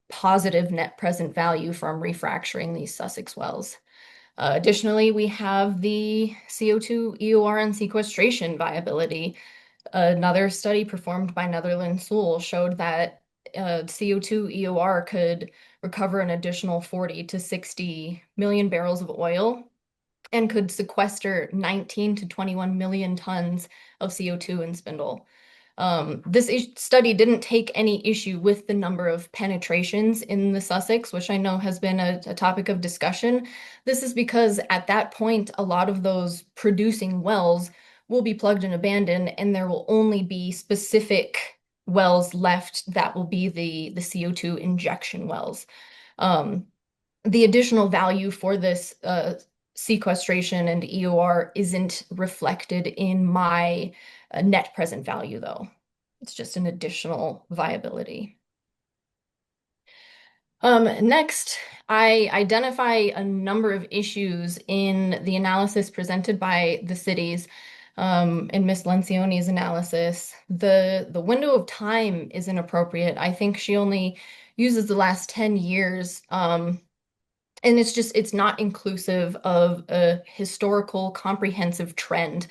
Speaker 16: positive net present value from refracturing these Sussex wells. Additionally, we have the CO2 EOR and sequestration viability. Another study performed by Netherland Sewell showed that CO2 EOR could recover an additional 40 to 60 million barrels of oil and could sequester 19 to 21 million tons of CO2 in Spindle. This study didn't take any issue with the number of penetrations in the Sussex, which I know has been a topic of discussion. This is because at that point, a lot of those producing wells will be plugged and abandoned, and there will only be specific wells left that will be the CO2 injection wells. The additional value for this sequestration and EOR isn't reflected in my net present value, though. It's just an additional viability. Next, I identify a number of issues in the analysis presented by the cities in Ms. Lencioni's analysis. The window of time is inappropriate. I think she only uses the last 10 years. And it's not inclusive of a historical comprehensive trend.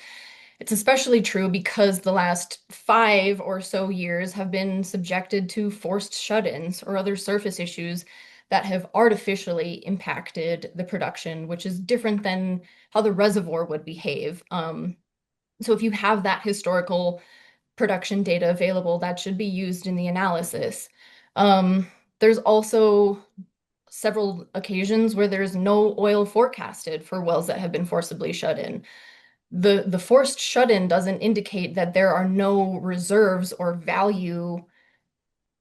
Speaker 16: It's especially true because the last 5 or so years have been subjected to forced shut-ins or other surface issues that have artificially impacted the production, which is different than how the reservoir would behave. So if you have that historical production data available, that should be used in the analysis. There's also several occasions where there's no oil forecasted for wells that have been forcibly shut in. The forced shut-in doesn't indicate that there are no reserves or value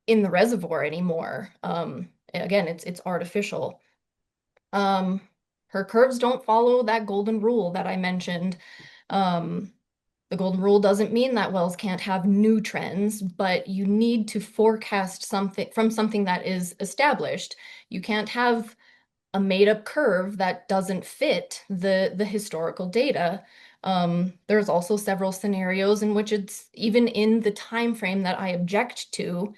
Speaker 16: in the reservoir anymore. Again, it's artificial. Her curves don't follow that golden rule that I mentioned. The golden rule doesn't mean that wells can't have new trends, but you need to forecast something from something that is established. You can't have a made-up curve that doesn't fit the historical data. There's also several scenarios in which it's even in the time frame that I object to,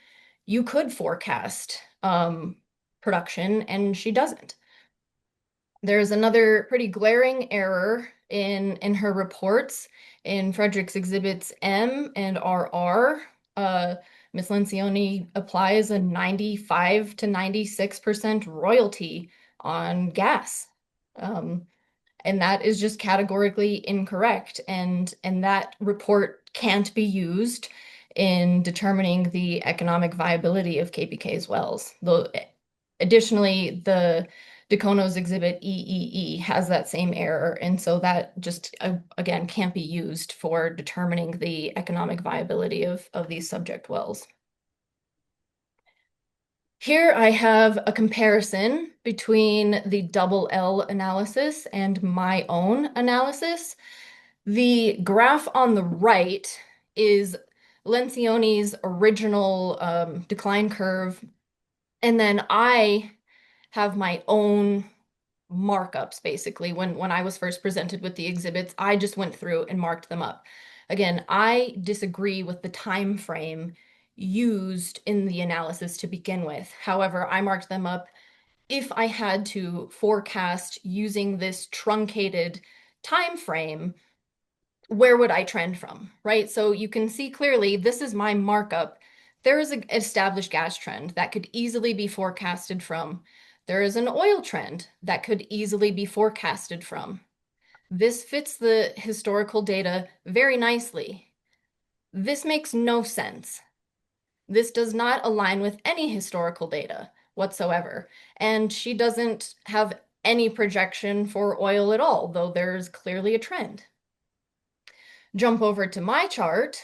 Speaker 16: you could forecast production, and she doesn't. There's another pretty glaring error in her reports in Frederick's Exhibits M and RR. Ms. Lencioni applies a 95 to 96% royalty on gas. And that is just categorically incorrect. And that report can't be used in determining the economic viability of KPK's wells. Additionally, the Dacono's Exhibit EEE has that same error. And so that just, again, can't be used for determining the economic viability of these subject wells. Here I have a comparison between the double L analysis and my own analysis. The graph on the right is Lencioni's original decline curve, and then I have my own markups, basically. When I was first presented with the exhibits, I just went through and marked them up. Again, I disagree with the time frame used in the analysis to begin with. However, I marked them up. If I had to forecast using this truncated time frame, where would I trend from, right? So you can see clearly this is my markup. There is an established gas trend that could easily be forecasted from. There is an oil trend that could easily be forecasted from. This fits the historical data very nicely. This makes no sense. This does not align with any historical data whatsoever. And she doesn't have any projection for oil at all, though there's clearly a trend. Jump over to my chart.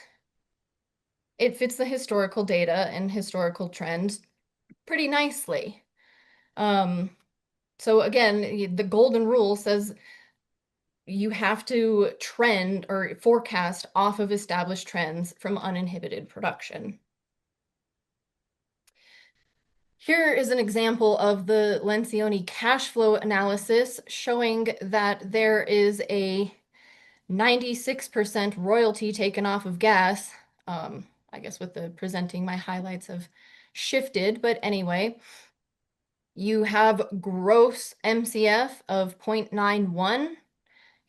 Speaker 16: It fits the historical data and historical trends pretty nicely. So again, the golden rule says you have to trend or forecast off of established trends from uninhibited production. Here is an example of the Lencioni cash flow analysis showing that there is a 96% royalty taken off of gas. I guess with the presenting, my highlights have shifted, but anyway, you have gross MCF of 0.91.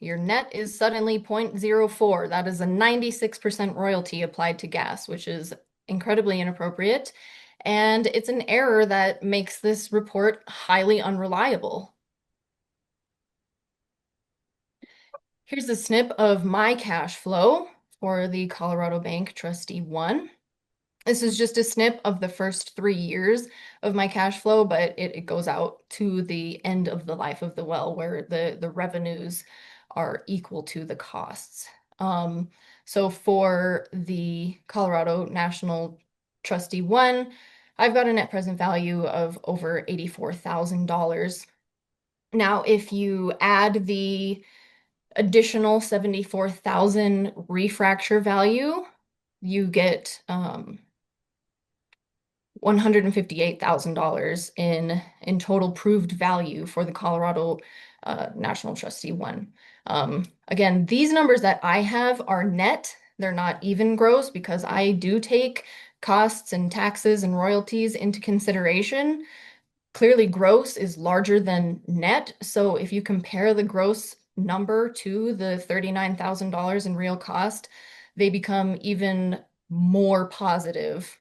Speaker 16: Your net is suddenly 0.04. That is a 96% royalty applied to gas, which is incredibly inappropriate. And it's an error that makes this report highly unreliable. Here's a snip of my cash flow for the Colorado Bank Trustee 1. This is just a snip of the first 3 years of my cash flow, but it goes out to the end of the life of the well where the revenues are equal to the costs. So for the Colorado National Trustee 1, I've got a net present value of over $84,000. Now, if you add the additional 74,000 refracture value, you get $158,000 in total proved value for the Colorado National Trustee 1. Again, these numbers that I have are net. They're not even gross because I do take costs and taxes and royalties into consideration. Clearly, gross is larger than net. So if you compare the gross number to the $39,000 in real cost, they become even more positive.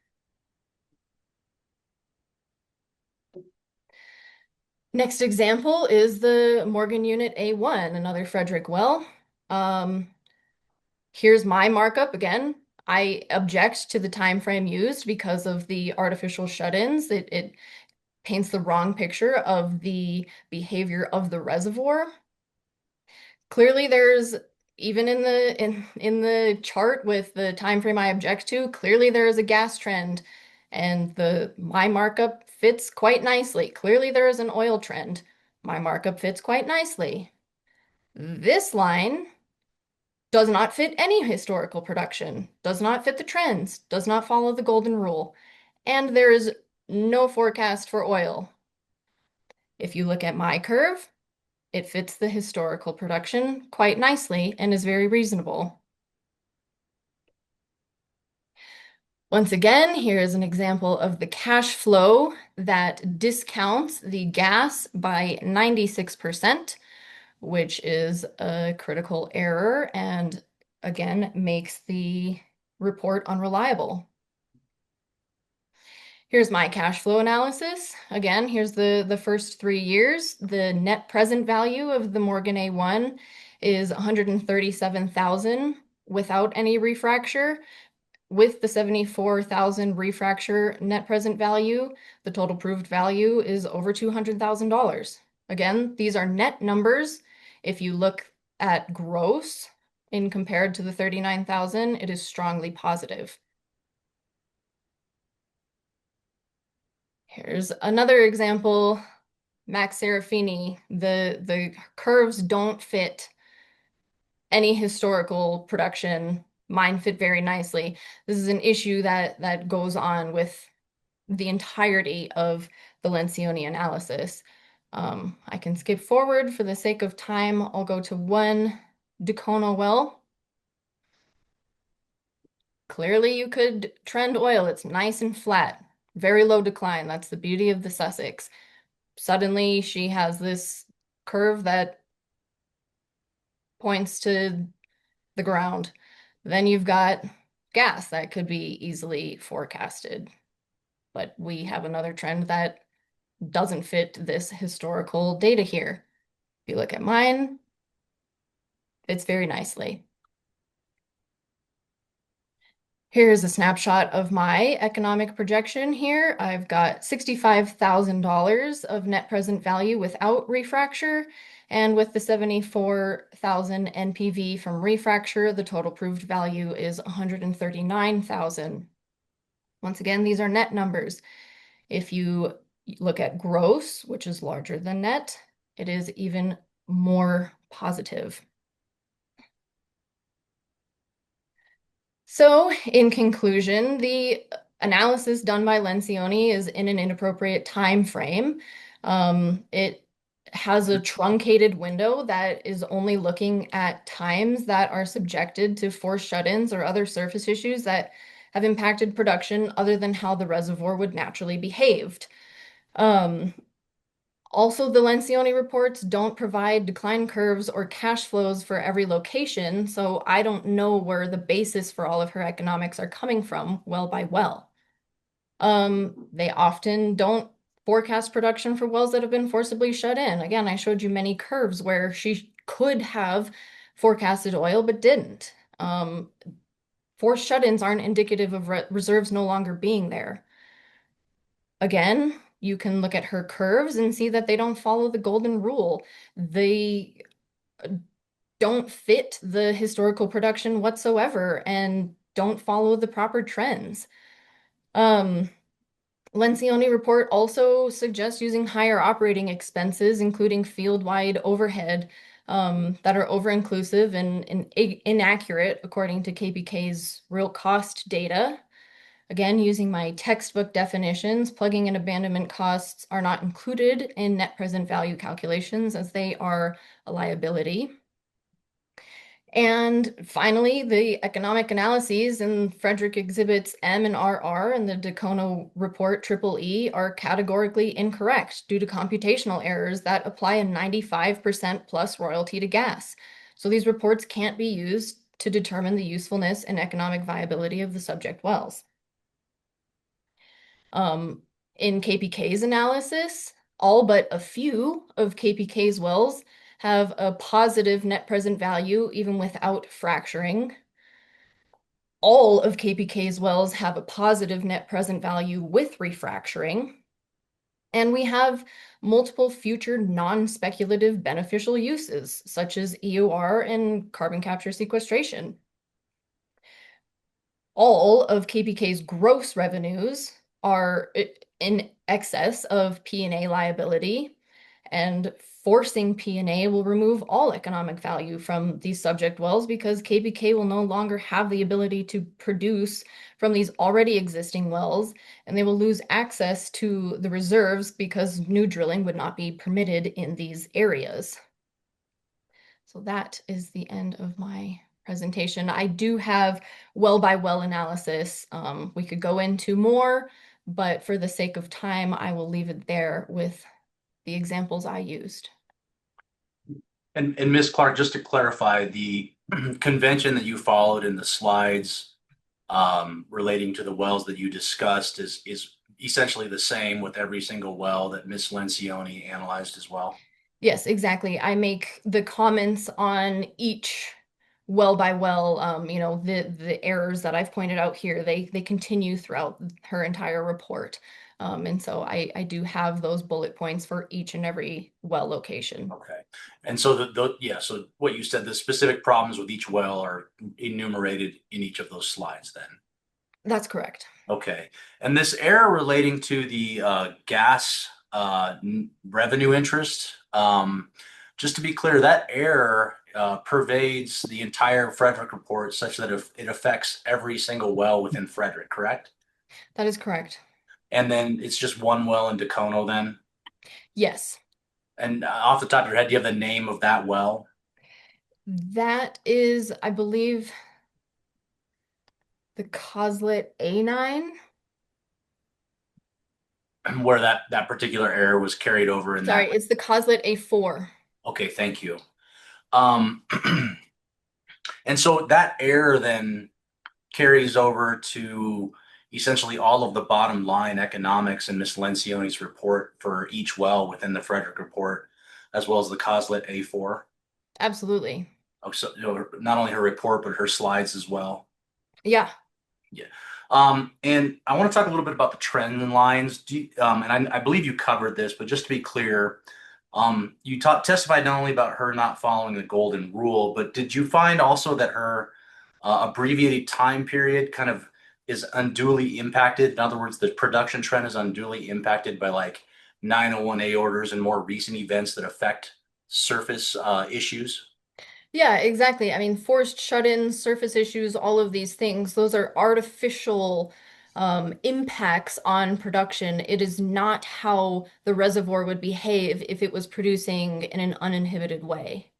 Speaker 16: Next example is the Morgan Unit A1, another Frederick well. Here's my markup again. I object to the time frame used because of the artificial shut-ins. It paints the wrong picture of the behavior of the reservoir. Clearly, there's even in the chart with the time frame I object to, clearly there is a gas trend, and my markup fits quite nicely. Clearly, there is an oil trend. My markup fits quite nicely. This line does not fit any historical production, does not fit the trends, does not follow the golden rule, and there is no forecast for oil. If you look at my curve, it fits the historical production quite nicely and is very reasonable. Once again, here is an example of the cash flow that discounts the gas by 96%, which is a critical error and again makes the report unreliable. Here's my cash flow analysis. Again, here's the first 3 years. The net present value of the Morgan A1 is 137,000 without any refracture. With the 74,000 refracture net present value, the total proved value is over $200,000. Again, these are net numbers. If you look at gross in compared to the 39,000, it is strongly positive. Here's another example, Max Serafini. The curves don't fit any historical production. Mine fit very nicely. This is an issue that goes on with the entirety of the Lencioni analysis. I can skip forward for the sake of time. I'll go to one Dacona well. Clearly you could trend oil. It's nice and flat, very low decline. That's the beauty of the Sussex. Suddenly she has this curve that points to the ground. Then you've got gas that could be easily forecasted. But we have another trend that doesn't fit this historical data here. If you look at mine, fits very nicely. Here's a snapshot of my economic projection here. I've got $65,000 of net present value without refracture, and with the 74,000 NPV from refracture, the total proved value is 139,000. Once again, these are net numbers. If you look at gross, which is larger than net, it is even more positive. So, in conclusion, the analysis done by Lencioni is in an inappropriate time frame. It has a truncated window that is only looking at times that are subjected to forced shut-ins or other surface issues that have impacted production other than how the reservoir would naturally behaved. Also, the Lencioni reports don't provide decline curves or cash flows for every location, so I don't know where the basis for all of her economics are coming from well by well. They often don't forecast production for wells that have been forcibly shut in. Again, I showed you many curves where she could have forecasted oil but didn't. Forced shut-ins aren't indicative of reserves no longer being there. Again, you can look at her curves and see that they don't follow the golden rule. They don't fit the historical production whatsoever and don't follow the proper trends. Lencioni report also suggests using higher operating expenses, including field-wide overhead, that are over-inclusive and inaccurate according to KPK's real cost data. Again, using my textbook definitions, plugging and abandonment costs are not included in net present value calculations as they are a liability. And finally, the economic analyses in Frederick Exhibits M and RR and the Dacono Report Triple E are categorically incorrect due to computational errors that apply a 95% plus royalty to gas. So these reports can't be used to determine the usefulness and economic viability of the subject wells. In KPK's analysis, all but a few of KPK's wells have a positive net present value even without fracturing. All of KPK's wells have a positive net present value with refracturing. And we have multiple future non-speculative beneficial uses, such as EOR and carbon capture sequestration. All of KPK's gross revenues are in excess of P&A liability, and forcing P&A will remove all economic value from these subject wells because KPK will no longer have the ability to produce from these already existing wells, and they will lose access to the reserves because new drilling would not be permitted in these areas. So that is the end of my presentation. I do have well by well analysis. We could go into more, but for the sake of time, I will leave it there with the examples I used.
Speaker 3: And Ms. Clark, just to clarify, the convention that you followed in the slides relating to the wells that you discussed is essentially the same with every single well that Ms. Lencioni analyzed as well?
Speaker 16: Yes, exactly. I make the comments on each well by well, the errors that I've pointed out here, they continue throughout her entire report. And so I do have those bullet points for each and every well location.
Speaker 3: Okay. And so so what you said, the specific problems with each well are enumerated in each of those slides then?
Speaker 16: That's correct.
Speaker 3: Okay. And this error relating to the gas revenue interest, just to be clear, that error pervades the entire Frederick report such that it affects every single well within Frederick, correct?
Speaker 16: That is correct.
Speaker 3: And then it's just one well in Dacono then?
Speaker 16: Yes.
Speaker 3: And off the top of your head, do you have the name of that well?
Speaker 16: That is, I believe, the Coslet A9.
Speaker 3: Where that particular error was carried over in
Speaker 16: Sorry,
Speaker 3: that.
Speaker 16: it's the Coslet A4.
Speaker 3: Okay, thank you. And so that error then carries over to essentially all of the bottom line economics in Ms. Lencioni's report for each well within the Frederick report, as well as the Coslet A4.
Speaker 16: Absolutely.
Speaker 3: Oh, so not only her report, but her slides as well.
Speaker 16: Yeah.
Speaker 3: Yeah. And I want to talk a little bit about the trend lines. And I believe you covered this, but just to be clear, you testified not only about her not following the golden rule, but did you find also that her abbreviated time period kind of is unduly impacted? In other words, the production trend is unduly impacted by like 901A orders and more recent events that affect surface issues?
Speaker 16: Yeah, exactly. I mean, forced shut-ins, surface issues, all of these things, those are artificial impacts on production. It is not how the reservoir would behave if it was producing in an uninhibited way.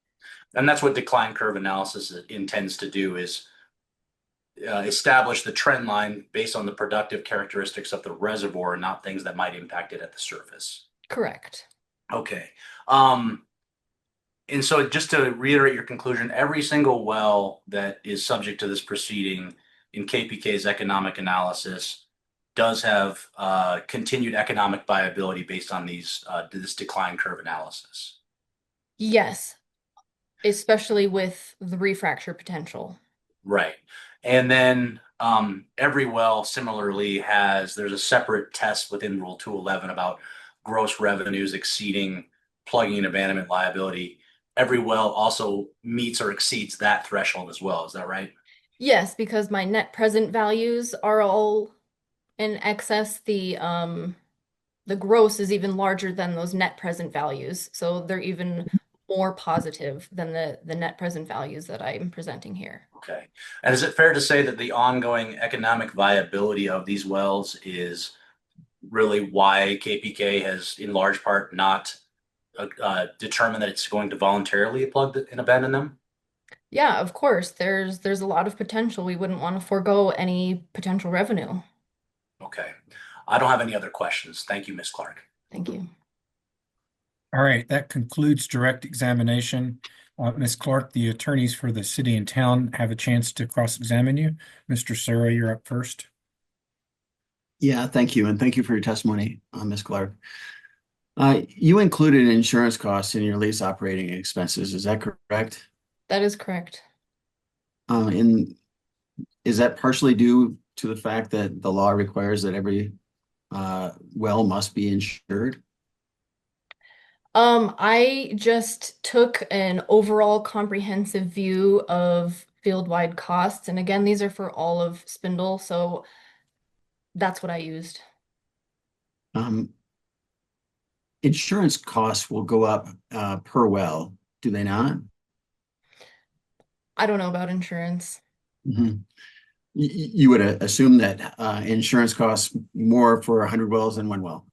Speaker 3: And that's what decline curve analysis intends to do, is establish the trend line based on the productive characteristics of the reservoir, not things that might impact it at the surface.
Speaker 16: Correct.
Speaker 3: Okay. And so just to reiterate your conclusion, every single well that is subject to this proceeding in KPK's economic analysis does have continued economic viability based on this decline curve analysis.
Speaker 16: Yes, especially with the refracture potential.
Speaker 3: Right. And then every well similarly there's a separate test within Rule 211 about gross revenues exceeding plugging and abandonment liability. Every well also meets or exceeds that threshold as well. Is that right?
Speaker 16: Yes, because my net present values are all in excess. The gross is even larger than those net present values. So they're even more positive than the net present values that I'm presenting here.
Speaker 3: Okay. And is it fair to say that the ongoing economic viability of these wells is really why KPK has, in large part, not determined that it's going to voluntarily plug and abandon them?
Speaker 16: Yeah, of course. There's a lot of potential. We wouldn't want to forego any potential revenue.
Speaker 3: Okay. I don't have any other questions. Thank you, Ms. Clark.
Speaker 16: Thank you.
Speaker 1: All right, that concludes direct examination. Ms. Clark, the attorneys for the city and town have a chance to cross-examine you. Mr. Sura, you're up first.
Speaker 8: Yeah, thank you. And thank you for your testimony, Ms. Clark. You included insurance costs in your lease operating expenses. Is that correct?
Speaker 16: That is correct.
Speaker 8: And is that partially due to the fact that the law requires that every well must be insured?
Speaker 16: I just took an overall comprehensive view of field-wide costs. And again, these are for all of Spindle, so that's what I used.
Speaker 8: Insurance costs will go up per well, do they not?
Speaker 16: I don't know about insurance.
Speaker 8: Mhm. You would assume that insurance costs more for 100 wells than one well.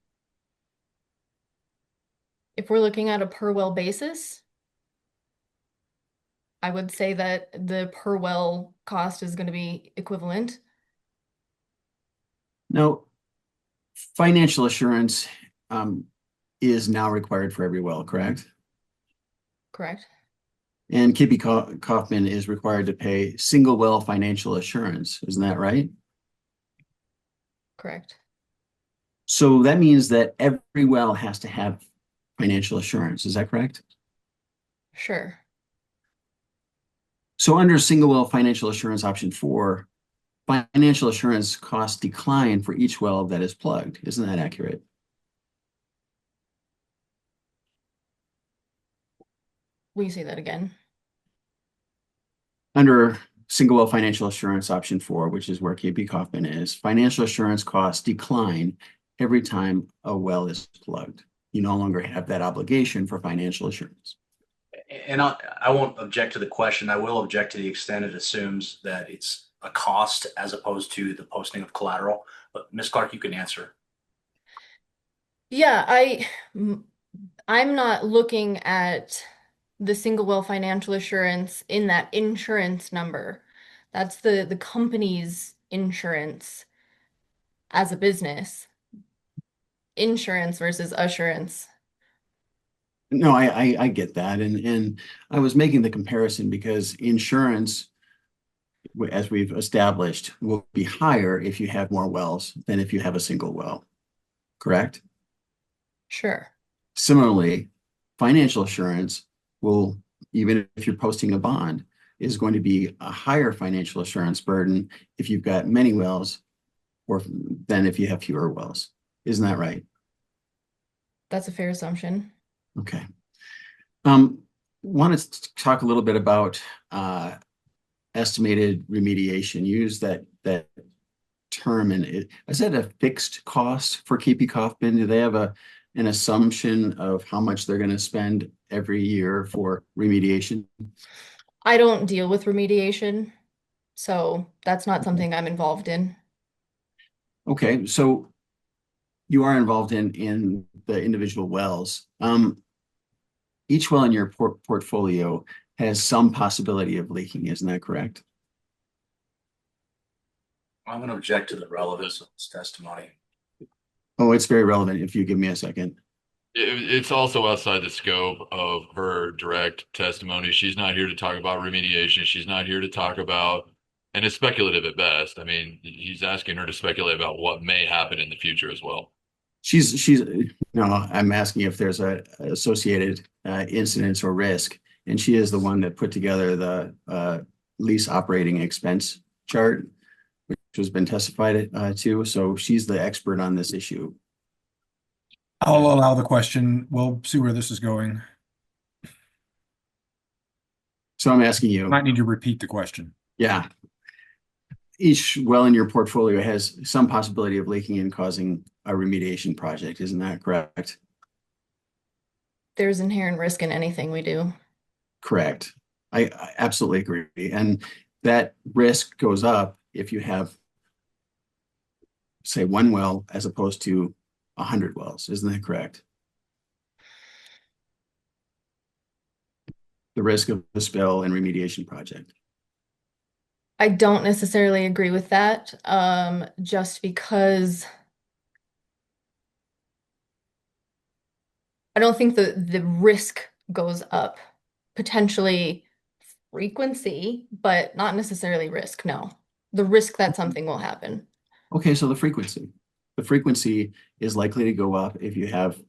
Speaker 16: If we're looking at a per well basis, I would say that the per well cost is going to be equivalent.
Speaker 8: Now, financial assurance is now required for every well, correct?
Speaker 16: Correct.
Speaker 8: And KP Kaufman is required to pay single well financial assurance. Isn't that right?
Speaker 16: Correct.
Speaker 8: So that means that every well has to have financial assurance. Is that correct?
Speaker 16: Sure.
Speaker 8: So under single well financial assurance option 4, financial assurance costs decline for each well that is plugged. Isn't that accurate?
Speaker 16: Will you say that again?
Speaker 8: Under single well financial assurance option 4, which is where KP Kaufman is, financial assurance costs decline every time a well is plugged. You no longer have that obligation for financial assurance.
Speaker 3: And I won't object to the question. I will object to the extent it assumes that it's a cost as opposed to the posting of collateral. But Ms. Clark, you can answer.
Speaker 16: Yeah, I'm not looking at the single well financial assurance in that insurance number. That's the company's insurance as a business. Insurance versus assurance.
Speaker 8: No, I get that. And I was making the comparison because insurance, as we've established, will be higher if you have more wells than if you have a single well. Correct?
Speaker 16: Sure.
Speaker 8: Similarly, financial assurance will, even if you're posting a bond, is going to be a higher financial assurance burden if you've got many wells or than if you have fewer wells. Isn't that right?
Speaker 16: That's a fair assumption.
Speaker 8: Okay. Want to talk a little bit about estimated remediation. Use that term, and is that a fixed cost for KP Kaufman? Do they have an assumption of how much they're going to spend every year for remediation?
Speaker 16: I don't deal with remediation, so that's not something I'm involved in.
Speaker 8: Okay, so you are involved in the individual wells. Each well in your portfolio has some possibility of leaking, isn't that correct?
Speaker 3: I'm going to object to the relevance of this testimony.
Speaker 8: Oh, it's very relevant if you give me a second.
Speaker 9: It's also outside the scope of her direct testimony. She's not here to talk about remediation. She's not here to talk about, and it's speculative at best. I mean, he's asking her to speculate about what may happen in the future as well.
Speaker 8: No, I'm asking if there's a associated incidents or risk, and she is the one that put together the lease operating expense chart, which has been testified to. So she's the expert on this issue.
Speaker 1: I'll allow the question. We'll see where this is going.
Speaker 8: So I'm asking you.
Speaker 1: Might need to repeat the question.
Speaker 8: Yeah. Each well in your portfolio has some possibility of leaking and causing a remediation project. Isn't that correct?
Speaker 16: There's inherent risk in anything we do.
Speaker 8: Correct. I absolutely agree. And that risk goes up if you have, say, one well as opposed to 100 wells. Isn't that correct? The risk of the spill and remediation project.
Speaker 16: I don't necessarily agree with that, just because I don't think the risk goes up. Potentially frequency, but not necessarily risk. No. The risk that something will happen.
Speaker 8: Okay, so the frequency. The frequency is likely to go up if you have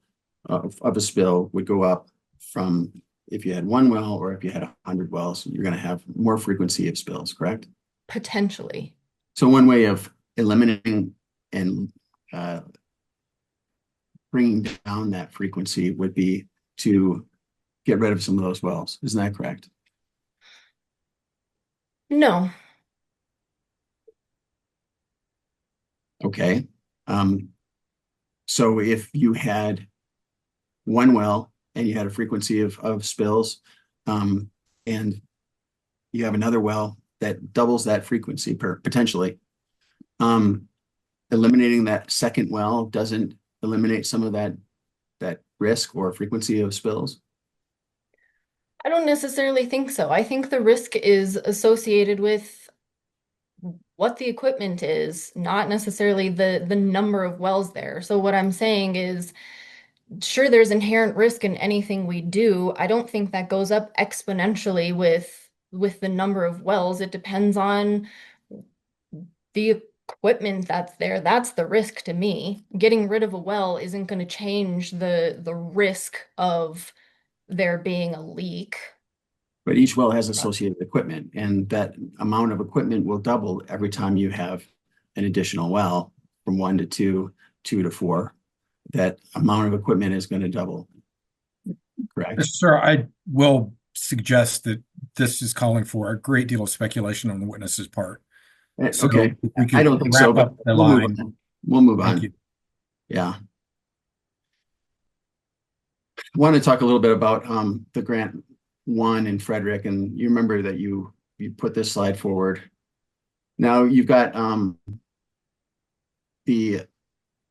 Speaker 8: of a spill would go up from if you had one well or if you had 100 wells, you're going to have more frequency of spills, correct?
Speaker 16: Potentially.
Speaker 8: So one way of eliminating and bringing down that frequency would be to get rid of some of those wells. Isn't that correct?
Speaker 16: No.
Speaker 8: Okay. So if you had one well and you had a frequency of spills, and you have another well that doubles that frequency potentially, eliminating that second well doesn't eliminate some of that risk or frequency of spills?
Speaker 16: I don't necessarily think so. I think the risk is associated with what the equipment is, not necessarily the number of wells there. So what I'm saying is, sure, there's inherent risk in anything we do. I don't think that goes up exponentially with the number of wells. It depends on the equipment that's there. That's the risk to me. Getting rid of a well isn't going to change the risk of there being a leak.
Speaker 8: But each well has associated equipment, and that amount of equipment will double every time you have an additional well from 1 to 2, 2 to 4. That amount of equipment is going to double. Correct?
Speaker 1: Sir, I will suggest that this is calling for a great deal of speculation on the witness's part. So
Speaker 8: Okay.
Speaker 1: we could
Speaker 8: I don't think so,
Speaker 1: wrap
Speaker 8: but
Speaker 1: up the
Speaker 8: we'll move
Speaker 1: line.
Speaker 8: on. We'll move
Speaker 1: Thank
Speaker 8: on.
Speaker 1: you.
Speaker 8: Yeah. I want to talk a little bit about the grant one in Frederick, and you remember that you put this slide forward. Now you've got the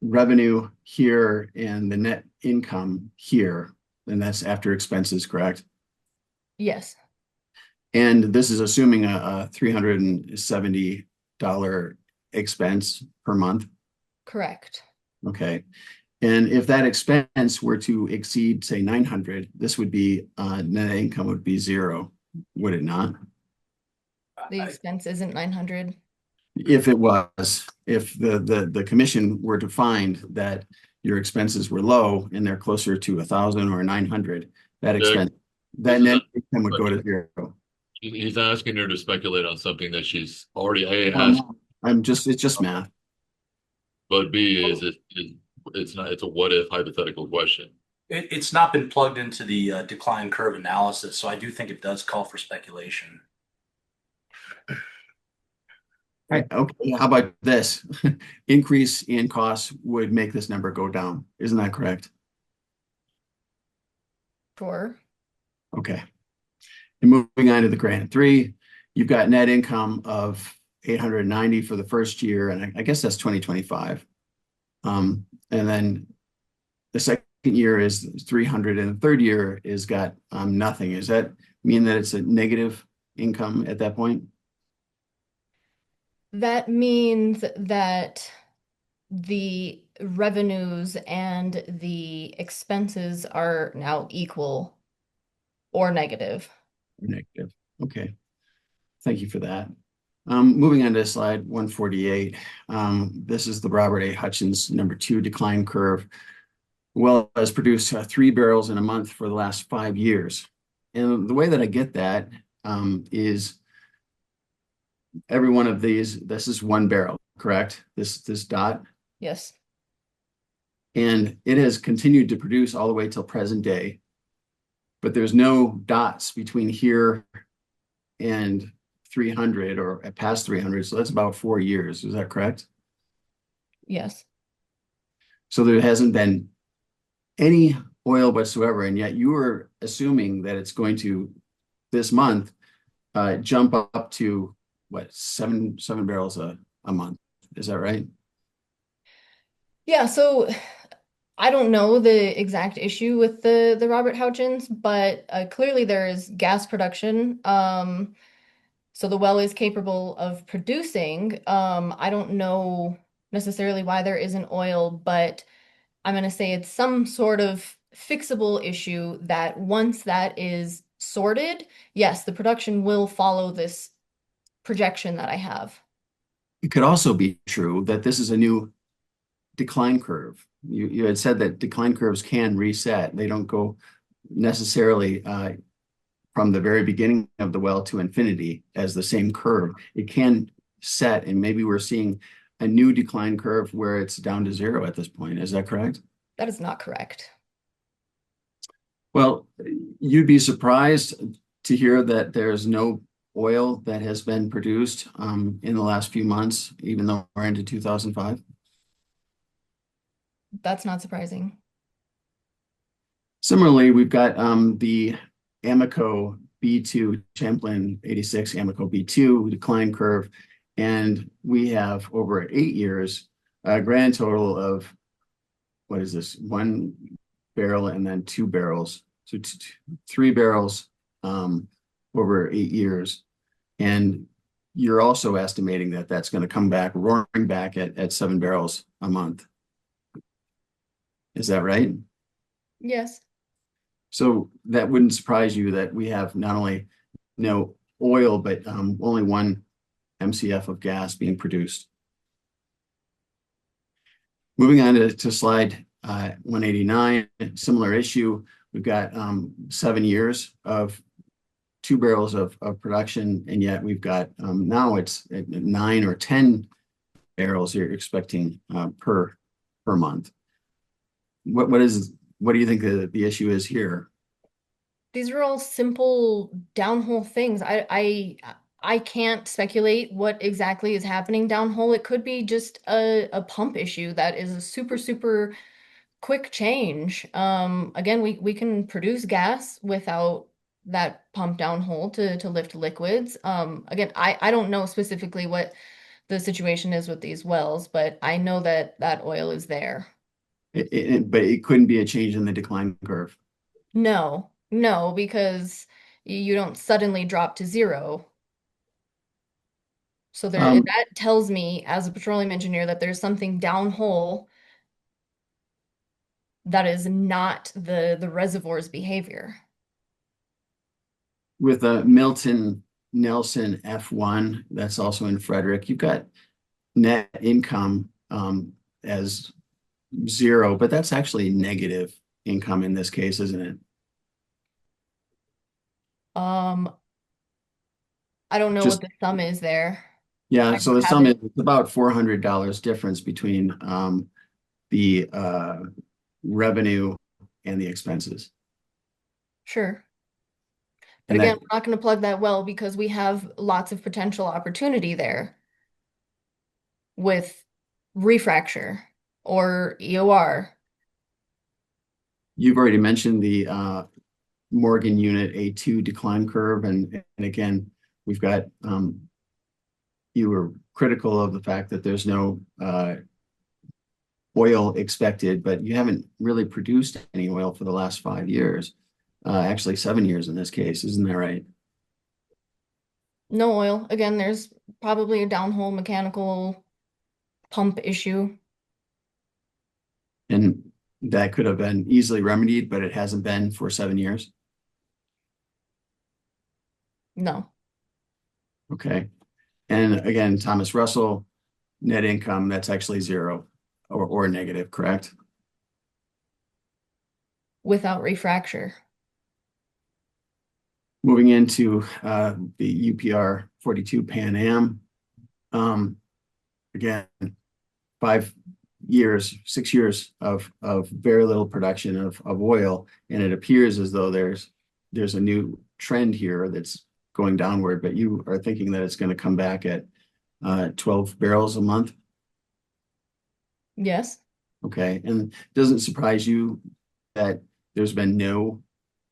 Speaker 8: revenue here and the net income here, and that's after expenses, correct?
Speaker 16: Yes.
Speaker 8: And this is assuming a $370 expense per month.
Speaker 16: Correct.
Speaker 8: Okay. And if that expense were to exceed, say, 900, this would be net income would be 0, would it not?
Speaker 16: The expense isn't 900.
Speaker 8: If it was, if the commission were to find that your expenses were low and they're closer to 1,000 or 900, that expense, that net income would go to 0.
Speaker 9: He's asking her to speculate on something that she's already asked.
Speaker 8: It's just math.
Speaker 9: But B is it's not, it's a what if hypothetical question.
Speaker 3: It's not been plugged into the decline curve analysis, so I do think it does call for speculation.
Speaker 8: Okay, how about this? Increase in costs would make this number go down. Isn't that correct?
Speaker 16: Sure.
Speaker 8: Okay. And moving on to the grant 3, you've got net income of 890 for the first year, and I guess that's 2025. And then the second year is 300, and the third year is got nothing. Does that mean that it's a negative income at that point?
Speaker 16: That means that the revenues and the expenses are now equal or negative.
Speaker 8: Negative. Okay. Thank you for that. Moving on to slide 148. This is the Robert A. Hutchins #2 decline curve. Well, has produced 3 barrels in a month for the last 5 years. And the way that I get that is every one of these, this is one barrel, correct? This dot,
Speaker 16: Yes.
Speaker 8: and it has continued to produce all the way till present day. But there's no dots between here and 300 or past 300. So that's about 4 years. Is that correct?
Speaker 16: Yes.
Speaker 8: So there hasn't been any oil whatsoever. And yet you were assuming that it's going to this month jump up to what, seven barrels a month. Is that right?
Speaker 16: Yeah, so I don't know the exact issue with the Robert Houchins, but clearly there is gas production. So the well is capable of producing. I don't know necessarily why there isn't oil, but I'm going to say it's some sort of fixable issue that once that is sorted, yes, the production will follow this projection that I have.
Speaker 8: It could also be true that this is a new decline curve. You had said that decline curves can reset. They don't go necessarily from the very beginning of the well to infinity as the same curve. It can set, and maybe we're seeing a new decline curve where it's down to zero at this point. Is that correct?
Speaker 16: That is not correct.
Speaker 8: Well, you'd be surprised to hear that there's no oil that has been produced in the last few months, even though we're into 2005.
Speaker 16: That's not surprising.
Speaker 8: Similarly, we've got the Amoco B2, Champlain 86 Amoco B2 decline curve, and we have over 8 years a grand total of, what is this, 1 barrel and then 2 barrels. So 3 barrels over 8 years. And you're also estimating that that's going to come back, roaring back at 7 barrels a month. Is that right?
Speaker 16: Yes.
Speaker 8: So that wouldn't surprise you that we have not only no oil, but only 1 MCF of gas being produced. Moving on to slide 189, similar issue. We've got 7 years of 2 barrels of production, and yet we've got now it's at 9 or 10 barrels you're expecting per month. What do you think the issue is here?
Speaker 16: These are all simple downhole things. I can't speculate what exactly is happening downhole. It could be just a pump issue that is a super quick change. Again, we can produce gas without that pump downhole to lift liquids. Again, I don't know specifically what the situation is with these wells, but I know that that oil is there.
Speaker 8: But it couldn't be a change in the decline curve.
Speaker 16: No, because you don't suddenly drop to zero. So that tells me as a petroleum engineer that there's something downhole that is not the reservoir's behavior.
Speaker 8: With a Milton Nelson F1, that's also in Frederick, you've got net income as 0, but that's actually negative income in this case, isn't it?
Speaker 16: I don't know what the sum is there.
Speaker 8: Yeah,
Speaker 16: I
Speaker 8: so
Speaker 16: don't
Speaker 8: the
Speaker 16: have
Speaker 8: sum is
Speaker 16: it.
Speaker 8: about $400 difference between the revenue and the expenses.
Speaker 16: Sure. But
Speaker 8: And
Speaker 16: again,
Speaker 8: that
Speaker 16: we're not going to plug that well because we have lots of potential opportunity there with refracture or EOR.
Speaker 8: you've already mentioned the Morgan unit A2 decline curve, and again, we've got you were critical of the fact that there's no oil expected, but you haven't really produced any oil for the last 5 years. Actually 7 years in this case, isn't that right?
Speaker 16: No oil. Again, there's probably a downhole mechanical pump issue.
Speaker 8: And that could have been easily remedied, but it hasn't been for 7 years.
Speaker 16: No.
Speaker 8: Okay. And again, Thomas Russell, net income, that's actually 0 or negative, correct?
Speaker 16: Without refracture.
Speaker 8: Moving into the UPR 42 Pan Am, Again, 5 years, 6 years of very little production of oil, and it appears as though there's a new trend here that's going downward, but you are thinking that it's going to come back at 12 barrels a month.
Speaker 16: Yes.
Speaker 8: Okay, and doesn't surprise you that there's been no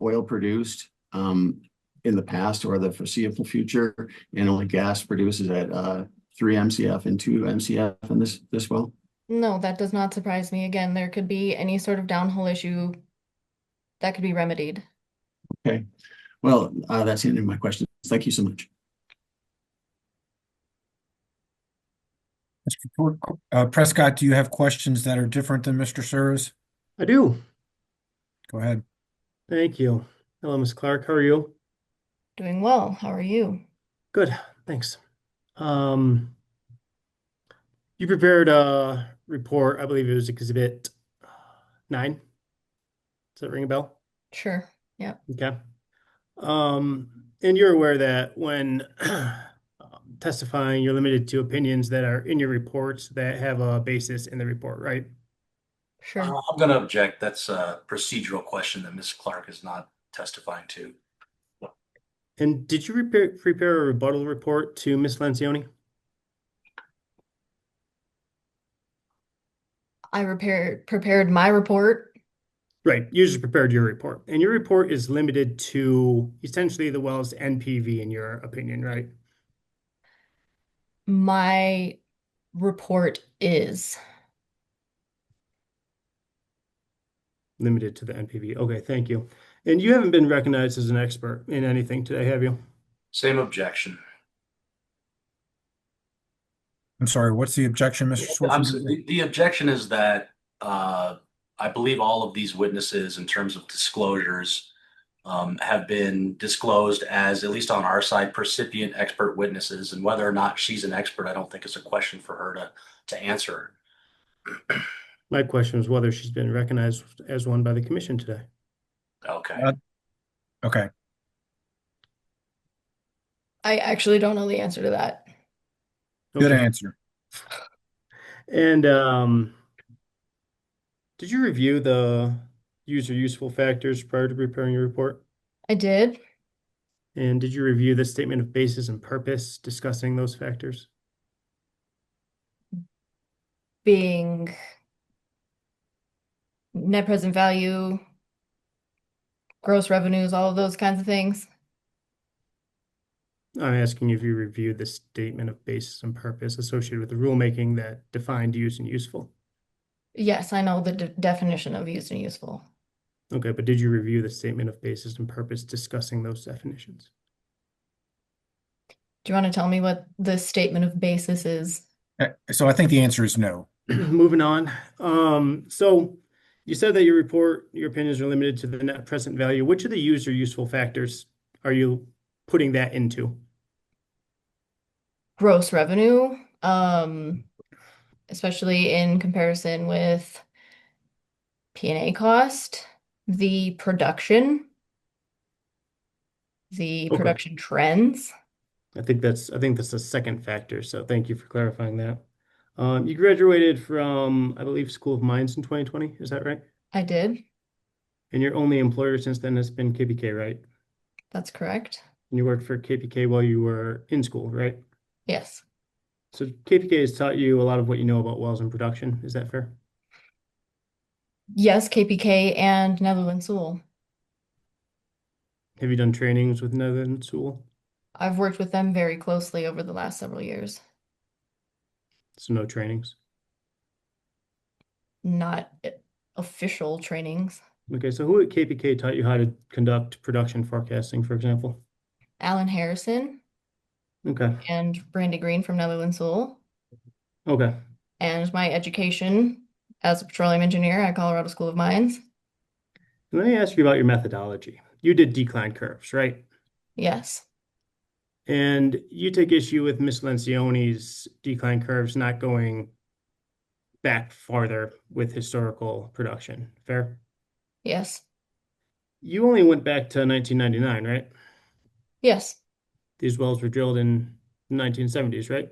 Speaker 8: oil produced in the past or the foreseeable future, and only gas produces at 3 MCF and 2 MCF in this well?
Speaker 16: No, that does not surprise me. Again, there could be any sort of downhole issue that could be remedied.
Speaker 8: Okay, well, that's the end of my questions. Thank you so much.
Speaker 1: Prescott, do you have questions that are different than Mr. Surs?
Speaker 6: I do.
Speaker 1: Go ahead.
Speaker 6: Thank you. Hello, Ms. Clark. How are you?
Speaker 16: Doing well. How are you?
Speaker 6: Good. Thanks. You prepared a report, I believe it was Exhibit 9. Does that ring a bell?
Speaker 16: Sure. Yeah.
Speaker 6: Okay. And you're aware that when testifying, you're limited to opinions that are in your reports that have a basis in the report, right?
Speaker 16: Sure.
Speaker 3: I'm going to object. That's a procedural question that Ms. Clark is not testifying to.
Speaker 6: And did you prepare a rebuttal report to Ms. Lancioni?
Speaker 16: I prepared my report.
Speaker 6: Right. You just prepared your report. And your report is limited to essentially the well's NPV, in your opinion, right?
Speaker 16: My report is
Speaker 6: Limited to the NPV. Okay, thank you. And you haven't been recognized as an expert in anything today, have you?
Speaker 3: Same objection.
Speaker 1: I'm sorry, what's the objection, Mr. Schwarzenegger?
Speaker 3: The objection is that I believe all of these witnesses, in terms of disclosures, have been disclosed as, at least on our side, percipient expert witnesses. And whether or not she's an expert, I don't think is a question for her to answer.
Speaker 6: My question was whether she's been recognized as one by the commission today.
Speaker 3: Okay.
Speaker 1: Okay.
Speaker 16: I actually don't know the answer to that.
Speaker 1: Good
Speaker 6: Okay.
Speaker 1: answer.
Speaker 6: And did you review the user useful factors prior to preparing your report?
Speaker 16: I did.
Speaker 6: And did you review the statement of basis and purpose discussing those factors?
Speaker 16: Being net present value, gross revenues, all of those kinds of things.
Speaker 6: I'm asking if you reviewed the statement of basis and purpose associated with the rulemaking that defined use and useful.
Speaker 16: Yes, I know the definition of used and useful.
Speaker 6: Okay, but did you review the statement of basis and purpose discussing those definitions?
Speaker 16: Do you want to tell me what the statement of basis is?
Speaker 1: So I think the answer is no.
Speaker 6: Moving on. So you said that your opinions are limited to the net present value. Which of the used or useful factors are you putting that into?
Speaker 16: Gross revenue, especially in comparison with P&A cost, the production, the
Speaker 6: Okay.
Speaker 16: production trends.
Speaker 6: I think that's the second factor. So thank you for clarifying that. You graduated from, I believe, School of Mines in 2020. Is that right?
Speaker 16: I did.
Speaker 6: And your only employer since then has been KPK, right?
Speaker 16: That's correct.
Speaker 6: And you worked for KPK while you were in school, right?
Speaker 16: Yes.
Speaker 6: So KPK has taught you a lot of what you know about wells and production. Is that fair?
Speaker 16: Yes, KPK and Netherland Sewell.
Speaker 6: Have you done trainings with Netherland Sewell?
Speaker 16: I've worked with them very closely over the last several years.
Speaker 6: So no trainings.
Speaker 16: Not official trainings.
Speaker 6: Okay, so who at KPK taught you how to conduct production forecasting, for example?
Speaker 16: Alan Harrison
Speaker 6: Okay.
Speaker 16: and Brandy Green from Netherland Sewell.
Speaker 6: Okay.
Speaker 16: And my education as a petroleum engineer at Colorado School of Mines.
Speaker 6: Let me ask you about your methodology. You did decline curves, right?
Speaker 16: Yes.
Speaker 6: And you take issue with Ms. Lencioni's decline curves not going back farther with historical production. Fair?
Speaker 16: Yes.
Speaker 6: You only went back to 1999, right?
Speaker 16: Yes.
Speaker 6: These wells were drilled in the 1970s, right?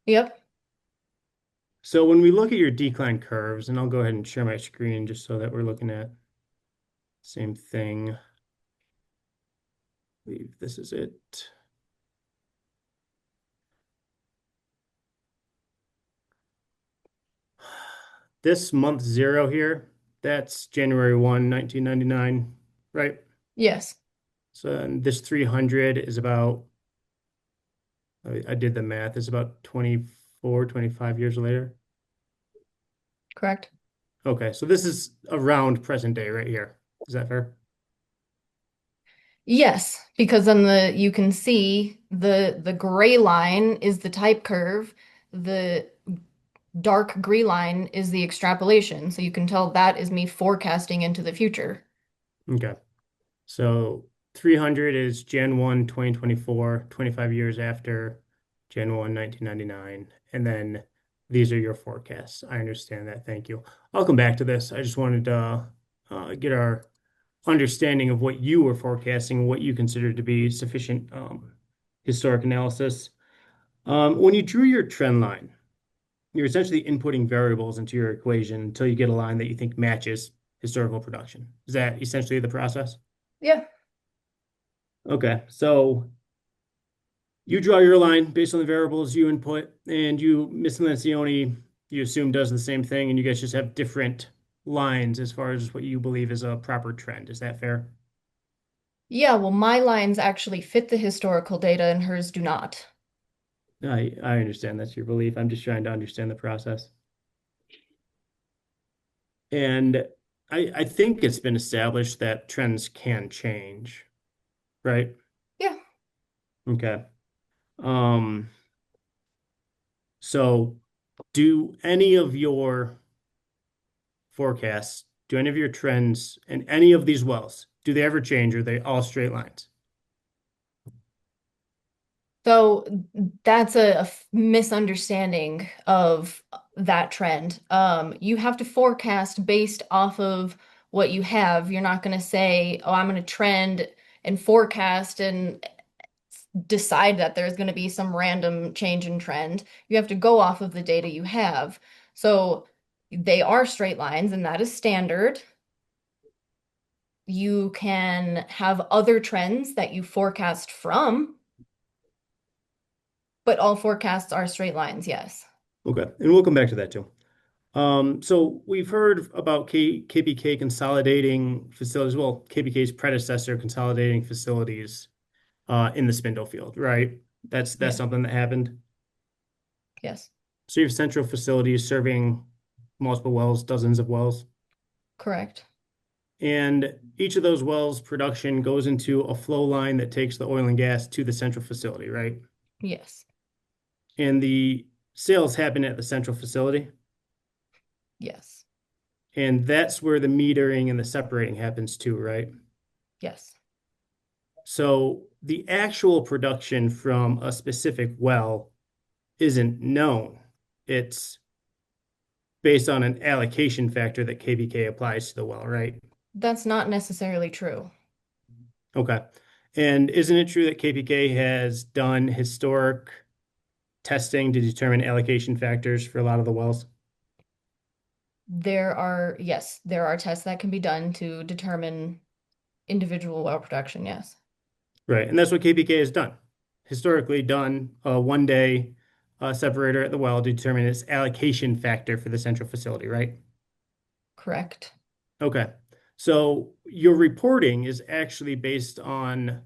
Speaker 16: Yep.
Speaker 6: So when we look at your decline curves, and I'll go ahead and share my screen just so that we're looking at same thing. I believe this is it. This month 0 here, that's January 1, 1999, right?
Speaker 16: Yes.
Speaker 6: So and this 300 is about, I did the math, is about 24, 25 years later.
Speaker 16: Correct.
Speaker 6: Okay, so this is around present day right here. Is that fair?
Speaker 16: Yes, because then you can see the gray line is the type curve, the dark gray line is the extrapolation. So you can tell that is me forecasting into the future.
Speaker 6: Okay. So 300 is Jan 1, 2024, 25 years after Jan 1, 1999. And then these are your forecasts. I understand that. Thank you. I'll come back to this. I just wanted to get our understanding of what you were forecasting, what you consider to be sufficient historic analysis. When you drew your trend line, you're essentially inputting variables into your equation until you get a line that you think matches historical production. Is that essentially the process?
Speaker 16: Yeah.
Speaker 6: Okay, so you draw your line based on the variables you input, and Ms. Lencioni, you assume does the same thing, and you guys just have different lines as far as what you believe is a proper trend. Is that fair?
Speaker 16: Yeah, well, my lines actually fit the historical data and hers do not.
Speaker 6: I understand that's your belief. I'm just trying to understand the process. And I think it's been established that trends can change, right?
Speaker 16: Yeah.
Speaker 6: Okay. Um, so do any of your forecasts, do any of your trends and any of these wells, do they ever change or are they all straight lines?
Speaker 16: So that's a misunderstanding of that trend. You have to forecast based off of what you have. You're not going to say, oh, I'm going to trend and forecast and decide that there's going to be some random change in trend. You have to go off of the data you have. So they are straight lines, and that is standard. You can have other trends that you forecast from, but all forecasts are straight lines, yes.
Speaker 6: Okay, and we'll come back to that too. So we've heard about KPK consolidating facilities, well, KPK's predecessor consolidating facilities in the Spindle field, right? That's
Speaker 16: Yeah.
Speaker 6: something that happened.
Speaker 16: Yes,
Speaker 6: So you have central facilities serving multiple wells, dozens of wells.
Speaker 16: correct.
Speaker 6: And each of those wells' production goes into a flow line that takes the oil and gas to the central facility, right?
Speaker 16: Yes,
Speaker 6: And the sales happen at the central facility.
Speaker 16: yes,
Speaker 6: And that's where the metering and the separating happens too, right?
Speaker 16: yes.
Speaker 6: So the actual production from a specific well isn't known. It's based on an allocation factor that KBK applies to the well, right?
Speaker 16: That's not necessarily true.
Speaker 6: Okay. And isn't it true that KPK has done historic testing to determine allocation factors for a lot of the wells?
Speaker 16: Yes, there are tests that can be done to determine individual well production, yes.
Speaker 6: Right. And that's what KPK has done. Historically done a 1 day separator at the well to determine its allocation factor for the central facility, right?
Speaker 16: Correct.
Speaker 6: Okay. So your reporting is actually based on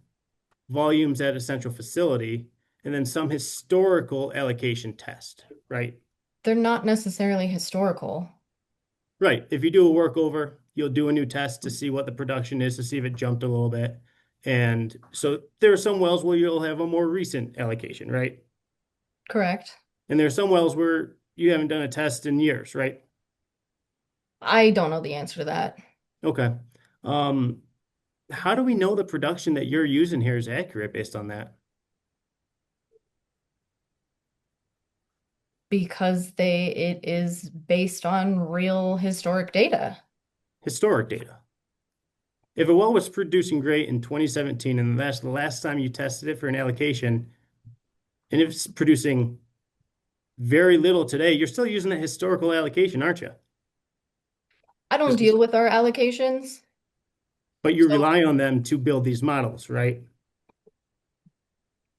Speaker 6: volumes at a central facility and then some historical allocation test, right?
Speaker 16: They're not necessarily historical.
Speaker 6: Right. If you do a workover, you'll do a new test to see what the production is, to see if it jumped a little bit. And so there are some wells where you'll have a more recent allocation, right?
Speaker 16: Correct.
Speaker 6: And there are some wells where you haven't done a test in years, right?
Speaker 16: I don't know the answer to that
Speaker 6: Okay. Um, how do we know the production that you're using here is accurate based on that?
Speaker 16: because it is based on real historic data.
Speaker 6: Historic data. If a well was producing great in 2017 and that's the last time you tested it for an allocation, and if it's producing very little today. You're still using a historical allocation, aren't you?
Speaker 16: I don't deal with our allocations.
Speaker 6: But you
Speaker 16: So
Speaker 6: rely on them to build these models, right?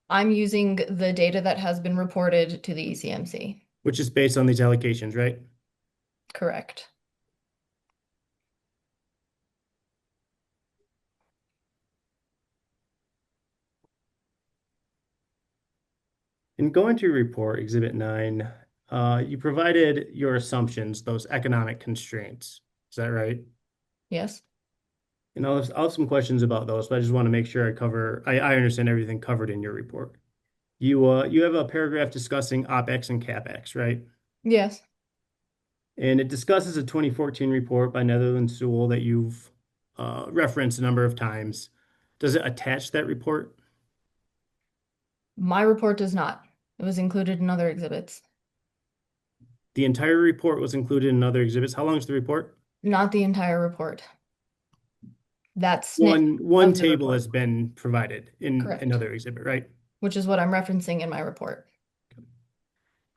Speaker 16: I'm using the data that has been reported to the ECMC.
Speaker 6: Which is based on these allocations, right?
Speaker 16: Correct.
Speaker 6: In going to your report, Exhibit 9, you provided your assumptions, those economic constraints. Is that right?
Speaker 16: Yes.
Speaker 6: And I'll have some questions about those, but I just want to make sure I understand everything covered in your report. You have a paragraph discussing OpEx and CapEx, right?
Speaker 16: Yes.
Speaker 6: And it discusses a 2014 report by Netherlands Sewell that you've referenced a number of times. Does it attach that report?
Speaker 16: My report does not. It was included in other exhibits.
Speaker 6: The entire report was included in other exhibits. How long is the report?
Speaker 16: Not the entire report. That snip
Speaker 6: One
Speaker 16: of the
Speaker 6: table
Speaker 16: report.
Speaker 6: has been provided in
Speaker 16: Correct.
Speaker 6: another exhibit, right?
Speaker 16: Which is what I'm referencing in my report.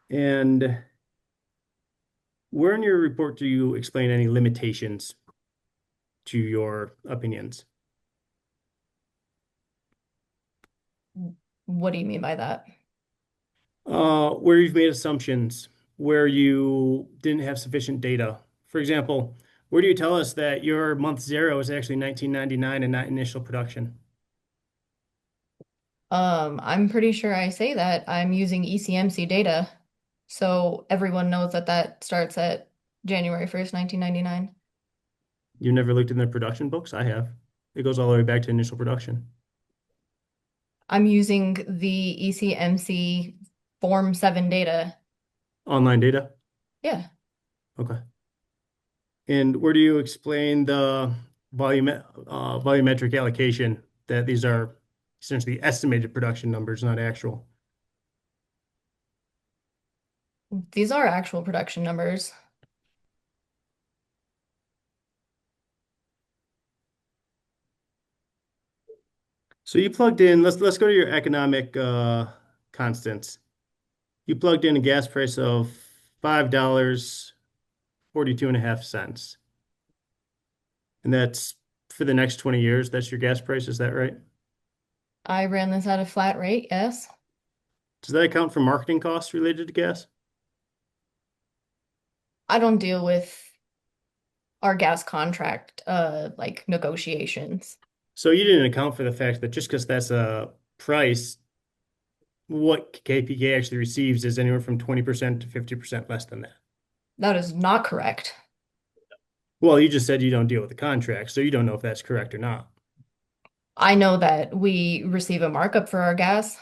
Speaker 6: And where in your report do you explain any limitations to your opinions?
Speaker 16: What do you mean by that?
Speaker 6: Where you've made assumptions, where you didn't have sufficient data. For example, where do you tell us that your month zero is actually 1999 and not initial production?
Speaker 16: I'm pretty sure I say that I'm using ECMC data. So everyone knows that that starts at January 1st, 1999.
Speaker 6: You never looked in their production books? I have. It goes all the way back to initial production.
Speaker 16: I'm using the ECMC Form 7 data.
Speaker 6: Online data?
Speaker 16: Yeah.
Speaker 6: Okay. And where do you explain the volumetric allocation that these are essentially estimated production numbers, not actual?
Speaker 16: These are actual production numbers.
Speaker 6: So you plugged in, let's go to your economic constants. You plugged in a gas price of $5.42.5. And that's for the next 20 years. That's your gas price, is that right?
Speaker 16: I ran this at a flat rate, yes.
Speaker 6: Does that account for marketing costs related to gas?
Speaker 16: I don't deal with our gas contract like negotiations.
Speaker 6: So you didn't account for the fact that just because that's a price, what KPK actually receives is anywhere from 20% to 50% less than that.
Speaker 16: That is not correct.
Speaker 6: Well, you just said you don't deal with the contract, so you don't know if that's correct or not.
Speaker 16: I know that we receive a markup for our gas.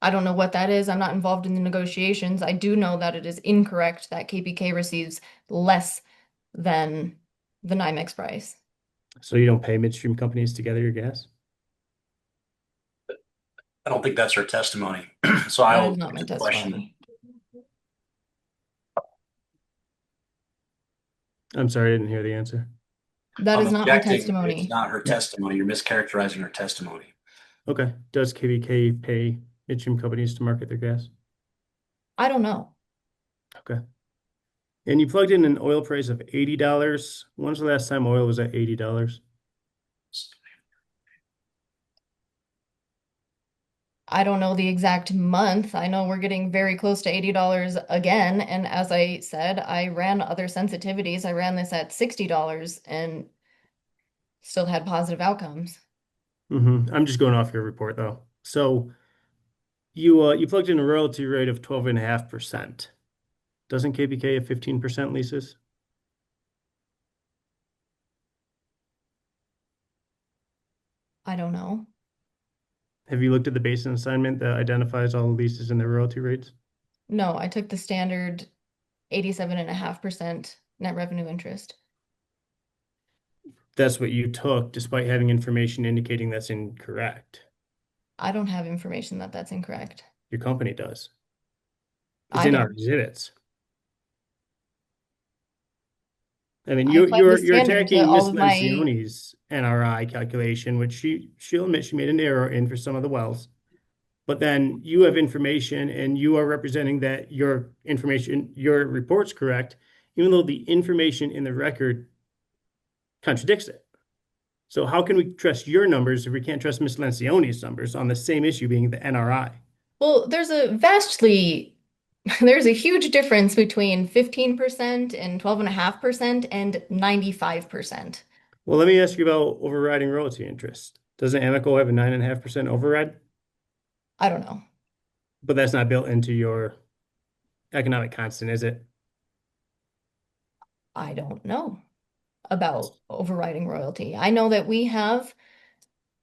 Speaker 16: I don't know what that is. I'm not involved in the negotiations. I do know that it is incorrect that KPK receives less than the NYMEX price.
Speaker 6: So you don't pay midstream companies to gather your gas?
Speaker 3: I don't think that's her testimony. So
Speaker 16: That
Speaker 3: I'll
Speaker 16: is not my
Speaker 3: answer the question.
Speaker 16: testimony.
Speaker 6: I'm sorry, I didn't hear the answer.
Speaker 16: That
Speaker 3: I'm
Speaker 16: is not my
Speaker 3: objecting.
Speaker 16: testimony.
Speaker 3: It's not her testimony. You're mischaracterizing her testimony.
Speaker 6: Okay. Does KVK pay midstream companies to market their gas?
Speaker 16: I don't know.
Speaker 6: Okay. And you plugged in an oil price of $80. When's the last time oil was at $80?
Speaker 16: I don't know the exact month. I know we're getting very close to $80 again. And as I said, I ran other sensitivities. I ran this at $60 and still had positive outcomes.
Speaker 6: I'm just going off your report though. So you plugged in a royalty rate of 12.5%. Doesn't KPK have 15% leases?
Speaker 16: I don't know.
Speaker 6: Have you looked at the basin assignment that identifies all the leases and their royalty rates?
Speaker 16: No, I took the standard 87.5% net revenue interest.
Speaker 6: That's what you took, despite having information indicating that's incorrect.
Speaker 16: I don't have information that that's incorrect.
Speaker 6: Your company does. It's
Speaker 16: I
Speaker 6: in our
Speaker 16: don't.
Speaker 6: exhibits. I mean,
Speaker 16: I applied
Speaker 6: you're
Speaker 16: the standard to
Speaker 6: attacking
Speaker 16: all
Speaker 6: Miss
Speaker 16: of my.
Speaker 6: Lencioni's NRI calculation, which she'll admit she made an error in for some of the wells. but then you have information and you are representing that your information, your report's correct, even though the information in the record contradicts it. So how can we trust your numbers if we can't trust Ms. Lencioni's numbers on the same issue being the NRI?
Speaker 16: Well, there's a huge difference between 15% and 12.5% and 95%.
Speaker 6: Well, let me ask you about overriding royalty interest. Doesn't Amoco have a 9.5% override?
Speaker 16: I don't know.
Speaker 6: But that's not built into your economic constant, is it?
Speaker 16: I don't know about overriding royalty. I know that we have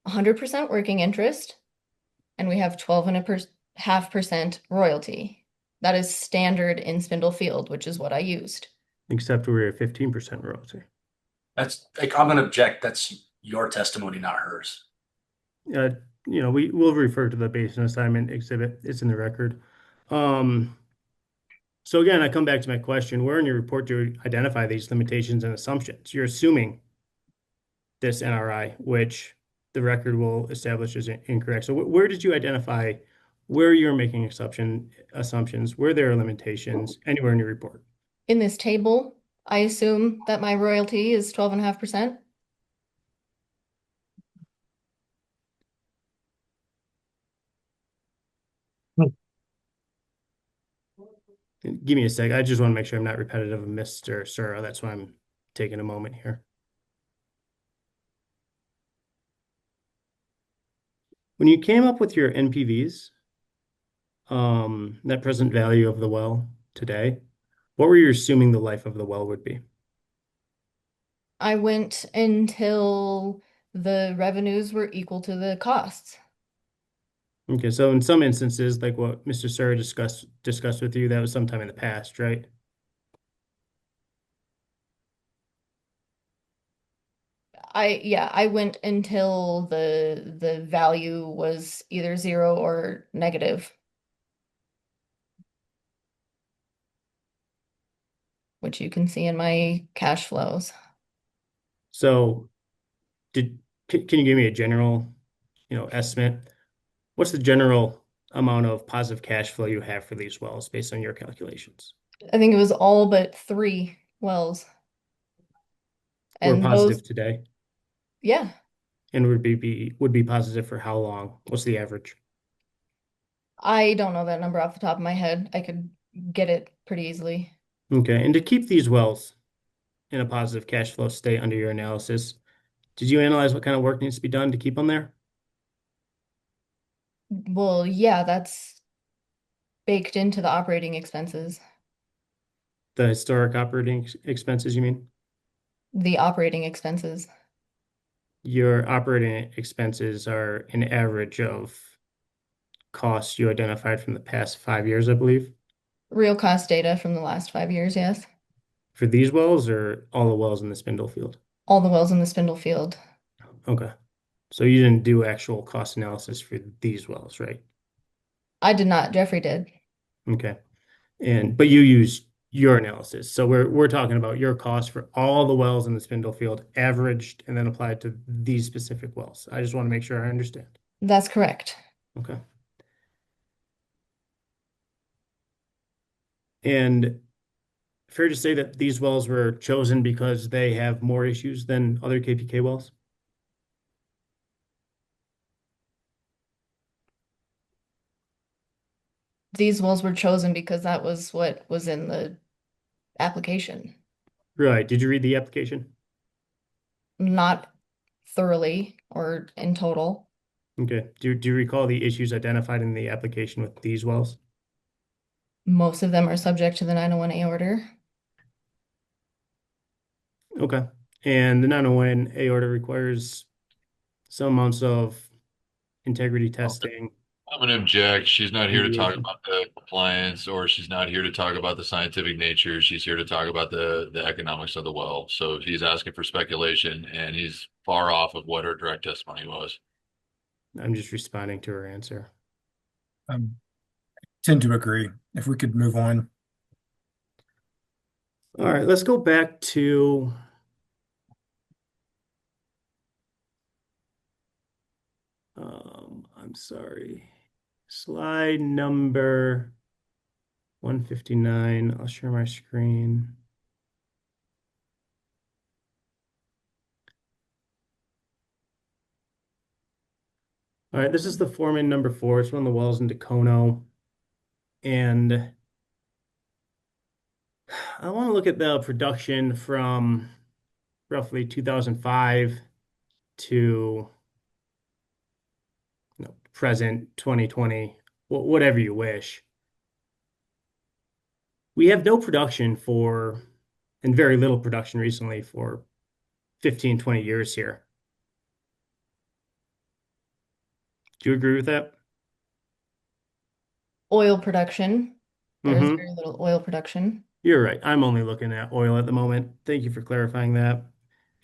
Speaker 16: 100% working interest and we have 12.5% royalty. That is standard in Spindle Field, which is what I used.
Speaker 6: Except we're at 15% royalty.
Speaker 3: That's like, I'm gonna object. That's your testimony, not hers.
Speaker 6: We will refer to the basin assignment exhibit. It's in the record. So again, I come back to my question. Where in your report do you identify these limitations and assumptions? You're assuming this NRI, which the record will establish is incorrect. So where did you identify where you're making assumptions, where there are limitations, anywhere in your report?
Speaker 16: In this table, I assume that my royalty is 12.5%.
Speaker 6: Give me a sec. I just want to make sure I'm not repetitive of Mr. Sura. That's why I'm taking a moment here. When you came up with your NPVs, net present value of the well today, what were you assuming the life of the well would be?
Speaker 16: I went until the revenues were equal to the costs.
Speaker 6: Okay, so in some instances, like what Mr. Sura discussed with you, that was sometime in the past, right?
Speaker 16: I went until the value was either zero or negative, which you can see in my cash flows.
Speaker 6: So can you give me a general, estimate? What's the general amount of positive cash flow you have for these wells based on your calculations?
Speaker 16: I think it was all but 3 wells.
Speaker 6: Or
Speaker 16: And
Speaker 6: positive
Speaker 16: those,
Speaker 6: today?
Speaker 16: yeah,
Speaker 6: And would be positive for how long? What's the average?
Speaker 16: I don't know that number off the top of my head. I could get it pretty easily.
Speaker 6: Okay, and to keep these wells in a positive cash flow state under your analysis, did you analyze what kind of work needs to be done to keep them there?
Speaker 16: Well, yeah, that's baked into the operating expenses.
Speaker 6: The historic operating expenses, you mean?
Speaker 16: The operating expenses.
Speaker 6: Your operating expenses are an average of costs you identified from the past 5 years, I believe.
Speaker 16: Real cost data from the last 5 years, yes.
Speaker 6: For these wells or all the wells in the Spindle Field?
Speaker 16: All the wells in the Spindle Field.
Speaker 6: Okay. So you didn't do actual cost analysis for these wells, right?
Speaker 16: I did not. Jeffrey did.
Speaker 6: Okay. But you used your analysis. So we're talking about your cost for all the wells in the Spindle Field averaged and then applied to these specific wells. I just want to make sure I understand.
Speaker 16: That's correct.
Speaker 6: Okay. And fair to say that these wells were chosen because they have more issues than other KPK wells?
Speaker 16: These wells were chosen because that was what was in the application.
Speaker 6: Right. Did you read the application?
Speaker 16: Not thoroughly or in total.
Speaker 6: Okay. Do you recall the issues identified in the application with these wells?
Speaker 16: Most of them are subject to the 901A order.
Speaker 6: Okay. And the 901A order requires some amounts of integrity testing.
Speaker 9: I'm going to object. She's not here to talk
Speaker 6: Remediation.
Speaker 9: about the compliance, or she's not here to talk about the scientific nature. She's here to talk about the economics of the well. So he's asking for speculation, and he's far off of what her direct testimony was.
Speaker 6: I'm just responding to her answer.
Speaker 5: Tend to agree. If we could move on.
Speaker 6: All right, let's go back to I'm sorry. slide number 159. I'll share my screen. All right, this is the foreman number 4. It's one of the wells in Dacono. And I want to look at the production from roughly 2005 to present 2020, whatever you wish. We have no production for, and very little production recently for 15, 20 years here. Do you agree with that?
Speaker 16: Oil production. There's very little oil production.
Speaker 6: You're right. I'm only looking at oil at the moment. Thank you for clarifying that.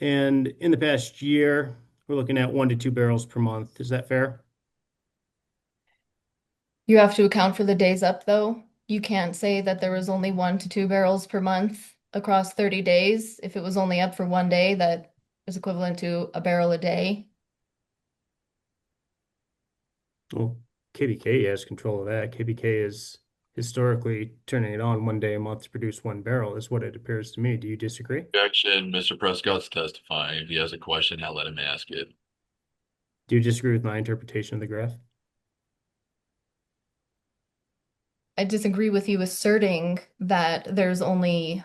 Speaker 6: And in the past year, we're looking at 1 to 2 barrels per month. Is that fair?
Speaker 16: You have to account for the days up, though. You can't say that there was only 1 to 2 barrels per month across 30 days. If it was only up for 1 day, that is equivalent to a barrel a day.
Speaker 6: Well, KBK has control of that. KBK is historically turning it on 1 day a month to produce 1 barrel, is what it appears to me. Do you disagree?
Speaker 9: Objection, Mr. Prescott's testifying. If he has a question, I'll let him ask it.
Speaker 6: Do you disagree with my interpretation of the graph?
Speaker 16: I disagree with you asserting that there's only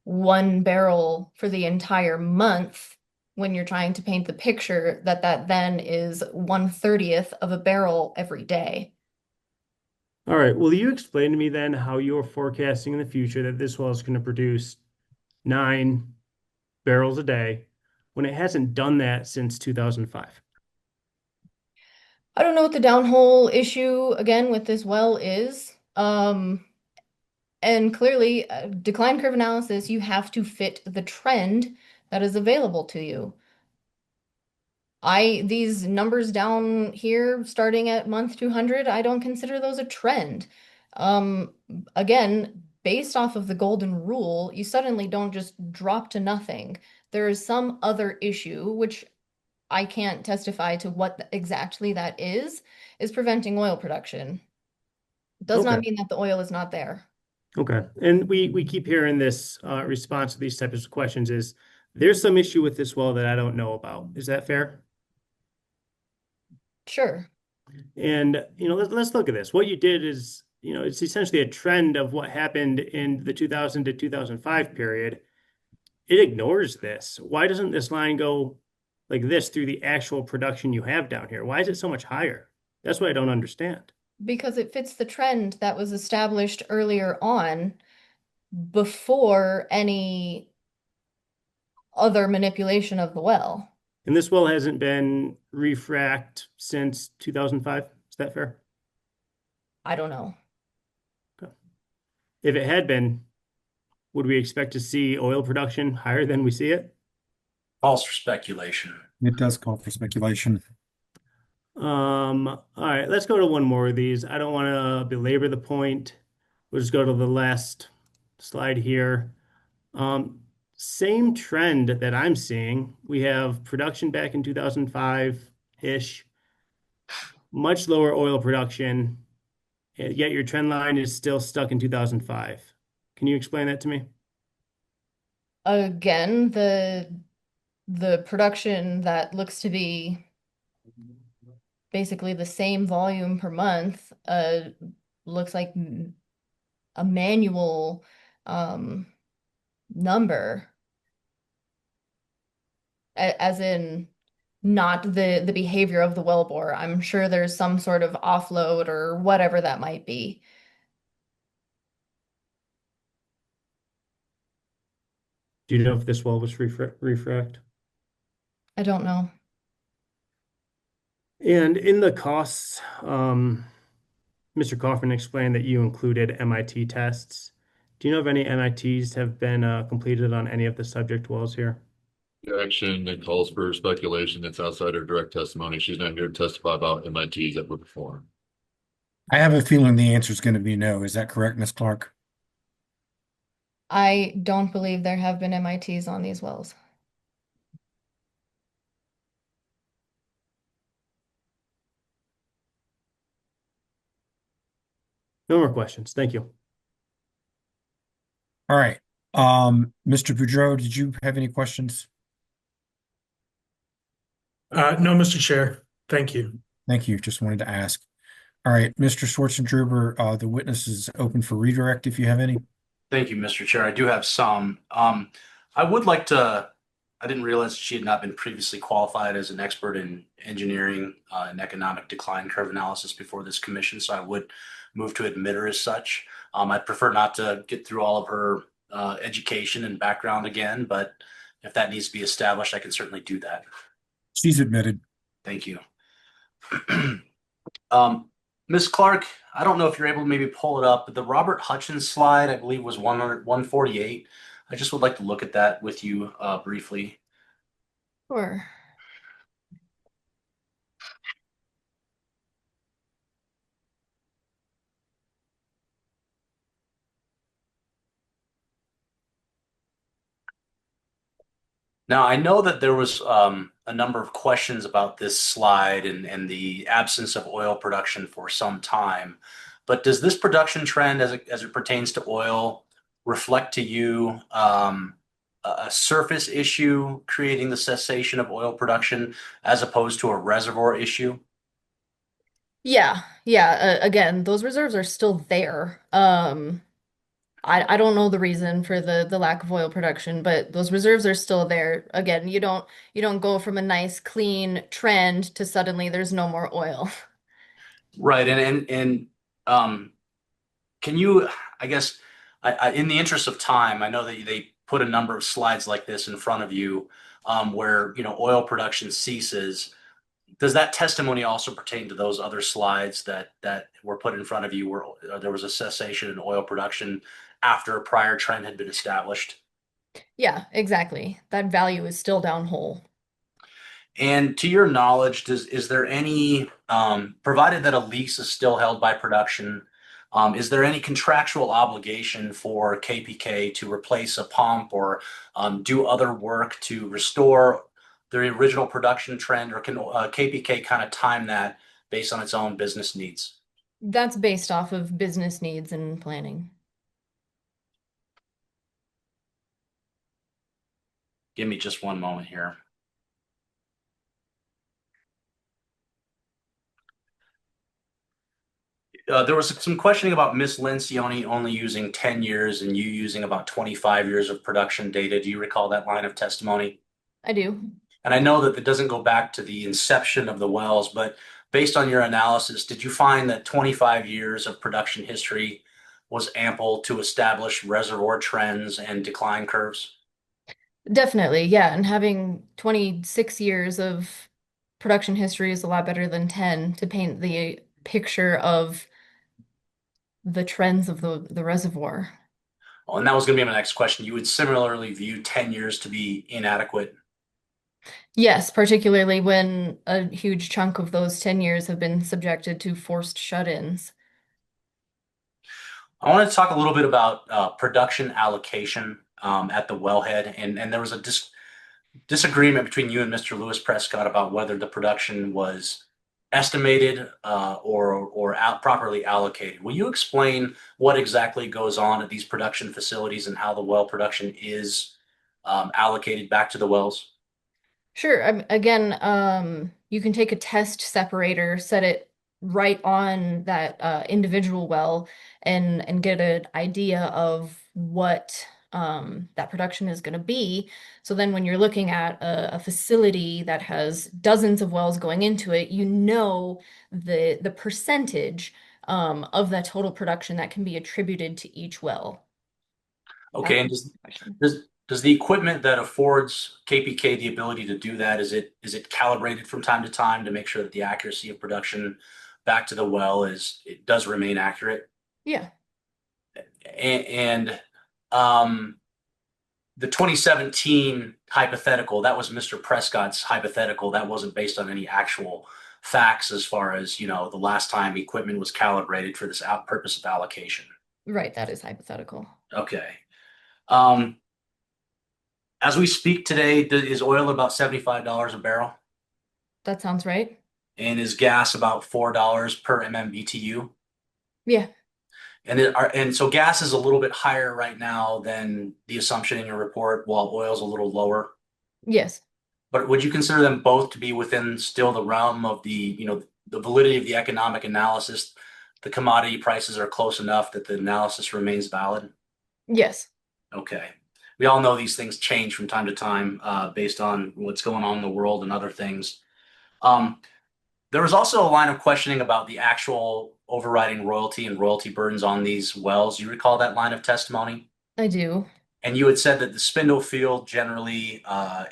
Speaker 16: 1 barrel for the entire month when you're trying to paint the picture that then is 1/30th of a barrel every day.
Speaker 6: All right. Will you explain to me then how you're forecasting in the future that this well is going to produce 9 barrels a day when it hasn't done that since 2005?
Speaker 16: I don't know what the downhole issue again with this well is. And clearly, decline curve analysis, you have to fit the trend that is available to you. These numbers down here, starting at month 200, I don't consider those a trend. Again, based off of the golden rule, you suddenly don't just drop to nothing. There is some other issue, which I can't testify to what exactly that is preventing oil production. Does not mean that the oil is not there.
Speaker 6: Okay. And we keep hearing this response to these types of questions is there's some issue with this well that I don't know about. Is that fair?
Speaker 16: Sure.
Speaker 6: And, let's look at this. What you did is, it's essentially a trend of what happened in the 2000 to 2005 period. It ignores this. Why doesn't this line go like this through the actual production you have down here? Why is it so much higher? That's what I don't understand.
Speaker 16: Because it fits the trend that was established earlier on before any other manipulation of the well.
Speaker 6: And this well hasn't been refracked since 2005. Is that fair?
Speaker 16: I don't know.
Speaker 6: Okay. If it had been, would we expect to see oil production higher than we see it?
Speaker 3: Calls for speculation.
Speaker 1: It does call for speculation.
Speaker 6: All right, let's go to one more of these. I don't want to belabor the point. We'll just go to the last slide here. Same trend that I'm seeing. We have production back in 2005-ish, much lower oil production, yet your trend line is still stuck in 2005. Can you explain that to me?
Speaker 16: Again, the production that looks to be basically the same volume per month looks like a manual number, as in not the behavior of the wellbore. I'm sure there's some sort of offload or whatever that might be.
Speaker 6: Do you know if this well was refract?
Speaker 16: I don't know.
Speaker 6: And in the costs, Mr. Kaufman explained that you included MIT tests. Do you know if any MITs have been completed on any of the subject wells here?
Speaker 9: Objection, it calls for speculation that's outside her direct testimony. She's not here to testify about MITs that were performed.
Speaker 1: I have a feeling the answer is going to be no. Is that correct, Ms. Clark?
Speaker 16: I don't believe there have been MITs on these wells.
Speaker 6: No more questions. Thank you.
Speaker 1: All right. Mr. Boudreau, did you have any questions?
Speaker 7: No, Mr. Chair. Thank you.
Speaker 1: Thank you. Just wanted to ask. All right, Mr. Schwartzendruber, the witness is open for redirect if you have any.
Speaker 3: Thank you, Mr. Chair. I do have some. I would like to, I didn't realize she had not been previously qualified as an expert in engineering and economic decline curve analysis before this commission, so I would move to admit her as such. I'd prefer not to get through all of her education and background again, but if that needs to be established, I can certainly do that.
Speaker 1: She's admitted.
Speaker 3: Thank you. Ms. Clark, I don't know if you're able to maybe pull it up, but the Robert Hutchins slide, I believe, was 148. I just would like to look at that with you briefly.
Speaker 16: Sure.
Speaker 3: Now, I know that there was a number of questions about this slide and the absence of oil production for some time, but does this production trend as it pertains to oil reflect to you a surface issue creating the cessation of oil production as opposed to a reservoir issue?
Speaker 16: Yeah, yeah. Again, those reserves are still there. I don't know the reason for the lack of oil production, but those reserves are still there. Again, you don't go from a nice clean trend to suddenly there's no more oil.
Speaker 3: Right, and can you, I guess, in the interest of time, I know that they put a number of slides like this in front of you, where oil production ceases. Does that testimony also pertain to those other slides that were put in front of you, where there was a cessation in oil production after a prior trend had been established?
Speaker 16: Yeah, exactly. That value is still down hole.
Speaker 3: And to your knowledge, is there any, provided that a lease is still held by production, is there any contractual obligation for KPK to replace a pump or do other work to restore the original production trend, or can KPK kind of time that based on its own business needs?
Speaker 16: That's based off of business needs and planning.
Speaker 3: Give me just one moment here. There was some questioning about Miss Lencioni only using 10 years and you using about 25 years of production data. Do you recall that line of testimony?
Speaker 16: I do.
Speaker 3: And I know that it doesn't go back to the inception of the wells, but based on your analysis, did you find that 25 years of production history was ample to establish reservoir trends and decline curves?
Speaker 16: Definitely, yeah. And having 26 years of production history is a lot better than 10 to paint the picture of the trends of the reservoir.
Speaker 3: Well, and that was going to be my next question. You would similarly view 10 years to be inadequate?
Speaker 16: Yes, particularly when a huge chunk of those 10 years have been subjected to forced shut-ins.
Speaker 3: I want to talk a little bit about production allocation at the wellhead, and there was a disagreement between you and Mr. Lewis Prescott about whether the production was estimated or properly allocated. Will you explain what exactly goes on at these production facilities and how the well production is allocated back to the wells?
Speaker 16: Sure. Again, you can take a test separator, set it right on that individual well, and get an idea of what that production is going to be. So then, when you're looking at a facility that has dozens of wells going into it, you know the percentage of that total production that can be attributed to each well.
Speaker 3: Okay, and does the equipment that affords KPK the ability to do that, is it calibrated from time to time to make sure that the accuracy of production back to the well it does remain accurate?
Speaker 16: Yeah.
Speaker 3: And the 2017 hypothetical, that was Mr. Prescott's hypothetical. That wasn't based on any actual facts as far as, the last time equipment was calibrated for this purpose of allocation.
Speaker 16: Right, that is hypothetical.
Speaker 3: Okay. As we speak today, is oil about $75 a barrel?
Speaker 16: That sounds right.
Speaker 3: And is gas about $4 per MMBTU?
Speaker 16: Yeah.
Speaker 3: And so gas is a little bit higher right now than the assumption in your report, while oil's a little lower.
Speaker 16: Yes.
Speaker 3: But would you consider them both to be within still the realm of the validity of the economic analysis? The commodity prices are close enough that the analysis remains valid?
Speaker 16: Yes.
Speaker 3: Okay. We all know these things change from time to time, based on what's going on in the world and other things. Um, there was also a line of questioning about the actual overriding royalty and royalty burdens on these wells. You recall that line of testimony?
Speaker 16: I do.
Speaker 3: And you had said that the Spindle field generally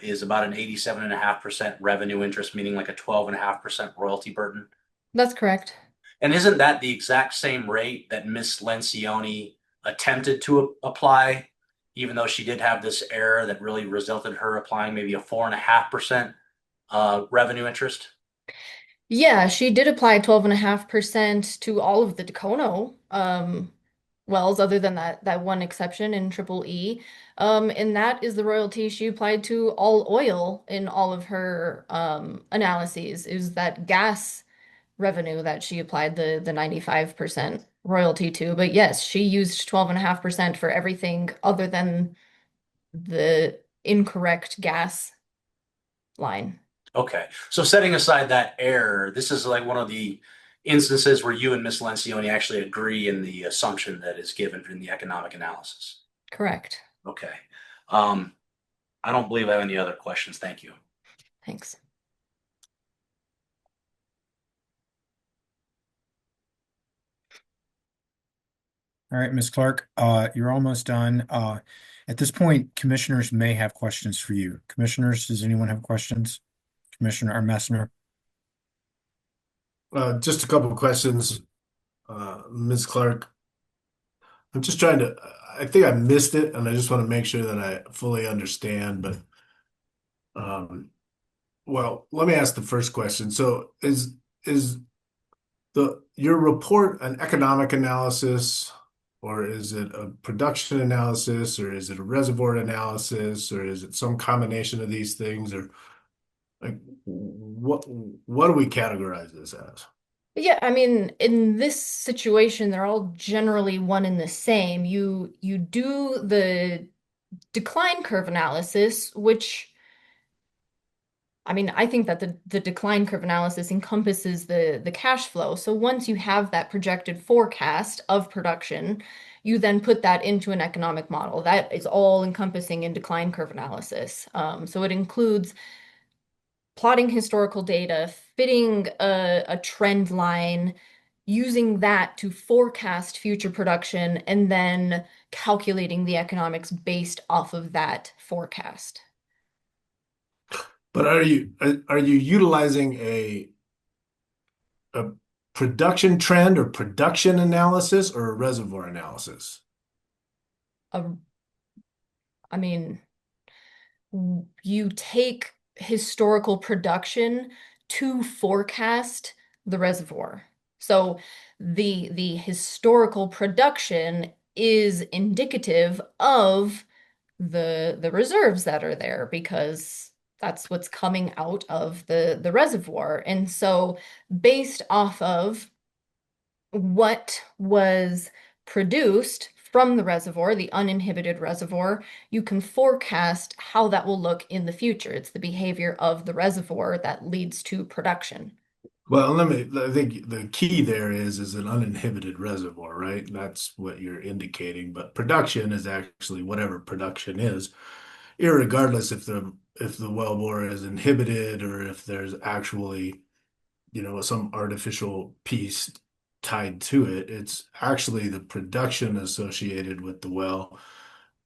Speaker 3: is about an 87.5% revenue interest, meaning like a 12.5% royalty burden.
Speaker 16: That's correct.
Speaker 3: And isn't that the exact same rate that Miss Lencioni attempted to apply, even though she did have this error that really resulted in her applying maybe a 4.5% revenue interest?
Speaker 16: Yeah, she did apply 12.5% to all of the Dacono wells, other than that one exception in Triple E. And that is the royalty she applied to all oil in all of her analyses. Is that gas revenue that she applied the 95% royalty to. But yes, she used 12.5% for everything other than the incorrect gas line.
Speaker 3: Okay. So setting aside that error, this is like one of the instances where you and Miss Lencioni actually agree in the assumption that is given in the economic analysis.
Speaker 16: Correct.
Speaker 3: Okay. I don't believe I have any other questions. Thank you.
Speaker 16: Thanks.
Speaker 1: All right, Ms. Clark, you're almost done. At this point, commissioners may have questions for you. Commissioners, does anyone have questions? Commissioner Messner?
Speaker 12: Just a couple of questions, Ms. Clark. I'm just trying to, I think I missed it, and I just want to make sure that I fully understand, but well, let me ask the first question. So is your report an economic analysis, or is it a production analysis, or is it a reservoir analysis, or is it some combination of these things, or like what do we categorize this as?
Speaker 16: Yeah, I mean, in this situation, they're all generally one and the same. You do the decline curve analysis, which I mean, I think that the decline curve analysis encompasses the cash flow. So once you have that projected forecast of production, you then put that into an economic model. That is all encompassing in decline curve analysis. So it includes plotting historical data, fitting a trend line, using that to forecast future production, and then calculating the economics based off of that forecast.
Speaker 12: But are you utilizing a production trend or production analysis or a reservoir analysis?
Speaker 16: I mean, you take historical production to forecast the reservoir. So the historical production is indicative of the reserves that are there, because that's what's coming out of the reservoir. And so based off of what was produced from the reservoir, the uninhibited reservoir, you can forecast how that will look in the future. It's the behavior of the reservoir that leads to production.
Speaker 12: Well, I think the key there is an uninhibited reservoir, right? That's what you're indicating. But production is actually whatever production is, irregardless if the wellbore is inhibited or if there's actually, some artificial piece tied to it. It's actually the production associated with the well,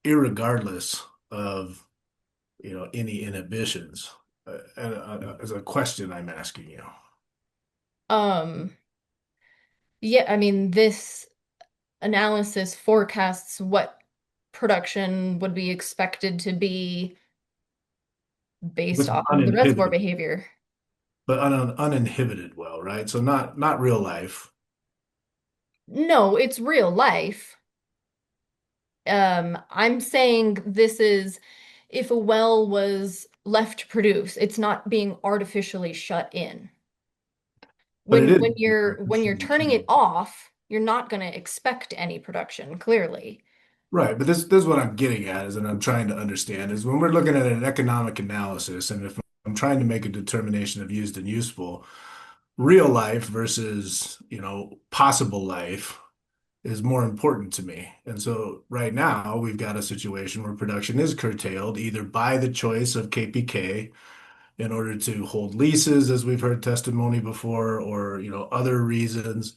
Speaker 12: irregardless of, any inhibitions. As a question I'm asking you.
Speaker 16: Um, yeah, I mean, this analysis forecasts what production would be expected to be based
Speaker 12: With
Speaker 16: off of the reservoir
Speaker 12: uninhibited,
Speaker 16: behavior.
Speaker 12: but on an uninhibited well, right? So not real life.
Speaker 16: No, it's real life. I'm saying this is if a well was left to produce, it's not being artificially shut in.
Speaker 12: But it
Speaker 16: When
Speaker 12: is
Speaker 16: when you're turning it off, you're not going to expect any production, clearly.
Speaker 12: Right, but this is what I'm getting at is, and I'm trying to understand is when we're looking at an economic analysis, and if I'm trying to make a determination of used and useful, real life versus, possible life is more important to me. And so right now we've got a situation where production is curtailed either by the choice of KPK in order to hold leases, as we've heard testimony before, or, other reasons,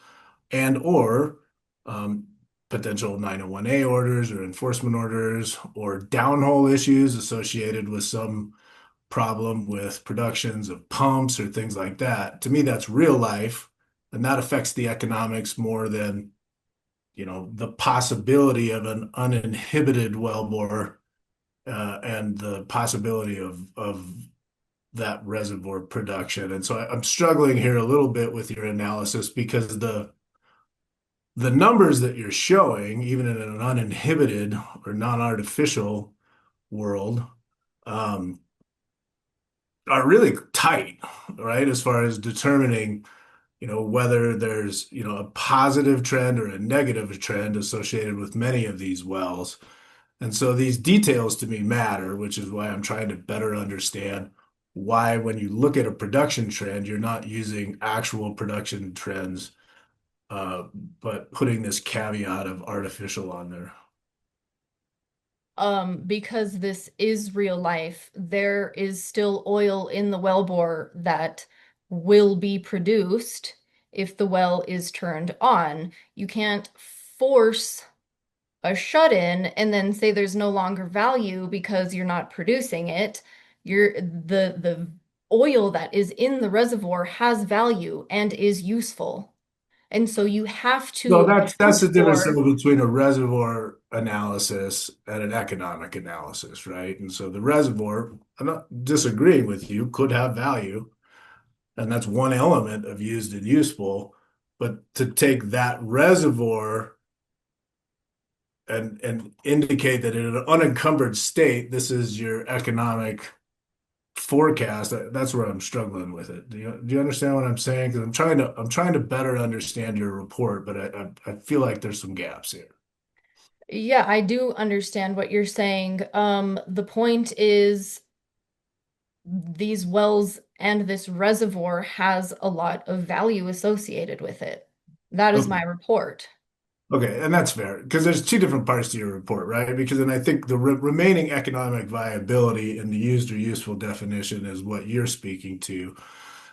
Speaker 12: and or um, potential 901A orders or enforcement orders or downhole issues associated with some problem with productions of pumps or things like that. To me, that's real life, and that affects the economics more than, the possibility of an uninhibited wellbore and the possibility of that reservoir production. And so I'm struggling here a little bit with your analysis because the numbers that you're showing, even in an uninhibited or non-artificial world, um, are really tight, right? As far as determining, whether there's, a positive trend or a negative trend associated with many of these wells. And so these details to me matter, which is why I'm trying to better understand why, when you look at a production trend, you're not using actual production trends, uh, but putting this caveat of artificial on there.
Speaker 16: Because this is real life, there is still oil in the wellbore that will be produced if the well is turned on. You can't force a shut-in and then say there's no longer value because you're not producing it. The oil that is in the reservoir has value and is useful. And so you have
Speaker 12: No,
Speaker 16: to
Speaker 12: that's
Speaker 16: account
Speaker 12: the difference
Speaker 16: for.
Speaker 12: though between a reservoir analysis and an economic analysis, right? And so the reservoir, I'm not disagreeing with you, could have value, and that's one element of used and useful. But to take that reservoir and indicate that in an unencumbered state, this is your economic forecast, that's where I'm struggling with it. Do you understand what I'm saying? Because I'm trying to better understand your report, but I feel like there's some gaps here.
Speaker 16: Yeah, I do understand what you're saying. The point is these wells and this reservoir has a lot of value associated with it. That is my
Speaker 12: Okay.
Speaker 16: report.
Speaker 12: Okay, and that's fair because there's two different parts to your report, right? Because then I think the remaining economic viability in the used or useful definition is what you're speaking to.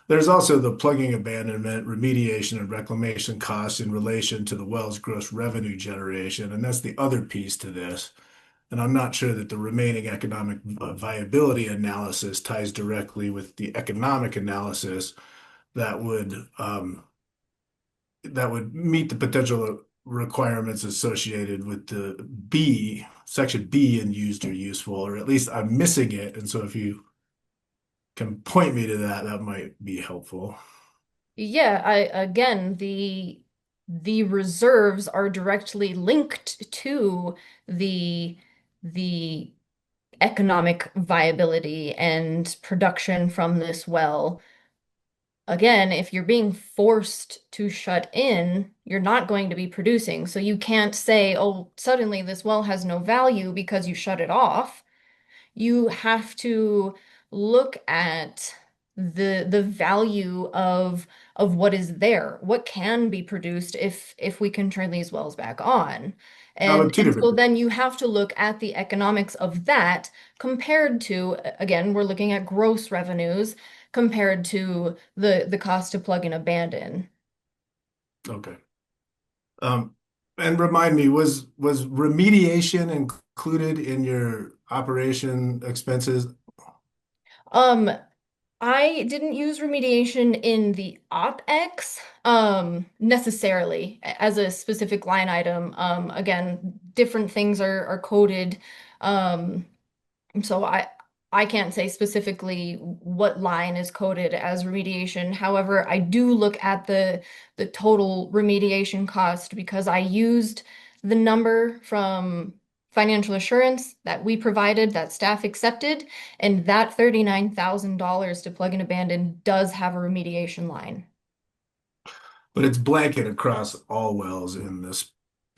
Speaker 12: There's also the plugging abandonment, remediation, and reclamation costs in relation to the well's gross revenue generation, and that's the other piece to this. And I'm not sure that the remaining economic viability analysis ties directly with the economic analysis that would um, that would meet the potential requirements associated with the section B in used or useful, or at least I'm missing it. And so if you can point me to that, that might be helpful.
Speaker 16: Yeah, I again, the reserves are directly linked to the the economic viability and production from this well. Again, if you're being forced to shut in, you're not going to be producing. So you can't say, oh, suddenly this well has no value because you shut it off. You have to look at the value of what is there, what can be produced if we can turn these wells back on.
Speaker 12: Now,
Speaker 16: And
Speaker 12: two
Speaker 16: so
Speaker 12: different
Speaker 16: then you have to look at the economics of that compared to, again, we're looking at gross revenues compared to the cost to plug and abandon.
Speaker 12: Okay. Um, and remind me, was remediation included in your operation expenses?
Speaker 16: Um, I didn't use remediation in the OpEx necessarily as a specific line item. Again, different things are coded. Um, so I can't say specifically what line is coded as remediation. However, I do look at the total remediation cost because I used the number from financial assurance that we provided that staff accepted, and that $39,000 to plug and abandon does have a remediation line.
Speaker 12: But it's blanket across all wells in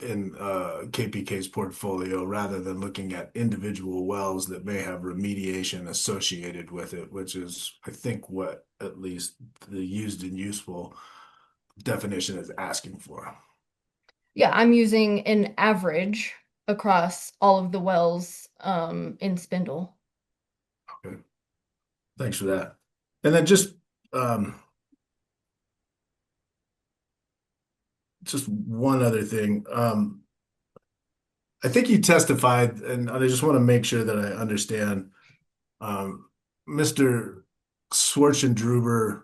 Speaker 12: KPK's portfolio rather than looking at individual wells that may have remediation associated with it, which is, I think, what at least the used and useful definition is asking for.
Speaker 16: Yeah, I'm using an average across all of the wells in Spindle.
Speaker 12: Okay. Thanks for that. And then just one other thing. I think you testified, and I just want to make sure that I understand. Mr. Schwartzendruber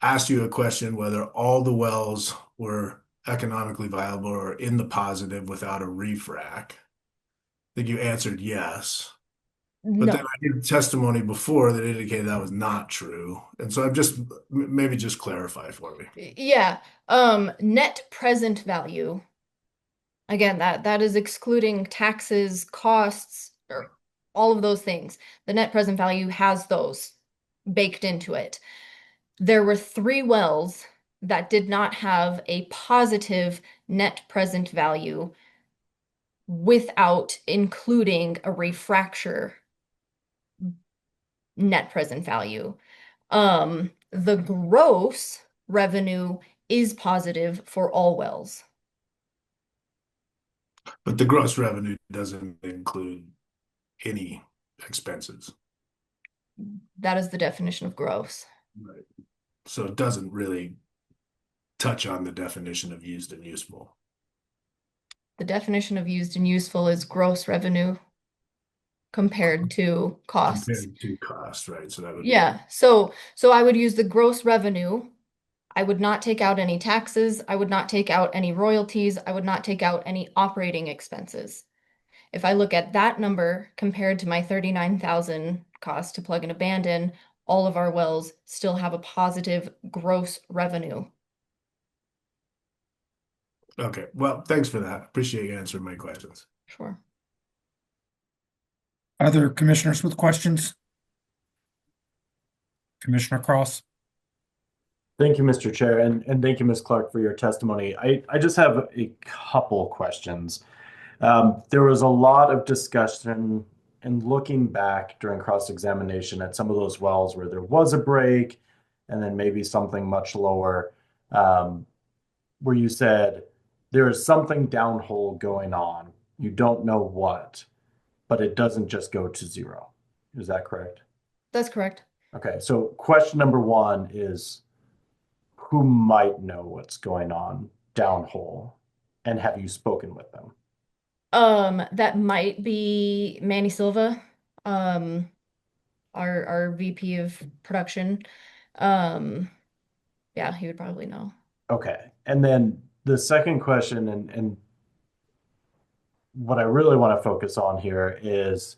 Speaker 12: asked you a question whether all the wells were economically viable or in the positive without a refrac. I think you answered yes. But then
Speaker 16: No.
Speaker 12: I gave testimony before that indicated that was not true. And so I'm maybe just clarify for me.
Speaker 16: Yeah. Net present value. Again, that is excluding taxes, costs, or all of those things. The net present value has those baked into it. There were 3 wells that did not have a positive net present value without including a refracture net present value. The gross revenue is positive for all wells.
Speaker 12: But the gross revenue doesn't include any expenses.
Speaker 16: That is the definition of gross.
Speaker 12: Right. So it doesn't really touch on the definition of used and useful.
Speaker 16: The definition of used and useful is gross revenue compared to costs.
Speaker 12: Compared to cost, right? So that would
Speaker 16: Yeah. So I would use the gross revenue. I would not take out any taxes. I would not take out any royalties. I would not take out any operating expenses. If I look at that number compared to my 39,000 cost to plug and abandon, all of our wells still have a positive gross revenue.
Speaker 12: Okay. Well, thanks for that. Appreciate you answering my questions.
Speaker 16: Sure.
Speaker 1: Other commissioners with questions? Commissioner Cross?
Speaker 14: Thank you, Mr. Chair, and thank you, Ms. Clark, for your testimony. I just have a couple questions. There was a lot of discussion and looking back during cross-examination at some of those wells where there was a break and then maybe something much lower, where you said there is something downhole going on. You don't know what, but it doesn't just go to zero. Is that correct?
Speaker 16: That's correct.
Speaker 14: Okay, so question number one is, who might know what's going on downhole, and have you spoken with them?
Speaker 16: That might be Manny Silva, our VP of production. Yeah, he would probably know.
Speaker 14: Okay, and then the second question, and what I really want to focus on here is,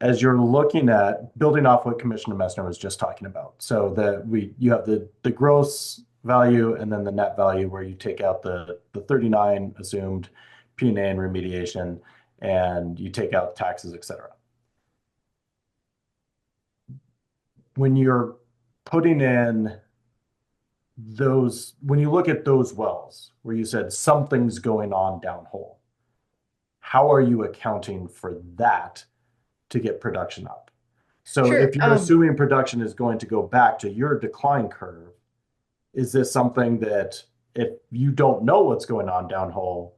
Speaker 14: as you're looking at building off what Commissioner Messner was just talking about, so that you have the gross value and then the net value where you take out the 39 assumed P&A and remediation, and you take out taxes, etc. When you're putting in those, when you look at those wells where you said something's going on downhole, how are you accounting for that to get production up? So
Speaker 16: Sure,
Speaker 14: if you're assuming production is going to go back to your decline curve, is this something that if you don't know what's going on downhole,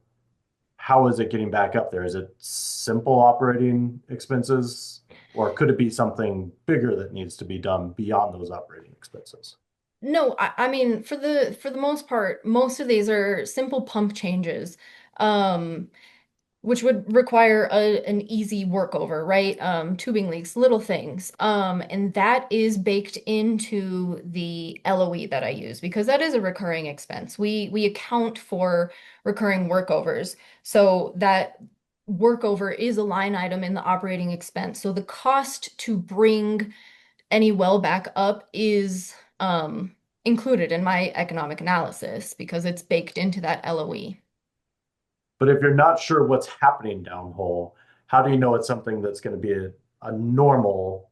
Speaker 14: how is it getting back up there? Is it simple operating expenses, or could it be something bigger that needs to be done beyond those operating expenses?
Speaker 16: No, I mean for the most part, most of these are simple pump changes, which would require an easy workover, right? Tubing leaks, little things. And that is baked into the LOE that I use because that is a recurring expense. We account for recurring workovers. So that workover is a line item in the operating expense. So the cost to bring any well back up is included in my economic analysis because it's baked into that LOE.
Speaker 14: But if you're not sure what's happening downhole, how do you know it's something that's going to be a normal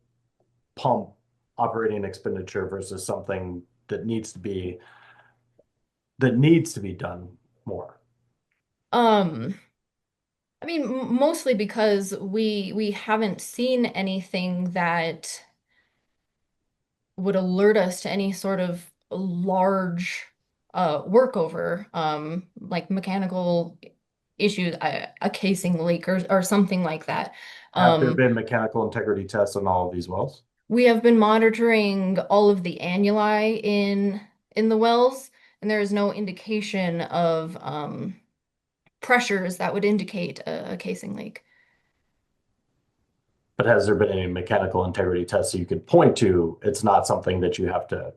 Speaker 14: pump operating expenditure versus something that needs to be that needs to be done more?
Speaker 16: Um, I mean, mostly because we haven't seen anything that would alert us to any sort of large workover, like mechanical issues, a casing leak or something like that.
Speaker 14: Have there
Speaker 16: Um,
Speaker 14: been mechanical integrity tests on all of these wells?
Speaker 16: we have been monitoring all of the annuli in the wells, and there is no indication of pressures that would indicate a casing leak.
Speaker 14: But has there been any mechanical integrity tests that you could point to? It's not something that you have to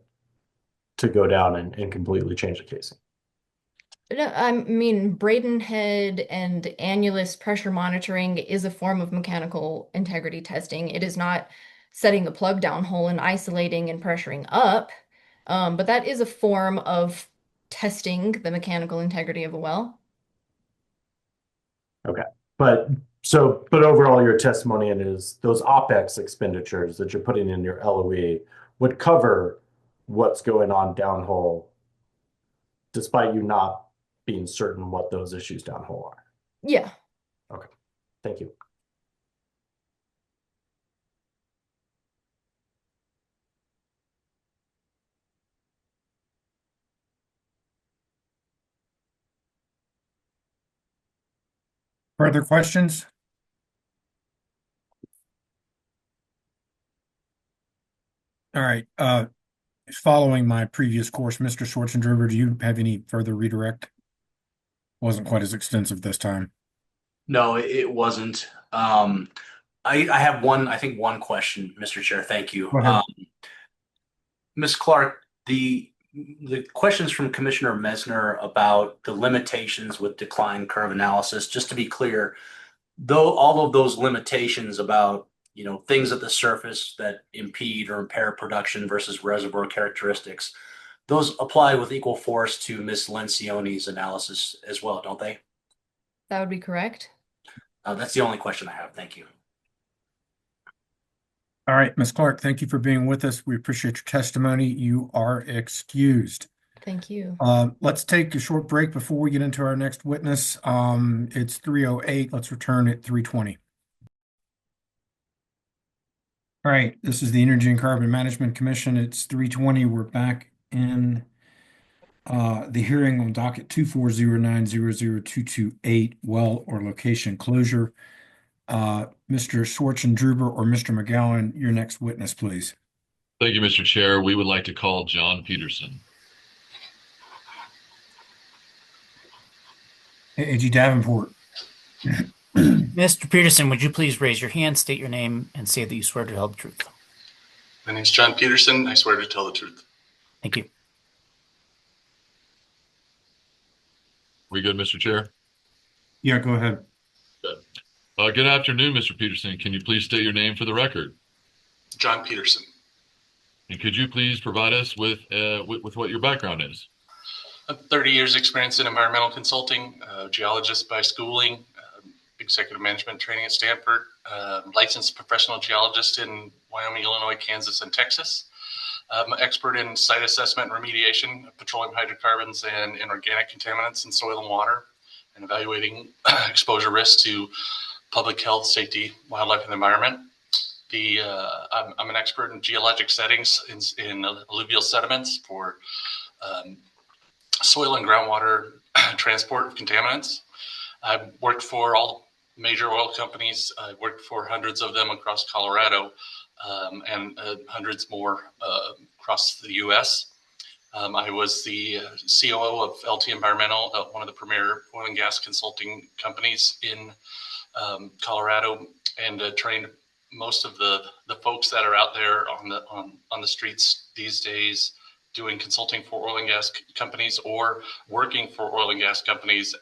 Speaker 14: go down and completely change the casing.
Speaker 16: No, I mean, Braden head and annulus pressure monitoring is a form of mechanical integrity testing. It is not setting a plug down hole and isolating and pressuring up, but that is a form of testing the mechanical integrity of a well.
Speaker 14: Okay. But overall, your testimony is those OpEx expenditures that you're putting in your LOE would cover what's going on downhole, despite you not being certain what those issues downhole are.
Speaker 16: Yeah.
Speaker 14: Okay. Thank you.
Speaker 1: Further questions? All right. Following my previous course, Mr. Schwarzenegger, do you have any further redirect? Wasn't quite as extensive this time.
Speaker 3: No, it wasn't. I have I think one question, Mr. Chair. Thank you.
Speaker 1: Go ahead.
Speaker 3: Ms. Clark, the questions from Commissioner Mesner about the limitations with decline curve analysis, just to be clear, though all of those limitations about things at the surface that impede or impair production versus reservoir characteristics, those apply with equal force to Ms. Lencioni's analysis as well, don't they?
Speaker 16: That would be correct.
Speaker 3: That's the only question I have. Thank you.
Speaker 1: All right, Ms. Clark, thank you for being with us. We appreciate your testimony. You are excused.
Speaker 16: Thank you.
Speaker 1: Let's take a short break before we get into our next witness. It's 3:08. Let's return at 3:20. All right, this is the Energy and Carbon Management Commission. It's 3:20. We're back in the hearing on docket 240900228, well or location closure. Mr. Schwarzenegger or Mr. McGowan, your next witness, please.
Speaker 9: Thank you, Mr. Chair. We would like to call John Peterson.
Speaker 1: AG Davenport.
Speaker 10: Mr. Peterson, would you please raise your hand, state your name, and say that you swear to tell the truth?
Speaker 17: My name's John Peterson. I swear to tell the truth.
Speaker 10: Thank you.
Speaker 9: We good, Mr. Chair?
Speaker 1: Yeah, go ahead.
Speaker 9: Good. Good afternoon, Mr. Peterson. Can you please state your name for the record?
Speaker 17: John Peterson.
Speaker 9: And could you please provide us with what your background is?
Speaker 17: 30 years experience in environmental consulting, geologist by schooling, executive management training at Stanford, licensed professional geologist in Wyoming, Illinois, Kansas, and Texas. I'm an expert in site assessment and remediation of petroleum hydrocarbons and inorganic contaminants in soil and water, and evaluating exposure risks to public health, safety, wildlife, and the environment. I'm an expert in geologic settings in alluvial sediments for soil and groundwater transport of contaminants. I've worked for all major oil companies. I've worked for hundreds of them across Colorado and hundreds more across the U.S. I was the COO of LT Environmental, one of the premier oil and gas consulting companies in Colorado, and trained most of the folks that are out there on the streets these days doing consulting for oil and gas companies or working for oil and gas companies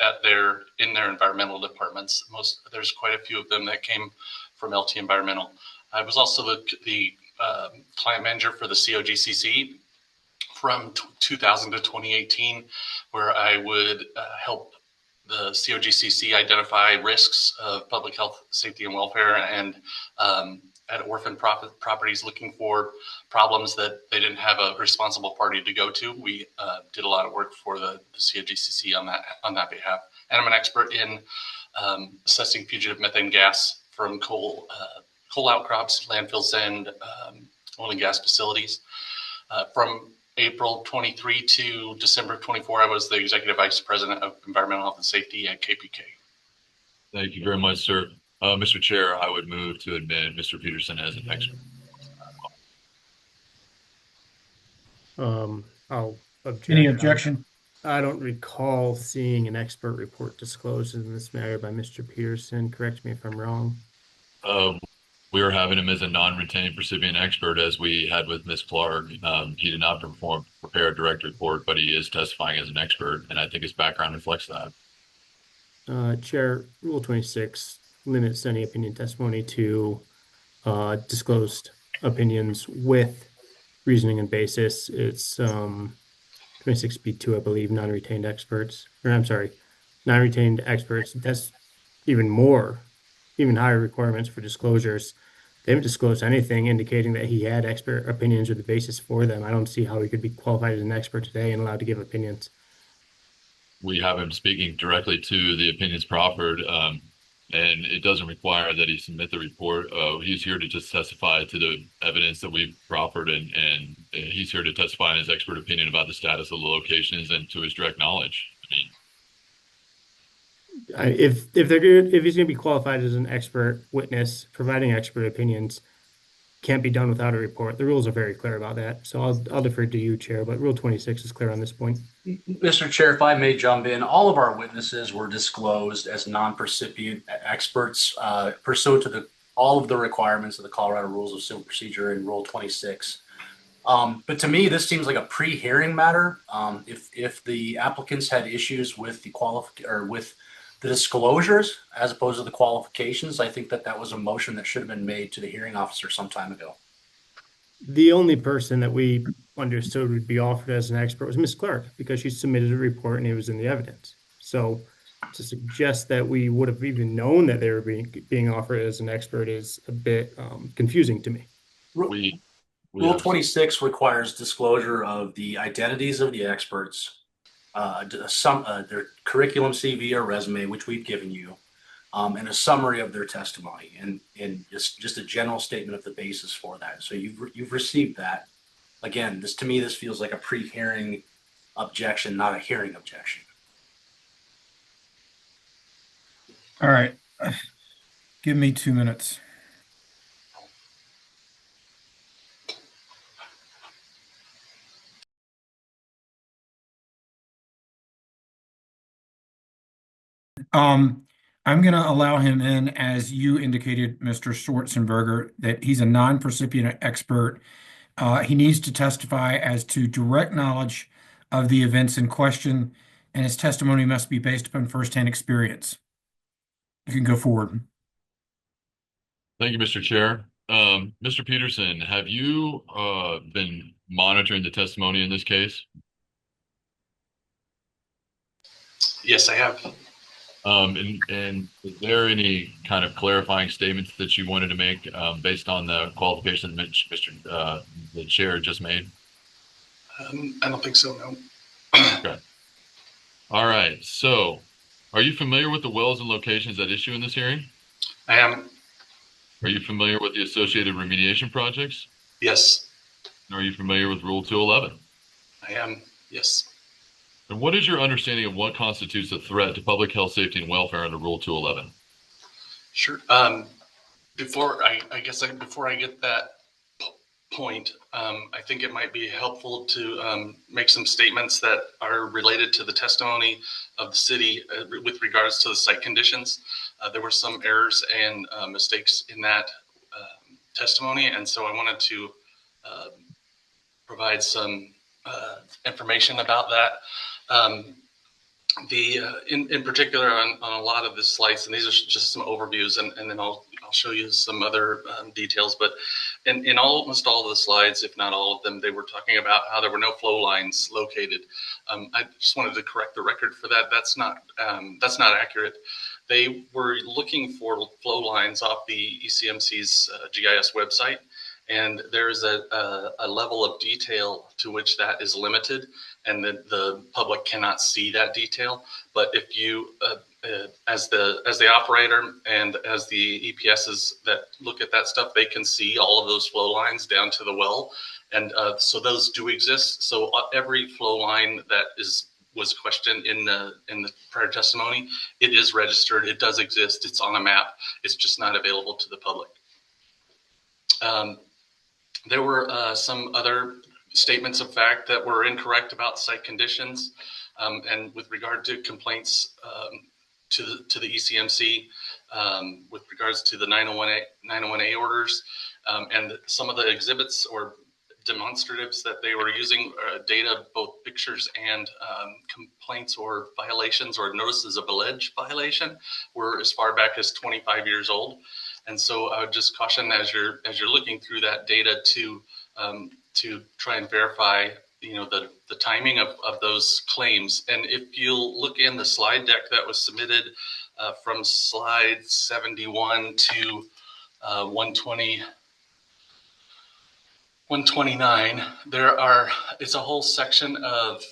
Speaker 17: in their environmental departments. There's quite a few of them that came from LT Environmental. I was also the client manager for the COGCC from 2000 to 2018, where I would help the COGCC identify risks of public health, safety, and welfare, and at orphan properties looking for problems that they didn't have a responsible party to go to. We did a lot of work for the COGCC on that behalf. And I'm an expert in assessing fugitive methane gas from coal outcrops, landfills, and oil and gas facilities. From April 23 to December 24, I was the Executive Vice President of Environmental Health and Safety at KPK.
Speaker 9: Thank you very much, sir. Mr. Chair, I would move to admit Mr. Peterson as an expert.
Speaker 6: I'll object.
Speaker 1: Any objection?
Speaker 6: I don't recall seeing an expert report disclosed in this matter by Mr. Peterson. Correct me if I'm wrong.
Speaker 9: We are having him as a non-retained recipient expert, as we had with Ms. Clark. He did not prepare a direct report, but he is testifying as an expert, and I think his background reflects that.
Speaker 6: Chair, Rule 26 limits any opinion testimony to disclosed opinions with reasoning and basis. It's 26B2, I believe, non-retained experts. Or I'm sorry, non-retained experts. That's even higher requirements for disclosures. They haven't disclosed anything indicating that he had expert opinions or the basis for them. I don't see how he could be qualified as an expert today and allowed to give opinions.
Speaker 9: We have him speaking directly to the opinions proffered, and it doesn't require that he submit the report. He's here to just testify to the evidence that we've proffered, and he's here to testify in his expert opinion about the status of the locations and to his direct knowledge. I mean,
Speaker 6: if he's going to be qualified as an expert witness, providing expert opinions can't be done without a report. The rules are very clear about that. So I'll defer to you, Chair, but Rule 26 is clear on this point.
Speaker 3: Mr. Chair, if I may jump in, all of our witnesses were disclosed as non-percipient experts pursuant to all of the requirements of the Colorado Rules of Civil Procedure in Rule 26. But to me, this seems like a pre-hearing matter. If the applicants had issues with the disclosures as opposed to the qualifications, I think that was a motion that should have been made to the hearing officer some time ago.
Speaker 6: The only person that we understood would be offered as an expert was Ms. Clark, because she submitted a report and it was in the evidence. So to suggest that we would have even known that they were being offered as an expert is a bit confusing to me.
Speaker 3: Rule 26 requires disclosure of the identities of the experts, their curriculum, CV, or resume, which we've given you, and a summary of their testimony, and just a general statement of the basis for that. So you've received that. Again, to me, this feels like a pre-hearing objection, not a hearing objection.
Speaker 1: All right. Give me 2 minutes. I'm going to allow him in, as you indicated, Mr. Schwarzenberger, that he's a non-percipient expert. He needs to testify as to direct knowledge of the events in question, and his testimony must be based upon firsthand experience. You can go forward.
Speaker 9: thank you, Mr. Chair. Mr. Peterson, have you been monitoring the testimony in this case?
Speaker 17: Yes, I have.
Speaker 9: And is there any kind of clarifying statements that you wanted to make based on the qualification that the chair just made?
Speaker 17: I don't think so, no.
Speaker 9: Okay. All right. So, are you familiar with the wells and locations at issue in this hearing?
Speaker 17: I am.
Speaker 9: Are you familiar with the associated remediation projects?
Speaker 17: Yes.
Speaker 9: And are you familiar with Rule 211?
Speaker 17: I am. Yes.
Speaker 9: And what is your understanding of what constitutes a threat to public health, safety, and welfare under Rule 211?
Speaker 17: Sure. Before I get that point, I think it might be helpful to make some statements that are related to the testimony of the city with regards to the site conditions. There were some errors and mistakes in that testimony, and so I wanted to provide some information about that. In particular on a lot of the slides, and these are just some overviews, and then I'll show you some other details, but in almost all of the slides, if not all of them, they were talking about how there were no flow lines located. I just wanted to correct the record for that. That's not accurate. They were looking for flow lines off the ECMC's GIS website, and there's a level of detail to which that is limited, and the public cannot see that detail. But if you, as the operator and as the EPSs that look at that stuff, they can see all of those flow lines down to the well, and so those do exist. So every flow line that was questioned in the prior testimony, it is registered. It does exist. It's on a map. It's just not available to the public. There were some other statements of fact that were incorrect about site conditions, and with regard to complaints to the ECMC, with regards to the 901A orders, and some of the exhibits or demonstratives that they were using data, both pictures and complaints or violations or notices of alleged violation, were as far back as 25 years old. And so I would just caution as you're looking through that data to try and verify, the timing of those claims. And if you'll look in the slide deck that was submitted from slide 71 to 129, it's a whole section of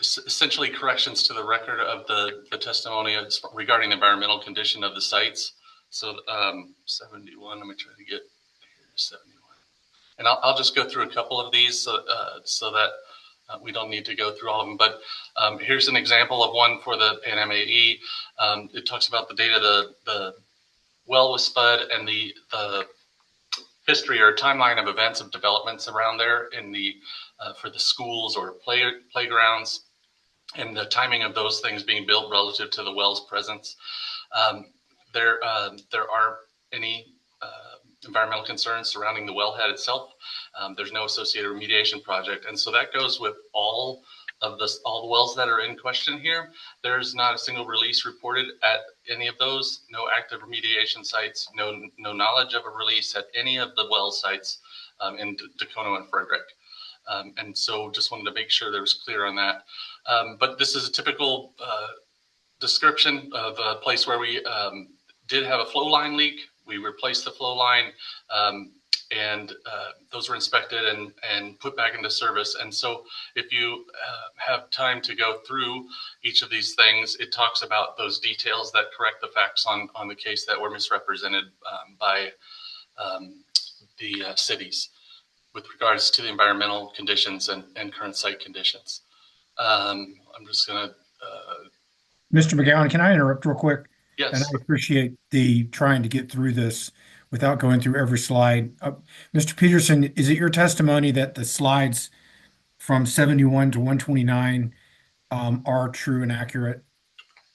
Speaker 17: essentially corrections to the record of the testimony regarding the environmental condition of the sites. So 71, let me try to get here, 71. And I'll just go through a couple of these so that we don't need to go through all of them. But here's an example of one for the Pan Am AE. It talks about the data the well was spud and the history or timeline of events of developments around there in for the schools or playgrounds, and the timing of those things being built relative to the well's presence. There aren't any environmental concerns surrounding the wellhead itself. There's no associated remediation project, and so that goes with all the wells that are in question here. There's not a single release reported at any of those. No active remediation sites. No knowledge of a release at any of the well sites in Dacono and Frederick. And so just wanted to make sure there was clear on that. But this is a typical description of a place where we did have a flow line leak. We replaced the flow line, and those were inspected and put back into service. And so if you have time to go through each of these things, it talks about those details that correct the facts on the case that were misrepresented by the cities with regards to the environmental conditions and current site conditions. I'm just going to...
Speaker 1: Mr. McGowan, can I interrupt real quick?
Speaker 17: Yes.
Speaker 1: And I appreciate the trying to get through this without going through every slide. Mr. Peterson, is it your testimony that the slides from 71 to 129 are true and accurate?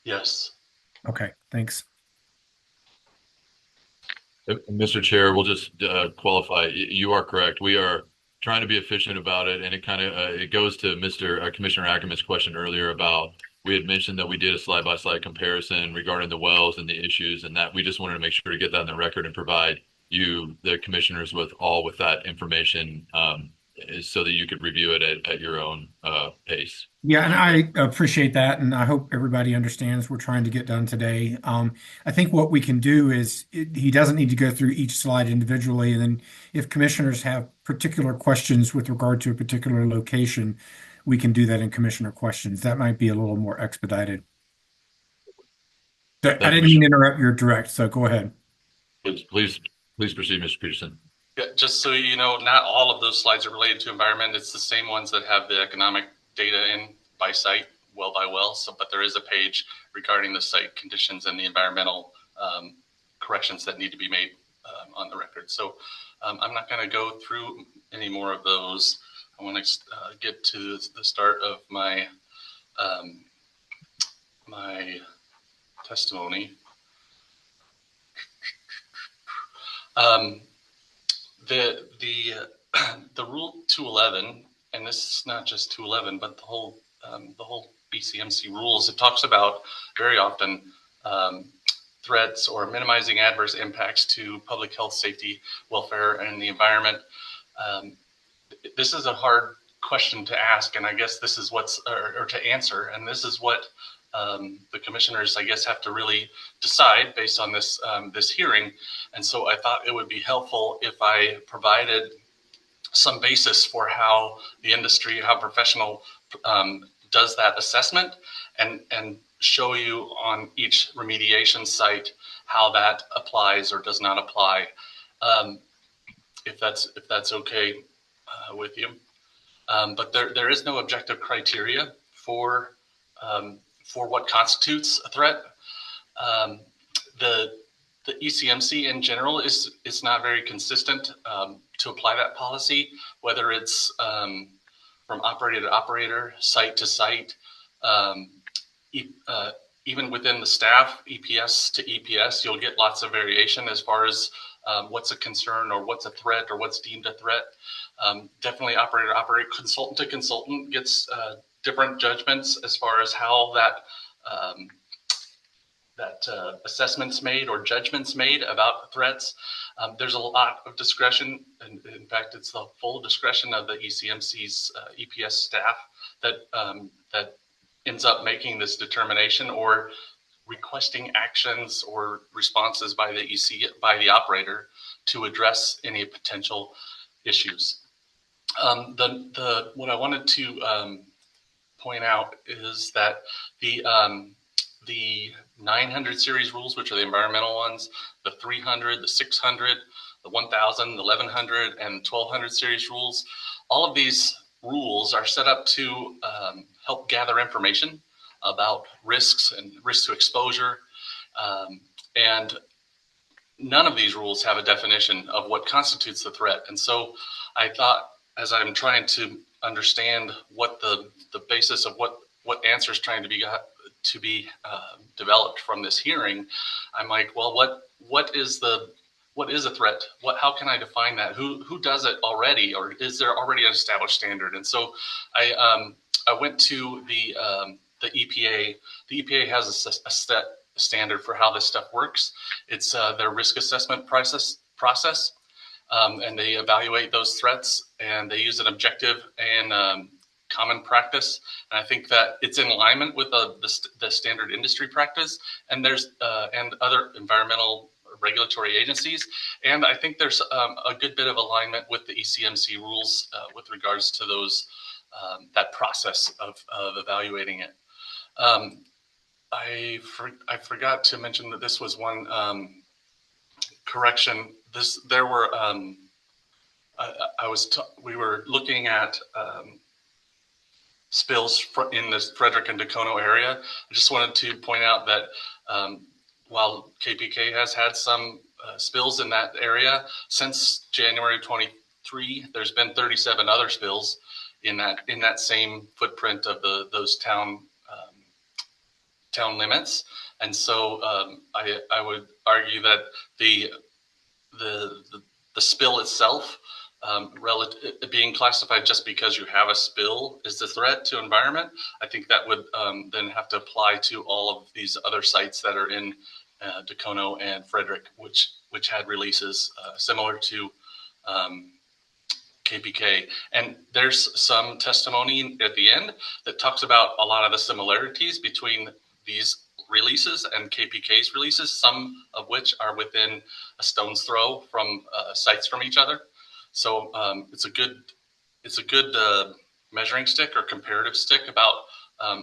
Speaker 17: Yes.
Speaker 1: Okay, thanks.
Speaker 9: Mr. Chair, we'll just qualify. You are correct. We are trying to be efficient about it, and it kind of it goes to Commissioner Ackerman's question earlier about we had mentioned that we did a slide-by-slide comparison regarding the wells and the issues, and that we just wanted to make sure to get that in the record and provide you, the commissioners, with that information so that you could review it at your own pace.
Speaker 1: Yeah, and I appreciate that, and I hope everybody understands we're trying to get done today. I think what we can do is he doesn't need to go through each slide individually, and then if commissioners have particular questions with regard to a particular location, we can do that in commissioner questions. That might be a little more expedited. I didn't mean to interrupt your direct, so go ahead.
Speaker 9: Please proceed, Mr. Peterson.
Speaker 17: Yeah, just so you know, not all of those slides are related to environment. It's the same ones that have the economic data in by site, well by well. So, but there is a page regarding the site conditions and the environmental corrections that need to be made on the record. So I'm not going to go through any more of those. I want to get to the start of my my testimony. The Rule 211, and this is not just 211, but the whole ECMC rules. It talks about very often threats or minimizing adverse impacts to public health, safety, welfare, and the environment. This is a hard question to ask, and I guess this is or to answer, and this is what the commissioners, I guess, have to really decide based on this hearing. And so I thought it would be helpful if I provided some basis for how the industry, how professional does that assessment, and show you on each remediation site how that applies or does not apply, if that's okay with you. But there is no objective criteria for what constitutes a threat. The ECMC in general is not very consistent to apply that policy, whether it's from operator to operator, site to site, even within the staff, EPS to EPS, you'll get lots of variation as far as what's a concern or what's a threat or what's deemed a threat. Definitely operator to operator, consultant to consultant gets different judgments as far as how that assessments made or judgments made about threats. There's a lot of discretion, and in fact, it's the full discretion of the ECMC's EPS staff that ends up making this determination or requesting actions or responses by the operator to address any potential issues. What I wanted to point out is that the 900 series rules, which are the environmental ones, the 300, the 600, the 1000, the 1100, and 1200 series rules, all of these rules are set up to help gather information about risks and risk to exposure. And none of these rules have a definition of what constitutes the threat. And so I thought, as I'm trying to understand what the basis of what answer is trying to be developed from this hearing, I'm like, well, what is a threat? How can I define that? Who does it already, or is there already an established standard? And so I went to the EPA. The EPA has a set standard for how this stuff works. It's their risk assessment process. And they evaluate those threats, and they use an objective and common practice. And I think that it's in alignment with the standard industry practice, and there's and other environmental regulatory agencies. And I think there's a good bit of alignment with the ECMC rules with regards to those that process of evaluating it. I forgot to mention that this was one correction. We were looking at spills in this Frederick and Dacono area. I just wanted to point out that while KPK has had some spills in that area since January 23, there's been 37 other spills in that same footprint of those town limits. And so I would argue that the spill itself, being classified just because you have a spill is the threat to environment, I think that would then have to apply to all of these other sites that are in Dacono and Frederick, which had releases similar to KPK. And there's some testimony at the end that talks about a lot of the similarities between these releases and KPK's releases, some of which are within a stone's throw from sites from each other. So it's a good measuring stick or comparative stick about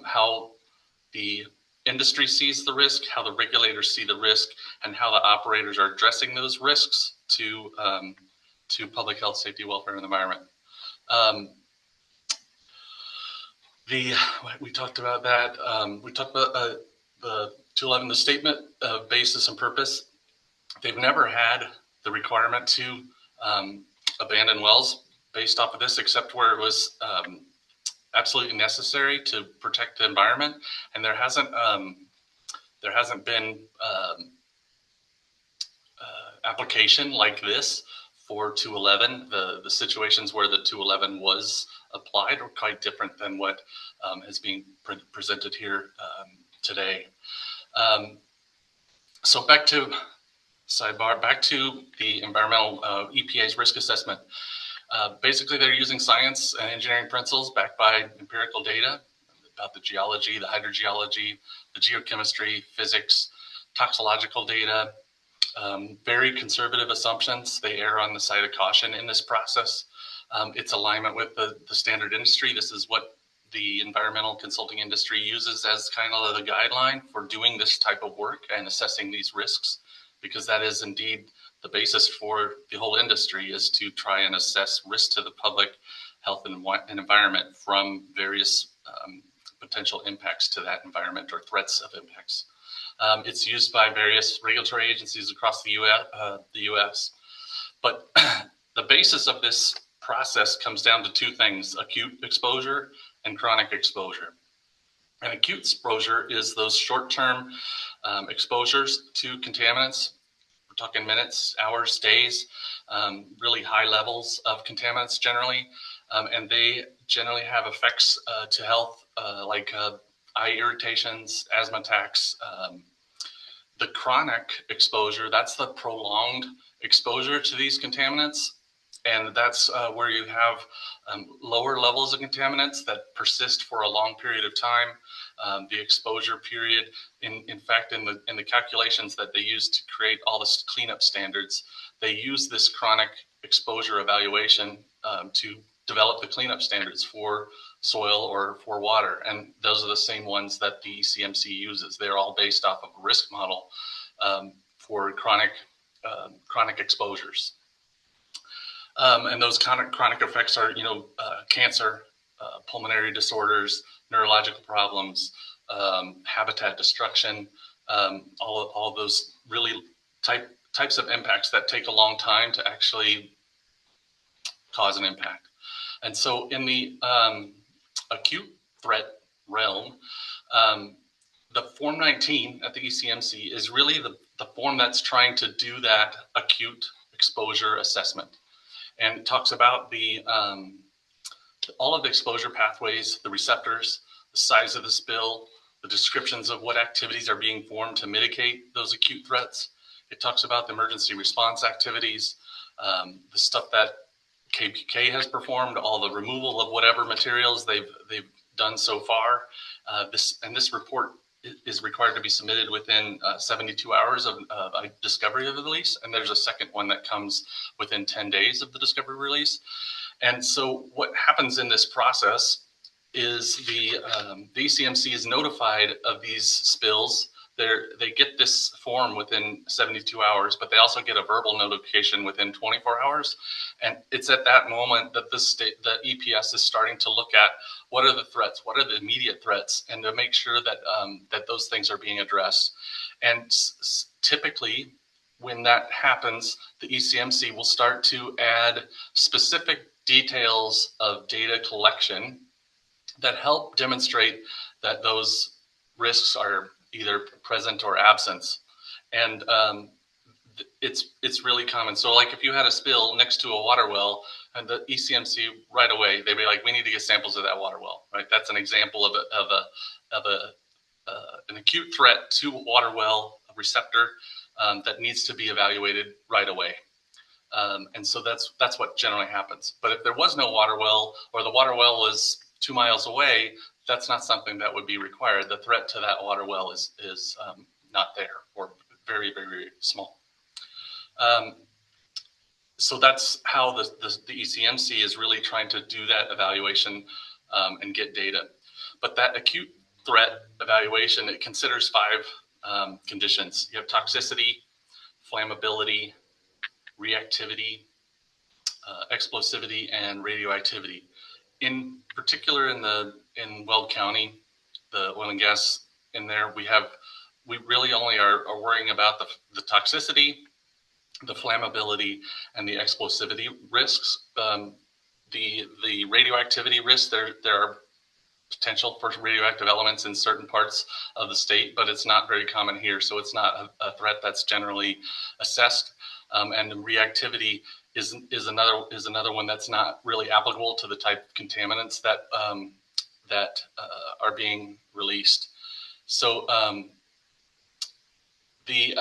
Speaker 17: how the industry sees the risk, how the regulators see the risk, and how the operators are addressing those risks to public health, safety, welfare, and the environment. We talked about that. We talked about the 211, the statement of basis and purpose. They've never had the requirement to abandon wells based off of this, except where it was absolutely necessary to protect the environment. And there hasn't been application like this for 211. The situations where the 211 was applied are quite different than what is being presented here today. So back to the environmental EPA's risk assessment. Basically, they're using science and engineering principles backed by empirical data. about the geology, the hydrogeology, the geochemistry, physics, toxicological data, very conservative assumptions. They err on the side of caution in this process. It's alignment with the standard industry. This is what the environmental consulting industry uses as kind of the guideline for doing this type of work and assessing these risks, because that is indeed the basis for the whole industry, is to try and assess risk to the public health and environment from various potential impacts to that environment or threats of impacts. It's used by various regulatory agencies across the U.S. But the basis of this process comes down to two things: acute exposure and chronic exposure. And acute exposure is those short-term exposures to contaminants. We're talking minutes, hours, days, really high levels of contaminants generally. And they generally have effects to health like eye irritations, asthma attacks. The chronic exposure, that's the prolonged exposure to these contaminants. And that's where you have lower levels of contaminants that persist for a long period of time. The exposure period, in fact, in the calculations that they use to create all the cleanup standards, they use this chronic exposure evaluation to develop the cleanup standards for soil or for water. And those are the same ones that the ECMC uses. They're all based off of a risk model for chronic exposures. And those chronic effects are, cancer, pulmonary disorders, neurological problems, habitat destruction, all those really types of impacts that take a long time to actually cause an impact. And so in the acute threat realm, the Form 19 at the ECMC is really the form that's trying to do that acute exposure assessment. And it talks about all of the exposure pathways, the receptors, the size of the spill, the descriptions of what activities are being formed to mitigate those acute threats. It talks about the emergency response activities, the stuff that KPK has performed, all the removal of whatever materials they've done so far. This report is required to be submitted within 72 hours of discovery of the release. And there's a second one that comes within 10 days of the discovery release. And so what happens in this process is the ECMC is notified of these spills. They get this form within 72 hours, but they also get a verbal notification within 24 hours. And it's at that moment that the EPS is starting to look at what are the threats, what are the immediate threats, and to make sure that that those things are being addressed. And typically, when that happens, the ECMC will start to add specific details of data collection that help demonstrate that those risks are either present or absent. And it's really common. So like if you had a spill next to a water well, and the ECMC right away, they'd be like, we need to get samples of that water well, right? That's an example of an acute threat to a water well, a receptor that needs to be evaluated right away. And so that's what generally happens. But if there was no water well, or the water well was 2 miles away, that's not something that would be required. The threat to that water well is not there, or very, very, very small. So that's how the ECMC is really trying to do that evaluation and get data. But that acute threat evaluation, it considers 5 conditions. You have toxicity, flammability, reactivity, explosivity, and radioactivity. In particular, in Weld County, the oil and gas in there, we really only are worrying about the toxicity, the flammability, and the explosivity risks. The radioactivity risks, there are potential for radioactive elements in certain parts of the state, but it's not very common here, so it's not a threat that's generally assessed. And the reactivity is another one that's not really applicable to the type of contaminants that are being released. So the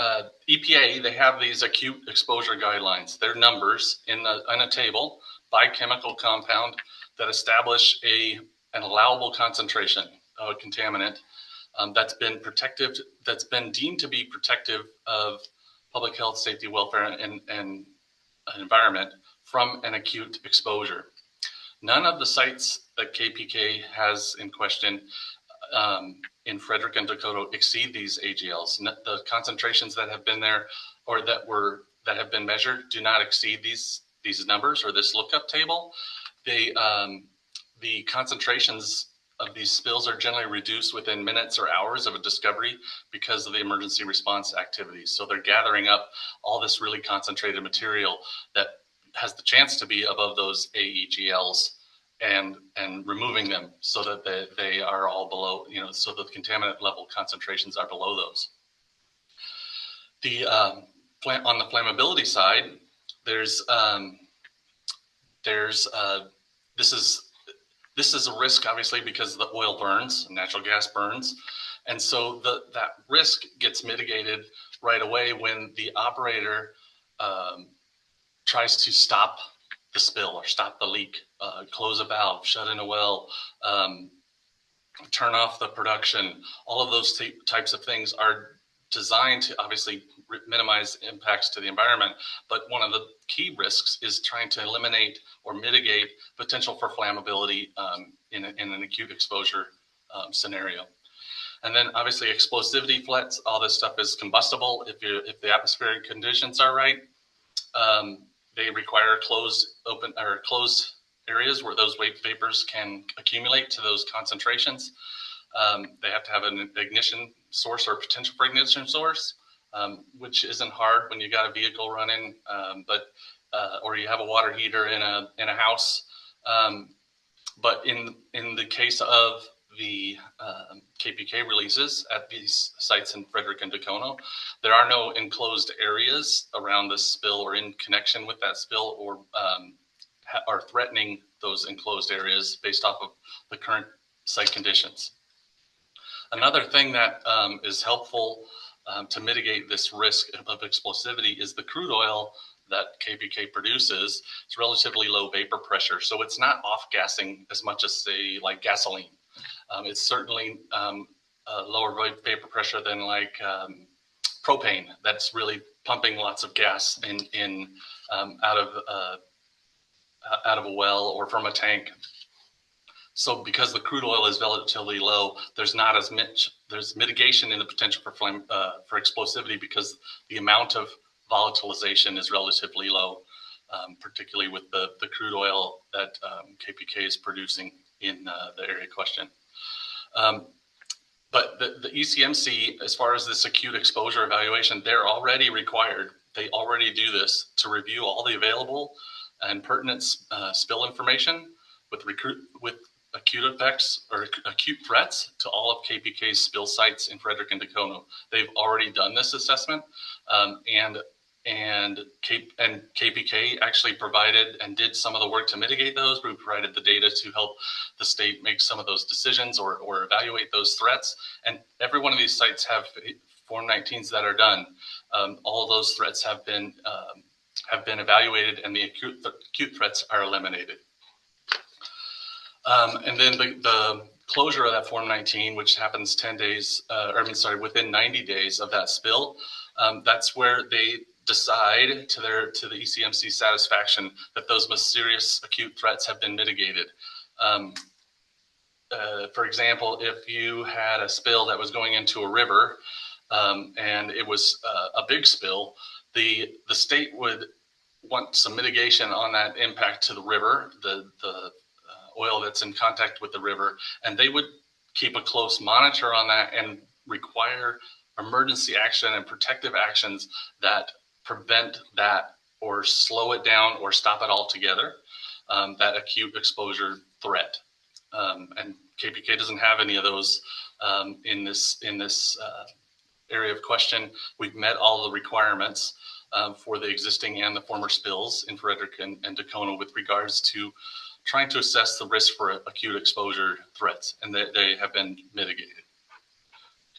Speaker 17: EPA, they have these acute exposure guidelines. They're numbers in a table by chemical compound that establish an allowable concentration contaminant that's been deemed to be protective of public health, safety, welfare, and environment from an acute exposure. None of the sites that KPK has in question in Frederick and Dakota exceed these AGLs. The concentrations that have been there or that have been measured do not exceed these numbers or this lookup table. The concentrations of these spills are generally reduced within minutes or hours of a discovery because of the emergency response activities. So they're gathering up all this really concentrated material that has the chance to be above those AEGLs and removing them so that they are all below, so the contaminant level concentrations are below those. On the flammability side, this is a risk, obviously, because the oil burns, natural gas burns. And so that risk gets mitigated right away when the operator tries to stop the spill or stop the leak, close a valve, shut in a well, turn off the production. All of those types of things are designed to obviously minimize impacts to the environment. But one of the key risks is trying to eliminate or mitigate potential for flammability in an acute exposure scenario. And then obviously explosivity threats, all this stuff is combustible if the atmospheric conditions are right. They require closed areas where those vapors can accumulate to those concentrations. They have to have an ignition source or potential for ignition source, which isn't hard when you got a vehicle running, or you have a water heater in a house. But in the case of the KPK releases at these sites in Frederick and Dakota, there are no enclosed areas around the spill or in connection with that spill or are threatening those enclosed areas based off of the current site conditions. Another thing that is helpful to mitigate this risk of explosivity is the crude oil that KPK produces. It's relatively low vapor pressure, so it's not off-gassing as much as, say, like gasoline. It's certainly a lower vapor pressure than like propane. That's really pumping lots of gas in out of a well or from a tank. So because the crude oil is relatively low, there's not as much, there's mitigation in the potential for for explosivity because the amount of volatilization is relatively low, particularly with the crude oil that KPK is producing in the area question. But the ECMC, as far as this acute exposure evaluation, they're already required. They already do this to review all the available and pertinent spill information with acute effects or acute threats to all of KPK's spill sites in Frederick and Dakota. They've already done this assessment, and KPK actually provided and did some of the work to mitigate those. We provided the data to help the state make some of those decisions or evaluate those threats. And every one of these sites have Form 19s that are done. All of those threats have been evaluated, and the acute threats are eliminated. And then the closure of that Form 19, which happens 10 days, within 90 days of that spill, that's where they decide to the ECMC satisfaction that those most serious acute threats have been mitigated. For example, if you had a spill that was going into a river and it was a big spill, the state would want some mitigation on that impact to the river, the oil that's in contact with the river, and they would keep a close monitor on that and require emergency action and protective actions that prevent that or slow it down or stop it altogether, that acute exposure threat. And KPK doesn't have any of those in this area of question. We've met all the requirements for the existing and the former spills in Frederick and Dakota with regards to trying to assess the risk for acute exposure threats, and they have been mitigated.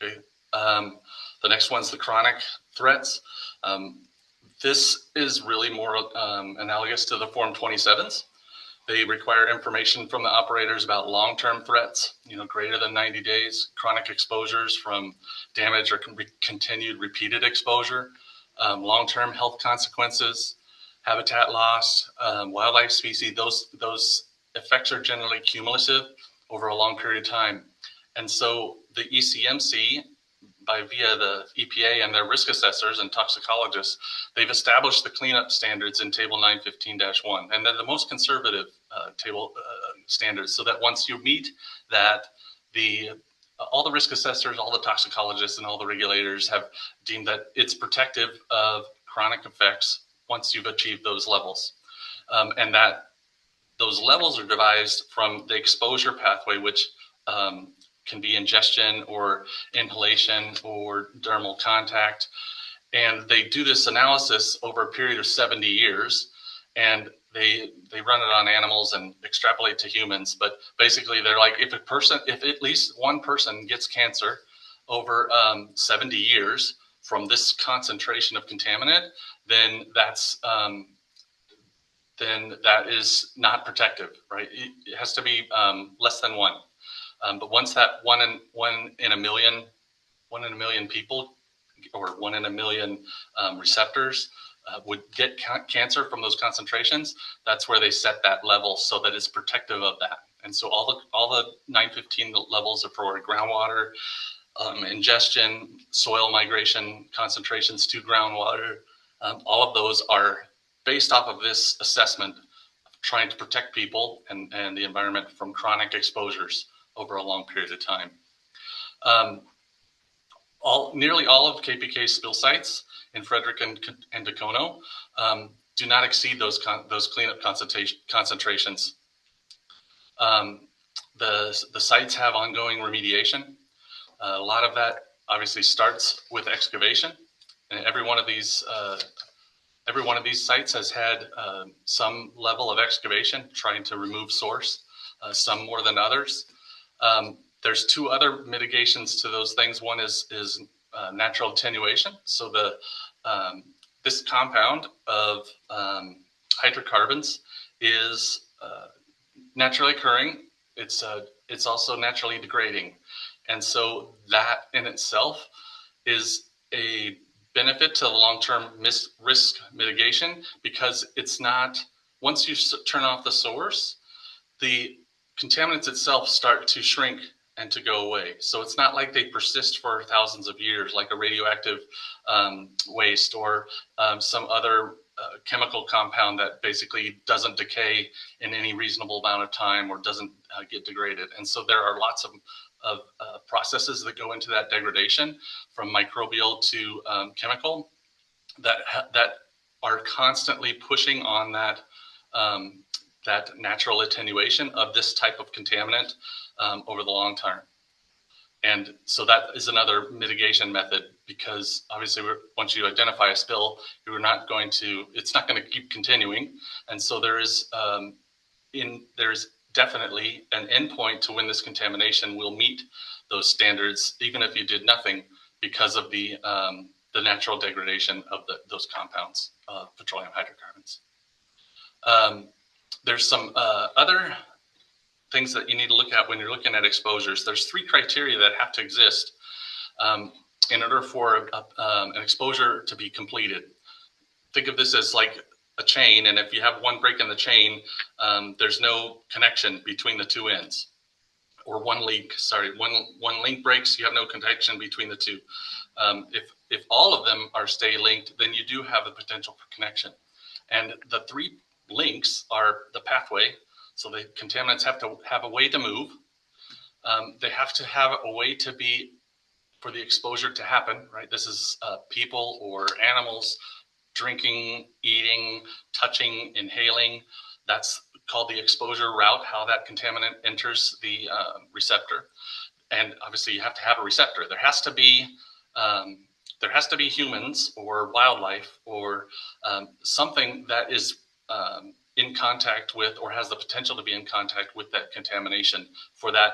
Speaker 17: Okay. The next one's the chronic threats. This is really more analogous to the Form 27s. They require information from the operators about long-term threats, greater than 90 days, chronic exposures from damage or continued repeated exposure, long-term health consequences, habitat loss, wildlife species. Those effects are generally cumulative over a long period of time. And so the ECMC, via the EPA and their risk assessors and toxicologists, they've established the cleanup standards in Table 915-1, and they're the most conservative table standards, so that once you meet that, all the risk assessors, all the toxicologists, and all the regulators have deemed that it's protective of chronic effects once you've achieved those levels. And that those levels are devised from the exposure pathway, which can be ingestion or inhalation or dermal contact. And they do this analysis over a period of 70 years, and they run it on animals and extrapolate to humans. But basically, they're like, if at least one person gets cancer over 70 years from this concentration of contaminant, then that is not protective, right? It has to be less than one. But once that one in a million people, or 1 in a million receptors would get cancer from those concentrations, that's where they set that level so that it's protective of that. And so all the 915 levels are for groundwater, ingestion, soil migration concentrations to groundwater. All of those are based off of this assessment of trying to protect people and the environment from chronic exposures over a long period of time. Nearly all of KPK's spill sites in Frederick and Dacono do not exceed those cleanup concentrations. The sites have ongoing remediation. A lot of that obviously starts with excavation, and every one of these sites has had some level of excavation trying to remove source, some more than others. There's two other mitigations to those things. One is natural attenuation. So this compound of hydrocarbons is naturally occurring. It's also naturally degrading, and so that in itself is a benefit to the long-term risk mitigation, because it's not, once you turn off the source, the contaminants itself start to shrink and to go away. So it's not like they persist for thousands of years, like a radioactive waste or some other chemical compound that basically doesn't decay in any reasonable amount of time or doesn't get degraded. And so there are lots of processes that go into that degradation, from microbial to chemical, that are constantly pushing on that natural attenuation of this type of contaminant over the long term. And so that is another mitigation method, because obviously once you identify a spill, it's not going to keep continuing. And so there's definitely an endpoint to when this contamination will meet those standards, even if you did nothing, because of the natural degradation of those compounds, petroleum hydrocarbons. There's some other things that you need to look at when you're looking at exposures. There's 3 criteria that have to exist in order for an exposure to be completed. Think of this as like a chain, and if you have one break in the chain, there's no connection between the 2 ends. Or one link breaks, you have no connection between the 2. If all of them stay linked, then you do have the potential for connection. And the 3 links are the pathway. So the contaminants have to have a way to move. They have to have a way for the exposure to happen, right? This is people or animals drinking, eating, touching, inhaling. That's called the exposure route, how that contaminant enters the receptor. And obviously you have to have a receptor. There has to be humans or wildlife or something that is in contact with, or has the potential to be in contact with, that contamination for that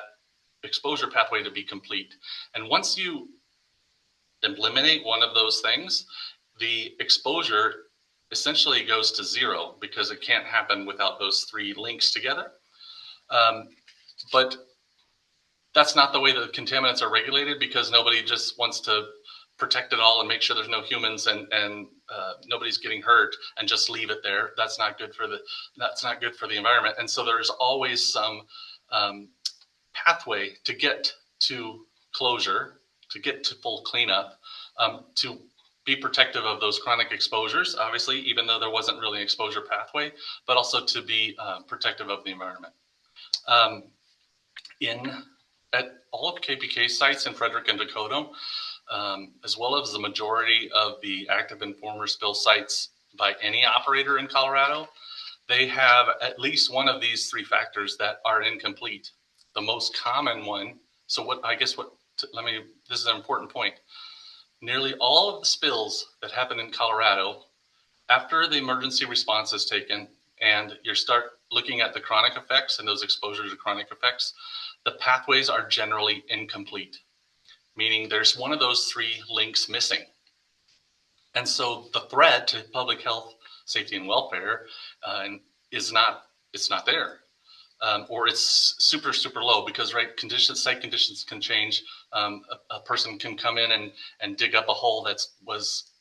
Speaker 17: exposure pathway to be complete. And once you eliminate one of those things, the exposure essentially goes to zero because it can't happen without those three links together. But that's not the way the contaminants are regulated, because nobody just wants to protect it all and make sure there's no humans and nobody's getting hurt and just leave it there. That's not good for the environment. And so there's always some pathway to get to closure, to get to full cleanup, to be protective of those chronic exposures, obviously, even though there wasn't really an exposure pathway, but also to be protective of the environment. At all of KPK sites in Frederick and Dakota, as well as the majority of the active and former spill sites by any operator in Colorado, they have at least one of these three factors that are incomplete. The most common one, this is an important point. Nearly all of the spills that happen in Colorado, after the emergency response is taken and you start looking at the chronic effects and those exposures to chronic effects, the pathways are generally incomplete, meaning there's one of those three links missing. And so the threat to public health, safety, and welfare it's not there. Or it's super, super low because, right, site conditions can change. A person can come in and dig up a hole that was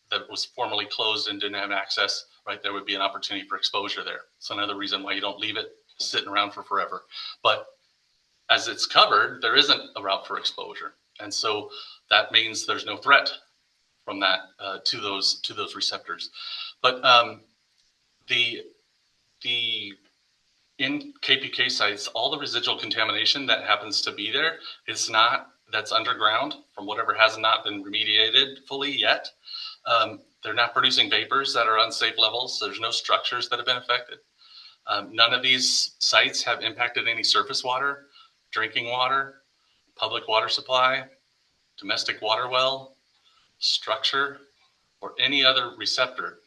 Speaker 17: formerly closed and didn't have access, right? There would be an opportunity for exposure there. So another reason why you don't leave it sitting around for forever. But as it's covered, there isn't a route for exposure. And so that means there's no threat from that to those receptors. But in KPK sites, all the residual contamination that happens to be there that's underground from whatever has not been remediated fully yet. They're not producing vapors that are unsafe levels. There's no structures that have been affected. None of these sites have impacted any surface water, drinking water, public water supply, domestic water well, structure, or any other receptor.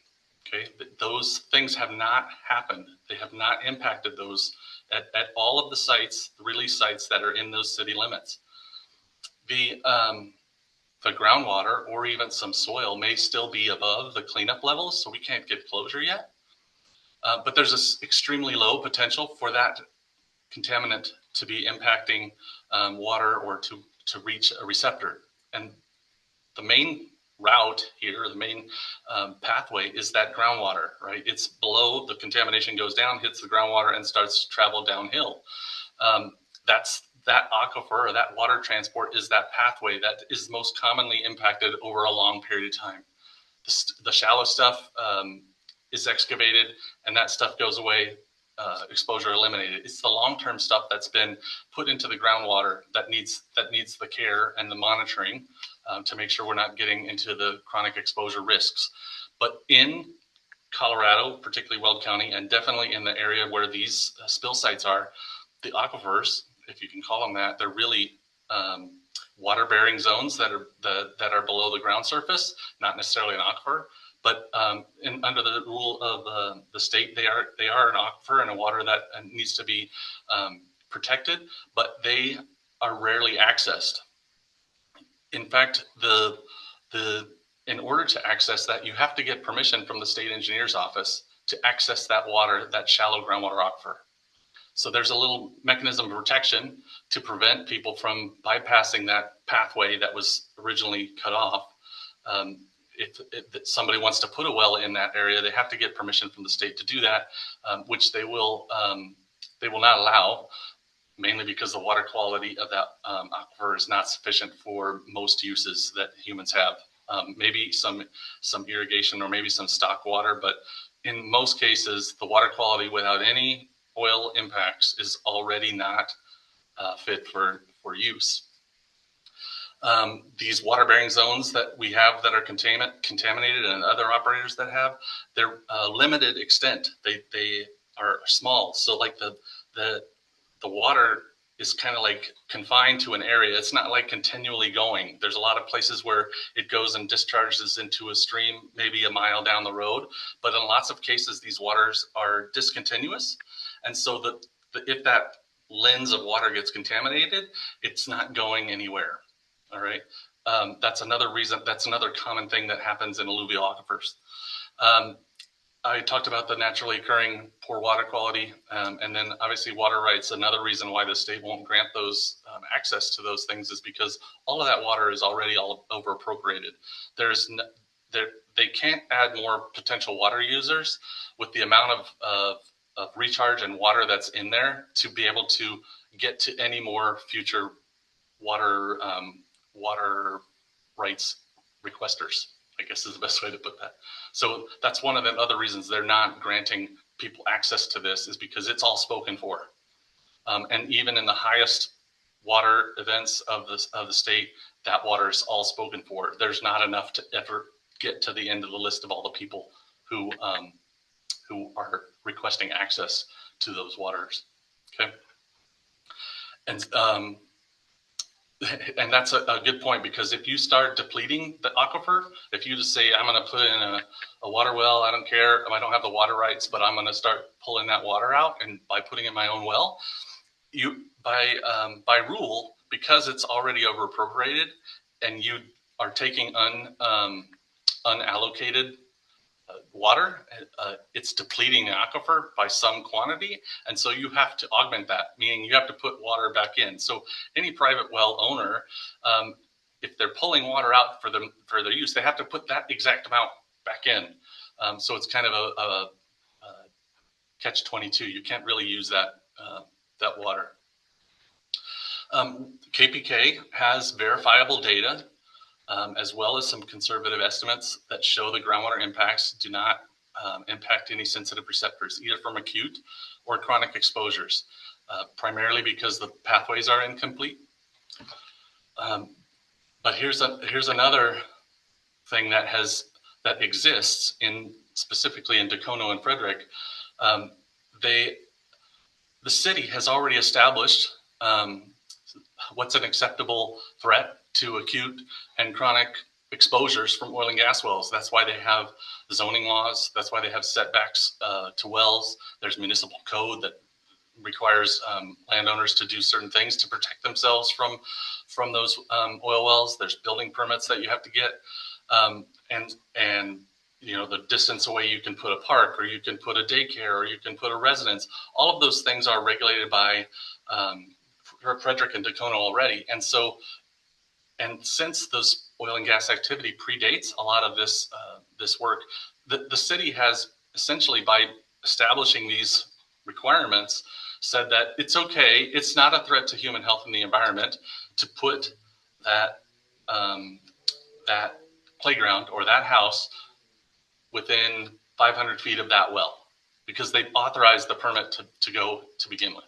Speaker 17: Okay, those things have not happened. They have not impacted those at all of the sites, the release sites that are in those city limits. The groundwater or even some soil may still be above the cleanup levels, so we can't get closure yet. But there's this extremely low potential for that contaminant to be impacting water or to reach a receptor. And the main route here, the main pathway is that groundwater, right? It's below, the contamination goes down, hits the groundwater, and starts to travel downhill. That aquifer or that water transport is that pathway that is most commonly impacted over a long period of time. The shallow stuff is excavated and that stuff goes away, exposure eliminated. It's the long-term stuff that's been put into the groundwater that needs the care and the monitoring to make sure we're not getting into the chronic exposure risks. But in Colorado, particularly Weld County, and definitely in the area where these spill sites are, the aquifers, if you can call them that, they're really water-bearing zones that are below the ground surface, not necessarily an aquifer. But under the rule of the state, they are an aquifer and a water that needs to be protected, but they are rarely accessed. In fact, in order to access that, you have to get permission from the state engineer's office to access that water, that shallow groundwater aquifer. So there's a little mechanism of protection to prevent people from bypassing that pathway that was originally cut off. If somebody wants to put a well in that area, they have to get permission from the state to do that, which they will not allow, mainly because the water quality of that aquifer is not sufficient for most uses that humans have. Maybe some irrigation or maybe some stock water, but in most cases, the water quality without any oil impacts is already not fit for use. These water-bearing zones that we have that are contaminated and other operators that have, they're limited extent. They are small. So like the water is kind of like confined to an area. It's not like continually going. There's a lot of places where it goes and discharges into a stream, maybe a mile down the road. But in lots of cases, these waters are discontinuous. And so if that lens of water gets contaminated, it's not going anywhere. All right. That's another reason. That's another common thing that happens in alluvial aquifers. I talked about the naturally occurring poor water quality, and then obviously water rights. Another reason why the state won't grant those access to those things is because all of that water is already all over appropriated. They can't add more potential water users with the amount of recharge and water that's in there to be able to get to any more future water water rights requesters, I guess is the best way to put that. So that's one of the other reasons they're not granting people access to this, is because it's all spoken for. And even in the highest water events of the state, that water is all spoken for. There's not enough to ever get to the end of the list of all the people who are requesting access to those waters. Okay. And and that's a good point, because if you start depleting the aquifer, if you just say, I'm going to put in a water well, I don't care, I don't have the water rights, but I'm going to start pulling that water out, and by putting in my own well, you by rule, because it's already over appropriated, and you are taking unallocated water, it's depleting the aquifer by some quantity, and so you have to augment that, meaning you have to put water back in. So any private well owner, if they're pulling water out for their use, they have to put that exact amount back in. So it's kind of a catch-22. You can't really use that water. KPK has verifiable data, as well as some conservative estimates that show the groundwater impacts do not impact any sensitive receptors, either from acute or chronic exposures, primarily because the pathways are incomplete. But here's another thing that exists specifically in Dacono and Frederick. The city has already established what's an acceptable threat to acute and chronic exposures from oil and gas wells. That's why they have zoning laws. That's why they have setbacks to wells. There's municipal code that requires landowners to do certain things to protect themselves from those oil wells. There's building permits that you have to get, and you know, the distance away you can put a park, or you can put a daycare, or you can put a residence. All of those things are regulated by Frederick and Dacono already. And so, and since this oil and gas activity predates a lot of this work, the city has essentially, by establishing these requirements, said that it's okay, it's not a threat to human health and the environment to put that playground or that house within 500 feet of that well, because they authorized the permit to go to begin with.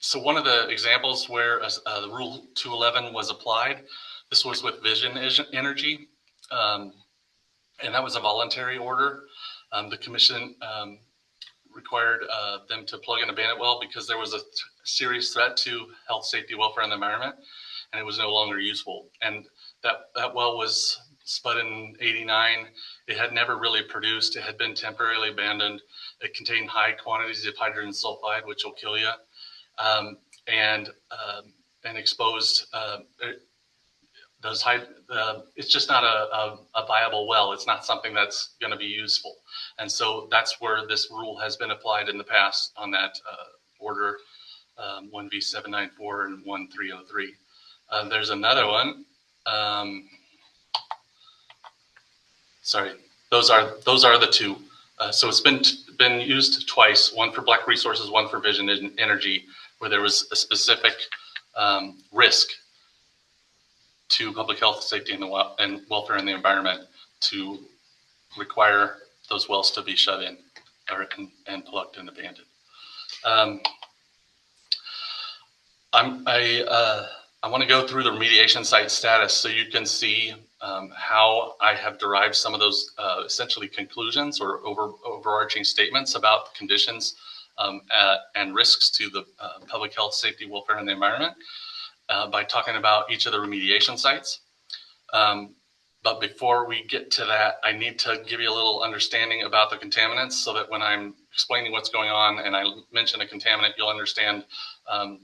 Speaker 17: So one of the examples where the Rule 211 was applied, this was with Vision Energy, and that was a voluntary order. The commission required them to plug in a bandit well because there was a serious threat to health, safety, welfare, and the environment, and it was no longer useful. And that well was spud in '89. It had never really produced. It had been temporarily abandoned. It contained high quantities of hydrogen sulfide, which will kill you, and exposed those high. It's just not a viable well. It's not something that's going to be useful, and so that's where this rule has been applied in the past on that order 1V794 and 1303. There's another one. Sorry, those are the two. So it's been used twice, one for Black Resources, one for Vision Energy, where there was a specific risk to public health, safety, and welfare and the environment to require those wells to be shut in and plugged and abandoned. I want to go through the remediation site status so you can see how I have derived some of those essentially conclusions or overarching statements about conditions and risks to the public health, safety, welfare, and the environment by talking about each of the remediation sites. But before we get to that, I need to give you a little understanding about the contaminants so that when I'm explaining what's going on and I mention a contaminant, you'll understand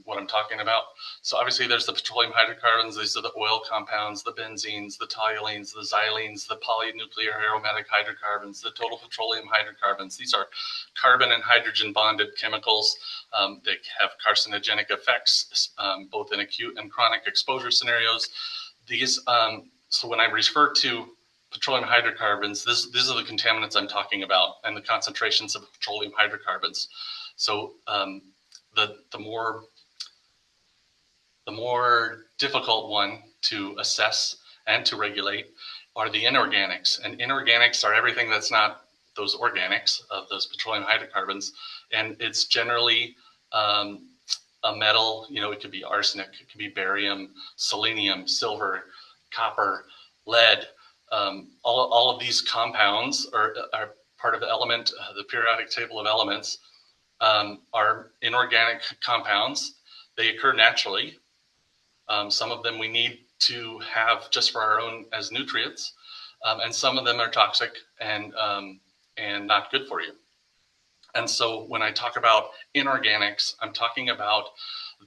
Speaker 17: what I'm talking about. So obviously there's the petroleum hydrocarbons. These are the oil compounds, the benzenes, the toluenes, the xylenes, the polynuclear aromatic hydrocarbons, the total petroleum hydrocarbons. These are carbon and hydrogen bonded chemicals. They have carcinogenic effects, both in acute and chronic exposure scenarios. These So when I refer to petroleum hydrocarbons, these are the contaminants I'm talking about and the concentrations of petroleum hydrocarbons. So the more difficult one to assess and to regulate are the inorganics. And inorganics are everything that's not those organics of those petroleum hydrocarbons. And it's generally a metal, it could be arsenic, it could be barium, selenium, silver, copper, lead. All of these compounds are part of the periodic table of elements, are inorganic compounds. They occur naturally. Some of them we need to have just for our own as nutrients, and some of them are toxic and not good for you. And so when I talk about inorganics, I'm talking about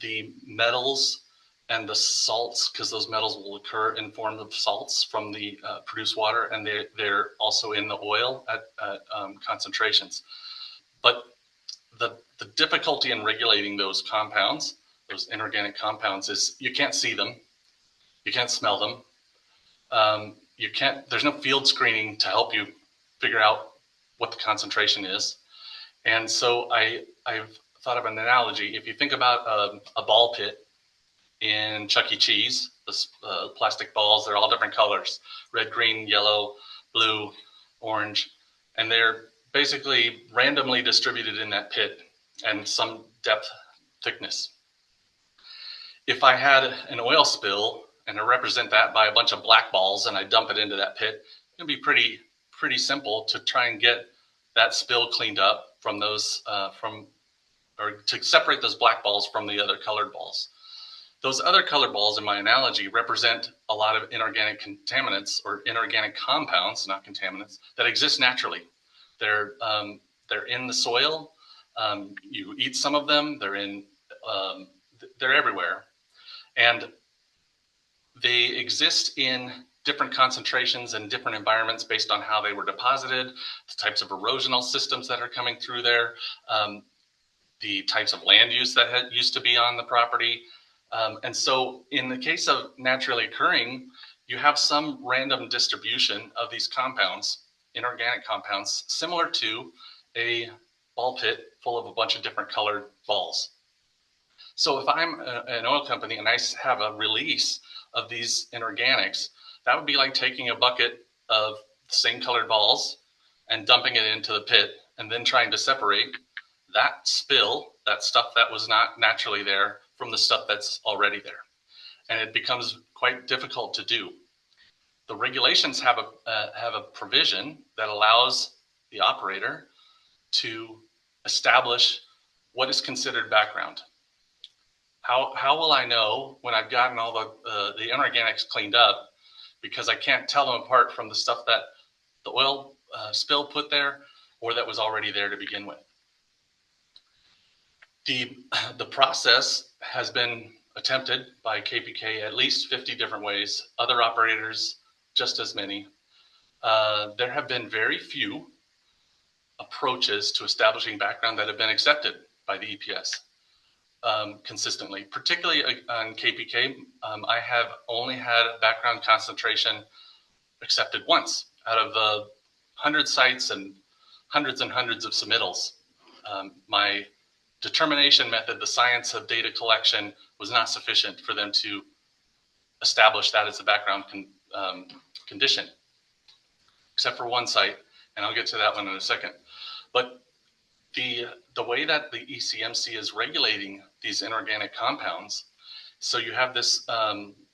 Speaker 17: the metals and the salts, because those metals will occur in form of salts from the produced water, and they're also in the oil at concentrations. But the difficulty in regulating those compounds, those inorganic compounds, is you can't see them, you can't smell them, there's no field screening to help you figure out what the concentration is. And so I've thought of an analogy. If you think about a ball pit in Chuck E. Cheese, the plastic balls, they're all different colors: red, green, yellow, blue, orange, and they're basically randomly distributed in that pit and some depth thickness. If I had an oil spill and I represent that by a bunch of black balls and I dump it into that pit, it'd be pretty simple to try and get that spill cleaned up from those or to separate those black balls from the other colored balls. Those other colored balls in my analogy represent a lot of inorganic contaminants or inorganic compounds, not contaminants, that exist naturally. They're in the soil. You eat some of them. They're everywhere, and they exist in different concentrations and different environments based on how they were deposited, the types of erosional systems that are coming through there, the types of land use that used to be on the property. And so in the case of naturally occurring, you have some random distribution of these compounds, inorganic compounds, similar to a ball pit full of a bunch of different colored balls. So if I'm an oil company and I have a release of these inorganics, that would be like taking a bucket of the same colored balls and dumping it into the pit and then trying to separate that spill, that stuff that was not naturally there, from the stuff that's already there. And it becomes quite difficult to do. The regulations have a provision that allows the operator to establish what is considered background. How will I know when I've gotten all the inorganics cleaned up, because I can't tell them apart from the stuff that the oil spill put there or that was already there to begin with? The process has been attempted by KPK at least 50 different ways, other operators just as many. There have been very few approaches to establishing background that have been accepted by the EPS consistently. Particularly on KPK, I have only had a background concentration accepted once out of the 100 sites and hundreds of submittals. My determination method, the science of data collection, was not sufficient for them to establish that as a background condition, except for one site, and I'll get to that one in a second. But the way that the ECMC is regulating these inorganic compounds, so you have this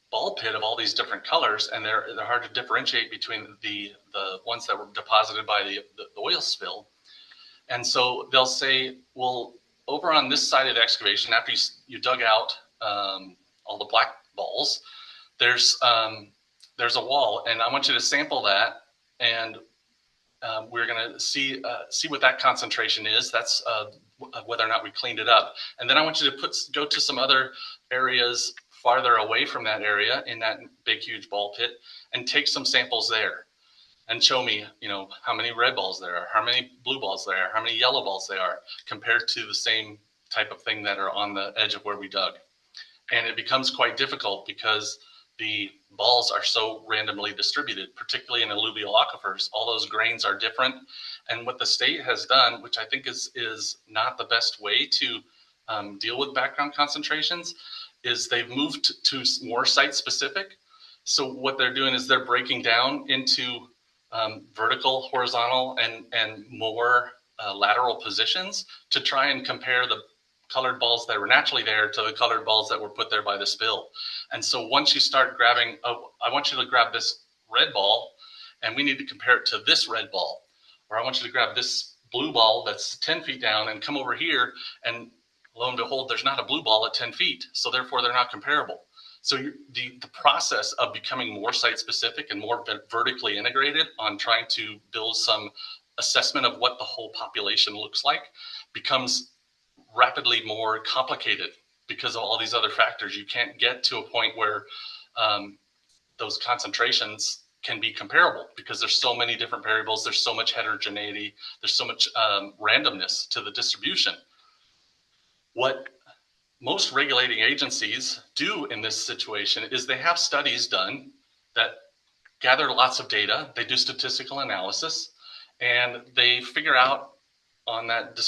Speaker 17: ball pit of all these different colors, and they're hard to differentiate between the ones that were deposited by the oil spill. And so they'll say, well, over on this side of the excavation, after you dug out all the black balls, there's there's a wall, and I want you to sample that, and we're going to see what that concentration is. That's whether or not we cleaned it up. And then I want you to go to some other areas farther away from that area in that big, huge ball pit and take some samples there and show me, how many red balls there are, how many blue balls there are, how many yellow balls there are compared to the same type of thing that are on the edge of where we dug. And it becomes quite difficult because the balls are so randomly distributed, particularly in alluvial aquifers. All those grains are different. And what the state has done, which I think is not the best way to deal with background concentrations, is they've moved to more site specific. So what they're doing is they're breaking down into vertical, horizontal, and more lateral positions to try and compare the colored balls that were naturally there to the colored balls that were put there by the spill. And so once you start grabbing, I want you to grab this red ball and we need to compare it to this red ball. Or I want you to grab this blue ball that's 10 feet down and come over here, and lo and behold, there's not a blue ball at 10 feet. So therefore they're not comparable. So the process of becoming more site specific and more vertically integrated on trying to build some assessment of what the whole population looks like becomes rapidly more complicated because of all these other factors. You can't get to a point where those concentrations can be comparable because there's so many different variables, there's so much heterogeneity, there's so much randomness to the distribution. What most regulating agencies do in this situation is they have studies done that gather lots of data, they do statistical analysis, and they figure out on that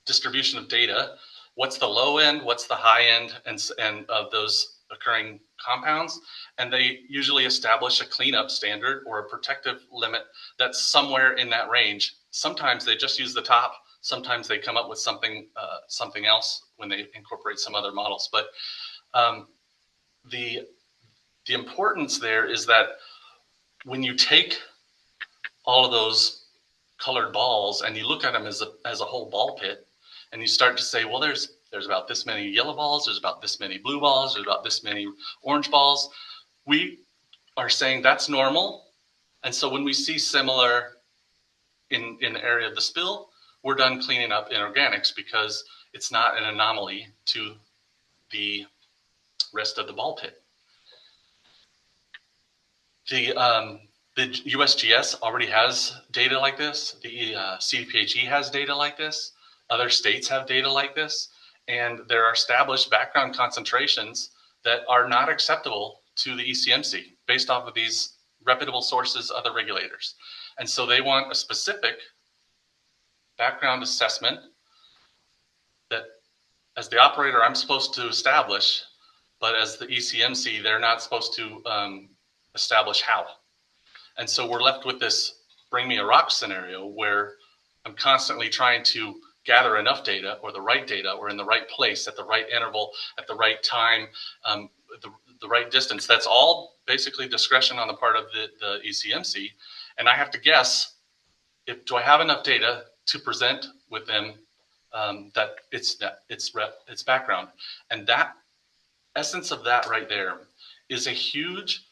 Speaker 17: distribution of data, what's the low end, what's the high end, and of those occurring compounds. And they usually establish a cleanup standard or a protective limit that's somewhere in that range. Sometimes they just use the top. Sometimes they come up with something else when they incorporate some other models. But the importance there is that when you take all of those colored balls and you look at them as a whole ball pit, and you start to say, well, there's about this many yellow balls, there's about this many blue balls, there's about this many orange balls. We are saying that's normal. And so when we see similar in the area of the spill, we're done cleaning up inorganics because it's not an anomaly to the rest of the ball pit. The USGS already has data like this. The CDPHE has data like this. Other states have data like this. And there are established background concentrations that are not acceptable to the ECMC based off of these reputable sources, other regulators. And so they want a specific background assessment that as the operator, I'm supposed to establish, but as the ECMC, they're not supposed to establish how. And so we're left with this bring me a rock scenario where I'm constantly trying to gather enough data or the right data or in the right place at the right interval, at the right time, the right distance. That's all basically discretion on the part of the ECMC. And I have to guess, do I have enough data to present with them that it's background. And that essence of that right there is a huge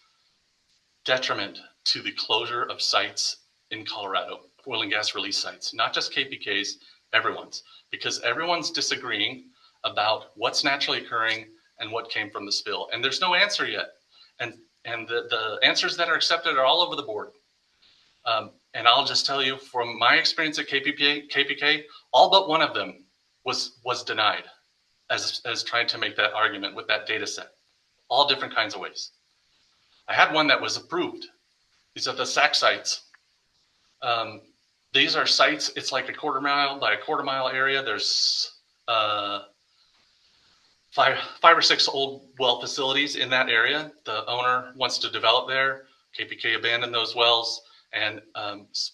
Speaker 17: detriment to the closure of sites in Colorado, oil and gas release sites, not just KPK's, everyone's, because everyone's disagreeing about what's naturally occurring and what came from the spill. And there's no answer yet. And the answers that are accepted are all over the board. And I'll just tell you from my experience at KPK, all but one of them was denied as trying to make that argument with that data set, all different kinds of ways. I had one that was approved. These are the SAC sites. These are sites, it's like a quarter mile by a quarter mile area. There's five or six old well facilities in that area. The owner wants to develop there. KPK abandoned those wells and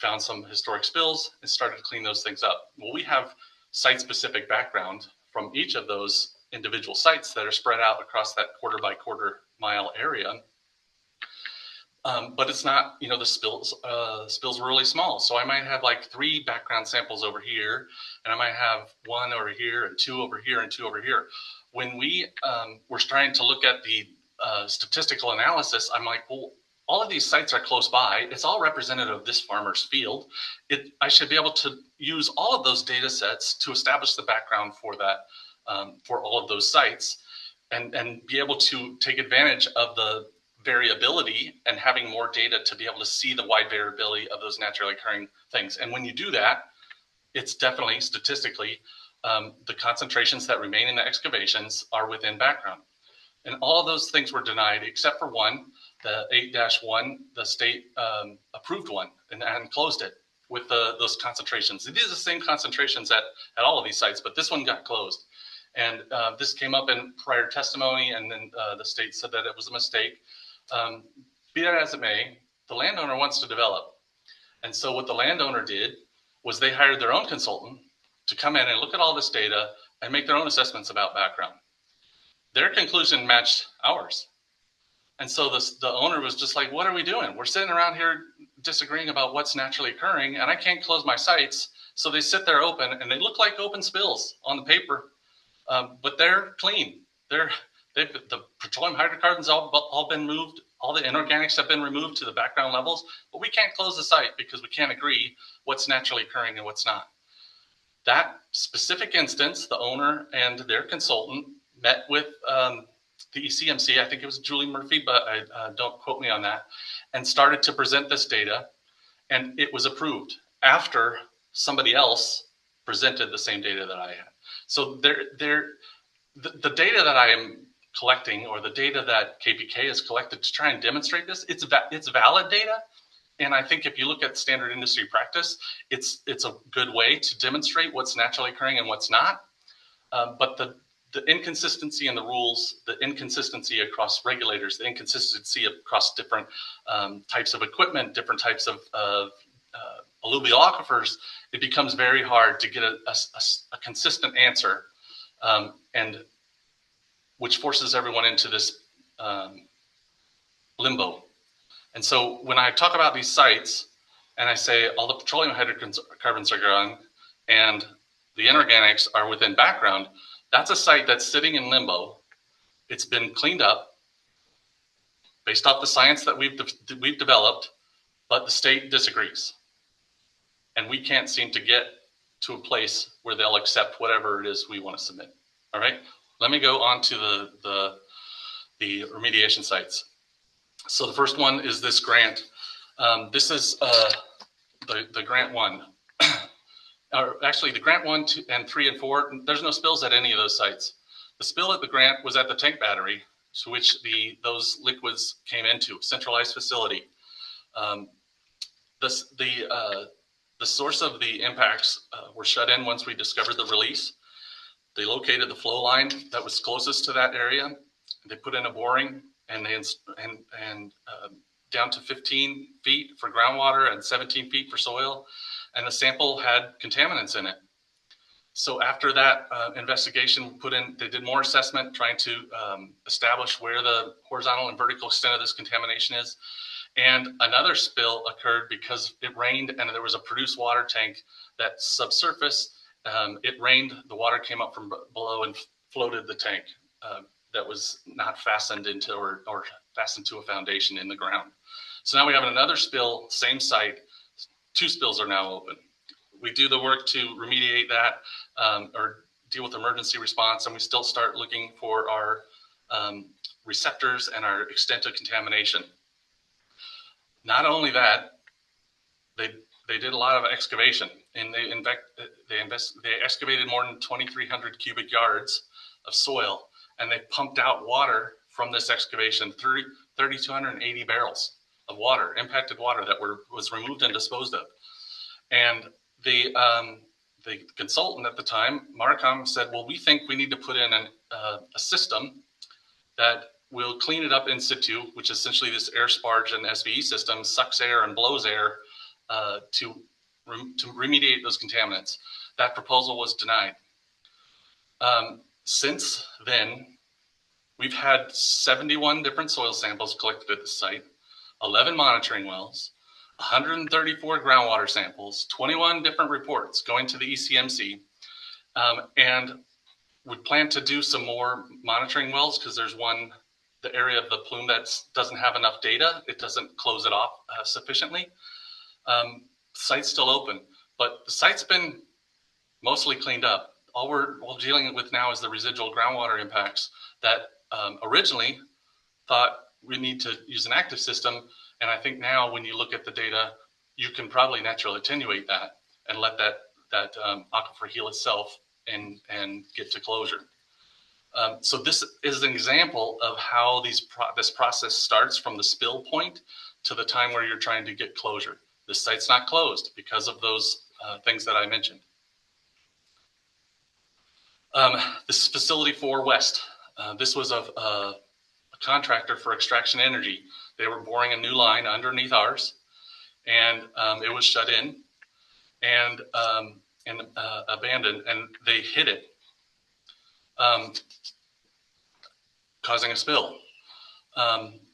Speaker 17: found some historic spills and started to clean those things up. Well, we have site-specific background from each of those individual sites that are spread out across that quarter by quarter mile area. But it's not, the spills were really small. So I might have like 3 background samples over here, and I might have 1 over here and 2 over here and 2 over here. When we were trying to look at the statistical analysis, I'm like, well, all of these sites are close by. It's all representative of this farmer's field. I should be able to use all of those data sets to establish the background for that, for all of those sites, and be able to take advantage of the variability and having more data to be able to see the wide variability of those naturally occurring things. And when you do that, it's definitely statistically, the concentrations that remain in the excavations are within background. And all of those things were denied except for one, the 8-1, the state approved one and closed it with those concentrations. These are the same concentrations at all of these sites, but this one got closed. And this came up in prior testimony, and then the state said that it was a mistake. Be that as it may, the landowner wants to develop. And so what the landowner did was they hired their own consultant to come in and look at all this data and make their own assessments about background. Their conclusion matched ours. And so the owner was just like, what are we doing? We're sitting around here disagreeing about what's naturally occurring, and I can't close my sites. So they sit there open, and they look like open spills on the paper, but they're clean. The petroleum hydrocarbons all been moved. All the inorganics have been removed to the background levels, but we can't close the site because we can't agree what's naturally occurring and what's not. That specific instance, the owner and their consultant met with the ECMC, I think it was Julie Murphy, but don't quote me on that, and started to present this data, and it was approved after somebody else presented the same data that I had. So the data that I am collecting, or the data that KPK has collected to try and demonstrate this, it's valid data. And I think if you look at standard industry practice, it's a good way to demonstrate what's naturally occurring and what's not. But the inconsistency in the rules, the inconsistency across regulators, the inconsistency across different types of equipment, different types of alluvial aquifers, it becomes very hard to get a consistent answer, and which forces everyone into this limbo. And so when I talk about these sites and I say all the petroleum hydrocarbons are gone and the inorganics are within background, that's a site that's sitting in limbo. It's been cleaned up based off the science that we've developed, but the state disagrees. And we can't seem to get to a place where they'll accept whatever it is we want to submit. All right, let me go on to the remediation sites. So the first one is this grant. This is the grant 1. Or actually, the grant 1, 2, and 3, and 4, there's no spills at any of those sites. The spill at the grant was at the tank battery, to which those liquids came into, centralized facility. The source of the impacts were shut in once we discovered the release. They located the flow line that was closest to that area. They put in a boring, and down to 15 feet for groundwater and 17 feet for soil, and the sample had contaminants in it. So after that investigation, they did more assessment trying to establish where the horizontal and vertical extent of this contamination is. And another spill occurred because it rained and there was a produced water tank that subsurfaced. It rained, the water came up from below and floated the tank. That was not fastened into or fastened to a foundation in the ground. So now we have another spill, same site. 2 spills are now open. We do the work to remediate that or deal with emergency response, and we still start looking for our receptors and our extent of contamination. Not only that, they did a lot of excavation, and they excavated more than 2,300 cubic yards of soil, and they pumped out water from this excavation, 3,280 barrels of water, impacted water that was removed and disposed of. And the consultant at the time, Marcom, said, well, we think we need to put in a system that will clean it up in situ, which is essentially this air sparge and SVE system sucks air and blows air to remediate those contaminants. That proposal was denied. Since then, we've had 71 different soil samples collected at the site, 11 monitoring wells, 134 groundwater samples, 21 different reports going to the ECMC. And we plan to do some more monitoring wells because there's the area of the plume that doesn't have enough data, it doesn't close it off sufficiently. Site's still open, but the site's been mostly cleaned up. All we're dealing with now is the residual groundwater impacts that originally thought we need to use an active system. And I think now when you look at the data, you can probably naturally attenuate that and let that aquifer heal itself and get to closure. So this is an example of how this process starts from the spill point to the time where you're trying to get closure. The site's not closed because of those things that I mentioned. This is facility 4 West. This was a contractor for Extraction Energy. They were boring a new line underneath ours, and it was shut in and abandoned, and they hit it, causing a spill.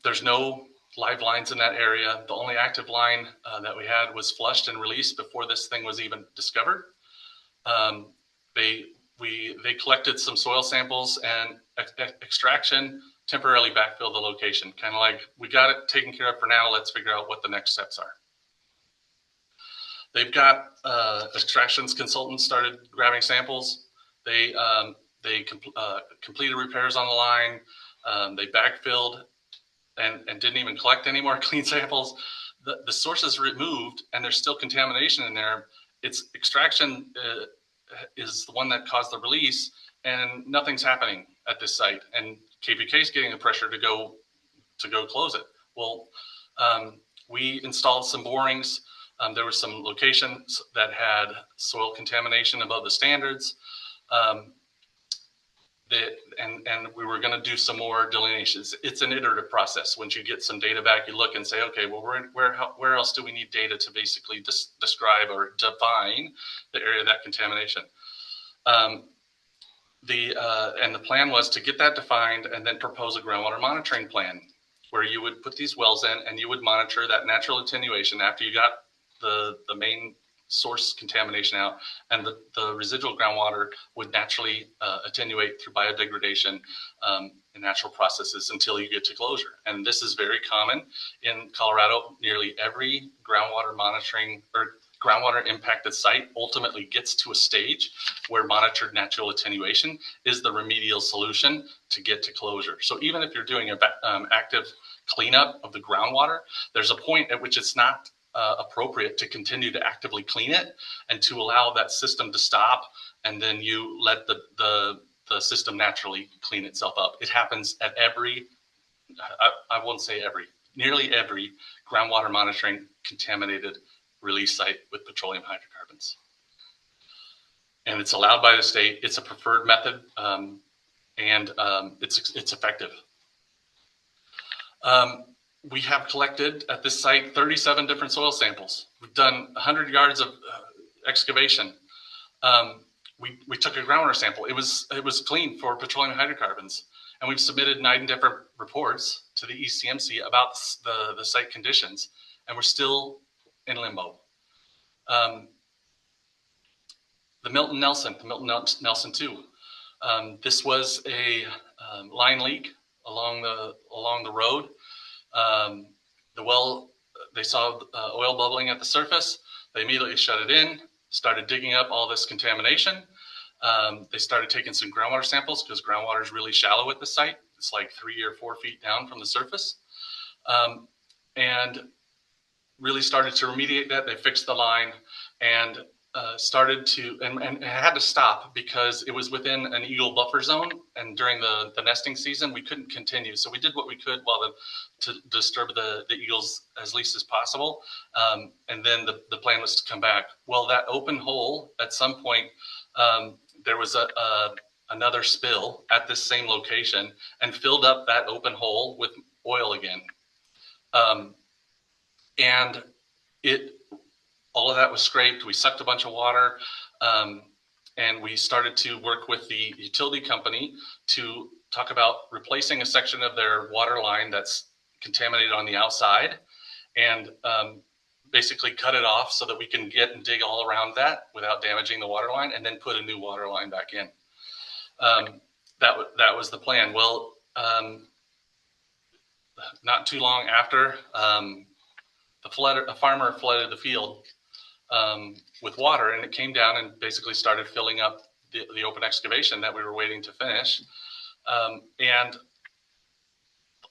Speaker 17: There's no live lines in that area. The only active line that we had was flushed and released before this thing was even discovered. They collected some soil samples, and extraction temporarily backfilled the location. Kind of like, we got it taken care of for now, let's figure out what the next steps are. They've got extractions consultants started grabbing samples. They completed repairs on the line. They backfilled and didn't even collect any more clean samples. The source is removed, and there's still contamination in there. It's extraction is the one that caused the release, and nothing's happening at this site. And KPK is getting the pressure to go close it. Well, we installed some borings. There were some locations that had soil contamination above the standards. And we were going to do some more delineations. It's an iterative process. Once you get some data back, you look and say, okay, well, where else do we need data to basically describe or define the area of that contamination? And the plan was to get that defined and then propose a groundwater monitoring plan where you would put these wells in and you would monitor that natural attenuation after you got the main source contamination out, and the residual groundwater would naturally attenuate through biodegradation and natural processes until you get to closure. And this is very common in Colorado. Nearly every groundwater monitoring or groundwater impacted site ultimately gets to a stage where monitored natural attenuation is the remedial solution to get to closure. So even if you're doing an active cleanup of the groundwater, there's a point at which it's not appropriate to continue to actively clean it and to allow that system to stop, and then you let the system naturally clean itself up. It happens at I won't say nearly every groundwater monitoring contaminated release site with petroleum hydrocarbons. And it's allowed by the state. It's a preferred method, and it's effective. We have collected at this site 37 different soil samples. We've done 100 yards of excavation. We took a groundwater sample. It was clean for petroleum hydrocarbons, and we've submitted 9 different reports to the ECMC about the site conditions, and we're still in limbo. The Milton Nelson 2. This was a line leak along the road. The well, they saw oil bubbling at the surface. They immediately shut it in, started digging up all this contamination. They started taking some groundwater samples because groundwater is really shallow at the site. It's like 3 or 4 feet down from the surface. And really started to remediate that. They fixed the line and started to, and it had to stop because it was within an eagle buffer zone. And during the nesting season, we couldn't continue. So we did what we could to disturb the eagles as least as possible. And then the plan was to come back. Well, that open hole, at some point, there was another spill at this same location and filled up that open hole with oil again. And all of that was scraped. We sucked a bunch of water, and we started to work with the utility company to talk about replacing a section of their water line that's contaminated on the outside, and basically cut it off so that we can get and dig all around that without damaging the water line, and then put a new water line back in. That was the plan. Well, not too long after a farmer flooded the field with water, and it came down and basically started filling up the open excavation that we were waiting to finish. And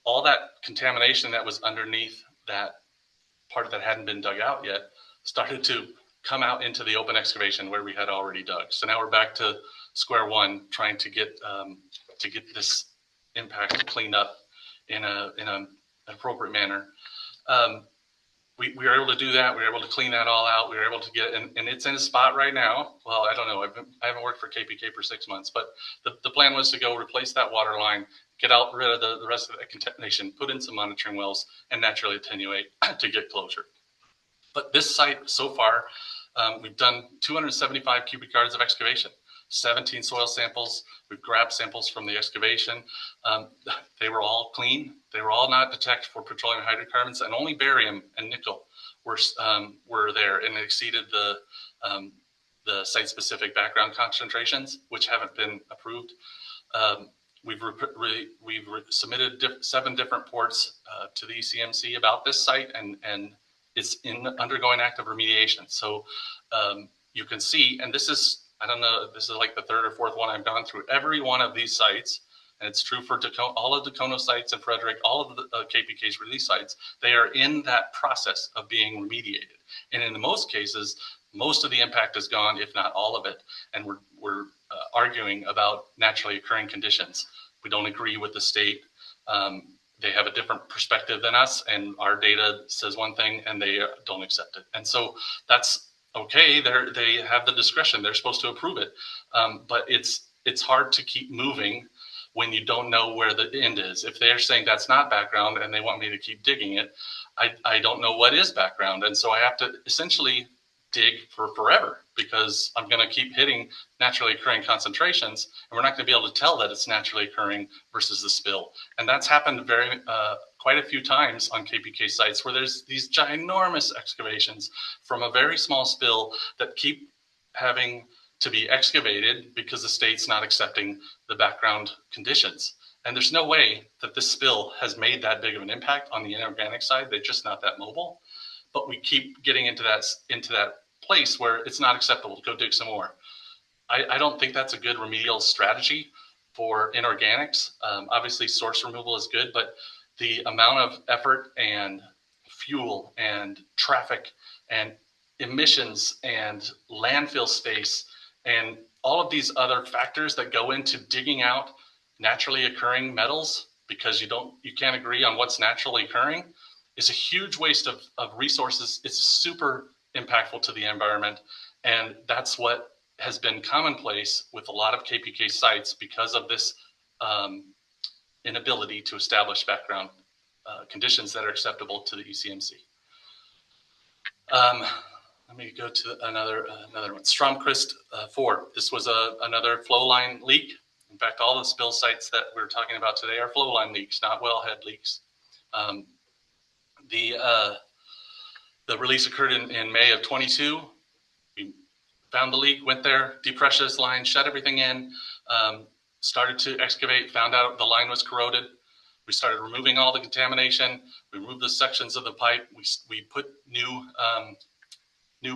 Speaker 17: all that contamination that was underneath that part that hadn't been dug out yet started to come out into the open excavation where we had already dug. So now we're back to square one, trying to get this impact cleaned up in an appropriate manner. We were able to do that. We were able to clean that all out. We were able to get, and it's in a spot right now. Well, I don't know. I haven't worked for KPK for 6 months, but the plan was to go replace that water line, get out rid of the rest of the contamination, put in some monitoring wells, and naturally attenuate to get closure. But this site so far, we've done 275 cubic yards of excavation, 17 soil samples. We've grabbed samples from the excavation. They were all clean. They were all not detected for petroleum hydrocarbons, and only barium and nickel were there, and they exceeded the site-specific background concentrations, which haven't been approved. We've submitted 7 different reports to the ECMC about this site, and it's undergoing active remediation. So you can see, and this is, I don't know, this is like the 3rd or 4th one I've gone through every one of these sites, and it's true for all of Dacono sites and Frederick, all of the KPK's release sites. They are in that process of being remediated. And in most cases, most of the impact is gone, if not all of it. And we're arguing about naturally occurring conditions. We don't agree with the state. They have a different perspective than us, and our data says one thing and they don't accept it. And so that's okay. They have the discretion. They're supposed to approve it. But it's hard to keep moving when you don't know where the end is. If they're saying that's not background and they want me to keep digging it, I don't know what is background. And so I have to essentially dig for forever, because I'm going to keep hitting naturally occurring concentrations, and we're not going to be able to tell that it's naturally occurring versus the spill. And that's happened quite a few times on KPK sites, where there's these ginormous excavations from a very small spill that keep having to be excavated because the state's not accepting the background conditions. And there's no way that this spill has made that big of an impact on the inorganic side. They're just not that mobile. But we keep getting into that place where it's not acceptable to go dig some more. I don't think that's a good remedial strategy for inorganics. Obviously, source removal is good, but the amount of effort and fuel and traffic and emissions and landfill space and all of these other factors that go into digging out naturally occurring metals, because you can't agree on what's naturally occurring, is a huge waste of resources. It's super impactful to the environment. And that's what has been commonplace with a lot of KPK sites because of this inability to establish background conditions that are acceptable to the ECMC. Let me go to another one. Stromquist 4. This was another flow line leak. In fact, all the spill sites that we're talking about today are flow line leaks, not wellhead leaks. The release occurred in May of 22. We found the leak, went there, depressurized line, shut everything in, started to excavate, found out the line was corroded. We started removing all the contamination. We removed the sections of the pipe. We put new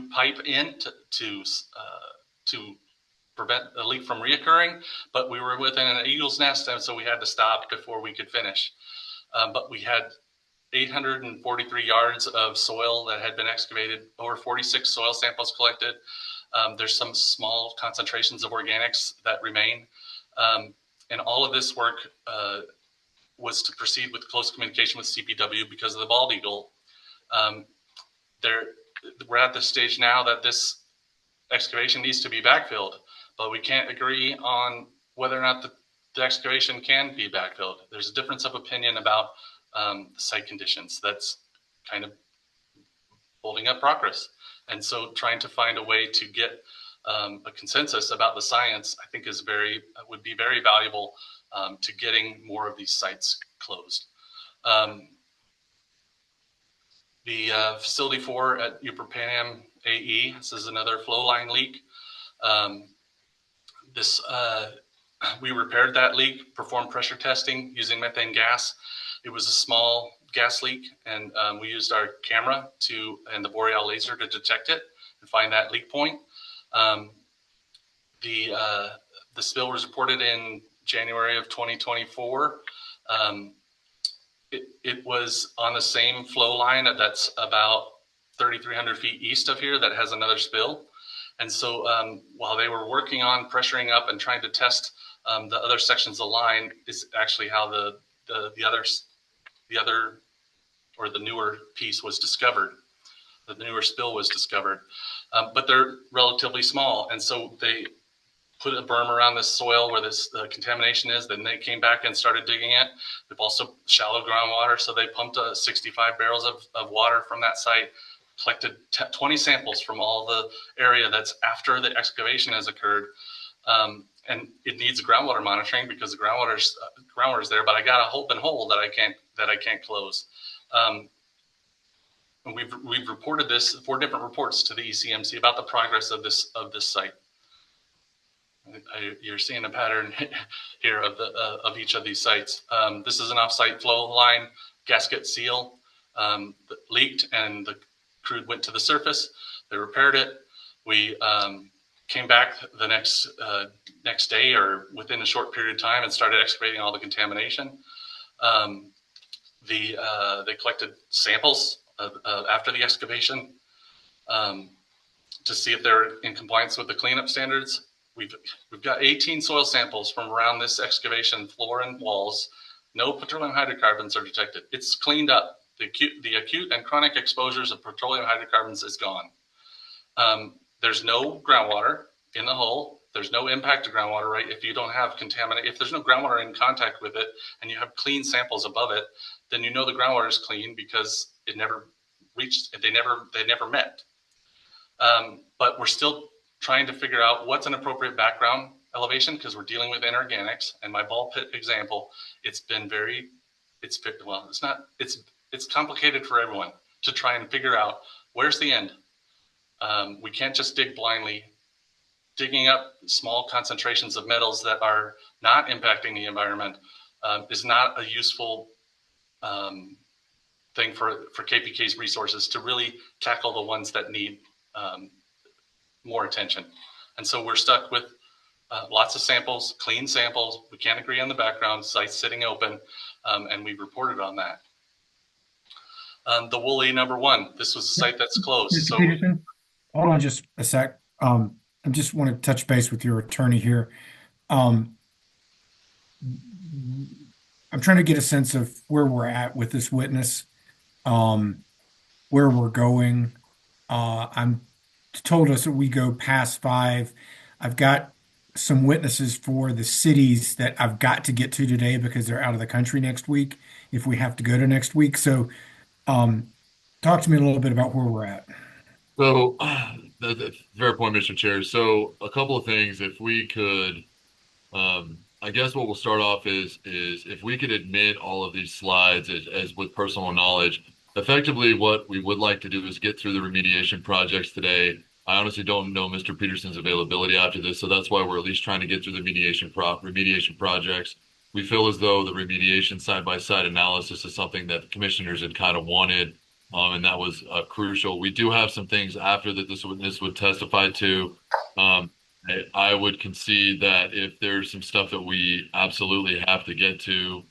Speaker 17: pipe in to prevent the leak from reoccurring, but we were within an eagle's nest, and so we had to stop before we could finish. But we had 843 yards of soil that had been excavated, over 46 soil samples collected. There's some small concentrations of organics that remain. And all of this work was to proceed with close communication with CPW because of the bald eagle. We're at the stage now that this excavation needs to be backfilled, but we can't agree on whether or not the excavation can be backfilled. There's a difference of opinion about the site conditions that's kind of holding up progress. And so trying to find a way to get a consensus about the science, I think would be very valuable to getting more of these sites closed. The facility 4 at Upper Panam AE, this is another flow line leak. We repaired that leak, performed pressure testing using methane gas, It was a small gas leak, and we used our camera and the Boreal laser to detect it and find that leak point. The spill was reported in January of 2024. It was on the same flow line that's about 3,300 feet east of here that has another spill. And so while they were working on pressuring up and trying to test the other sections of the line, is actually how the newer piece was discovered. The newer spill was discovered, but they're relatively small, and so they put a berm around this soil where this contamination is. Then they came back and started digging it. They've also shallow groundwater, so they pumped 65 barrels of water from that site, collected 20 samples from all the area that's after the excavation has occurred. And it needs groundwater monitoring because the groundwater's there, but I got a open hole that I can't close. And we've reported this 4 different reports to the ECMC about the progress of this site. You're seeing a pattern here of each of these sites. This is an off-site flow line gasket seal that leaked, and the crew went to the surface. They repaired it. We came back the next day or within a short period of time and started excavating all the contamination. They collected samples after the excavation to see if they're in compliance with the cleanup standards. We've got 18 soil samples from around this excavation floor and walls. No petroleum hydrocarbons are detected. It's cleaned up. The acute and chronic exposures of petroleum hydrocarbons is gone. There's no groundwater in the hole. There's no impact to groundwater, right? If you don't have if there's no groundwater in contact with it and you have clean samples above it, then you know the groundwater is clean because it never reached, they never met. But we're still trying to figure out what's an appropriate background elevation because we're dealing with inorganics. And my ball pit example, it's complicated for everyone to try and figure out where's the end. We can't just dig blindly. Digging up small concentrations of metals that are not impacting the environment is not a useful thing for KPK's resources to really tackle the ones that need more attention. And so we're stuck with lots of samples, clean samples. We can't agree on the background, sites sitting open, and we've reported on that. The Woolly #1, this was a site that's closed.
Speaker 1: Mr.
Speaker 17: So
Speaker 1: Peterson, hold on just a sec. I just want to touch base with your attorney here. I'm trying to get a sense of where we're at with this witness, where we're going. I'm told us that we go past 5. I've got some witnesses for the cities that I've got to get to today because they're out of the country next week if we have to go to next week. So talk to me a little bit about where we're at.
Speaker 9: So that's a fair point, Mr. Chair. So a couple of things, if we could, I guess what we'll start off is if we could admit all of these slides as with personal knowledge. Effectively, what we would like to do is get through the remediation projects today. I honestly don't know Mr. Peterson's availability after this, so that's why we're at least trying to get through the remediation projects. We feel as though the remediation side-by-side analysis is something that the commissioners had kind of wanted, and that was crucial. We do have some things after that this witness would testify to. I would concede that if there's some stuff that we absolutely have to get to,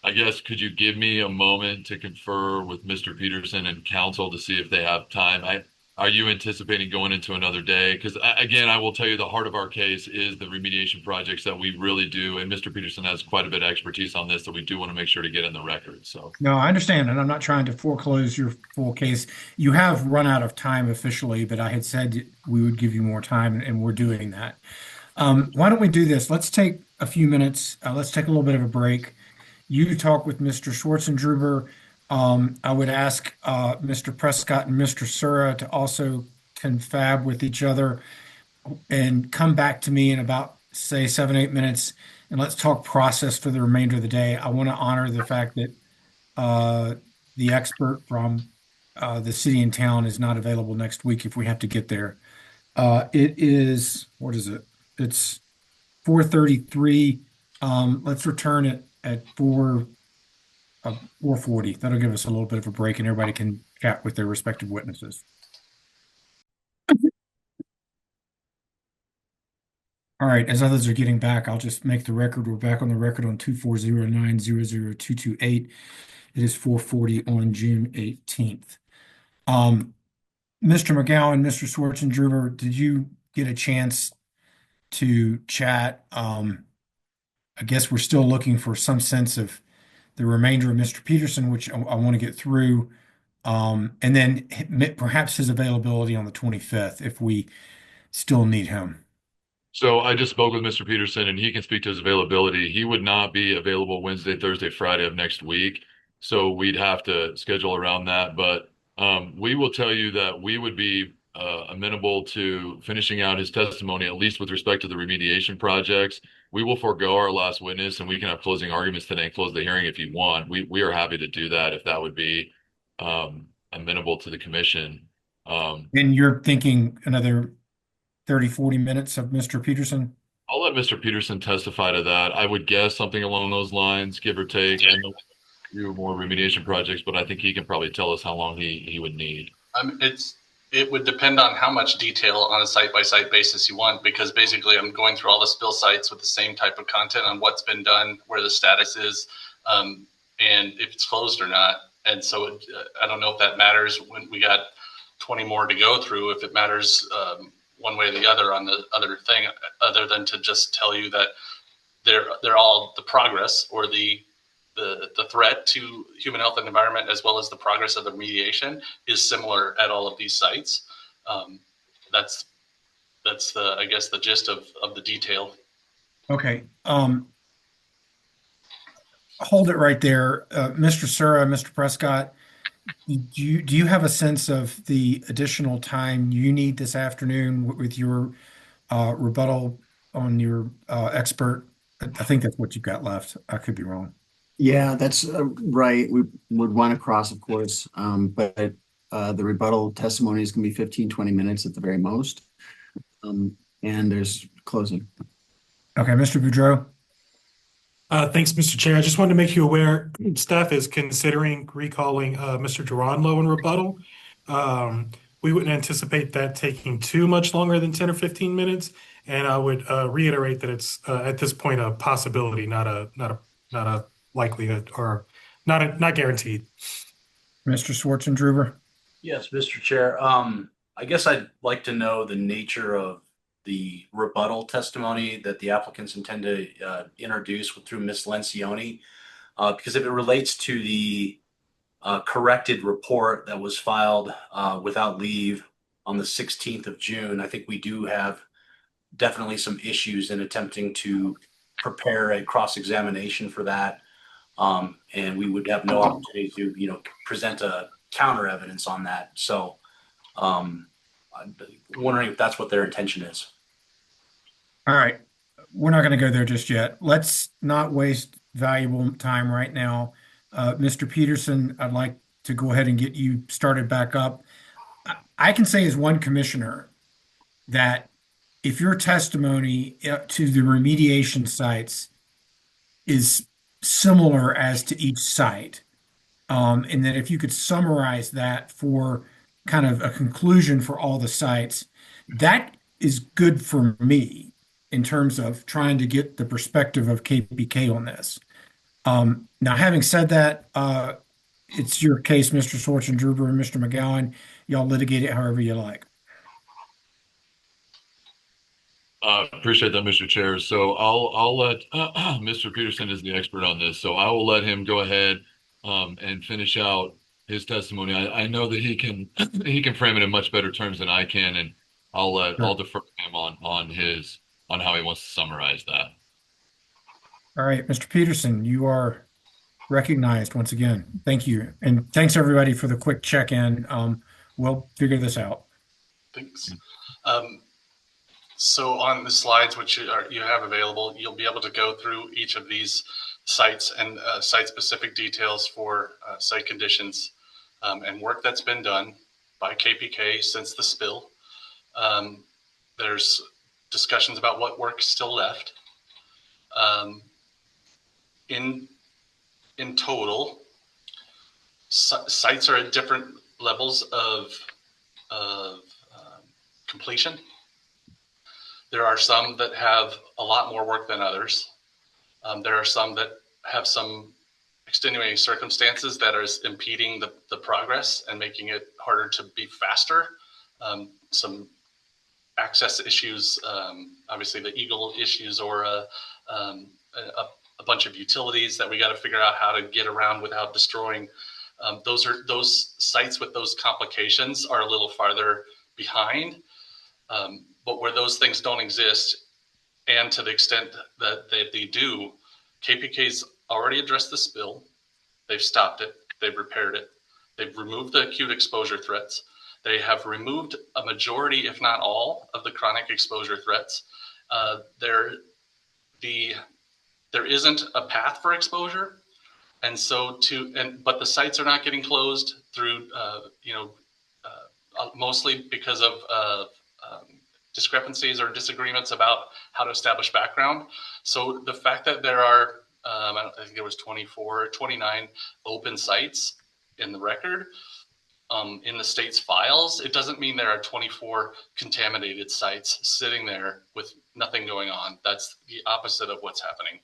Speaker 9: I guess, could you give me a moment to confer with Mr. Peterson and counsel to see if they have time? Are you anticipating going into another day? Because again, I will tell you the heart of our case is the remediation projects that we really do. And Mr. Peterson has quite a bit of expertise on this that we do want to make sure to get in the record. So
Speaker 1: No, I understand, and I'm not trying to foreclose your full case. You have run out of time officially, but I had said we would give you more time, and we're doing that. Why don't we do this? Let's take a few minutes. Let's take a little bit of a break. You talk with Mr. Schwartzendruber. I would ask Mr. Prescott and Mr. Sura to also confab with each other and come back to me in about, say, 7-8 minutes, and let's talk process for the remainder of the day. I want to honor the fact that the expert from the city and town is not available next week if we have to get there. It is, what is it? It's 4:33. Let's return at at 4:40. That'll give us a little bit of a break and everybody can chat with their respective witnesses. All right, as others are getting back, I'll just make the record. We're back on the record on 240900228. It is 4:40 on June 18th. Mr. McGowan, Mr. Schwarzenegger, did you get a chance to chat? I guess we're still looking for some sense of the remainder of Mr. Peterson, which I want to get through, and then perhaps his availability on the 25th if we still need him.
Speaker 9: So I just spoke with Mr. Peterson and he can speak to his availability. He would not be available Wednesday, Thursday, Friday of next week. So we'd have to schedule around that. But we will tell you that we would be amenable to finishing out his testimony, at least with respect to the remediation projects. We will forego our last witness and we can have closing arguments today and close the hearing if you want. We are happy to do that if that would be amenable to the commission.
Speaker 1: And you're thinking another 30, 40 minutes of Mr. Peterson?
Speaker 9: I'll let Mr. Peterson testify to that. I would guess something along those lines, give or take. I know you more remediation projects, but I think he can probably tell us how long he would need.
Speaker 17: It would depend on how much detail on a site-by-site basis you want, because basically I'm going through all the spill sites with the same type of content on what's been done, where the status is, and if it's closed or not. And so I don't know if that matters when we got 20 more to go through, if it matters one way or the other on the other thing, other than to just tell you that they're all the progress or the threat to human health and environment, as well as the progress of the remediation, is similar at all of these sites. That's the, I guess, the gist of the detail.
Speaker 1: Okay. Hold it right there. Mr. Sura, Mr. Prescott, do you have a sense of the additional time you need this afternoon with your rebuttal on your expert? I think that's what you've got left. I could be wrong.
Speaker 8: Yeah, that's right. We would want to cross, of course, but the rebuttal testimony is going to be 15, 20 minutes at the very most. And there's closing.
Speaker 1: Okay, Mr. Boudreau.
Speaker 7: Thanks, Mr. Chair. I just wanted to make you aware, staff is considering recalling Mr. Duranlo in rebuttal. We wouldn't anticipate that taking too much longer than 10 or 15 minutes. And I would reiterate that it's at this point a possibility, not a likelihood, or not guaranteed.
Speaker 1: Mr. Schwarzenegger.
Speaker 3: Yes, Mr. Chair. I guess I'd like to know the nature of the rebuttal testimony that the applicants intend to introduce through Ms. Lencioni, because if it relates to the corrected report that was filed without leave on the 16th of June, I think we do have definitely some issues in attempting to prepare a cross-examination for that. And we would have no opportunity to, present a counter evidence on that. So I'm wondering if that's what their intention is.
Speaker 1: All right. We're not going to go there just yet. Let's not waste valuable time right now. Mr. Peterson, I'd like to go ahead and get you started back up. I can say as one commissioner that if your testimony to the remediation sites is similar as to each site, and that if you could summarize that for kind of a conclusion for all the sites, that is good for me in terms of trying to get the perspective of KPK on this. Now, having said that, it's your case, Mr. Schwarzenegger and Mr. McGowan. Y'all litigate it however you like.
Speaker 9: Appreciate that, Mr. Chair. So I'll let Mr. Peterson is the expert on this, so I will let him go ahead and finish out his testimony. I know that he can frame it in much better terms than I can, and I'll defer to him on how he wants to summarize that.
Speaker 1: All right, Mr. Peterson, you are recognized once again. Thank you. And thanks everybody for the quick check-in. We'll figure this out.
Speaker 17: Thanks. So on the slides, which you have available, you'll be able to go through each of these sites and site-specific details for site conditions and work that's been done by KPK since the spill. There's discussions about what work's still left. In in total, sites are at different levels of completion. There are some that have a lot more work than others. There are some that have some extenuating circumstances that are impeding the progress and making it harder to be faster. Some access issues, obviously the Eagle issues, or a bunch of utilities that we got to figure out how to get around without destroying. Those sites with those complications are a little farther behind. But where those things don't exist, and to the extent that they do, KPK's already addressed the spill. They've stopped it. They've repaired it. They've removed the acute exposure threats. They have removed a majority, if not all, of the chronic exposure threats. There isn't a path for exposure, and so but the sites are not getting closed through, mostly because of discrepancies or disagreements about how to establish background. So the fact that there are, I think there was 29 open sites in the record, in the state's files, it doesn't mean there are 24 contaminated sites sitting there with nothing going on. That's the opposite of what's happening.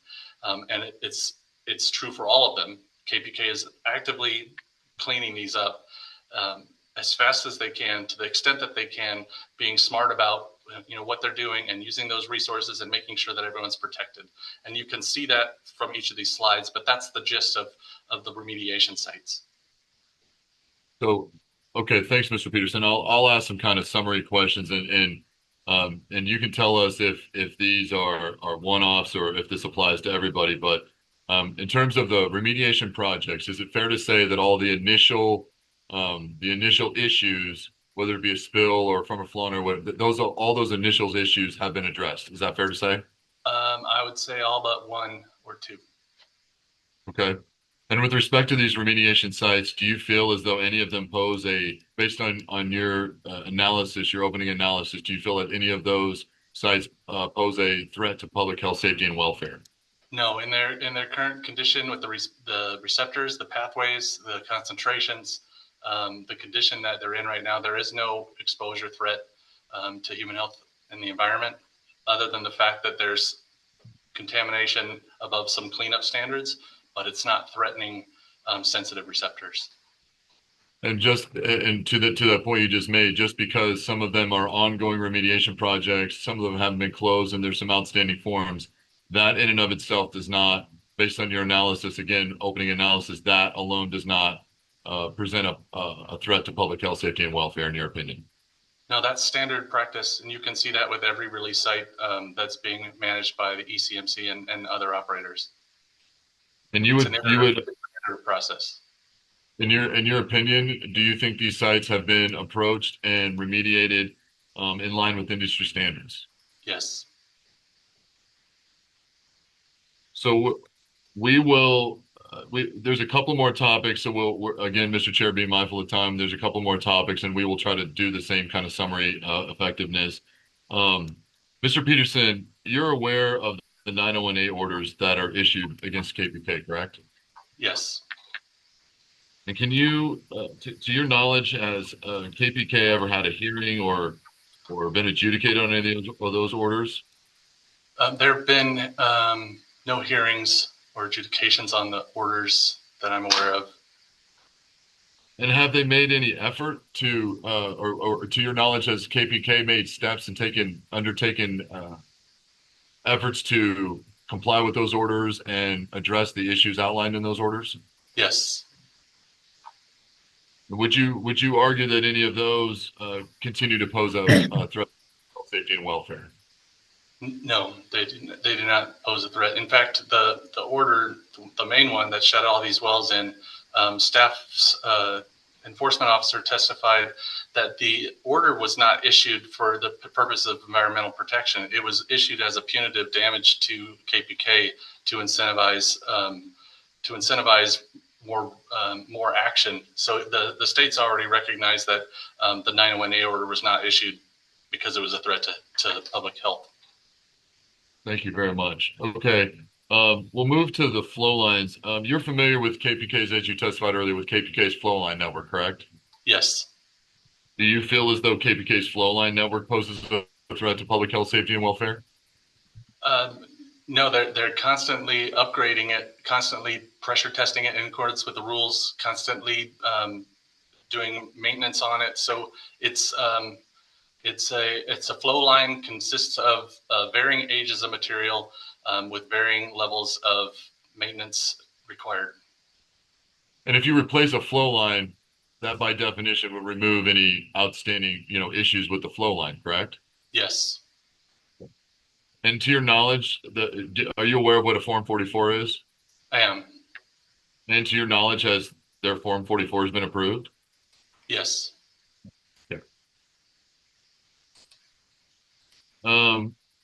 Speaker 17: And it's true for all of them. KPK is actively cleaning these up as fast as they can, to the extent that they can, being smart about what they're doing and using those resources and making sure that everyone's protected. And you can see that from each of these slides, but that's the gist of the remediation sites.
Speaker 9: So, okay, thanks, Mr. Peterson. I'll ask some kind of summary questions, and you can tell us if these are one-offs or if this applies to everybody. But in terms of the remediation projects, is it fair to say that all the initial issues, whether it be a spill or from a flood or what, all those initial issues have been addressed? Is that fair to say?
Speaker 17: I would say all but one or two.
Speaker 9: Okay. And with respect to these remediation sites, do you feel as though any of them pose based on your analysis, your opening analysis, do you feel that any of those sites pose a threat to public health, safety, and welfare?
Speaker 17: No, in their current condition, with the receptors, the pathways, the concentrations, the condition that they're in right now, there is no exposure threat to human health and the environment, other than the fact that there's contamination above some cleanup standards, but it's not threatening sensitive receptors.
Speaker 9: And to that point you just made, just because some of them are ongoing remediation projects, some of them haven't been closed, and there's some outstanding forms, that in and of itself does not, based on your analysis, again, opening analysis, that alone does not present a threat to public health, safety, and welfare, in your opinion.
Speaker 17: No, that's standard practice, and you can see that with every release site that's being managed by the ECMC and other operators.
Speaker 9: And
Speaker 17: you would process.
Speaker 9: In your opinion, do you think these sites have been approached and remediated in line with industry standards?
Speaker 17: Yes.
Speaker 9: So we will. There's a couple more topics. So again, Mr. Chair, be mindful of time. There's a couple more topics, and we will try to do the same kind of summary effectiveness. Mr. Peterson, you're aware of the 9018 orders that are issued against KPK, correct?
Speaker 17: Yes.
Speaker 9: And can you, to your knowledge, has KPK ever had a hearing or been adjudicated on any of those orders?
Speaker 17: There have been no hearings or adjudications on the orders that I'm aware of.
Speaker 9: And have they made any effort to, or to your knowledge, has KPK made steps and undertaken efforts to comply with those orders and address the issues outlined in those orders?
Speaker 17: Yes.
Speaker 9: Would you argue that any of those continue to pose a threat to health, safety, and welfare?
Speaker 17: No, they do not pose a threat. In fact, the order, the main one that shut all these wells in, staff's enforcement officer testified that the order was not issued for the purpose of environmental protection. It was issued as a punitive damage to KPK to incentivize more action. So the state's already recognized that the 901A order was not issued because it was a threat to public health.
Speaker 9: Thank you very much. Okay. We'll move to the flow lines. You're familiar with KPK's, as you testified earlier, with KPK's flow line network, correct?
Speaker 17: Yes.
Speaker 9: Do you feel as though KPK's flow line network poses a threat to public health, safety, and welfare?
Speaker 17: No, they're constantly upgrading it, constantly pressure testing it in accordance with the rules, constantly doing maintenance on it. So it's a flow line, consists of varying ages of material with varying levels of maintenance required.
Speaker 9: And if you replace a flow line, that by definition would remove any outstanding, issues with the flow line, correct?
Speaker 17: Yes,
Speaker 9: And to your knowledge, are you aware of what a Form 44 is?
Speaker 17: I am.
Speaker 9: And to your knowledge, has their Form 44 has been approved?
Speaker 17: Yes.
Speaker 9: Yeah.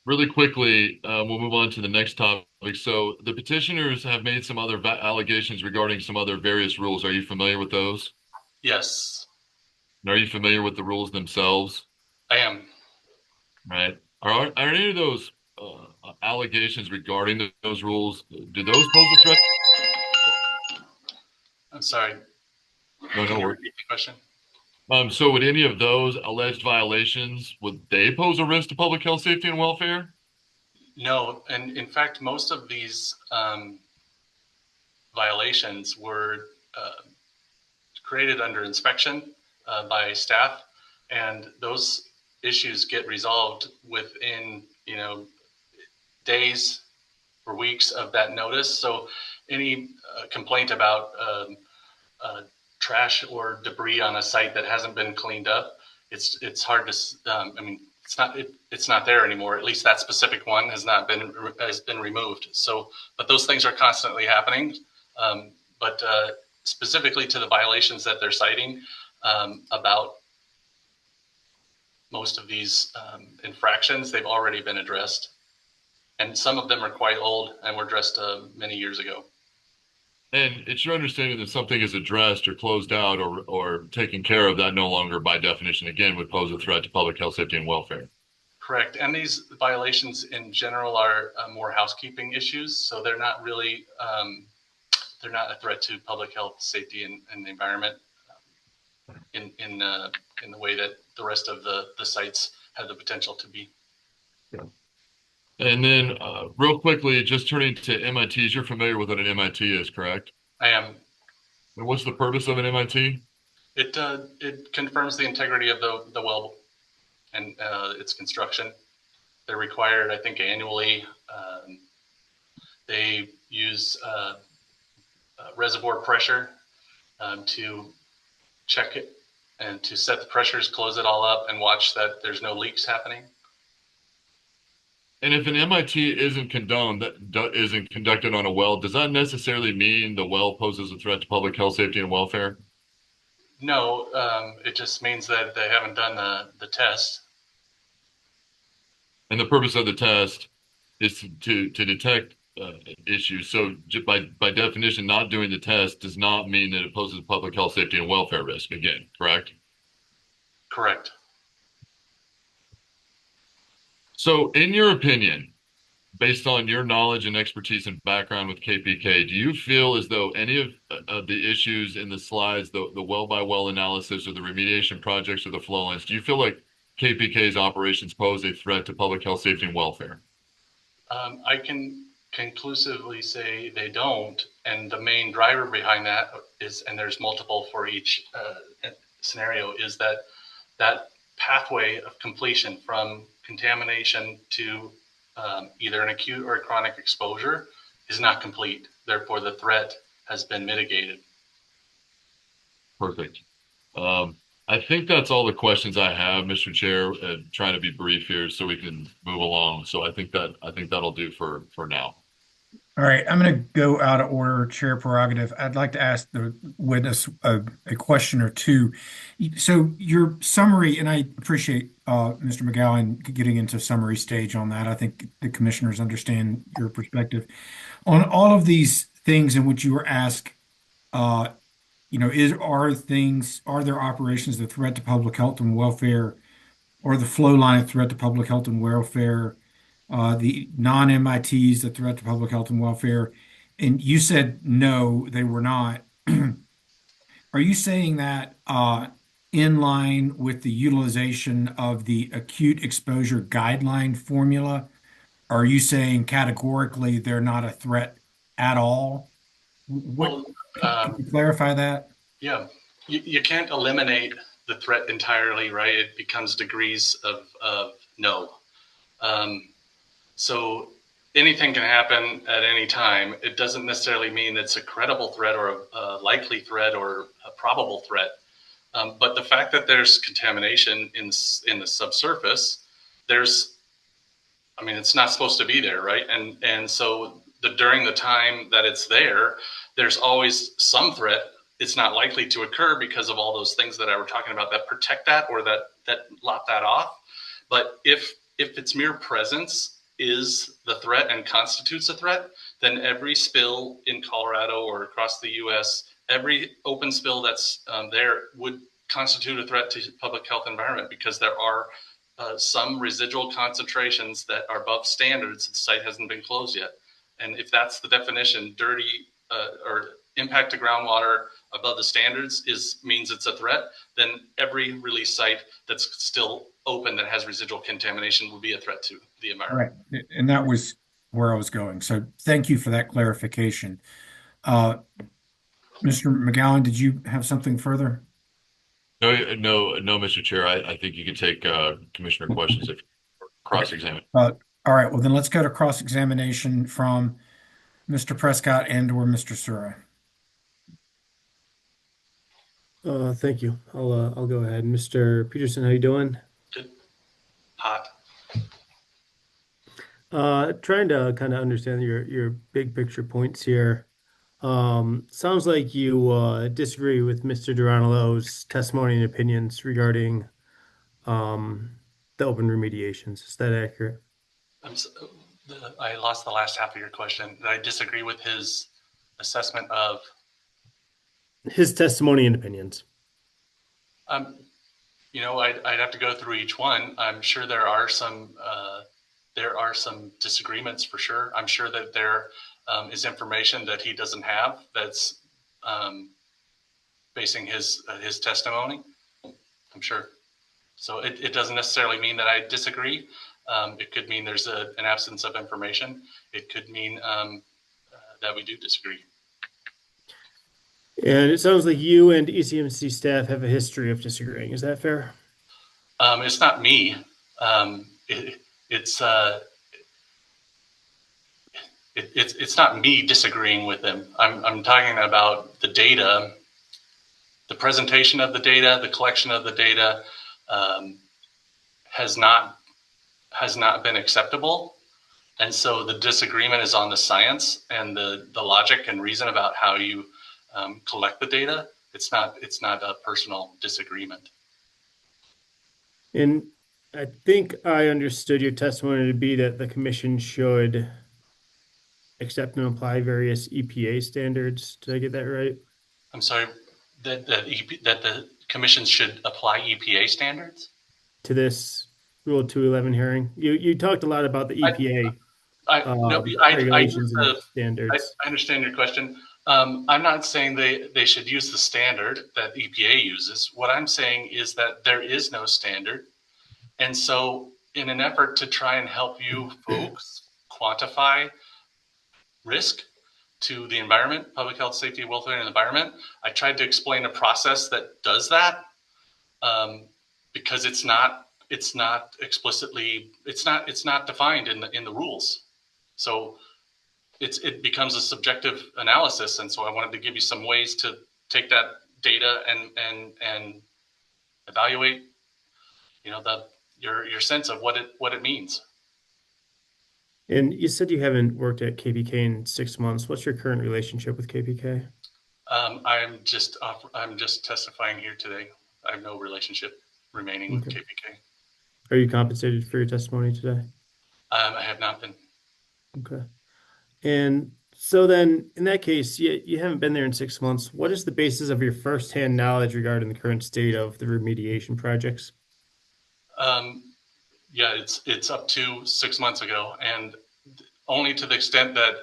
Speaker 9: Really quickly, we'll move on to the next topic. So the petitioners have made some other allegations regarding some other various rules. Are you familiar with those?
Speaker 17: Yes,
Speaker 9: And are you familiar with the rules themselves?
Speaker 17: I am.
Speaker 9: Right. Are any of those allegations regarding those rules, do those pose a threat?
Speaker 17: I'm sorry.
Speaker 9: No,
Speaker 17: Can
Speaker 9: no
Speaker 17: you
Speaker 9: worries.
Speaker 17: repeat the question?
Speaker 9: So would any of those alleged violations, would they pose a risk to public health, safety, and welfare?
Speaker 17: No, and in fact, most of these violations were created under inspection by staff, and those issues get resolved within, days or weeks of that notice. So any complaint about trash or debris on a site that hasn't been cleaned up, it's hard to. It's not there anymore. At least that specific one has been removed. So, but those things are constantly happening. But specifically to the violations that they're citing about most of these infractions, they've already been addressed, and some of them are quite old and were addressed many years ago.
Speaker 9: And it's your understanding that something is addressed or closed out or taken care of that no longer, by definition, again, would pose a threat to public health, safety, and welfare.
Speaker 17: Correct. And these violations in general are more housekeeping issues. So they're not really, they're not a threat to public health, safety, and the environment in the way that the rest of the sites have the potential to be.
Speaker 9: Yeah. And then real quickly, just turning to MITs, you're familiar with what an MIT is, correct?
Speaker 17: I am.
Speaker 9: And what's the purpose of an MIT?
Speaker 17: It confirms the integrity of the well and its construction. They're required, I think, annually. They use reservoir pressure to check it and to set the pressures, close it all up, and watch that there's no leaks happening.
Speaker 9: And if an MIT isn't isn't conducted on a well, does that necessarily mean the well poses a threat to public health, safety, and welfare?
Speaker 17: No, it just means that they haven't done the test.
Speaker 9: And the purpose of the test is to detect issues. So by definition, not doing the test does not mean that it poses public health, safety, and welfare risk again, correct?
Speaker 17: Correct.
Speaker 9: So in your opinion, based on your knowledge and expertise and background with KPK, do you feel as though any of the issues in the slides, the well by well analysis or the remediation projects or the flow lines, do you feel like KPK's operations pose a threat to public health, safety, and welfare?
Speaker 17: I can conclusively say they don't. And the main driver behind that is, and there's multiple for each scenario, is that pathway of completion from contamination to either an acute or a chronic exposure is not complete. Therefore, the threat has been mitigated.
Speaker 9: Perfect. I think that's all the questions I have, Mr. Chair. Trying to be brief here so we can move along. So I think that'll do for now.
Speaker 1: All right, I'm going to go out of order, Chair Prerogative. I'd like to ask the witness a question or two. So your summary, and I appreciate Mr. McGowan getting into summary stage on that. I think the commissioners understand your perspective. On all of these things in which you were asked, are there operations that threat to public health and welfare, or the flow line of threat to public health and welfare? the non-MITs, the threat to public health and welfare, and you said no, they were not. Are you saying that in line with the utilization of the acute exposure guideline formula? Are you saying categorically they're not a threat at all? What
Speaker 17: Well,
Speaker 1: can you clarify that?
Speaker 17: yeah, you can't eliminate the threat entirely, right? It becomes degrees of no. Um, so anything can happen at any time. It doesn't necessarily mean it's a credible threat or a likely threat or a probable threat. But the fact that there's contamination in the subsurface, there's, I mean, it's not supposed to be there, right? And so during the time that it's there, there's always some threat. It's not likely to occur because of all those things that I were talking about that protect that or that lop that off. But if its mere presence is the threat and constitutes a threat, then every spill in Colorado or across the U.S., every open spill that's there would constitute a threat to public health environment because there are some residual concentrations that are above standards. The site hasn't been closed yet. And if that's the definition, dirty or impact to groundwater above the standards means it's a threat, then every release site that's still open that has residual contamination will be a threat to the environment.
Speaker 1: Right. And that was where I was going. So thank you for that clarification. Uh, Mr. McGowan, did you have something further?
Speaker 9: No, Mr. Chair. I think you can take commissioner questions if cross-examine.
Speaker 1: All right. Well, then let's go to cross-examination from Mr. Prescott and or Mr. Sura.
Speaker 6: Thank you. I'll go ahead. Mr. Peterson, how you doing?
Speaker 17: Good. Hot.
Speaker 6: Trying to kind of understand your big picture points here. Sounds like you disagree with Mr. Duranello's testimony and opinions regarding the open remediations. Is that accurate?
Speaker 17: I lost the last half of your question. Did I disagree with his assessment of
Speaker 6: his testimony and opinions?
Speaker 17: You know, I'd have to go through each one. I'm sure there are some disagreements for sure. I'm sure that there is information that he doesn't have that's basing his testimony. I'm sure. So it doesn't necessarily mean that I disagree. It could mean there's an absence of information. It could mean that we do disagree.
Speaker 6: And it sounds like you and ECMC staff have a history of disagreeing. Is that fair?
Speaker 17: It's not me. It's not me disagreeing with them. I'm talking about the data, the presentation of the data, the collection of the data has not been acceptable. And so the disagreement is on the science and the logic and reason about how you collect the data. It's not a personal disagreement.
Speaker 6: And I think I understood your testimony to be that the commission should accept and apply various EPA standards. Did I get that right?
Speaker 17: I'm sorry, that the commission should apply EPA standards
Speaker 6: to this Rule 211 hearing. You talked a lot about the EPA regulations and standards.
Speaker 17: I understand your question. I'm not saying they should use the standard that EPA uses. What I'm saying is that there is no standard. And so in an effort to try and help you folks quantify risk to the environment, public health, safety, welfare, and environment, I tried to explain a process that does that because it's not explicitly, it's not defined in the rules. So it becomes a subjective analysis. And so I wanted to give you some ways to take that data and evaluate, you know, your sense of what it means.
Speaker 6: And you said you haven't worked at KPK in 6 months. What's your current relationship with KPK?
Speaker 17: I'm just testifying here today. I have no relationship remaining with KPK.
Speaker 6: Are you compensated for your testimony today?
Speaker 17: I have not been.
Speaker 6: Okay. And so then in that case, you haven't been there in 6 months. What is the basis of your firsthand knowledge regarding the current state of the remediation projects?
Speaker 17: Yeah, it's up to 6 months ago, and only to the extent that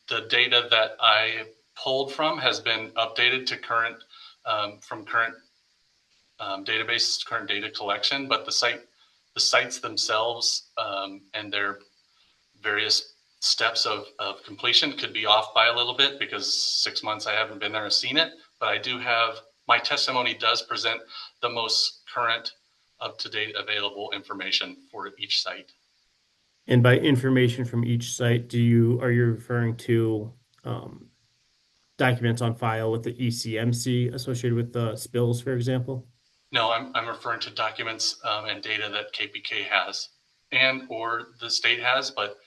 Speaker 17: the data that I pulled from has been updated to current from current databases, current data collection. But the sites themselves and their various steps of completion could be off by a little bit because 6 months I haven't been there and seen it. But I do have my testimony does present the most current up-to-date available information for each site.
Speaker 6: And by information from each site, are you referring to documents on file with the ECMC associated with the spills, for example?
Speaker 17: No, I'm referring to documents and data that KPK has and or the state has, but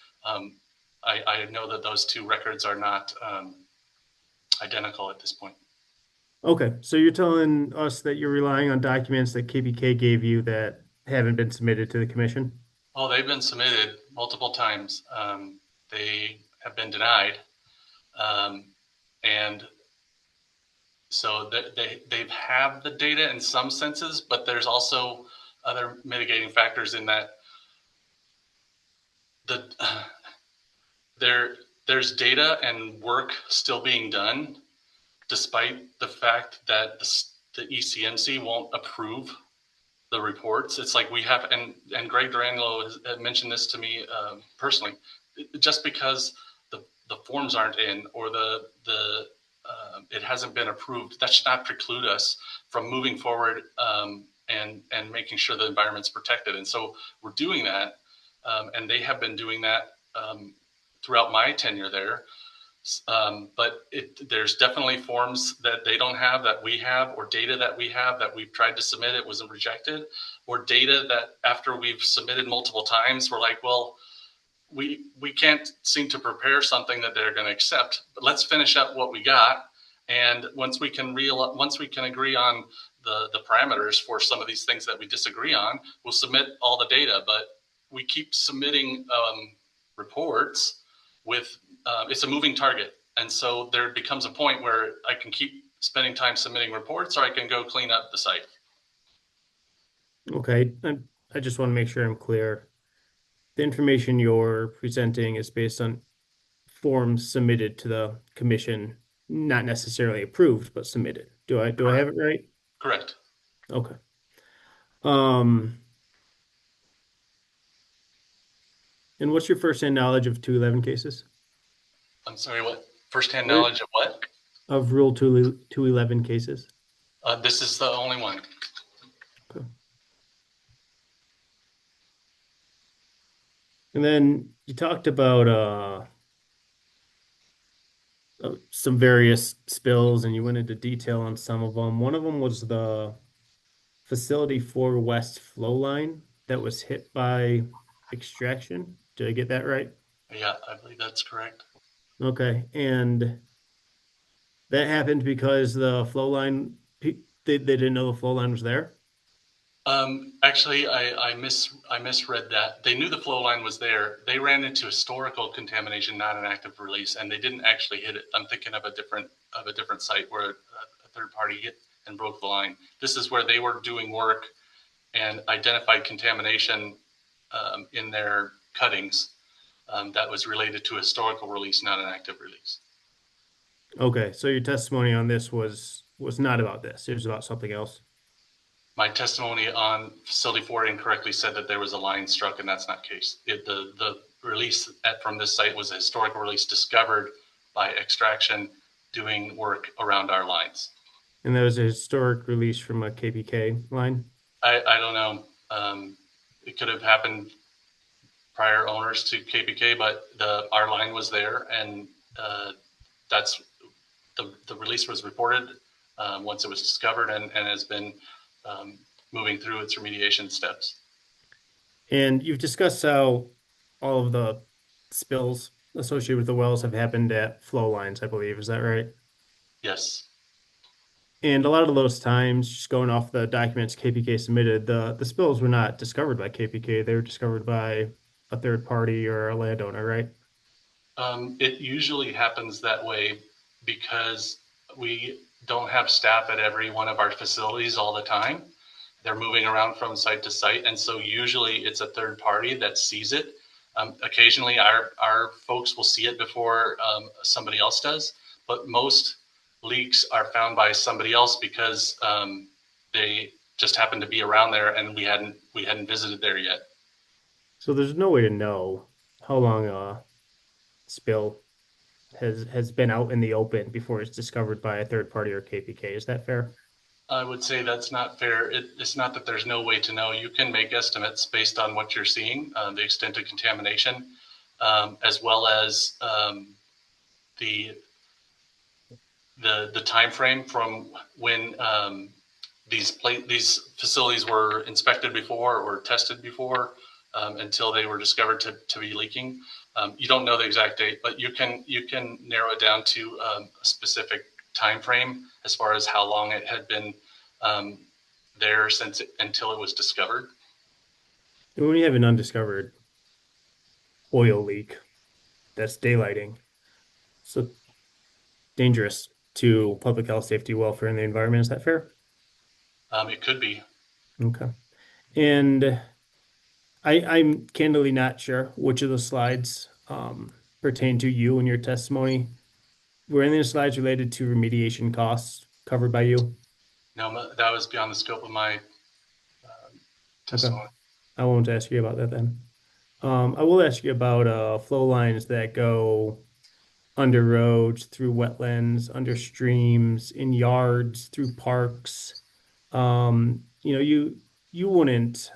Speaker 17: I know that those two records are not identical at this point.
Speaker 6: Okay, so you're telling us that you're relying on documents that KPK gave you that haven't been submitted to the commission?
Speaker 17: Oh, they've been submitted multiple times. They have been denied. And so they have the data in some senses, but there's also other mitigating factors in that there's data and work still being done, despite the fact that the ECMC won't approve the reports. It's like we have, and Greg Durangelo has mentioned this to me personally. Just because the forms aren't in or it hasn't been approved, that should not preclude us from moving forward and making sure the environment's protected. And so we're doing that, and they have been doing that throughout my tenure there. But there's definitely forms that they don't have that we have, or data that we have that we've tried to submit, it wasn't rejected, or data that after we've submitted multiple times, we're like, well, we can't seem to prepare something that they're going to accept, but let's finish up what we got. And once we can agree on the parameters for some of these things that we disagree on, we'll submit all the data. But we keep submitting reports with it's a moving target. And so there becomes a point where I can keep spending time submitting reports, or I can go clean up the site.
Speaker 6: Okay, I just want to make sure I'm clear. The information you're presenting is based on forms submitted to the commission, not necessarily approved, but submitted. Do I have it right?
Speaker 17: Correct.
Speaker 6: Okay. And what's your first-hand knowledge of 211 cases?
Speaker 17: I'm sorry, what? First-hand knowledge of what?
Speaker 6: Of Rule 211 cases.
Speaker 17: This is the only one.
Speaker 6: Okay. And then you talked about some various spills, and you went into detail on some of them. One of them was the Facility 4 West flow line that was hit by extraction. Did I get that right?
Speaker 17: Yeah, I believe that's correct.
Speaker 6: Okay, and that happened because the flow line, they didn't know the flow line was there?
Speaker 17: Actually, I misread that. They knew the flow line was there. They ran into historical contamination, not an active release, and they didn't actually hit it. I'm thinking of a different site where a third party hit and broke the line. This is where they were doing work and identified contamination in their cuttings that was related to a historical release, not an active release.
Speaker 6: Okay, so your testimony on this was not about this. It was about something else.
Speaker 17: My testimony on Facility 4 incorrectly said that there was a line struck, and that's not the case. The release from this site was a historical release discovered by extraction doing work around our lines.
Speaker 6: And that was a historic release from a KPK line?
Speaker 17: I don't know. It could have happened prior owners to KPK, but our line was there, and that's the release was reported once it was discovered and has been moving through its remediation steps.
Speaker 6: And you've discussed how all of the spills associated with the wells have happened at flow lines, I believe. Is that right?
Speaker 17: Yes.
Speaker 6: And a lot of those times, just going off the documents KPK submitted, the spills were not discovered by KPK. They were discovered by a third party or a landowner, right?
Speaker 17: It usually happens that way because we don't have staff at every one of our facilities all the time. they're moving around from site to site. And so usually it's a third party that sees it. Occasionally our folks will see it before somebody else does, but most leaks are found by somebody else because they just happen to be around there and we hadn't visited there yet.
Speaker 6: So there's no way to know how long a spill has been out in the open before it's discovered by a third party or KPK. Is that fair?
Speaker 17: I would say that's not fair. It's not that there's no way to know. You can make estimates based on what you're seeing, the extent of contamination, as well as the time frame from when these facilities were inspected before or tested before until they were discovered to be leaking. You don't know the exact date, but you can narrow it down to a specific time frame as far as how long it had been there until it was discovered.
Speaker 6: When you have an undiscovered oil leak, that's daylighting. So dangerous to public health, safety, welfare, and the environment. Is that fair?
Speaker 17: It could be.
Speaker 6: Okay. And I'm candidly not sure which of the slides pertain to you and your testimony. Were any of the slides related to remediation costs covered by you?
Speaker 17: No, that was beyond the scope of my testimony.
Speaker 6: Okay. I won't ask you about that then. I will ask you about flow lines that go under roads, through wetlands, under streams, in yards, through parks. You wouldn't,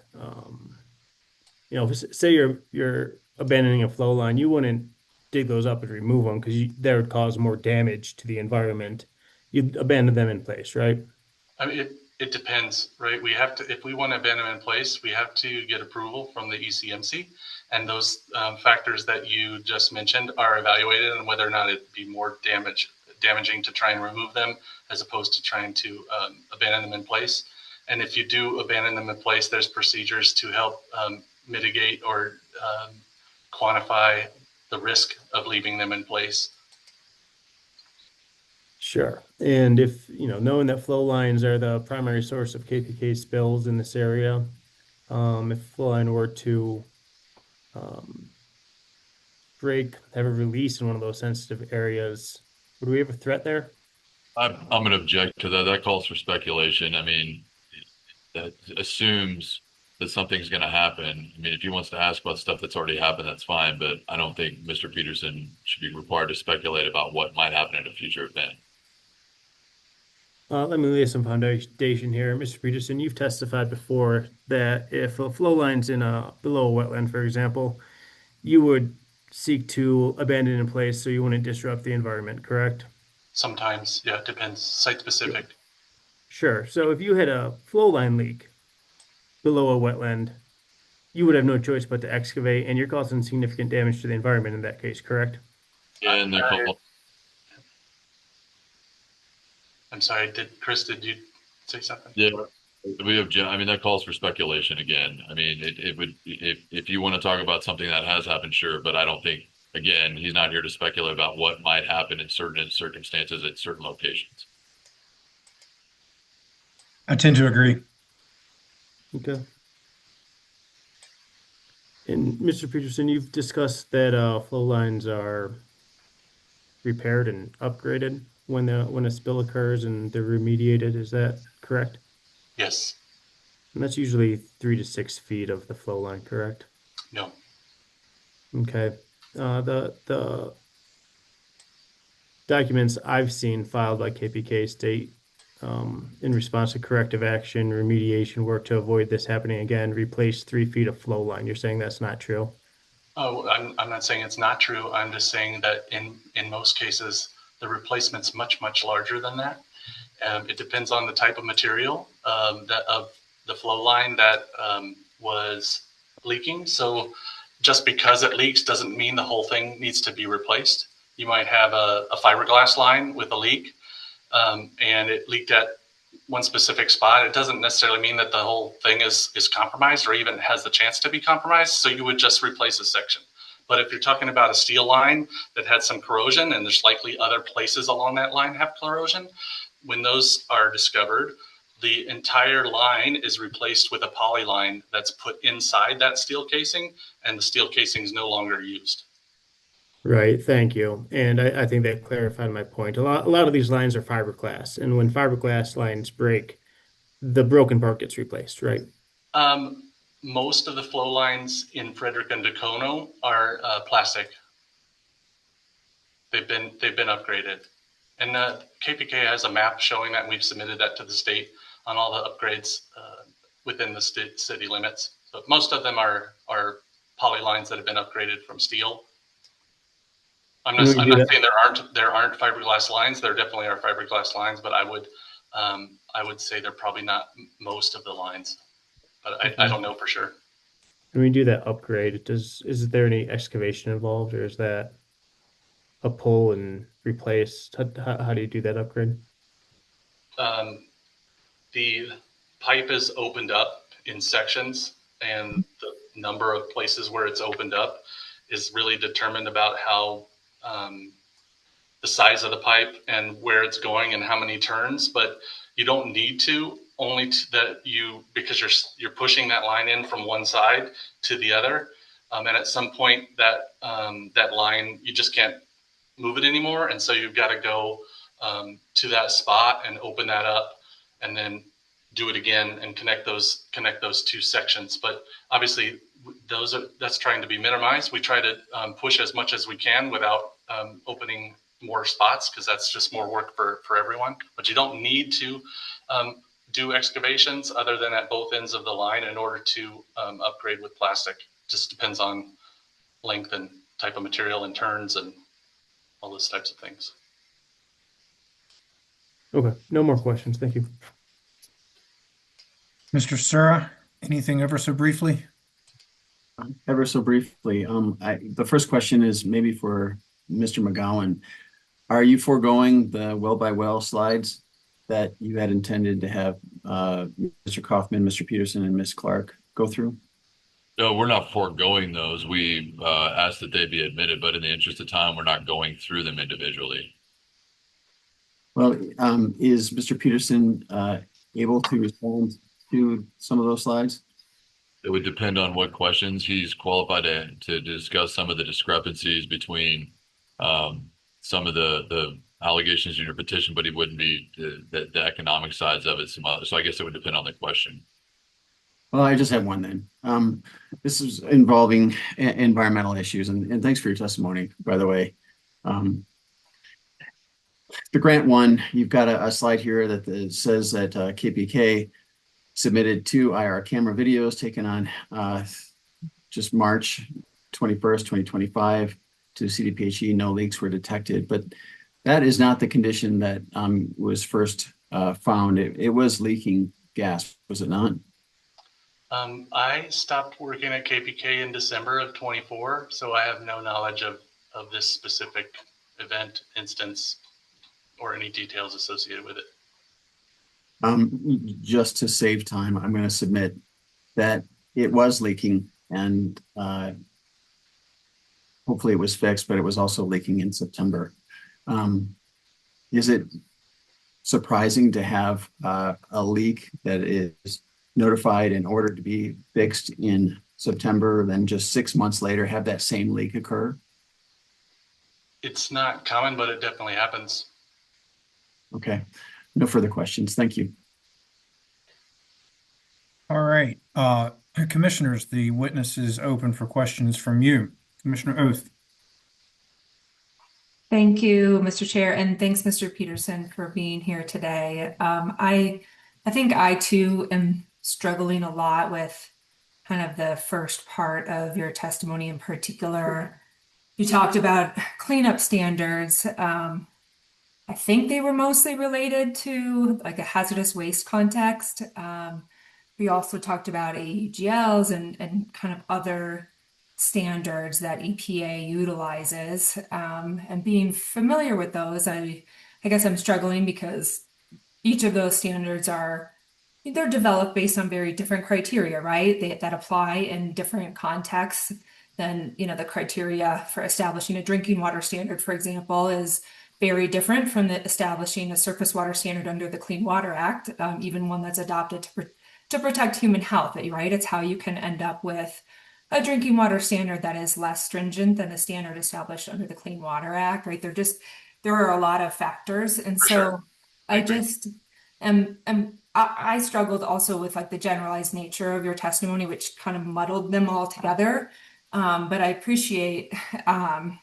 Speaker 6: say you're abandoning a flow line, you wouldn't dig those up and remove them because that would cause more damage to the environment. You'd abandon them in place, right?
Speaker 17: I mean, it depends, right? We have to, if we want to abandon them in place, we have to get approval from the ECMC, and those factors that you just mentioned are evaluated on whether or not it'd be more damaging to try and remove them as opposed to trying to abandon them in place. And if you do abandon them in place, there's procedures to help mitigate or quantify the risk of leaving them in place.
Speaker 6: Sure. And if, knowing that flow lines are the primary source of KPK spills in this area, if flow line were to break, have a release in one of those sensitive areas, would we have a threat there?
Speaker 9: I'm going to object to that. That calls for speculation. I mean, that assumes that something's going to happen. I mean, if he wants to ask about stuff that's already happened, that's fine. But I don't think Mr. Peterson should be required to speculate about what might happen in a future event.
Speaker 6: Let me lay some foundation here. Mr. Peterson, you've testified before that if a flow line's below a wetland, for example, you would seek to abandon it in place so you wouldn't disrupt the environment, correct?
Speaker 17: Sometimes, yeah, it depends, site specific.
Speaker 6: Sure. So if you had a flow line leak below a wetland, you would have no choice but to excavate, and you're causing significant damage to the environment in that case, correct?
Speaker 9: Yeah, and
Speaker 17: I'm sorry, Chris, did you say something?
Speaker 9: Yeah, I mean, that calls for speculation again. I mean, it would, if you want to talk about something that has happened, sure, but I don't think, again, he's not here to speculate about what might happen in certain circumstances at certain locations.
Speaker 5: I tend to agree.
Speaker 6: Okay. And Mr. Peterson, you've discussed that flow lines are repaired and upgraded when a spill occurs and they're remediated. Is that correct?
Speaker 17: Yes.
Speaker 6: And that's usually 3 to 6 feet of the flow line, correct?
Speaker 17: No.
Speaker 6: Okay. The documents I've seen filed by KPK state in response to corrective action, remediation work to avoid this happening again, replace 3 feet of flow line. You're saying that's not true?
Speaker 17: Oh, I'm not saying it's not true. I'm just saying that in most cases, the replacement's much larger than that. It depends on the type of material that of the flow line that was leaking. So just because it leaks doesn't mean the whole thing needs to be replaced. You might have a fiberglass line with a leak and it leaked at one specific spot. It doesn't necessarily mean that the whole thing is compromised or even has the chance to be compromised. So you would just replace a section. But if you're talking about a steel line that had some corrosion, and there's likely other places along that line have corrosion, when those are discovered, the entire line is replaced with a poly line that's put inside that steel casing, and the steel casing is no longer used.
Speaker 6: Right, thank you. And I think that clarified my point. A lot of these lines are fiberglass, and when fiberglass lines break, the broken part gets replaced, right?
Speaker 17: Most of the flow lines in Frederick and Dacono are plastic. They've been upgraded, and KPK has a map showing that. We've submitted that to the state on all the upgrades within the city limits. But most of them are poly lines that have been upgraded from steel. I'm not saying there aren't fiberglass lines. There definitely are fiberglass lines, but I would say they're probably not most of the lines. But I don't know for sure.
Speaker 6: When we do that upgrade, is there any excavation involved, or is that a pull and replace? How do you do that upgrade?
Speaker 17: The pipe is opened up in sections, and the number of places where it's opened up is really determined about how the size of the pipe and where it's going and how many turns. But you don't need to, because you're pushing that line in from one side to the other, and at some point that line, you just can't move it anymore, and so you've got to go to that spot and open that up, and then do it again and connect those two sections. But obviously, that's trying to be minimized. We try to push as much as we can without opening more spots, because that's just more work for everyone. But you don't need to do excavations other than at both ends of the line in order to upgrade with plastic. Just depends on length and type of material and turns and all those types of things.
Speaker 6: Okay, no more questions. Thank you.
Speaker 1: Mr. Sura, anything ever so briefly?
Speaker 8: Ever so briefly. The first question is maybe for Mr. McGowan. Are you foregoing the well by well slides that you had intended to have Mr. Kaufman, Mr. Peterson, and Ms. Clark go through?
Speaker 9: No, we're not foregoing those. We asked that they be admitted, but in the interest of time, we're not going through them individually.
Speaker 8: Well, is Mr. Peterson able to respond to some of those slides?
Speaker 9: It would depend on what questions. He's qualified to discuss some of the discrepancies between some of the allegations in your petition, but he wouldn't be the economic sides of it. So I guess it would depend on the question.
Speaker 8: Well, I just have one then. This is involving environmental issues, and thanks for your testimony, by the way. The grant one, you've got a slide here that says that KPK submitted 2 IR camera videos taken on just March 21st, 2025 to CDPHE. No leaks were detected, but that is not the condition that was first found. It was leaking gas, was it not?
Speaker 17: I stopped working at KPK in December of 24, so I have no knowledge of this specific event, instance, or any details associated with it.
Speaker 8: Just to save time, I'm going to submit that it was leaking, and hopefully it was fixed, but it was also leaking in September. Is it surprising to have a leak that is notified and ordered to be fixed in September, then just 6 months later have that same leak occur?
Speaker 17: It's not common, but it definitely happens.
Speaker 8: Okay, no further questions. Thank you.
Speaker 1: All right, commissioners, the witness is open for questions from you. Commissioner Oath.
Speaker 18: Thank you, Mr. Chair, and thanks, Mr. Peterson, for being here today. I think I too am struggling a lot with kind of the first part of your testimony in particular. You talked about cleanup standards. I think they were mostly related to like a hazardous waste context. We also talked about AEGLs and kind of other standards that EPA utilizes. And being familiar with those, I guess I'm struggling because each of those standards they're developed based on very different criteria, right? That apply in different contexts than, the criteria for establishing a drinking water standard, for example, is very different from the establishing a surface water standard under the Clean Water Act, even one that's adopted to protect human health, right? It's how you can end up with a drinking water standard that is less stringent than the standard established under the Clean Water Act, right? There are a lot of factors. And so I just I struggled also with like the generalized nature of your testimony, which kind of muddled them all together. But I appreciate, well,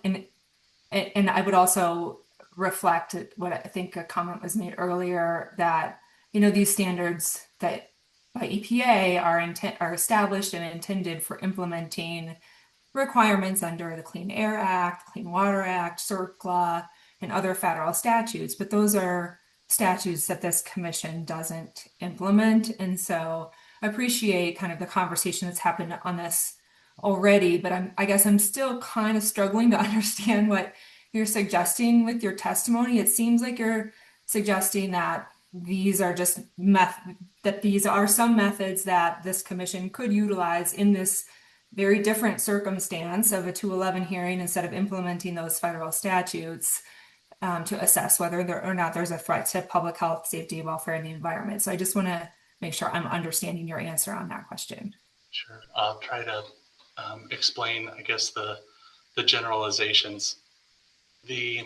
Speaker 18: and I would also reflect what I think a comment was made earlier that, these standards that by EPA are established and intended for implementing requirements under the Clean Air Act, Clean Water Act, CERCLA, and other federal statutes, but those are statutes that this commission doesn't implement. And so I appreciate kind of the conversation that's happened on this already, but I guess I'm still kind of struggling to understand what you're suggesting with your testimony. It seems like you're suggesting that these are just these are some methods that this commission could utilize in this very different circumstance of a 211 hearing instead of implementing those federal statutes to assess whether or not there's a threat to public health, safety, welfare, and the environment. So I just want to make sure I'm understanding your answer on that question.
Speaker 17: Sure. I'll try to explain, I guess, the generalizations. The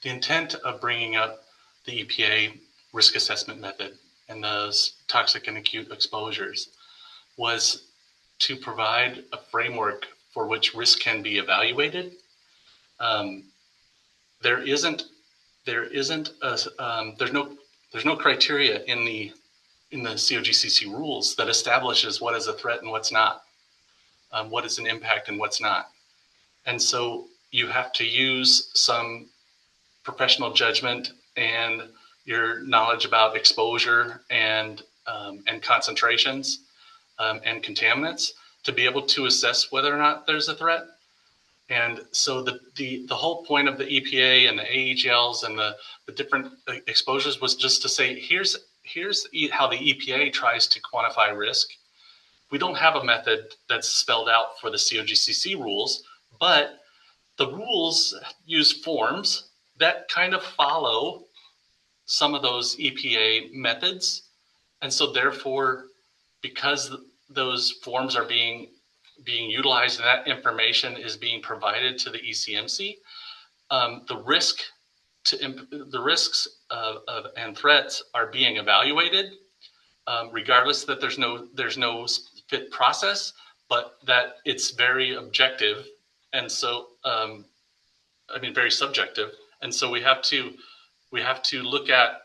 Speaker 17: intent of bringing up the EPA risk assessment method and those toxic and acute exposures was to provide a framework for which risk can be evaluated. There's no criteria in the COGCC rules that establishes what is a threat and what's not, what is an impact and what's not. And so you have to use some professional judgment and your knowledge about exposure and concentrations and contaminants to be able to assess whether or not there's a threat. And so the whole point of the EPA and the AEGLs and the different exposures was just to say, here's how the EPA tries to quantify risk. We don't have a method that's spelled out for the COGCC rules, but the rules use forms that kind of follow some of those EPA methods. And so therefore, because those forms are being utilized and that information is being provided to the ECMC, the risks and threats are being evaluated, regardless that there's no fit process, but that it's very objective, and so very subjective. And so we have to look at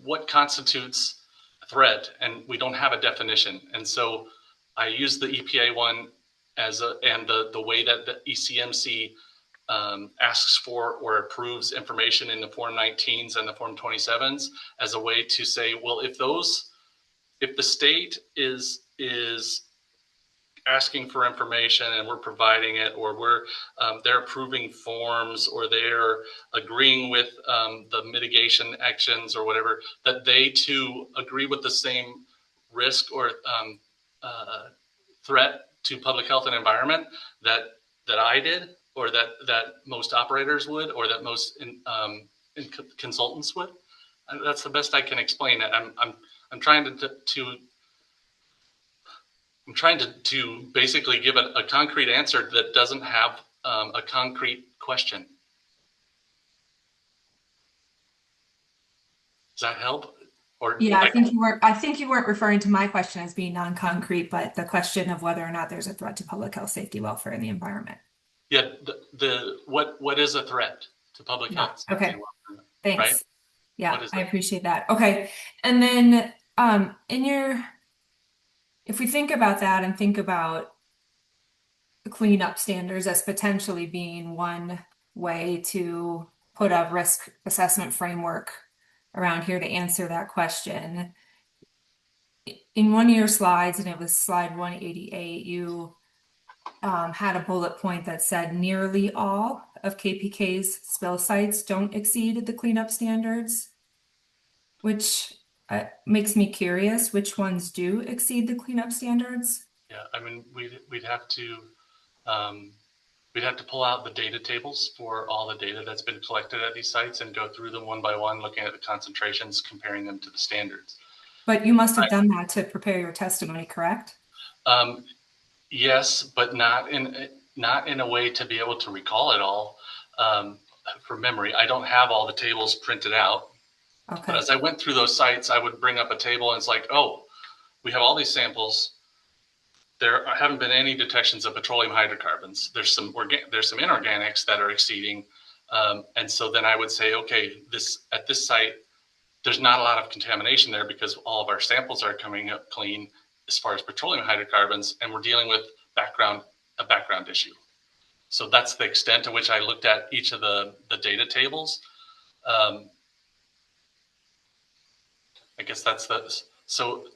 Speaker 17: what constitutes a threat, and we don't have a definition. And so I use the EPA one and the way that the ECMC asks for or approves information in the Form 19s and the Form 27s as a way to say, well, if the state is asking for information and we're providing it, or they're approving forms, or they're agreeing with the mitigation actions or whatever, that they too agree with the same risk or threat to public health and environment that I did, or that most operators would, or that most consultants would. And that's the best I can explain it. I'm trying to basically give a concrete answer that doesn't have a concrete question. Does that help? Or
Speaker 18: yeah, I think you weren't referring to my question as being non-concrete, but the question of whether or not there's a threat to public health, safety, welfare, and the environment.
Speaker 17: Yeah, what is a threat to public health?
Speaker 18: Okay, thanks.
Speaker 17: Right?
Speaker 18: Yeah, I appreciate that. Okay, and then if we think about that and think about the cleanup standards as potentially being one way to put a risk assessment framework around here to answer that question. In one of your slides, and it was slide 188, you had a bullet point that said nearly all of KPK's spill sites don't exceed the cleanup standards, which makes me curious which ones do exceed the cleanup standards.
Speaker 17: Yeah, I mean, we'd we'd have to pull out the data tables for all the data that's been collected at these sites and go through them one by one, looking at the concentrations, comparing them to the standards.
Speaker 18: But you must have done that to prepare your testimony, correct?
Speaker 17: Yes, but not in a way to be able to recall it all from memory. I don't have all the tables printed out.
Speaker 18: Okay.
Speaker 17: But as I went through those sites, I would bring up a table and it's like, oh, we have all these samples. There haven't been any detections of petroleum hydrocarbons. There's some inorganics that are exceeding. And so then I would say, okay, at this site, there's not a lot of contamination there because all of our samples are coming up clean as far as petroleum hydrocarbons, and we're dealing with a background issue. So that's the extent to which I looked at each of the data tables. I guess that's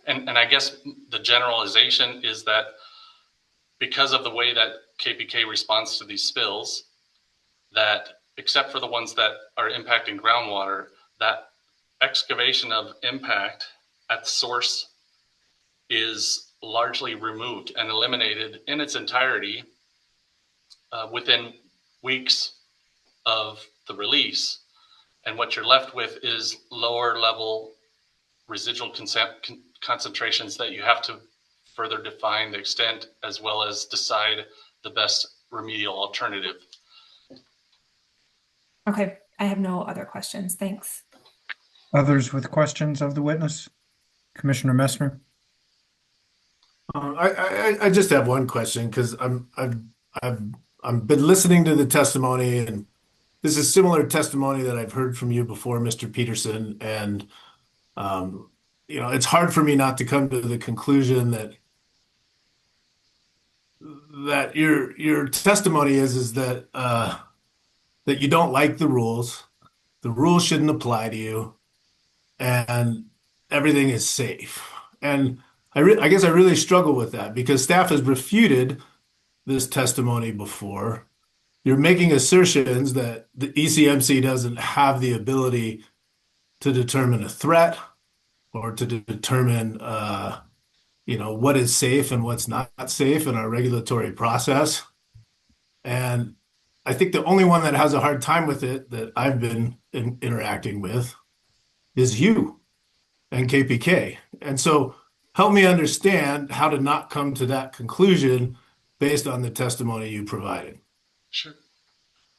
Speaker 17: and I guess the generalization is that because of the way that KPK responds to these spills, that except for the ones that are impacting groundwater, that excavation of impact at the source is largely removed and eliminated in its entirety within weeks of the release. And what you're left with is lower level residual concentrations that you have to further define the extent as well as decide the best remedial alternative.
Speaker 18: Okay, I have no other questions. Thanks.
Speaker 1: Others with questions of the witness? Commissioner Messner?
Speaker 12: I just have one question because I've been listening to the testimony, and this is similar testimony that I've heard from you before, Mr. Peterson, and it's hard for me not to come to the conclusion that your testimony is that that you don't like the rules shouldn't apply to you, and everything is safe. And I guess I really struggle with that because staff has refuted this testimony before. You're making assertions that the ECMC doesn't have the ability to determine a threat or to determine what is safe and what's not safe in our regulatory process. And I think the only one that has a hard time with it that I've been interacting with is you and KPK. And so help me understand how to not come to that conclusion based on the testimony you provided.
Speaker 17: Sure.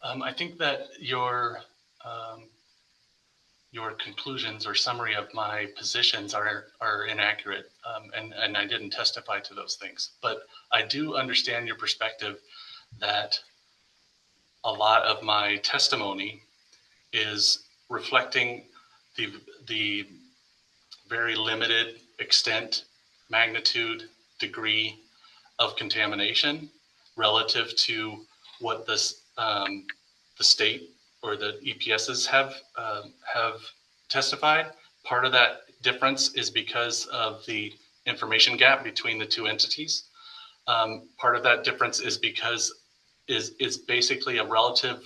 Speaker 17: I think that your conclusions or summary of my positions are inaccurate, and I didn't testify to those things. But I do understand your perspective that a lot of my testimony is reflecting the very limited extent, magnitude, degree of contamination relative to what the state or the EPSs have testified. Part of that difference is because of the information gap between the two entities. Part of that difference is because is basically a relative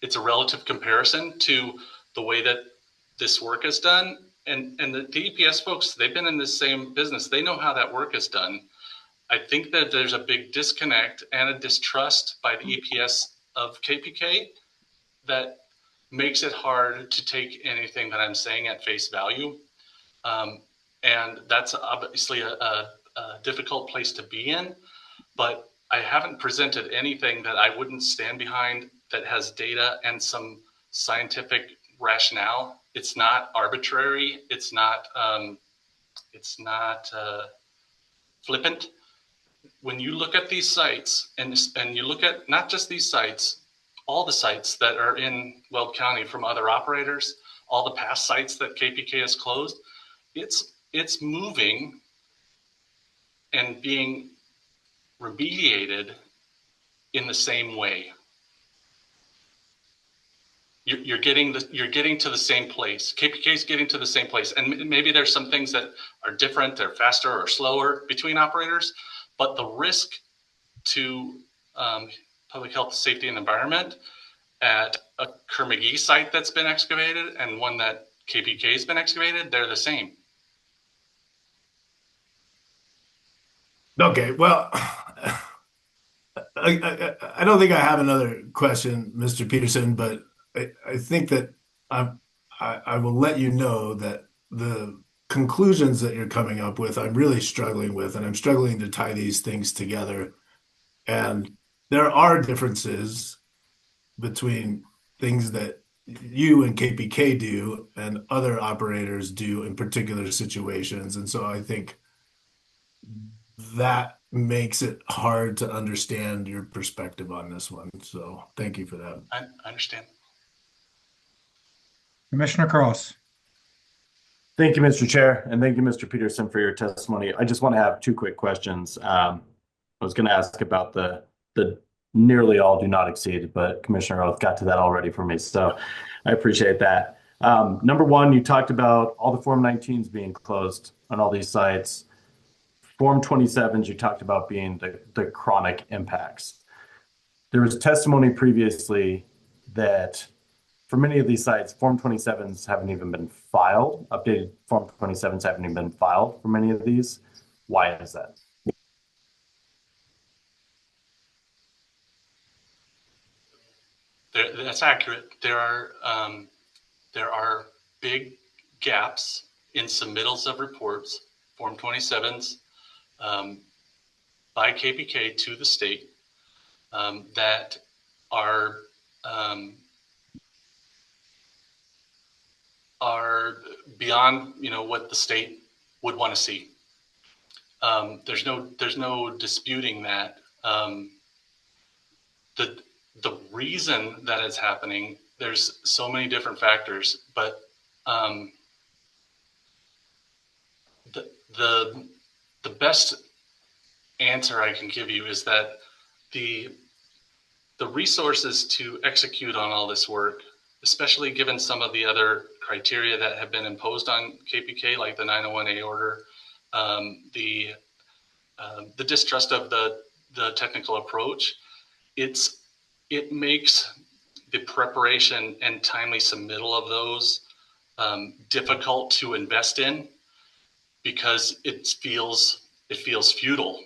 Speaker 17: it's a relative comparison to the way that this work is done. And the EPS folks, they've been in the same business. They know how that work is done. I think that there's a big disconnect and a distrust by the EPS of KPK that makes it hard to take anything that I'm saying at face value. And that's obviously a difficult place to be in, but I haven't presented anything that I wouldn't stand behind that has data and some scientific rationale. It's not arbitrary. It's not flippant. When you look at these sites and you look at not just these sites, all the sites that are in Weld County from other operators, all the past sites that KPK has closed, it's moving and being remediated in the same way. You're getting to the same place. KPK is getting to the same place, and maybe there's some things that are different, they're faster or slower between operators, but the risk to public health, safety, and environment at a Kerr-McGee site that's been excavated and one that KPK has been excavated, they're the same.
Speaker 12: Okay, well, I don't think I have another question, Mr. Peterson, but I think that I will let you know that the conclusions that you're coming up with, I'm really struggling with, and I'm struggling to tie these things together. And there are differences between things that you and KPK do and other operators do in particular situations. And so I think that makes it hard to understand your perspective on this one. So thank you for that.
Speaker 17: I understand.
Speaker 1: Commissioner Cross.
Speaker 14: Thank you, Mr. Chair, and thank you, Mr. Peterson, for your testimony. I just want to have two quick questions. I was going to ask about the nearly all do not exceed, but Commissioner Oath got to that already for me, so I appreciate that. Number one, you talked about all the Form 19s being closed on all these sites. Form 27s, you talked about being the chronic impacts. There was testimony previously that for many of these sites, Form 27s haven't even been filed. Updated Form 27s haven't even been filed for many of these. Why is that?
Speaker 17: That's accurate. There are big gaps in submittals of reports, Form 27s, by KPK to the state that are beyond what the state would want to see. There's no disputing that. The reason that it's happening, there's so many different factors, but the best answer I can give you is that the resources to execute on all this work, especially given some of the other criteria that have been imposed on KPK, like the 901A order, the distrust of the technical approach, it makes the preparation and timely submittal of those difficult to invest in because it feels futile,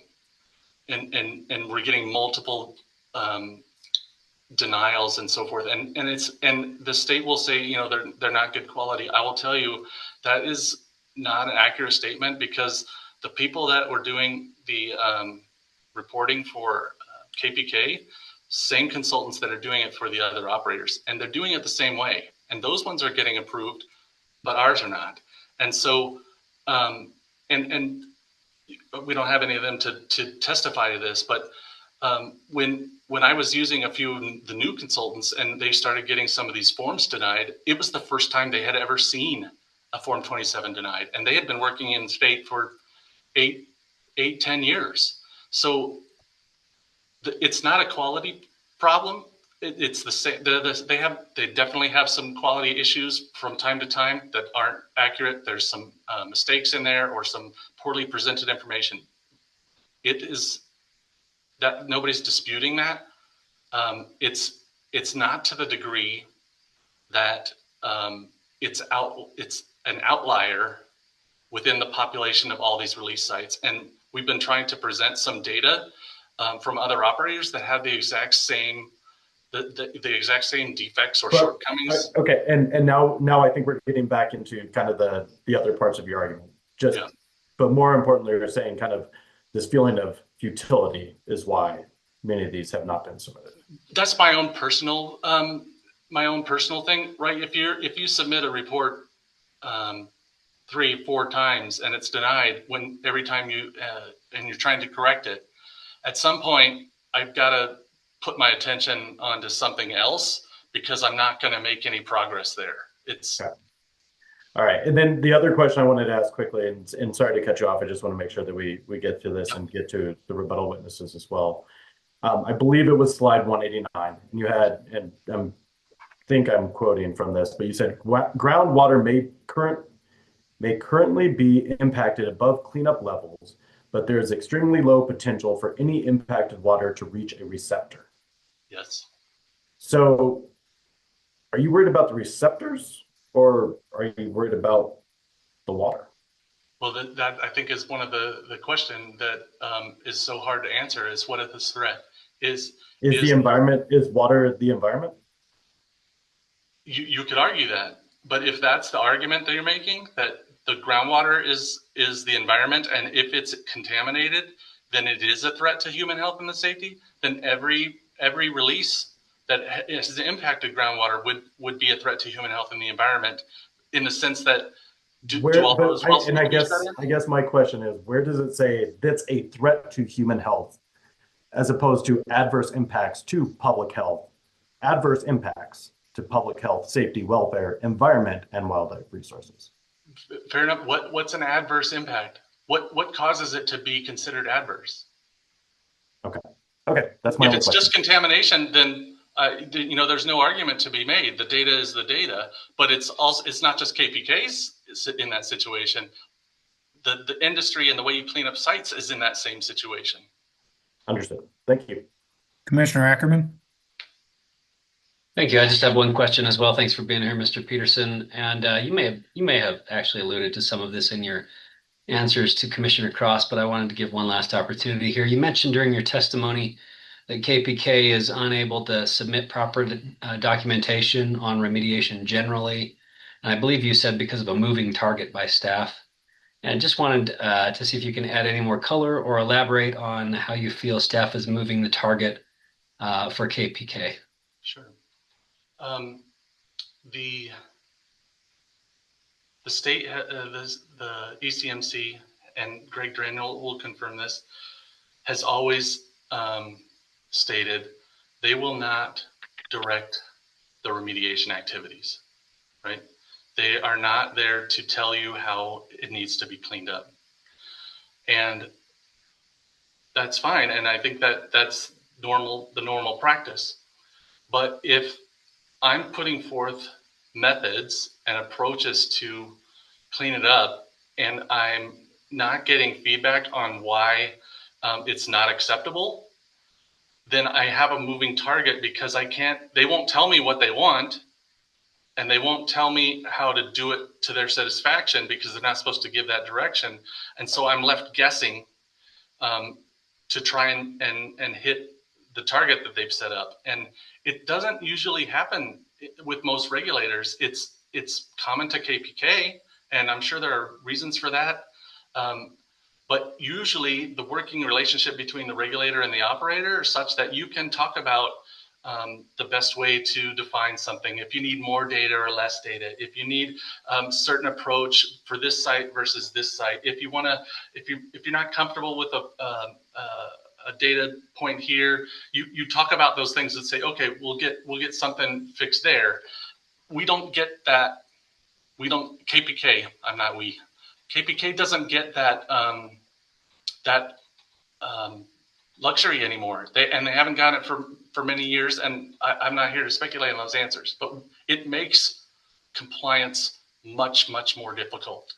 Speaker 17: and we're getting multiple denials and so forth, and the state will say they're not good quality. I will tell you that is not an accurate statement, because the people that were doing the reporting for KPK, same consultants that are doing it for the other operators, and they're doing it the same way, and those ones are getting approved, but ours are not. And so and we don't have any of them to testify to this, but when I was using a few of the new consultants and they started getting some of these forms denied, it was the first time they had ever seen a Form 27 denied, and they had been working in state for 10 years. So it's not a quality problem. It's the same. They definitely have some quality issues from time to time that aren't accurate. There's some mistakes in there or some poorly presented information. It is that nobody's disputing that. It's not to the degree that it's an outlier within the population of all these release sites. And we've been trying to present some data from other operators that have the exact same defects or shortcomings.
Speaker 14: Okay, and now I think we're getting back into kind of the other parts of your argument. But more importantly, you're saying kind of this feeling of futility is why many of these have not been submitted.
Speaker 17: That's my own personal thing, right? If you submit a report 3-4 times and it's denied every time and you're trying to correct it, at some point I've got to put my attention onto something else because I'm not going to make any progress there.
Speaker 14: Okay. All right, and then the other question I wanted to ask quickly, and sorry to cut you off, I just want to make sure that we get to this and get to the rebuttal witnesses as well. I believe it was slide 189. You had, and I think I'm quoting from this, but you said groundwater may currently be impacted above cleanup levels, but there is extremely low potential for any impacted water to reach a receptor.
Speaker 17: Yes.
Speaker 14: So are you worried about the receptors, or are you worried about the water?
Speaker 17: Well, that I think is one of the question that is so hard to answer is, what is this threat? is
Speaker 14: the environment, is water the environment?
Speaker 17: you could argue that, but if that's the argument that you're making, that the groundwater is the environment, and if it's contaminated, then it is a threat to human health and the safety, then every release that has impacted groundwater would be a threat to human health and the environment, in the sense that
Speaker 14: I guess my question is, where does it say that's a threat to human health as opposed to adverse impacts to public health, adverse impacts to public health, safety, welfare, environment, and wildlife resources?
Speaker 17: Fair enough. What's an adverse impact? What causes it to be considered adverse?
Speaker 14: Okay, that's my
Speaker 17: If
Speaker 14: only
Speaker 17: it's
Speaker 14: question.
Speaker 17: just contamination, then there's no argument to be made. The data is the data, but it's not just KPK's in that situation. The industry and the way you clean up sites is in that same situation.
Speaker 14: Understood. Thank you.
Speaker 1: Commissioner Ackerman?
Speaker 15: Thank you. I just have one question as well. Thanks for being here, Mr. Peterson. And you may have actually alluded to some of this in your answers to Commissioner Cross, but I wanted to give one last opportunity here. You mentioned during your testimony that KPK is unable to submit proper documentation on remediation generally. And I believe you said because of a moving target by staff. And just wanted to see if you can add any more color or elaborate on how you feel staff is moving the target for KPK.
Speaker 17: Sure. The state, the ECMC, and Greg Daniel will confirm this, has always stated they will not direct the remediation activities, right? They are not there to tell you how it needs to be cleaned up. And that's fine. And I think that's the normal practice. But if I'm putting forth methods and approaches to clean it up, and I'm not getting feedback on why it's not acceptable, then I have a moving target, because they won't tell me what they want, and they won't tell me how to do it to their satisfaction, because they're not supposed to give that direction. And so I'm left guessing to try and hit the target that they've set up. And it doesn't usually happen with most regulators. It's common to KPK, and I'm sure there are reasons for that. But usually the working relationship between the regulator and the operator is such that you can talk about the best way to define something. If you need more data or less data, if you need certain approach for this site versus this site, if you're not comfortable with a data point here, you talk about those things and say, okay, we'll get something fixed there. We don't get that. KPK, I'm not we. KPK doesn't get that luxury anymore. They haven't gotten it for many years, and I'm not here to speculate on those answers, but it makes compliance much, much more difficult.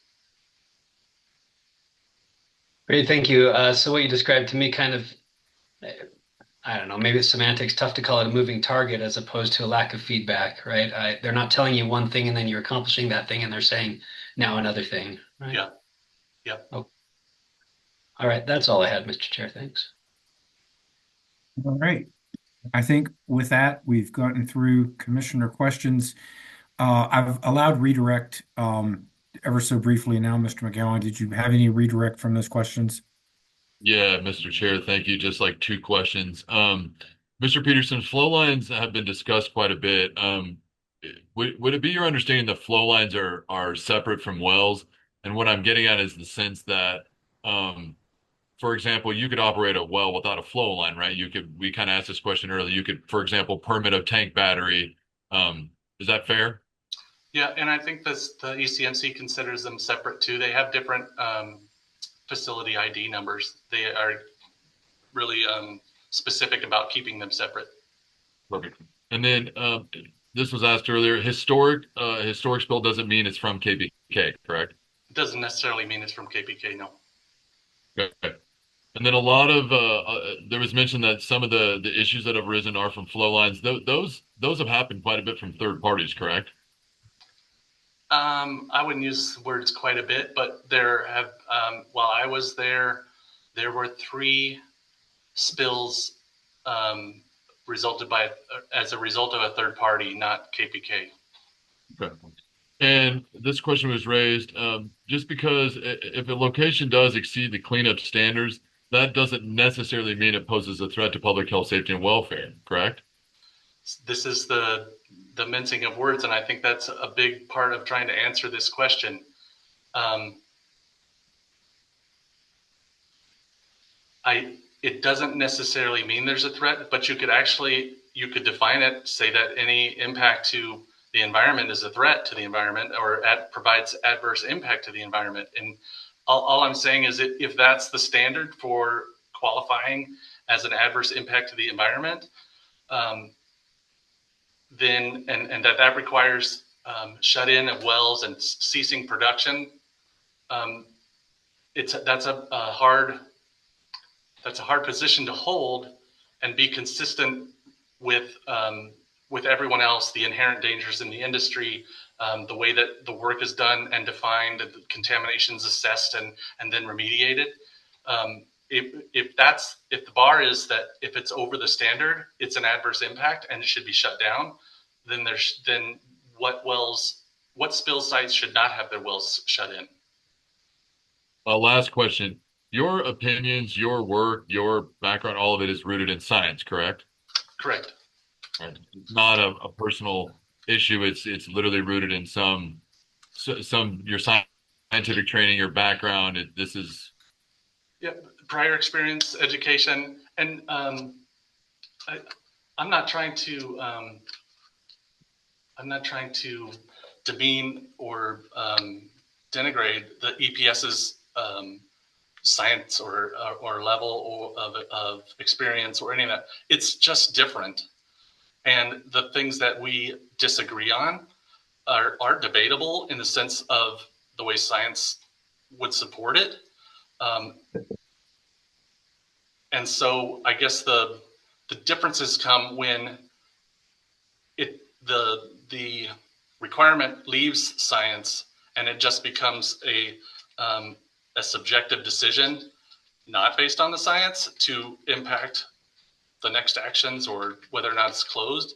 Speaker 15: Great, thank you. So what you described to me kind of, I don't know, maybe it's semantics, tough to call it a moving target as opposed to a lack of feedback, right? They're not telling you one thing and then you're accomplishing that thing, and they're saying now another thing, right?
Speaker 17: Yeah.
Speaker 15: Oh. All right, that's all I had, Mr. Chair. Thanks.
Speaker 1: All right. I think with that, we've gotten through commissioner questions. I've allowed redirect ever so briefly now. Mr. McGowan, did you have any redirect from those questions?
Speaker 9: Yeah, Mr. Chair, thank you. Just like two questions. Mr. Peterson, flow lines have been discussed quite a bit. Would it be your understanding that flow lines are separate from wells? And what I'm getting at is the sense that, for example, you could operate a well without a flow line, right? We kind of asked this question earlier. You could, for example, permit a tank battery. Is that fair?
Speaker 17: Yeah, and I think the ECMC considers them separate too. They have different facility ID numbers. They are really specific about keeping them separate.
Speaker 9: Perfect. And then this was asked earlier. Historic spill doesn't mean it's from KPK, correct?
Speaker 17: It doesn't necessarily mean it's from KPK, no.
Speaker 9: Okay. And then a lot of there was mention that some of the issues that have arisen are from flow lines. Those have happened quite a bit from third parties, correct?
Speaker 17: I wouldn't use words quite a bit, but there have while I was there were 3 spills resulted as a result of a third party, not KPK.
Speaker 9: Okay. And this question was raised just because if a location does exceed the cleanup standards, that doesn't necessarily mean it poses a threat to public health, safety, and welfare, correct?
Speaker 17: This is the mincing of words, and I think that's a big part of trying to answer this question. It doesn't necessarily mean there's a threat, but you could define it, say that any impact to the environment is a threat to the environment or provides adverse impact to the environment. And all I'm saying is that if that's the standard for qualifying as an adverse impact to the environment, then and that requires shut-in of wells and ceasing production, that's a hard position to hold and be consistent with everyone else, the inherent dangers in the industry, the way that the work is done and defined, the contaminations assessed and then remediated. If the bar is that if it's over the standard, it's an adverse impact and it should be shut down, then what spill sites should not have their wells shut in?
Speaker 9: Last question. Your opinions, your work, your background, all of it is rooted in science, correct?
Speaker 17: Correct.
Speaker 9: Right. It's not a personal issue. It's literally rooted in some your scientific training, your background. This is
Speaker 17: Prior experience, education, and I'm not trying to demean or denigrate the EPS's science or level of experience or any of that. It's just different, and the things that we disagree on are debatable in the sense of the way science would support it. And so I guess the differences come when the requirement leaves science and it just becomes a subjective decision, not based on the science, to impact the next actions or whether or not it's closed.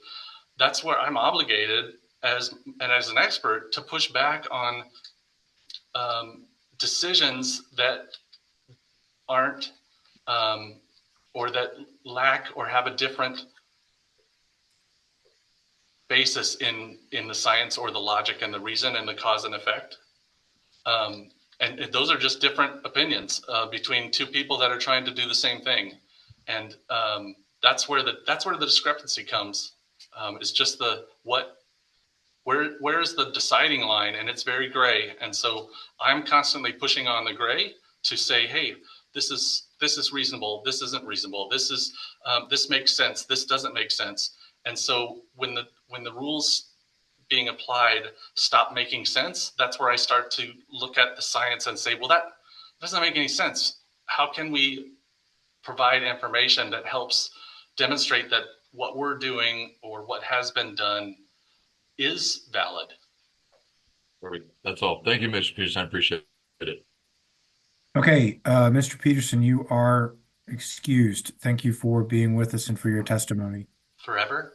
Speaker 17: That's where I'm obligated as an expert to push back on decisions that aren't or that lack or have a different basis in the science or the logic and the reason and the cause and effect. And those are just different opinions between two people that are trying to do the same thing. And that's where the discrepancy comes. It's just where is the deciding line, and it's very gray. And so I'm constantly pushing on the gray to say, hey, this is reasonable. This isn't reasonable. This makes sense. This doesn't make sense. And so when the rules being applied stop making sense, that's where I start to look at the science and say, well, that doesn't make any sense. How can we provide information that helps demonstrate that what we're doing or what has been done is valid?
Speaker 9: That's all. Thank you, Mr. Peterson. I appreciate it.
Speaker 1: Okay, Mr. Peterson, you are excused. Thank you for being with us and for your testimony.
Speaker 17: Forever?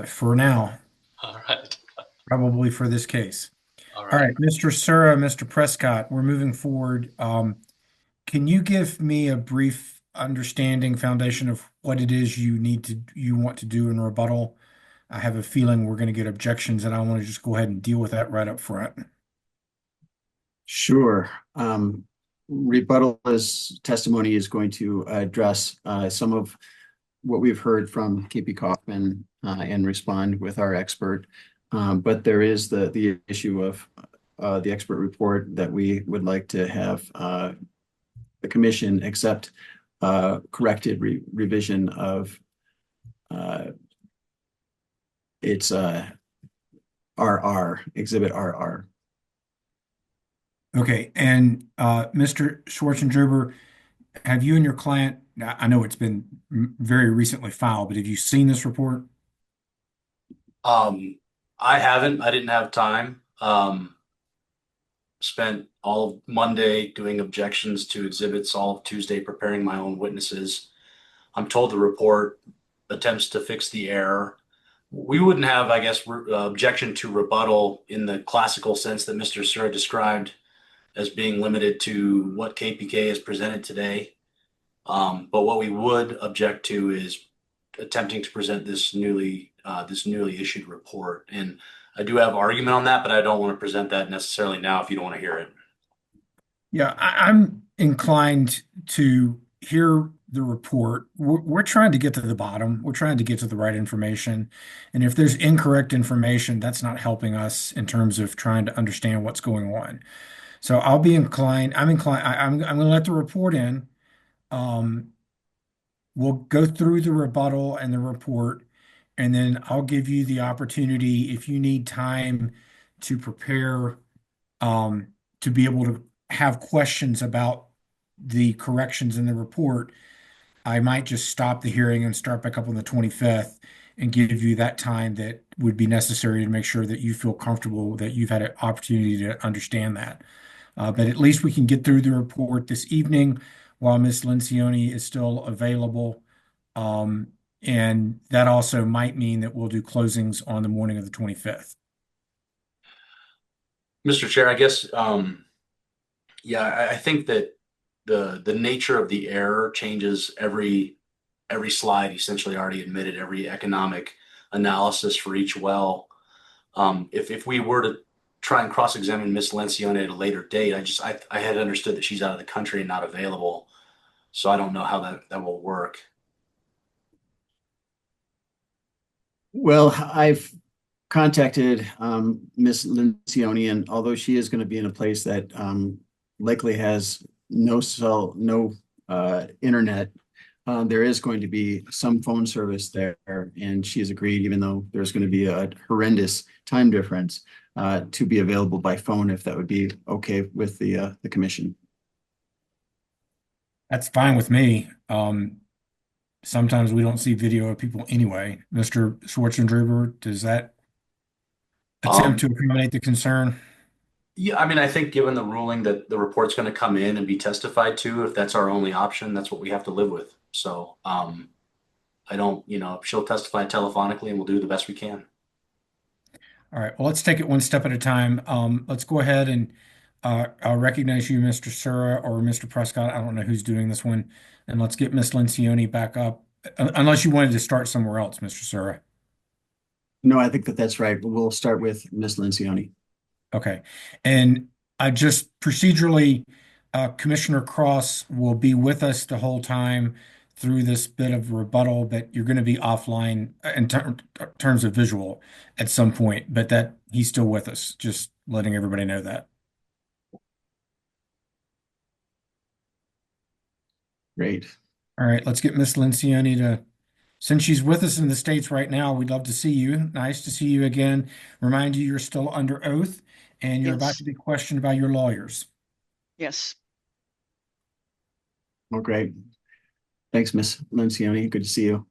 Speaker 1: For now.
Speaker 17: All right.
Speaker 1: Probably for this case.
Speaker 17: All
Speaker 1: All right, Mr. Sura, Mr. Prescott, we're moving forward. Can you give me a brief understanding, foundation of what it is you want to do in rebuttal? I have a feeling we're going to get objections, and I want to just go ahead and deal with that right up front.
Speaker 8: Sure. Rebuttal testimony is going to address some of what we've heard from KP Kaufman and respond with our expert. But there is the issue of the expert report that we would like to have the commission accept corrected revision of its RR, Exhibit RR.
Speaker 1: Okay, and Mr. Schwarzenegger, have you and your client, I know it's been very recently filed, but have you seen this report?
Speaker 3: I haven't. I didn't have time. Spent all of Monday doing objections to exhibits, all of Tuesday preparing my own witnesses. I'm told the report attempts to fix the error. We wouldn't have, I guess, objection to rebuttal in the classical sense that Mr. Sura described as being limited to what KPK has presented today. But what we would object to is attempting to present this newly issued report. And I do have argument on that, but I don't want to present that necessarily now if you don't want to hear it.
Speaker 1: Yeah, I'm inclined to hear the report. We're trying to get to the bottom. We're trying to get to the right information. And if there's incorrect information, that's not helping us in terms of trying to understand what's going on. So I'm inclined, I'm going to let the report in. Um, we'll go through the rebuttal and the report, and then I'll give you the opportunity if you need time to prepare, um, to be able to have questions about the corrections in the report. I might just stop the hearing and start back up on the 25th and give you that time that would be necessary to make sure that you feel comfortable that you've had an opportunity to understand that. But at least we can get through the report this evening while Ms. Lencioni is still available. Um, and that also might mean that we'll do closings on the morning of the 25th.
Speaker 3: Mr. Chair, I guess, yeah, I think that the nature of the error changes every slide. Essentially, already admitted every economic analysis for each well. If we were to try and cross-examine Ms. Lencioni at a later date, I had understood that she's out of the country and not available, so I don't know how that will work.
Speaker 8: Well, I've contacted Miss Lencioni, and although she is going to be in a place that likely has no internet, there is going to be some phone service there, and she has agreed, even though there's going to be a horrendous time difference, to be available by phone if that would be okay with the commission.
Speaker 1: That's fine with me. Sometimes we don't see video of people anyway. Mr. Schwarzenegger, does that attempt to accommodate the concern?
Speaker 3: Yeah, I mean, I think given the ruling that the report's going to come in and be testified to, if that's our only option, that's what we have to live with. So, I don't, she'll testify telephonically and we'll do the best we can.
Speaker 1: All right. Well, let's take it one step at a time. Let's go ahead and I'll recognize you, Mr. Sura or Mr. Prescott. I don't know who's doing this one. And let's get Miss Lencioni back up, unless you wanted to start somewhere else, Mr. Sura.
Speaker 8: No, I think that's right. We'll start with Miss Lencioni.
Speaker 1: Okay. And I just procedurally, Commissioner Cross will be with us the whole time through this bit of rebuttal, but you're going to be offline in terms of visual at some point, but that he's still with us, just letting everybody know that.
Speaker 8: Great.
Speaker 1: All right, let's get Miss Lencioni to, since she's with us in the States right now, we'd love to see you. Nice to see you again. Remind you, you're still under oath and you're about to be questioned by your lawyers.
Speaker 19: Yes.
Speaker 8: Well, great. Thanks, Miss Lencioni. Good to see you.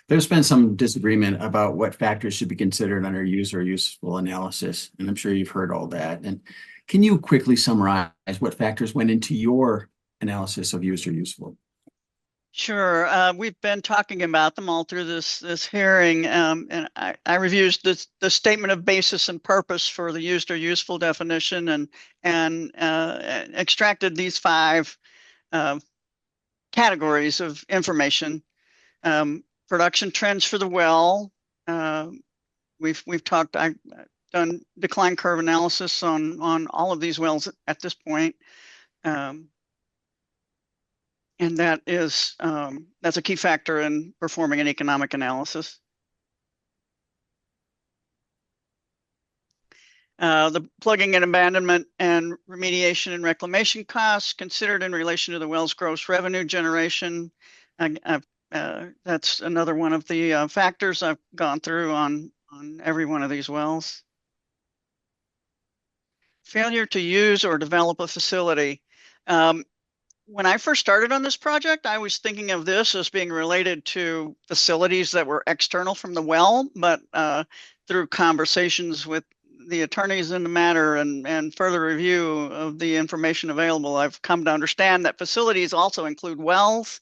Speaker 8: There's been some disagreement about what factors should be considered under use or useful analysis, and I'm sure you've heard all that. And can you quickly summarize what factors went into your analysis of use or useful?
Speaker 19: Sure. We've been talking about them all through this hearing, and I reviewed the statement of basis and purpose for the used or useful definition, and extracted these 5 categories of information. Production trends for the well. We've talked. I've done decline curve analysis on all of these wells at this point. And that's a key factor in performing an economic analysis. The plugging and abandonment and remediation and reclamation costs considered in relation to the well's gross revenue generation. That's another one of the factors I've gone through on every one of these wells. Failure to use or develop a facility. When I first started on this project, I was thinking of this as being related to facilities that were external from the well, but through conversations with the attorneys in the matter and further review of the information available, I've come to understand that facilities also include wells.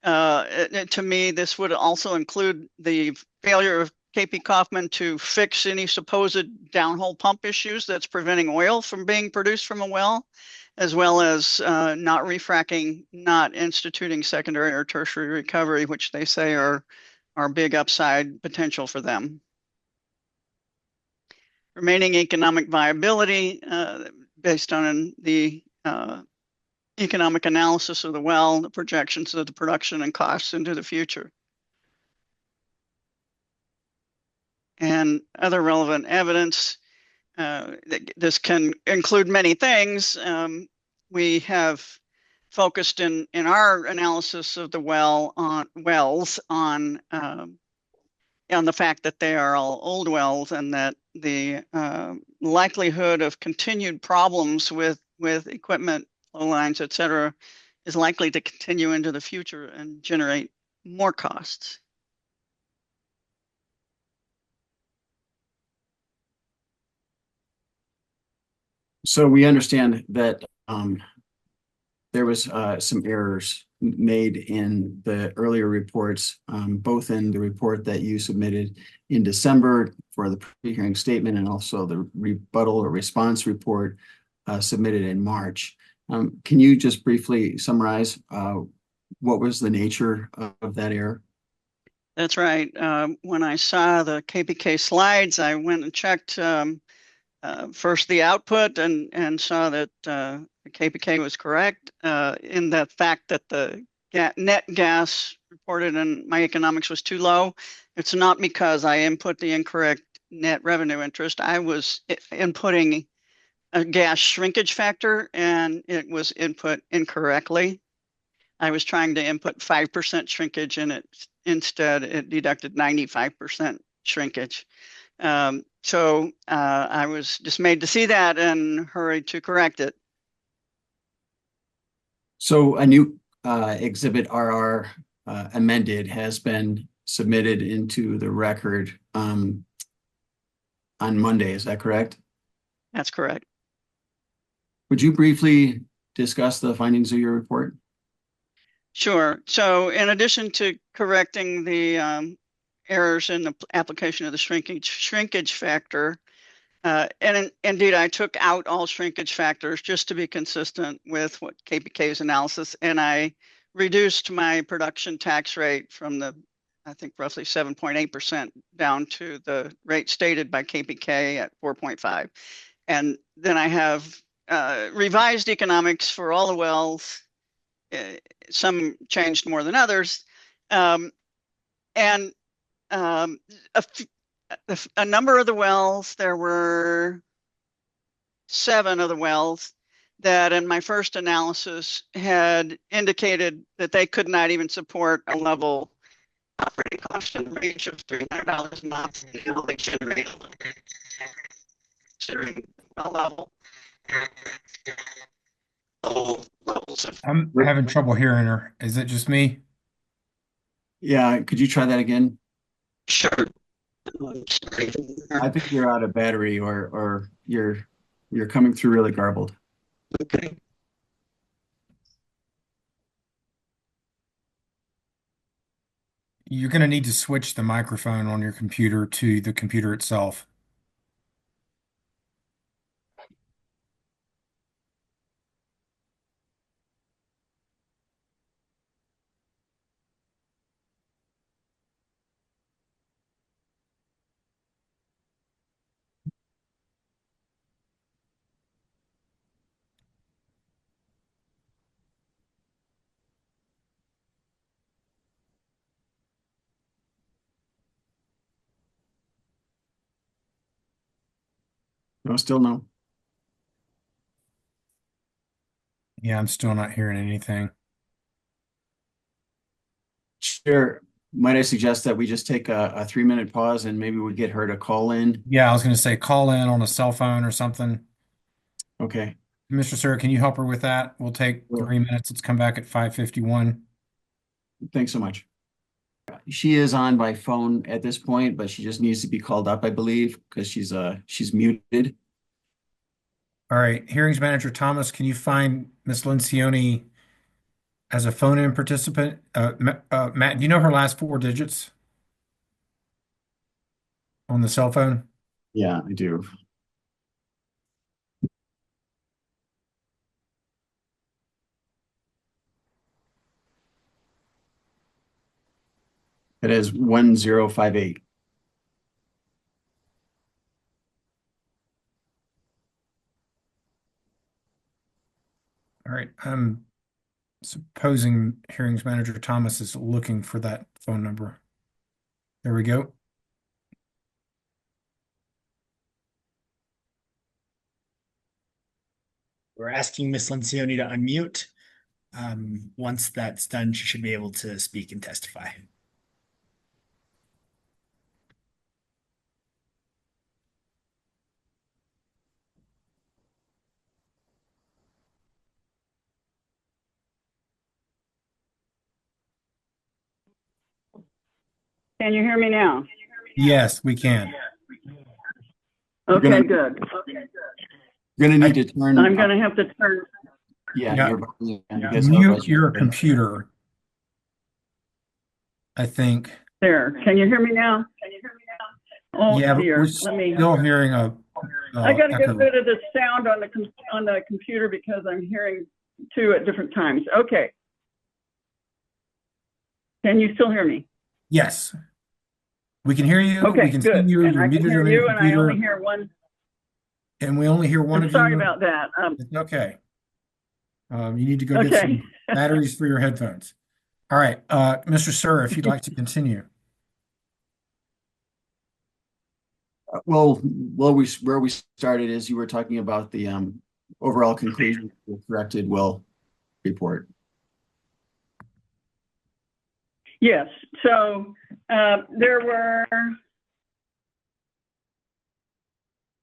Speaker 19: To me, this would also include the failure of KP Kaufman to fix any supposed downhole pump issues that's preventing oil from being produced from a well, as well as not refracking, not instituting secondary or tertiary recovery, which they say are big upside potential for them. Remaining economic viability based on the economic analysis of the well, the projections of the production and costs into the future. And other relevant evidence. This can include many things. We have focused in our analysis of the wells on the fact that they are all old wells and that the likelihood of continued problems with equipment, flow lines, et cetera, is likely to continue into the future and generate more costs.
Speaker 8: So we understand that there was some errors made in the earlier reports, both in the report that you submitted in December for the pre-hearing statement and also the rebuttal or response report submitted in March. Can you just briefly summarize what was the nature of that error?
Speaker 19: That's right. When I saw the KPK slides, I went and checked first the output and saw that the KPK was correct in the fact that the net gas reported in my economics was too low. It's not because I input the incorrect net revenue interest. I was inputting a gas shrinkage factor and it was input incorrectly. I was trying to input 5% shrinkage and instead it deducted 95% shrinkage. So I was dismayed to see that and hurried to correct it.
Speaker 8: So a new exhibit RR amended has been submitted into the record on Monday, is that correct?
Speaker 19: That's correct.
Speaker 8: Would you briefly discuss the findings of your report?
Speaker 19: Sure. So in addition to correcting the errors in the application of the shrinkage factor, and indeed I took out all shrinkage factors just to be consistent with what KPK's analysis, and I reduced my production tax rate from I think roughly 7.8% down to the rate stated by KPK at 4.5. And then I have revised economics for all the wells. Some changed more than others. And a number of the wells, there were 7 of the wells that in my first analysis had indicated that they could not even support a level operating cost in the range of $300 a month. You know, they generate considering a level.
Speaker 1: I'm having trouble hearing her. Is it just me?
Speaker 8: Yeah, could you try that again?
Speaker 19: Sure.
Speaker 8: I think you're out of battery or you're coming through really garbled.
Speaker 19: Okay.
Speaker 1: You're going to need to switch the microphone on your computer to the computer itself.
Speaker 8: No, still no.
Speaker 1: Yeah, I'm still not hearing anything.
Speaker 8: Chair, might I suggest that we just take a 3-minute pause and maybe we get her to call in?
Speaker 1: Yeah, I was going to say call in on a cell phone or something.
Speaker 8: Okay.
Speaker 1: Mr. Sir, can you help her with that? We'll take 3 minutes. Let's come back at 5:51.
Speaker 8: Thanks so much. She is on by phone at this point, but she just needs to be called up, I believe, because she's muted.
Speaker 1: All right, Hearings Manager Thomas, can you find Ms. Lencioni as a phone-in participant? Matt, do you know her last 4 digits on the cell phone?
Speaker 8: Yeah, I do. It is 1058.
Speaker 1: All right, I'm supposing Hearings Manager Thomas is looking for that phone number. There we go.
Speaker 2: We're asking Ms. Lencioni to unmute. Once that's done, she should be able to speak and testify.
Speaker 20: Can you hear me now?
Speaker 1: Yes, we can.
Speaker 20: Okay, good.
Speaker 8: You're gonna need to turn.
Speaker 20: I'm gonna have to turn.
Speaker 8: Yeah,
Speaker 1: Mute your computer, I think.
Speaker 20: There. Can you hear me now? Oh
Speaker 1: Yeah, but
Speaker 20: dear.
Speaker 1: we're
Speaker 20: Let me.
Speaker 1: still hearing a
Speaker 20: I got to
Speaker 1: echo.
Speaker 20: get rid of the sound on the computer because I'm hearing two at different times. Okay. Can you still hear me?
Speaker 1: Yes. We can hear you.
Speaker 20: Okay,
Speaker 1: We can see
Speaker 20: good.
Speaker 1: you.
Speaker 20: And
Speaker 1: You're
Speaker 20: I can
Speaker 1: muted
Speaker 20: hear
Speaker 1: on your
Speaker 20: you, and I
Speaker 1: computer.
Speaker 20: only hear one.
Speaker 1: And we only hear one
Speaker 20: I'm
Speaker 1: of
Speaker 20: sorry
Speaker 1: you.
Speaker 20: about that.
Speaker 1: It's okay. You need to go get
Speaker 20: Okay.
Speaker 1: some batteries for your headphones. All right, Mr. Sir, if you'd like to continue.
Speaker 8: Well, where we started is you were talking about the overall conclusion of the corrected well report.
Speaker 20: Yes. So there were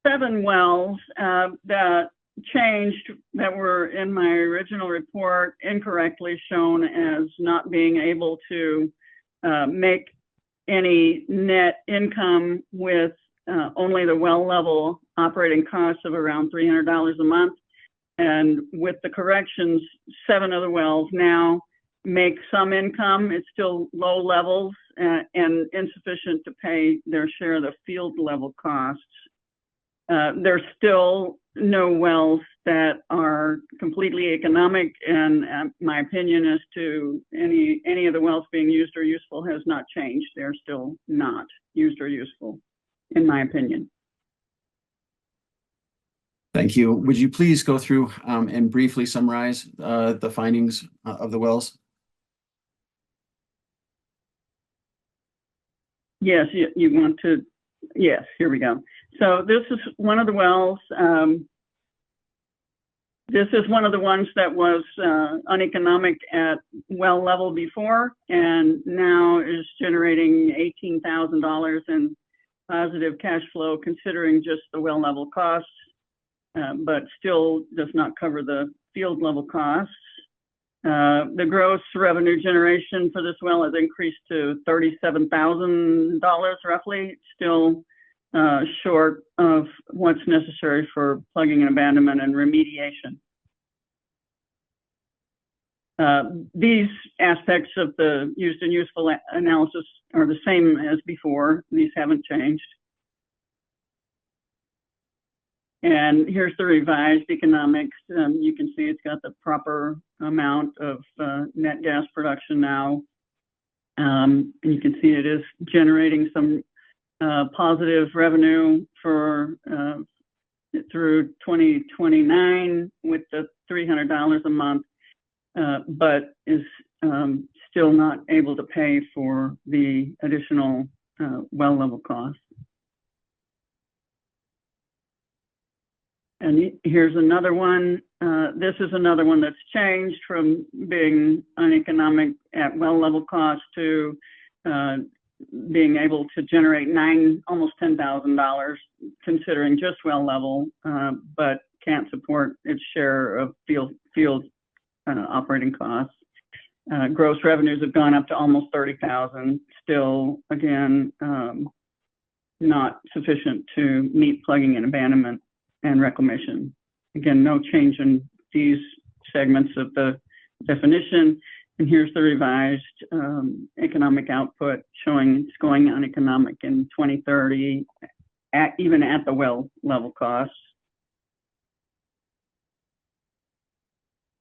Speaker 20: 7 wells that changed that were in my original report incorrectly shown as not being able to make any net income with only the well level operating costs of around $300 a month. And with the corrections, 7 of the wells now make some income. It's still low levels and insufficient to pay their share of the field level costs. There's still no wells that are completely economic, and my opinion as to any of the wells being used or useful has not changed. They're still not used or useful, in my opinion.
Speaker 8: Thank you. Would you please go through and briefly summarize the findings of the wells?
Speaker 20: Yes, you want to, yes, here we go. So this is one of the wells. This is one of the ones that was uneconomic at well level before, and now is generating $18,000 in positive cash flow considering just the well level costs, but still does not cover the field level costs. The gross revenue generation for this well has increased to $37,000 roughly, still short of what's necessary for plugging and abandonment and remediation. These aspects of the used and useful analysis are the same as before. These haven't changed. And here's the revised economics. You can see it's got the proper amount of net gas production now. And you can see it is generating some positive revenue for through 2029 with the $300 a month, but is still not able to pay for the additional well level costs. And here's another one. This is another one that's changed from being uneconomic at well level cost to being able to generate almost $10,000 considering just well level, but can't support its share of field operating costs. Gross revenues have gone up to almost 30,000. Still, again, not sufficient to meet plugging and abandonment and reclamation. Again, no change in these segments of the definition. And here's the revised economic output showing it's going uneconomic in 2030, even at the well level costs.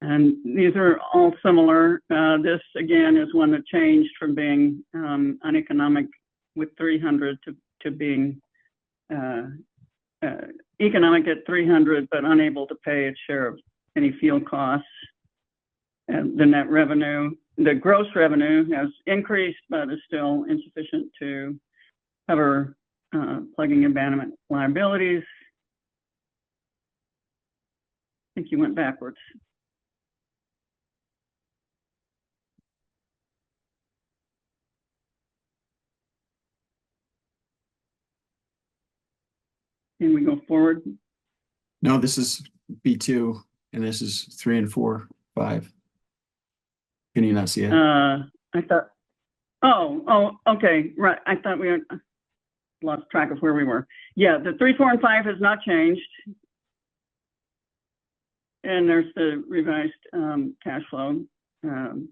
Speaker 20: And these are all similar. This, again, is one that changed from being uneconomic with 300 to being economic at 300, but unable to pay its share of any field costs. And the net revenue, the gross revenue has increased, but is still insufficient to cover plugging abandonment liabilities. I think you went backwards. Can we go forward?
Speaker 8: No, this is B2, and this is 3 and 4, 5. Can you not see it?
Speaker 20: I thought, okay, right. I thought we lost track of where we were. Yeah, the 3, 4, and 5 has not changed. And there's the revised cash flow. Again,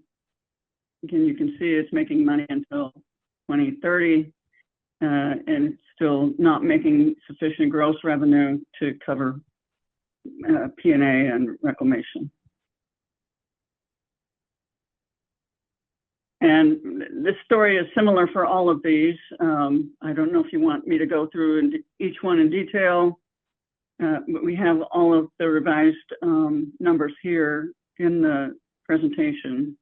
Speaker 20: you can see it's making money until 2030, and it's still not making sufficient gross revenue to cover P&A and reclamation. And this story is similar for all of these. I don't know if you want me to go through each one in detail, but we have all of the revised numbers here in the presentation.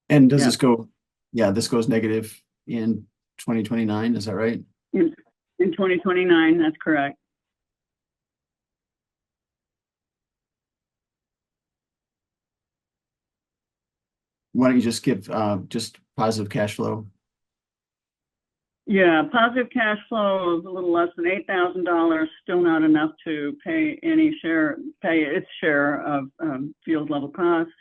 Speaker 8: And does this go, yeah, this goes negative in 2029, is that right?
Speaker 20: In 2029, that's correct.
Speaker 8: Why don't you just give just positive cash flow?
Speaker 20: Yeah, positive cash flow of a little less than $8,000, still not enough to pay its share of field level costs.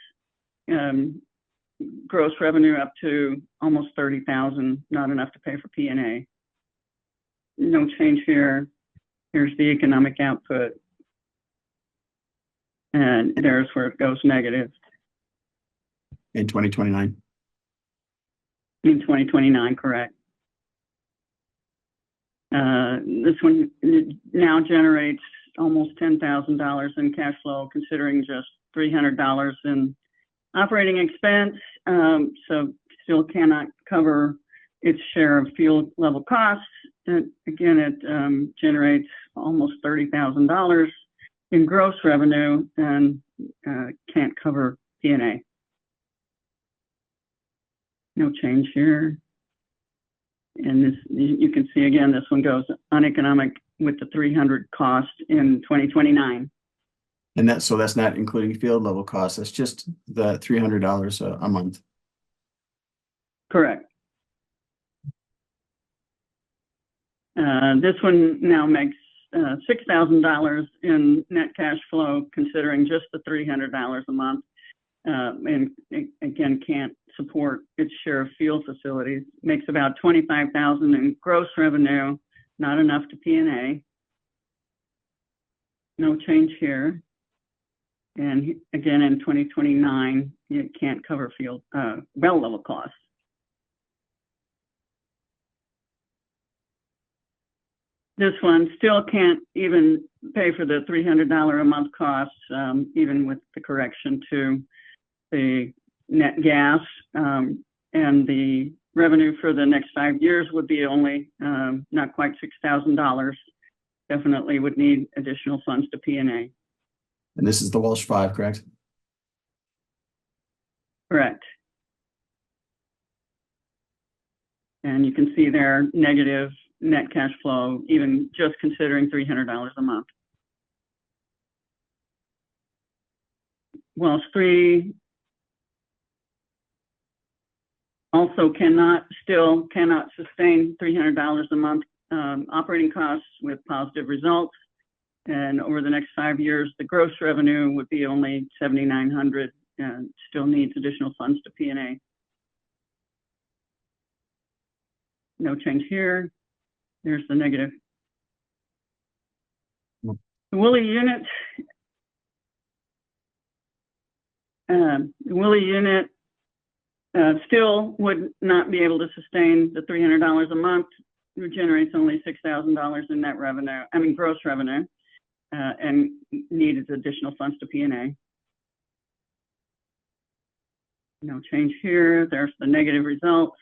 Speaker 20: Gross revenue up to almost 30,000, not enough to pay for P&A. No change here. Here's the economic output. And there's where it goes negative.
Speaker 8: In 2029?
Speaker 20: In 2029, correct. This one now generates almost $10,000 in cash flow, considering just $300 in operating expense. So still cannot cover its share of field level costs. And again, it generates almost $30,000 in gross revenue and can't cover P&A. No change here. And this, you can see again, this one goes uneconomic with the 300 cost in 2029.
Speaker 8: And so that's not including field level costs. That's just the $300 a month.
Speaker 20: Correct. This one now makes $6,000 in net cash flow, considering just the $300 a month. And again, can't support its share of field facilities. Makes about $25,000 in gross revenue, not enough to P&A. No change here. And again, in 2029, it can't cover field well level costs. This one still can't even pay for the $300 a month costs, even with the correction to the net gas, and the revenue for the next 5 years would be only not quite $6,000. Definitely would need additional funds to P&A.
Speaker 8: And this is the Welsh 5, correct?
Speaker 20: Correct. And you can see there negative net cash flow, even just considering $300 a month. Welsh 3 also still cannot sustain $300 a month operating costs with positive results. And over the next 5 years, the gross revenue would be only 7,900 and still needs additional funds to P&A. No change here. There's the negative. The Woolly unit. Still would not be able to sustain the $300 a month. It generates only $6,000 in net revenue, gross revenue, and needed additional funds to P&A. No change here. There's the negative results.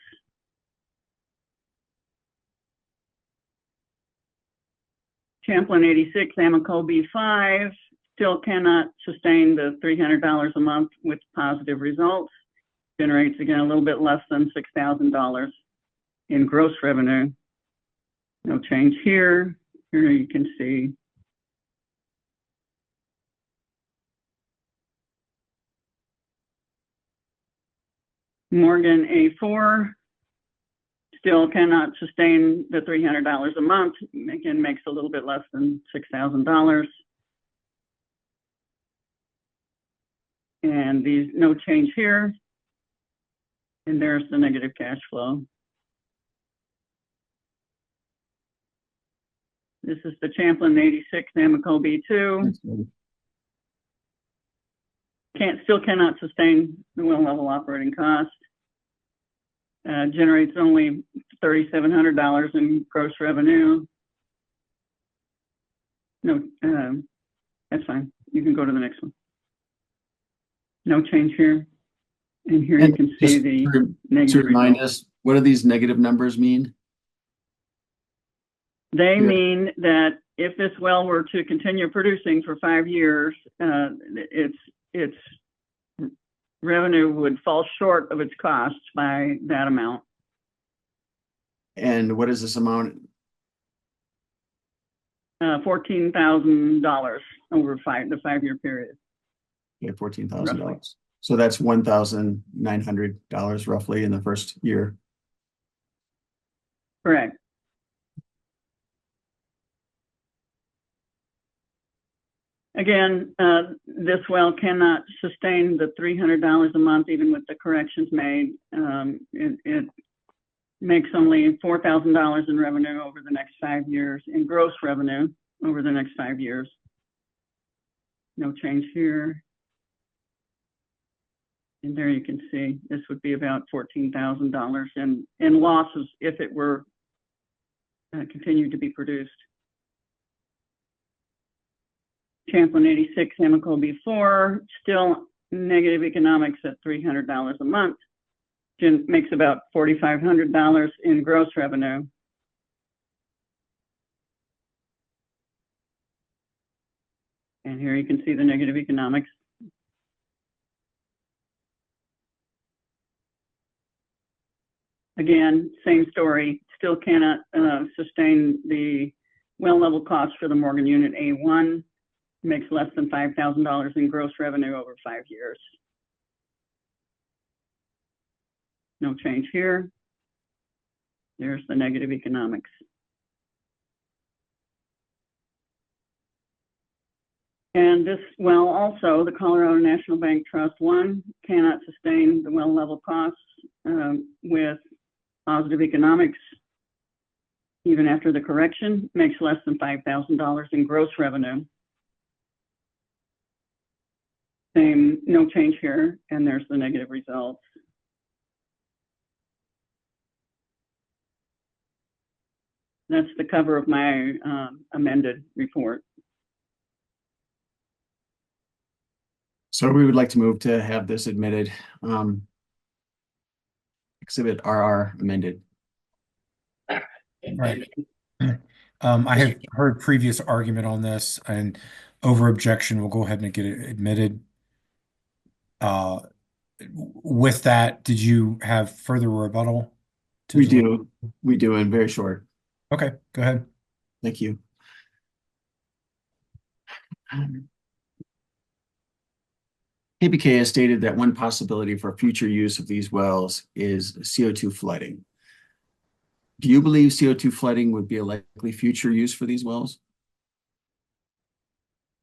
Speaker 20: Champlin 86, Amico B5 still cannot sustain the $300 a month with positive results. Generates again a little bit less than $6,000 in gross revenue. No change here. Here you can see. Morgan A4 still cannot sustain the $300 a month. Again, makes a little bit less than $6,000. And these, no change here. And there's the negative cash flow. This is the Champlin 86 Amico B2. Still cannot sustain the well level operating cost. Generates only $3,700 in gross revenue. No, that's fine. You can go to the next one. No change here. And here you can see the negative.
Speaker 8: To remind us, what do these negative numbers mean?
Speaker 20: They mean that if this well were to continue producing for 5 years, its revenue would fall short of its costs by that amount.
Speaker 8: And what is this amount?
Speaker 20: $14,000 over the 5-year period.
Speaker 8: Yeah, $14,000. So that's $1,900 roughly in the first year.
Speaker 20: Correct. Again, this well cannot sustain the $300 a month, even with the corrections made. It makes only $4,000 in revenue over the next 5 years, in gross revenue over the next 5 years. No change here. And there you can see this would be about $14,000 in losses if it were continued to be produced. Champlin 86 Amico B4, still negative economics at $300 a month. Makes about $4,500 in gross revenue. And here you can see the negative economics. Again, same story, still cannot sustain the well level cost for the Morgan unit A1. Makes less than $5,000 in gross revenue over 5 years. No change here. There's the negative economics. And this well also, the Colorado National Bank Trust 1 cannot sustain the well level costs with positive economics. Even after the correction, makes less than $5,000 in gross revenue. Same, no change here, and there's the negative results. That's the cover of my amended report.
Speaker 8: So we would like to move to have this admitted. Exhibit RR amended.
Speaker 1: Right. I have heard previous argument on this, and over objection, we'll go ahead and get it admitted. With that, did you have further rebuttal?
Speaker 8: We do, and very short.
Speaker 1: Okay, go ahead.
Speaker 8: Thank you. KPK has stated that one possibility for future use of these wells is CO2 flooding. Do you believe CO2 flooding would be a likely future use for these wells?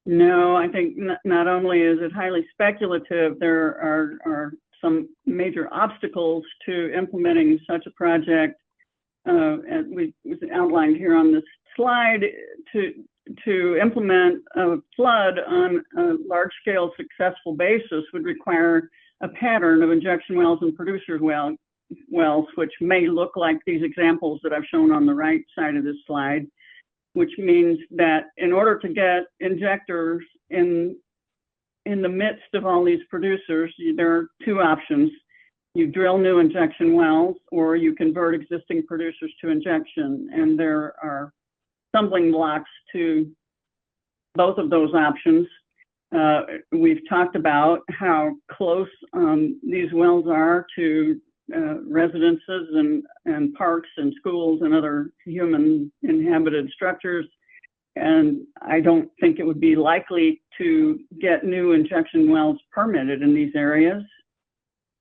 Speaker 20: No, I think not only is it highly speculative, there are some major obstacles to implementing such a project, as we outlined here on this slide. To implement a flood on a large-scale successful basis would require a pattern of injection wells and producer wells, which may look like these examples that I've shown on the right side of this slide, which means that in order to get injectors in the midst of all these producers, there are two options. You drill new injection wells, or you convert existing producers to injection, and there are stumbling blocks to both of those options. We've talked about how close these wells are to residences and parks and schools and other human inhabited structures. And I don't think it would be likely to get new injection wells permitted in these areas.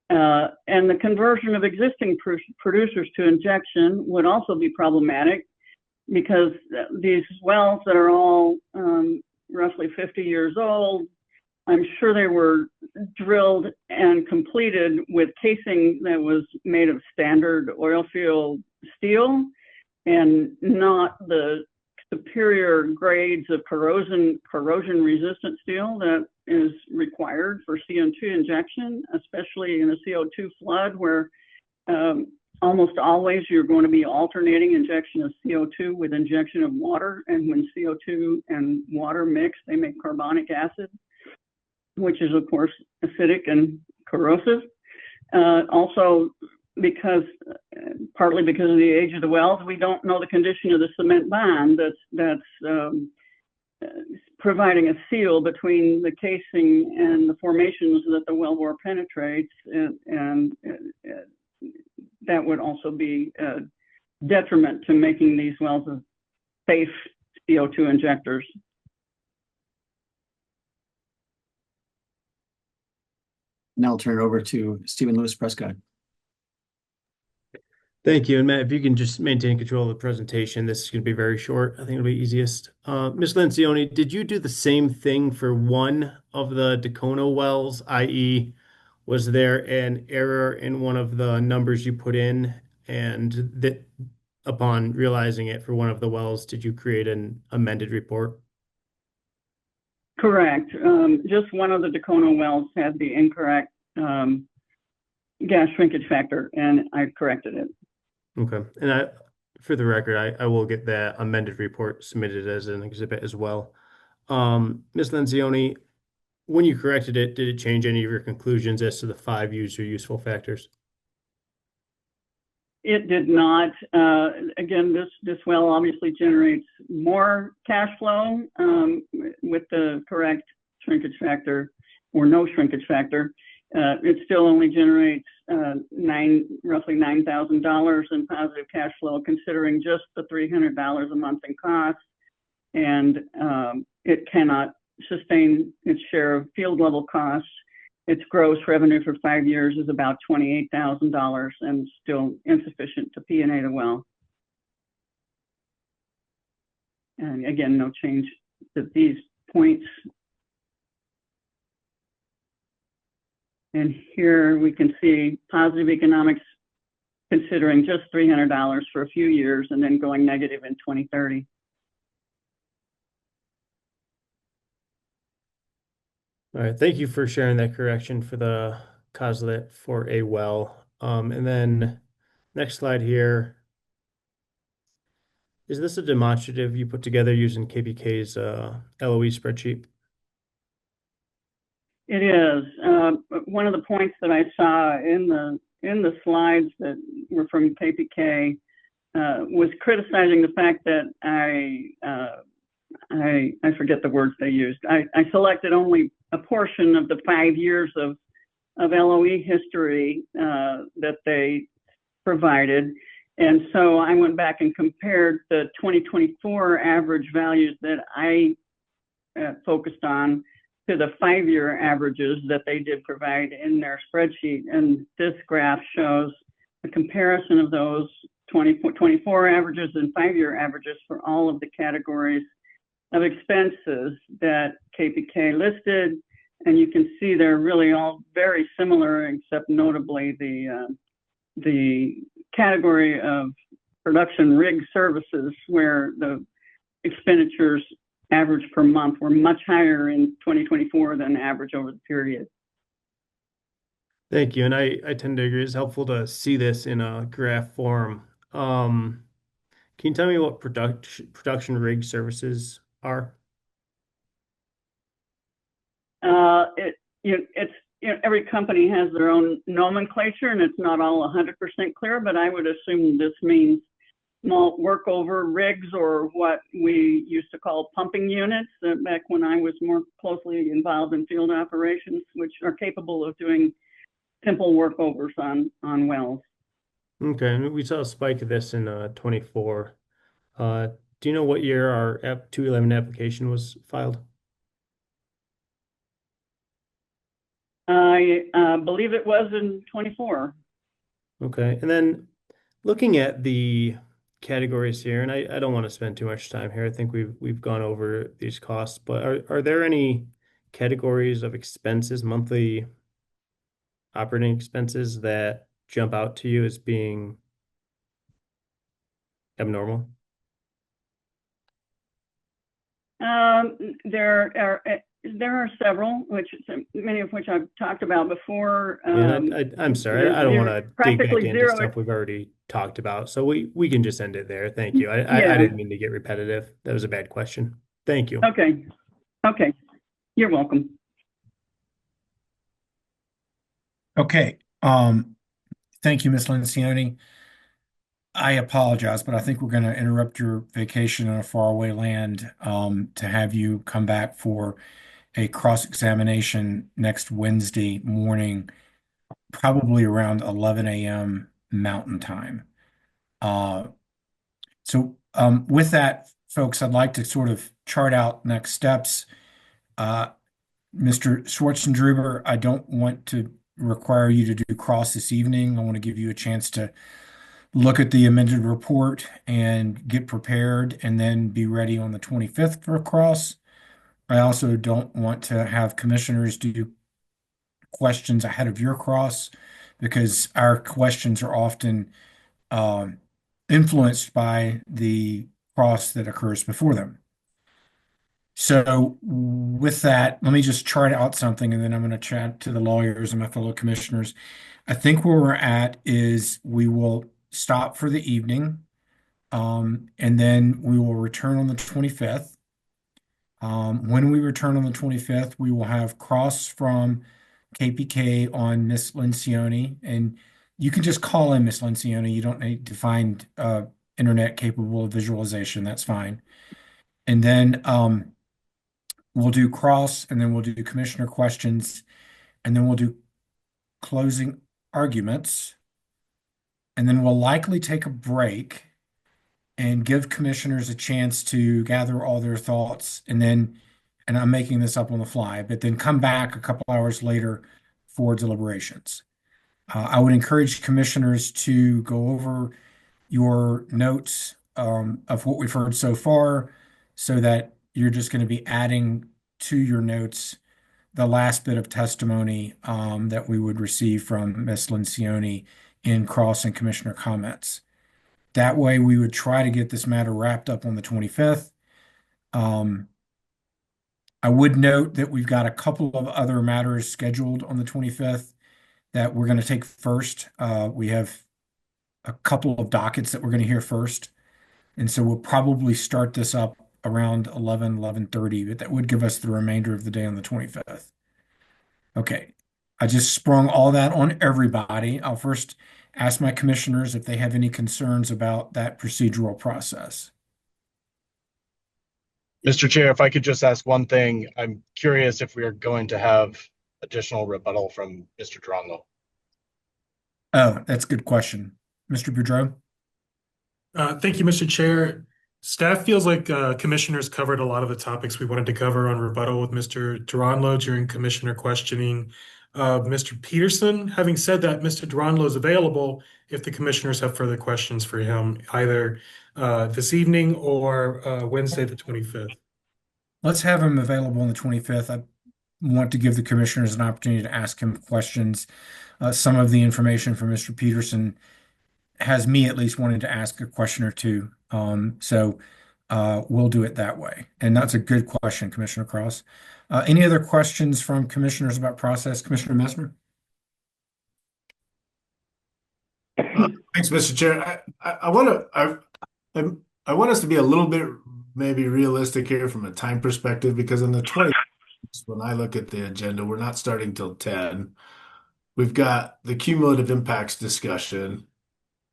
Speaker 20: And the conversion of existing producers to injection would also be problematic, because these wells that are all roughly 50 years old, I'm sure they were drilled and completed with casing that was made of standard oil field steel and not the superior grades of corrosion resistant steel that is required for CO2 injection, especially in a CO2 flood where almost always you're going to be alternating injection of CO2 with injection of water. And when CO2 and water mix, they make carbonic acid, which is of course acidic and corrosive. Also, partly because of the age of the wells, we don't know the condition of the cement bond that's providing a seal between the casing and the formations that the wellbore penetrates, and that would also be a detriment to making these wells safe CO2 injectors.
Speaker 8: Now I'll turn it over to Stephen Lewis Prescott.
Speaker 6: Thank you. And Matt, if you can just maintain control of the presentation, this is going to be very short. I think it'll be easiest. Ms. Lencioni, did you do the same thing for one of the Dacono wells, i.e., was there an error in one of the numbers you put in, and that upon realizing it for one of the wells, did you create an amended report?
Speaker 20: Correct. Just one of the Dacono wells had the incorrect gas shrinkage factor, and I corrected it.
Speaker 6: Okay. And for the record, I will get that amended report submitted as an exhibit as well. Ms. Lencioni, when you corrected it, did it change any of your conclusions as to the 5 user useful factors?
Speaker 20: It did not. Again, this well obviously generates more cash flow with the correct shrinkage factor or no shrinkage factor. It still only generates roughly $9,000 in positive cash flow, considering just the $300 a month in costs, and it cannot sustain its share of field level costs. Its gross revenue for 5 years is about $28,000 and still insufficient to P&A the well. And again, no change to these points. And here we can see positive economics considering just $300 for a few years and then going negative in 2030.
Speaker 6: All right, thank you for sharing that correction for the Coslet for a well. And then next slide here. Is this a demonstrative you put together using KPK's LOE spreadsheet?
Speaker 20: It is. One of the points that I saw in the slides that were from KPK was criticizing the fact that I forget the words they used. I selected only a portion of the 5 years of LOE history that they provided. And so I went back and compared the 2024 average values that I focused on to the 5-year averages that they did provide in their spreadsheet. And this graph shows a comparison of those 2024 averages and 5-year averages for all of the categories of expenses that KPK listed. And you can see they're really all very similar, except notably the category of production rig services, where the expenditures average per month were much higher in 2024 than average over the period.
Speaker 6: Thank you. And I tend to agree. It's helpful to see this in a graph form. Can you tell me what production rig services are?
Speaker 20: Every company has their own nomenclature, and it's not all 100% clear, but I would assume this means small workover rigs, or what we used to call pumping units back when I was more closely involved in field operations, which are capable of doing simple workovers on wells.
Speaker 6: Okay, and we saw a spike of this in 24. Do you know what year our 211 application was filed?
Speaker 20: I believe it was in 24.
Speaker 6: Okay, and then looking at the categories here, and I don't want to spend too much time here. I think we've gone over these costs, but are there any categories of expenses, monthly operating expenses, that jump out to you as being abnormal?
Speaker 20: There are several, many of which I've talked about before.
Speaker 6: I'm sorry, I don't want to dig back
Speaker 20: practically
Speaker 6: into
Speaker 20: zero.
Speaker 6: stuff we've already talked about, so we can just end it there. Thank you. I didn't mean to get repetitive. That was a bad question. Thank you.
Speaker 20: Okay. You're welcome.
Speaker 1: Okay. Thank you, Ms. Lencioni. I apologize, but I think we're going to interrupt your vacation in a faraway land to have you come back for a cross-examination next Wednesday morning, probably around 11 a.m. Mountain Time. So with that, folks, I'd like to sort of chart out next steps. Mr. Schwartzendruber, I don't want to require you to do cross this evening. I want to give you a chance to look at the amended report and get prepared, and then be ready on the 25th for a cross. I also don't want to have commissioners do questions ahead of your cross, because our questions are often influenced by the cross that occurs before them. So with that, let me just chart out something, and then I'm going to chat to the lawyers and my fellow commissioners. I think where we're at is we will stop for the evening, and then we will return on the 25th. When we return on the 25th, we will have cross from KPK on Miss Lencioni, and you can just call in Miss Lencioni. You don't need to find internet capable of visualization. That's fine. And then we'll do cross, and then we'll do commissioner questions, and then we'll do closing arguments, and then we'll likely take a break and give commissioners a chance to gather all their thoughts, and I'm making this up on the fly, but then come back a couple hours later for deliberations. I would encourage commissioners to go over your notes of what we've heard so far, so that you're just going to be adding to your notes the last bit of testimony that we would receive from Ms. Lencioni in cross and commissioner comments. That way, we would try to get this matter wrapped up on the 25th. I would note that we've got a couple of other matters scheduled on the 25th that we're going to take first. We have a couple of dockets that we're going to hear first. And so we'll probably start this up around 11:30, but that would give us the remainder of the day on the 25th. Okay. I just sprung all that on everybody. I'll first ask my commissioners if they have any concerns about that procedural process.
Speaker 21: Mr. Chair, if I could just ask one thing, I'm curious if we are going to have additional rebuttal from Mr. Dronlo.
Speaker 1: Oh, that's a good question. Mr. Boudreau?
Speaker 7: Thank you, Mr. Chair. Staff feels like commissioners covered a lot of the topics we wanted to cover on rebuttal with Mr. Dronlo during commissioner questioning. Mr. Peterson. Having said that, Mr. Duranlo is available if the commissioners have further questions for him, either this evening or Wednesday, the 25th.
Speaker 1: Let's have him available on the 25th. I want to give the commissioners an opportunity to ask him questions. Some of the information from Mr. Peterson has me at least wanting to ask a question or two. So we'll do it that way. And that's a good question, Commissioner Cross. Any other questions from commissioners about process? Commissioner Messmer?
Speaker 12: Thanks, Mr. Chair. I want us to be a little bit maybe realistic here from a time perspective, because in the 20, when I look at the agenda, we're not starting till 10. We've got the cumulative impacts discussion,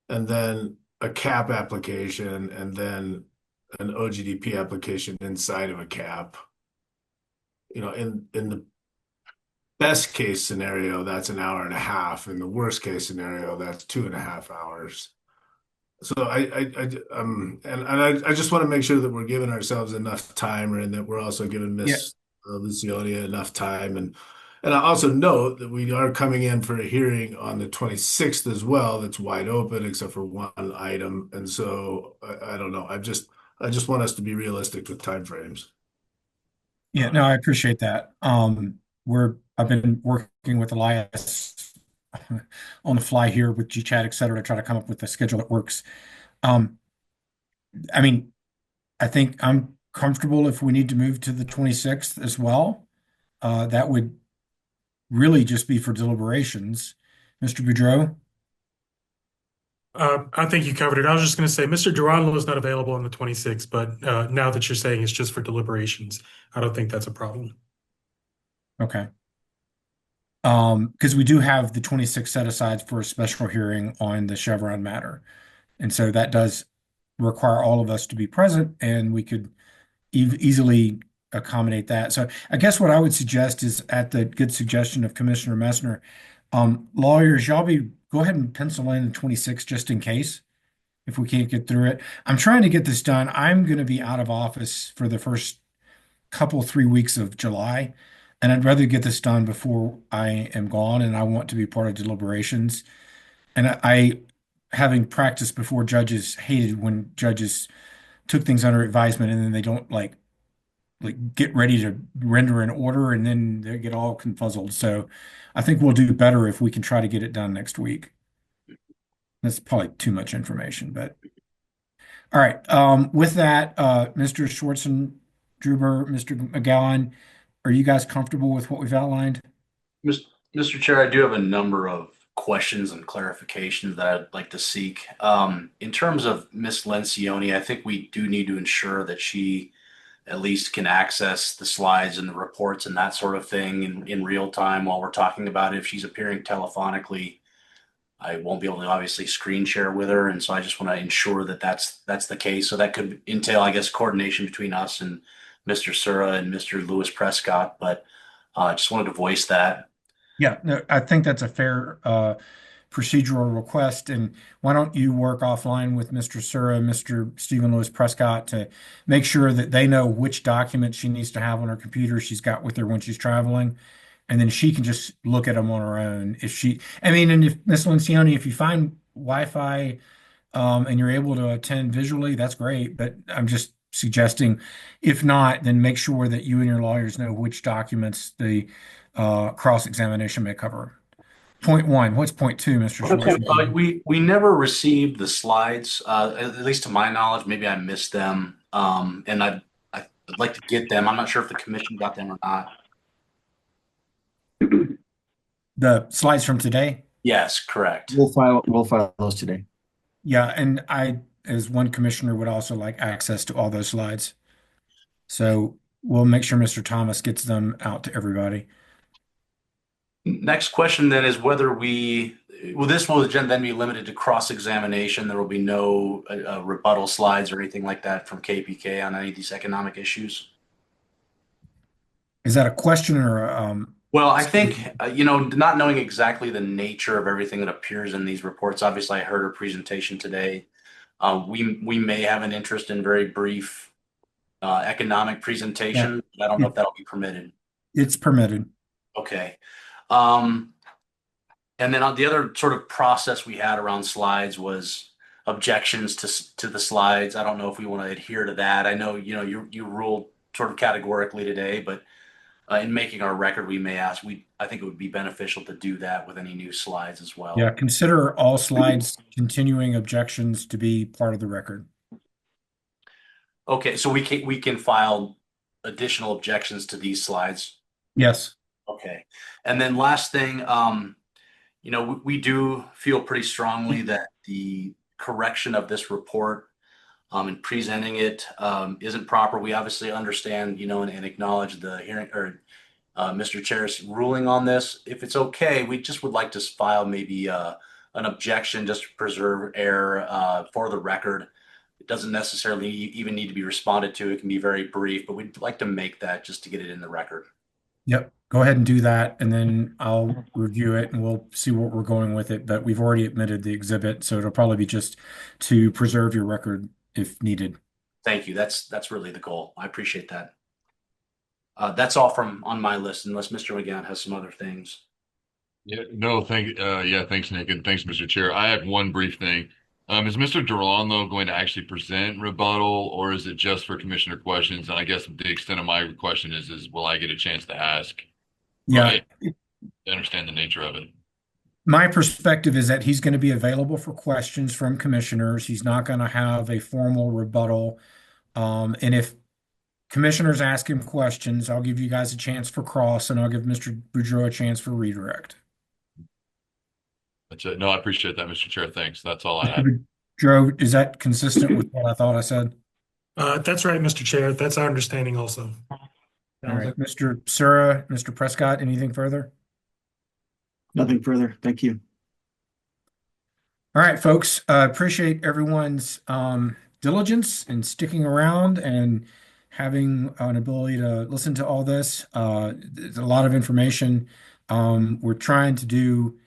Speaker 12: and then a cap application, and then an OGDP application inside of a cap. You know, in the best case scenario, that's an hour and a half. In the worst case scenario, that's 2.5 hours. So I just want to make sure that we're giving ourselves enough time, and that we're also giving Miss Lucioni enough time. And I also note that we are coming in for a hearing on the 26th as well. That's wide open except for one item. And so I don't know. I just want us to be realistic with timeframes.
Speaker 1: Yeah, no, I appreciate that. I've been working with Elias on the fly here with GChat, et cetera, to try to come up with a schedule that works. I mean, I think I'm comfortable if we need to move to the 26th as well. That would really just be for deliberations. Mr. Boudreau?
Speaker 7: I think you covered it. I was just going to say, Mr. Duranlo is not available on the 26th, but now that you're saying it's just for deliberations, I don't think that's a problem.
Speaker 1: Okay. Because we do have the 26 set aside for a special hearing on the Chevron matter. And so that does require all of us to be present, and we could easily accommodate that. So I guess what I would suggest is, at the good suggestion of Commissioner Messner, lawyers, go ahead and pencil in the 26 just in case, if we can't get through it. I'm trying to get this done. I'm going to be out of office for the first 3 weeks of July, and I'd rather get this done before I am gone, and I want to be part of deliberations. And having practiced before, judges hated when judges took things under advisement and then they don't like get ready to render an order, and then they get all confuzzled. So I think we'll do better if we can try to get it done next week. That's probably too much information, but all right. With that, Mr. Schwarzenegger, Mr. McGowan, are you guys comfortable with what we've outlined?
Speaker 3: Mr. Chair, I do have a number of questions and clarifications that I'd like to seek. In terms of Ms. Lencioni, I think we do need to ensure that she at least can access the slides and the reports and that sort of thing in real time while we're talking about it. If she's appearing telephonically, I won't be able to obviously screen share with her. And so I just want to ensure that that's the case. So that could entail, I guess, coordination between us and Mr. Sura and Mr. Lewis Prescott. But I just wanted to voice that.
Speaker 1: Yeah, no, I think that's a fair procedural request. And why don't you work offline with Mr. Sura and Mr. Stephen Lewis Prescott to make sure that they know which documents she needs to have on her computer she's got with her when she's traveling. And then she can just look at them on her own. And if Ms. Lencioni, if you find Wi-Fi and you're able to attend visually, that's great. But I'm just suggesting, if not, then make sure that you and your lawyers know which documents the cross-examination may cover. Point one. What's point two, Mr. Schwartz?
Speaker 3: We never received the slides, at least to my knowledge. Maybe I missed them, and I'd like to get them. I'm not sure if the commission got them or not.
Speaker 1: The slides from today?
Speaker 3: Yes, correct.
Speaker 8: We'll file those today.
Speaker 1: Yeah, and I, as one commissioner, would also like access to all those slides. So we'll make sure Mr. Thomas gets them out to everybody.
Speaker 3: Next question then is whether this will then be limited to cross-examination. There will be no rebuttal slides or anything like that from KPK on any of these economic issues.
Speaker 1: Is that a question or
Speaker 3: Well, I think, not knowing exactly the nature of everything that appears in these reports, obviously I heard her presentation today. We may have an interest in very brief economic presentation. Yeah. I don't know if that'll be permitted.
Speaker 1: It's permitted.
Speaker 3: Okay. Um, and then on the other sort of process we had around slides was objections to the slides. I don't know if we want to adhere to that. I know, you ruled sort of categorically today, but in making our record, we may ask, I think it would be beneficial to do that with any new slides as well.
Speaker 1: Yeah, consider all slides continuing objections to be part of the record.
Speaker 3: Okay, so we can file additional objections to these slides.
Speaker 1: Yes.
Speaker 3: Okay. And then last thing, we do feel pretty strongly that the correction of this report and presenting it isn't proper. We obviously understand, and acknowledge the hearing or Mr. Chair's ruling on this. If it's okay, we just would like to file maybe an objection just to preserve error for the record. It doesn't necessarily even need to be responded to. It can be very brief, but we'd like to make that just to get it in the record.
Speaker 1: Yep. Go ahead and do that, and then I'll review it and we'll see what we're going with it. But we've already admitted the exhibit, so it'll probably be just to preserve your record if needed.
Speaker 3: Thank you. That's really the goal. I appreciate that. That's all from on my list, unless Mr. McGowan has some other things.
Speaker 9: Yeah, no, thanks, Nick, and thanks, Mr. Chair. I have one brief thing. Is Mr. Duran, though, going to actually present rebuttal, or is it just for commissioner questions? And I guess the extent of my question is will I get a chance to ask?
Speaker 1: Yeah.
Speaker 9: Right? I understand the nature of it.
Speaker 1: My perspective is that he's going to be available for questions from commissioners. He's not going to have a formal rebuttal. And if commissioners ask him questions, I'll give you guys a chance for cross, and I'll give Mr. Boudreau a chance for redirect.
Speaker 9: That's it. No, I appreciate that, Mr. Chair. Thanks. That's all I have.
Speaker 1: Mr. Boudreau, is that consistent with what I thought I said?
Speaker 7: That's right, Mr. Chair. That's our understanding also.
Speaker 1: All right, Mr. Sura, Mr. Prescott, anything further?
Speaker 8: Nothing further. Thank you.
Speaker 1: All right, folks, appreciate everyone's diligence and sticking around and having an ability to listen to all this. There's a lot of information. We're trying to do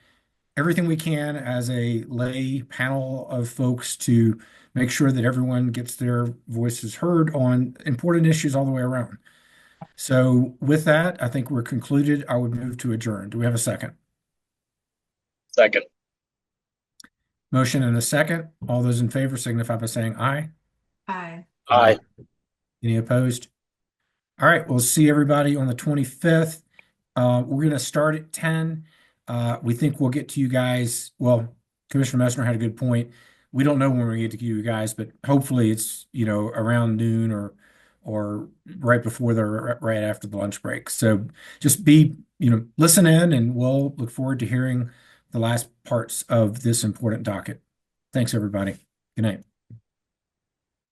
Speaker 1: everything we can as a lay panel of folks to make sure that everyone gets their voices heard on important issues all the way around. So with that, I think we're concluded. I would move to adjourn. Do we have a second?
Speaker 21: Second.
Speaker 1: Motion and a second. All those in favor signify by saying aye.
Speaker 18: Aye.
Speaker 21: Aye.
Speaker 1: Any opposed? All right, we'll see everybody on the 25th. We're going to start at 10. We think we'll get to you guys. Well, Commissioner Messner had a good point. We don't know when we're going to get to you guys, but hopefully it's, around noon or right before right after the lunch break. So just listen in, and we'll look forward to hearing the last parts of this important docket. Thanks, everybody. Good night.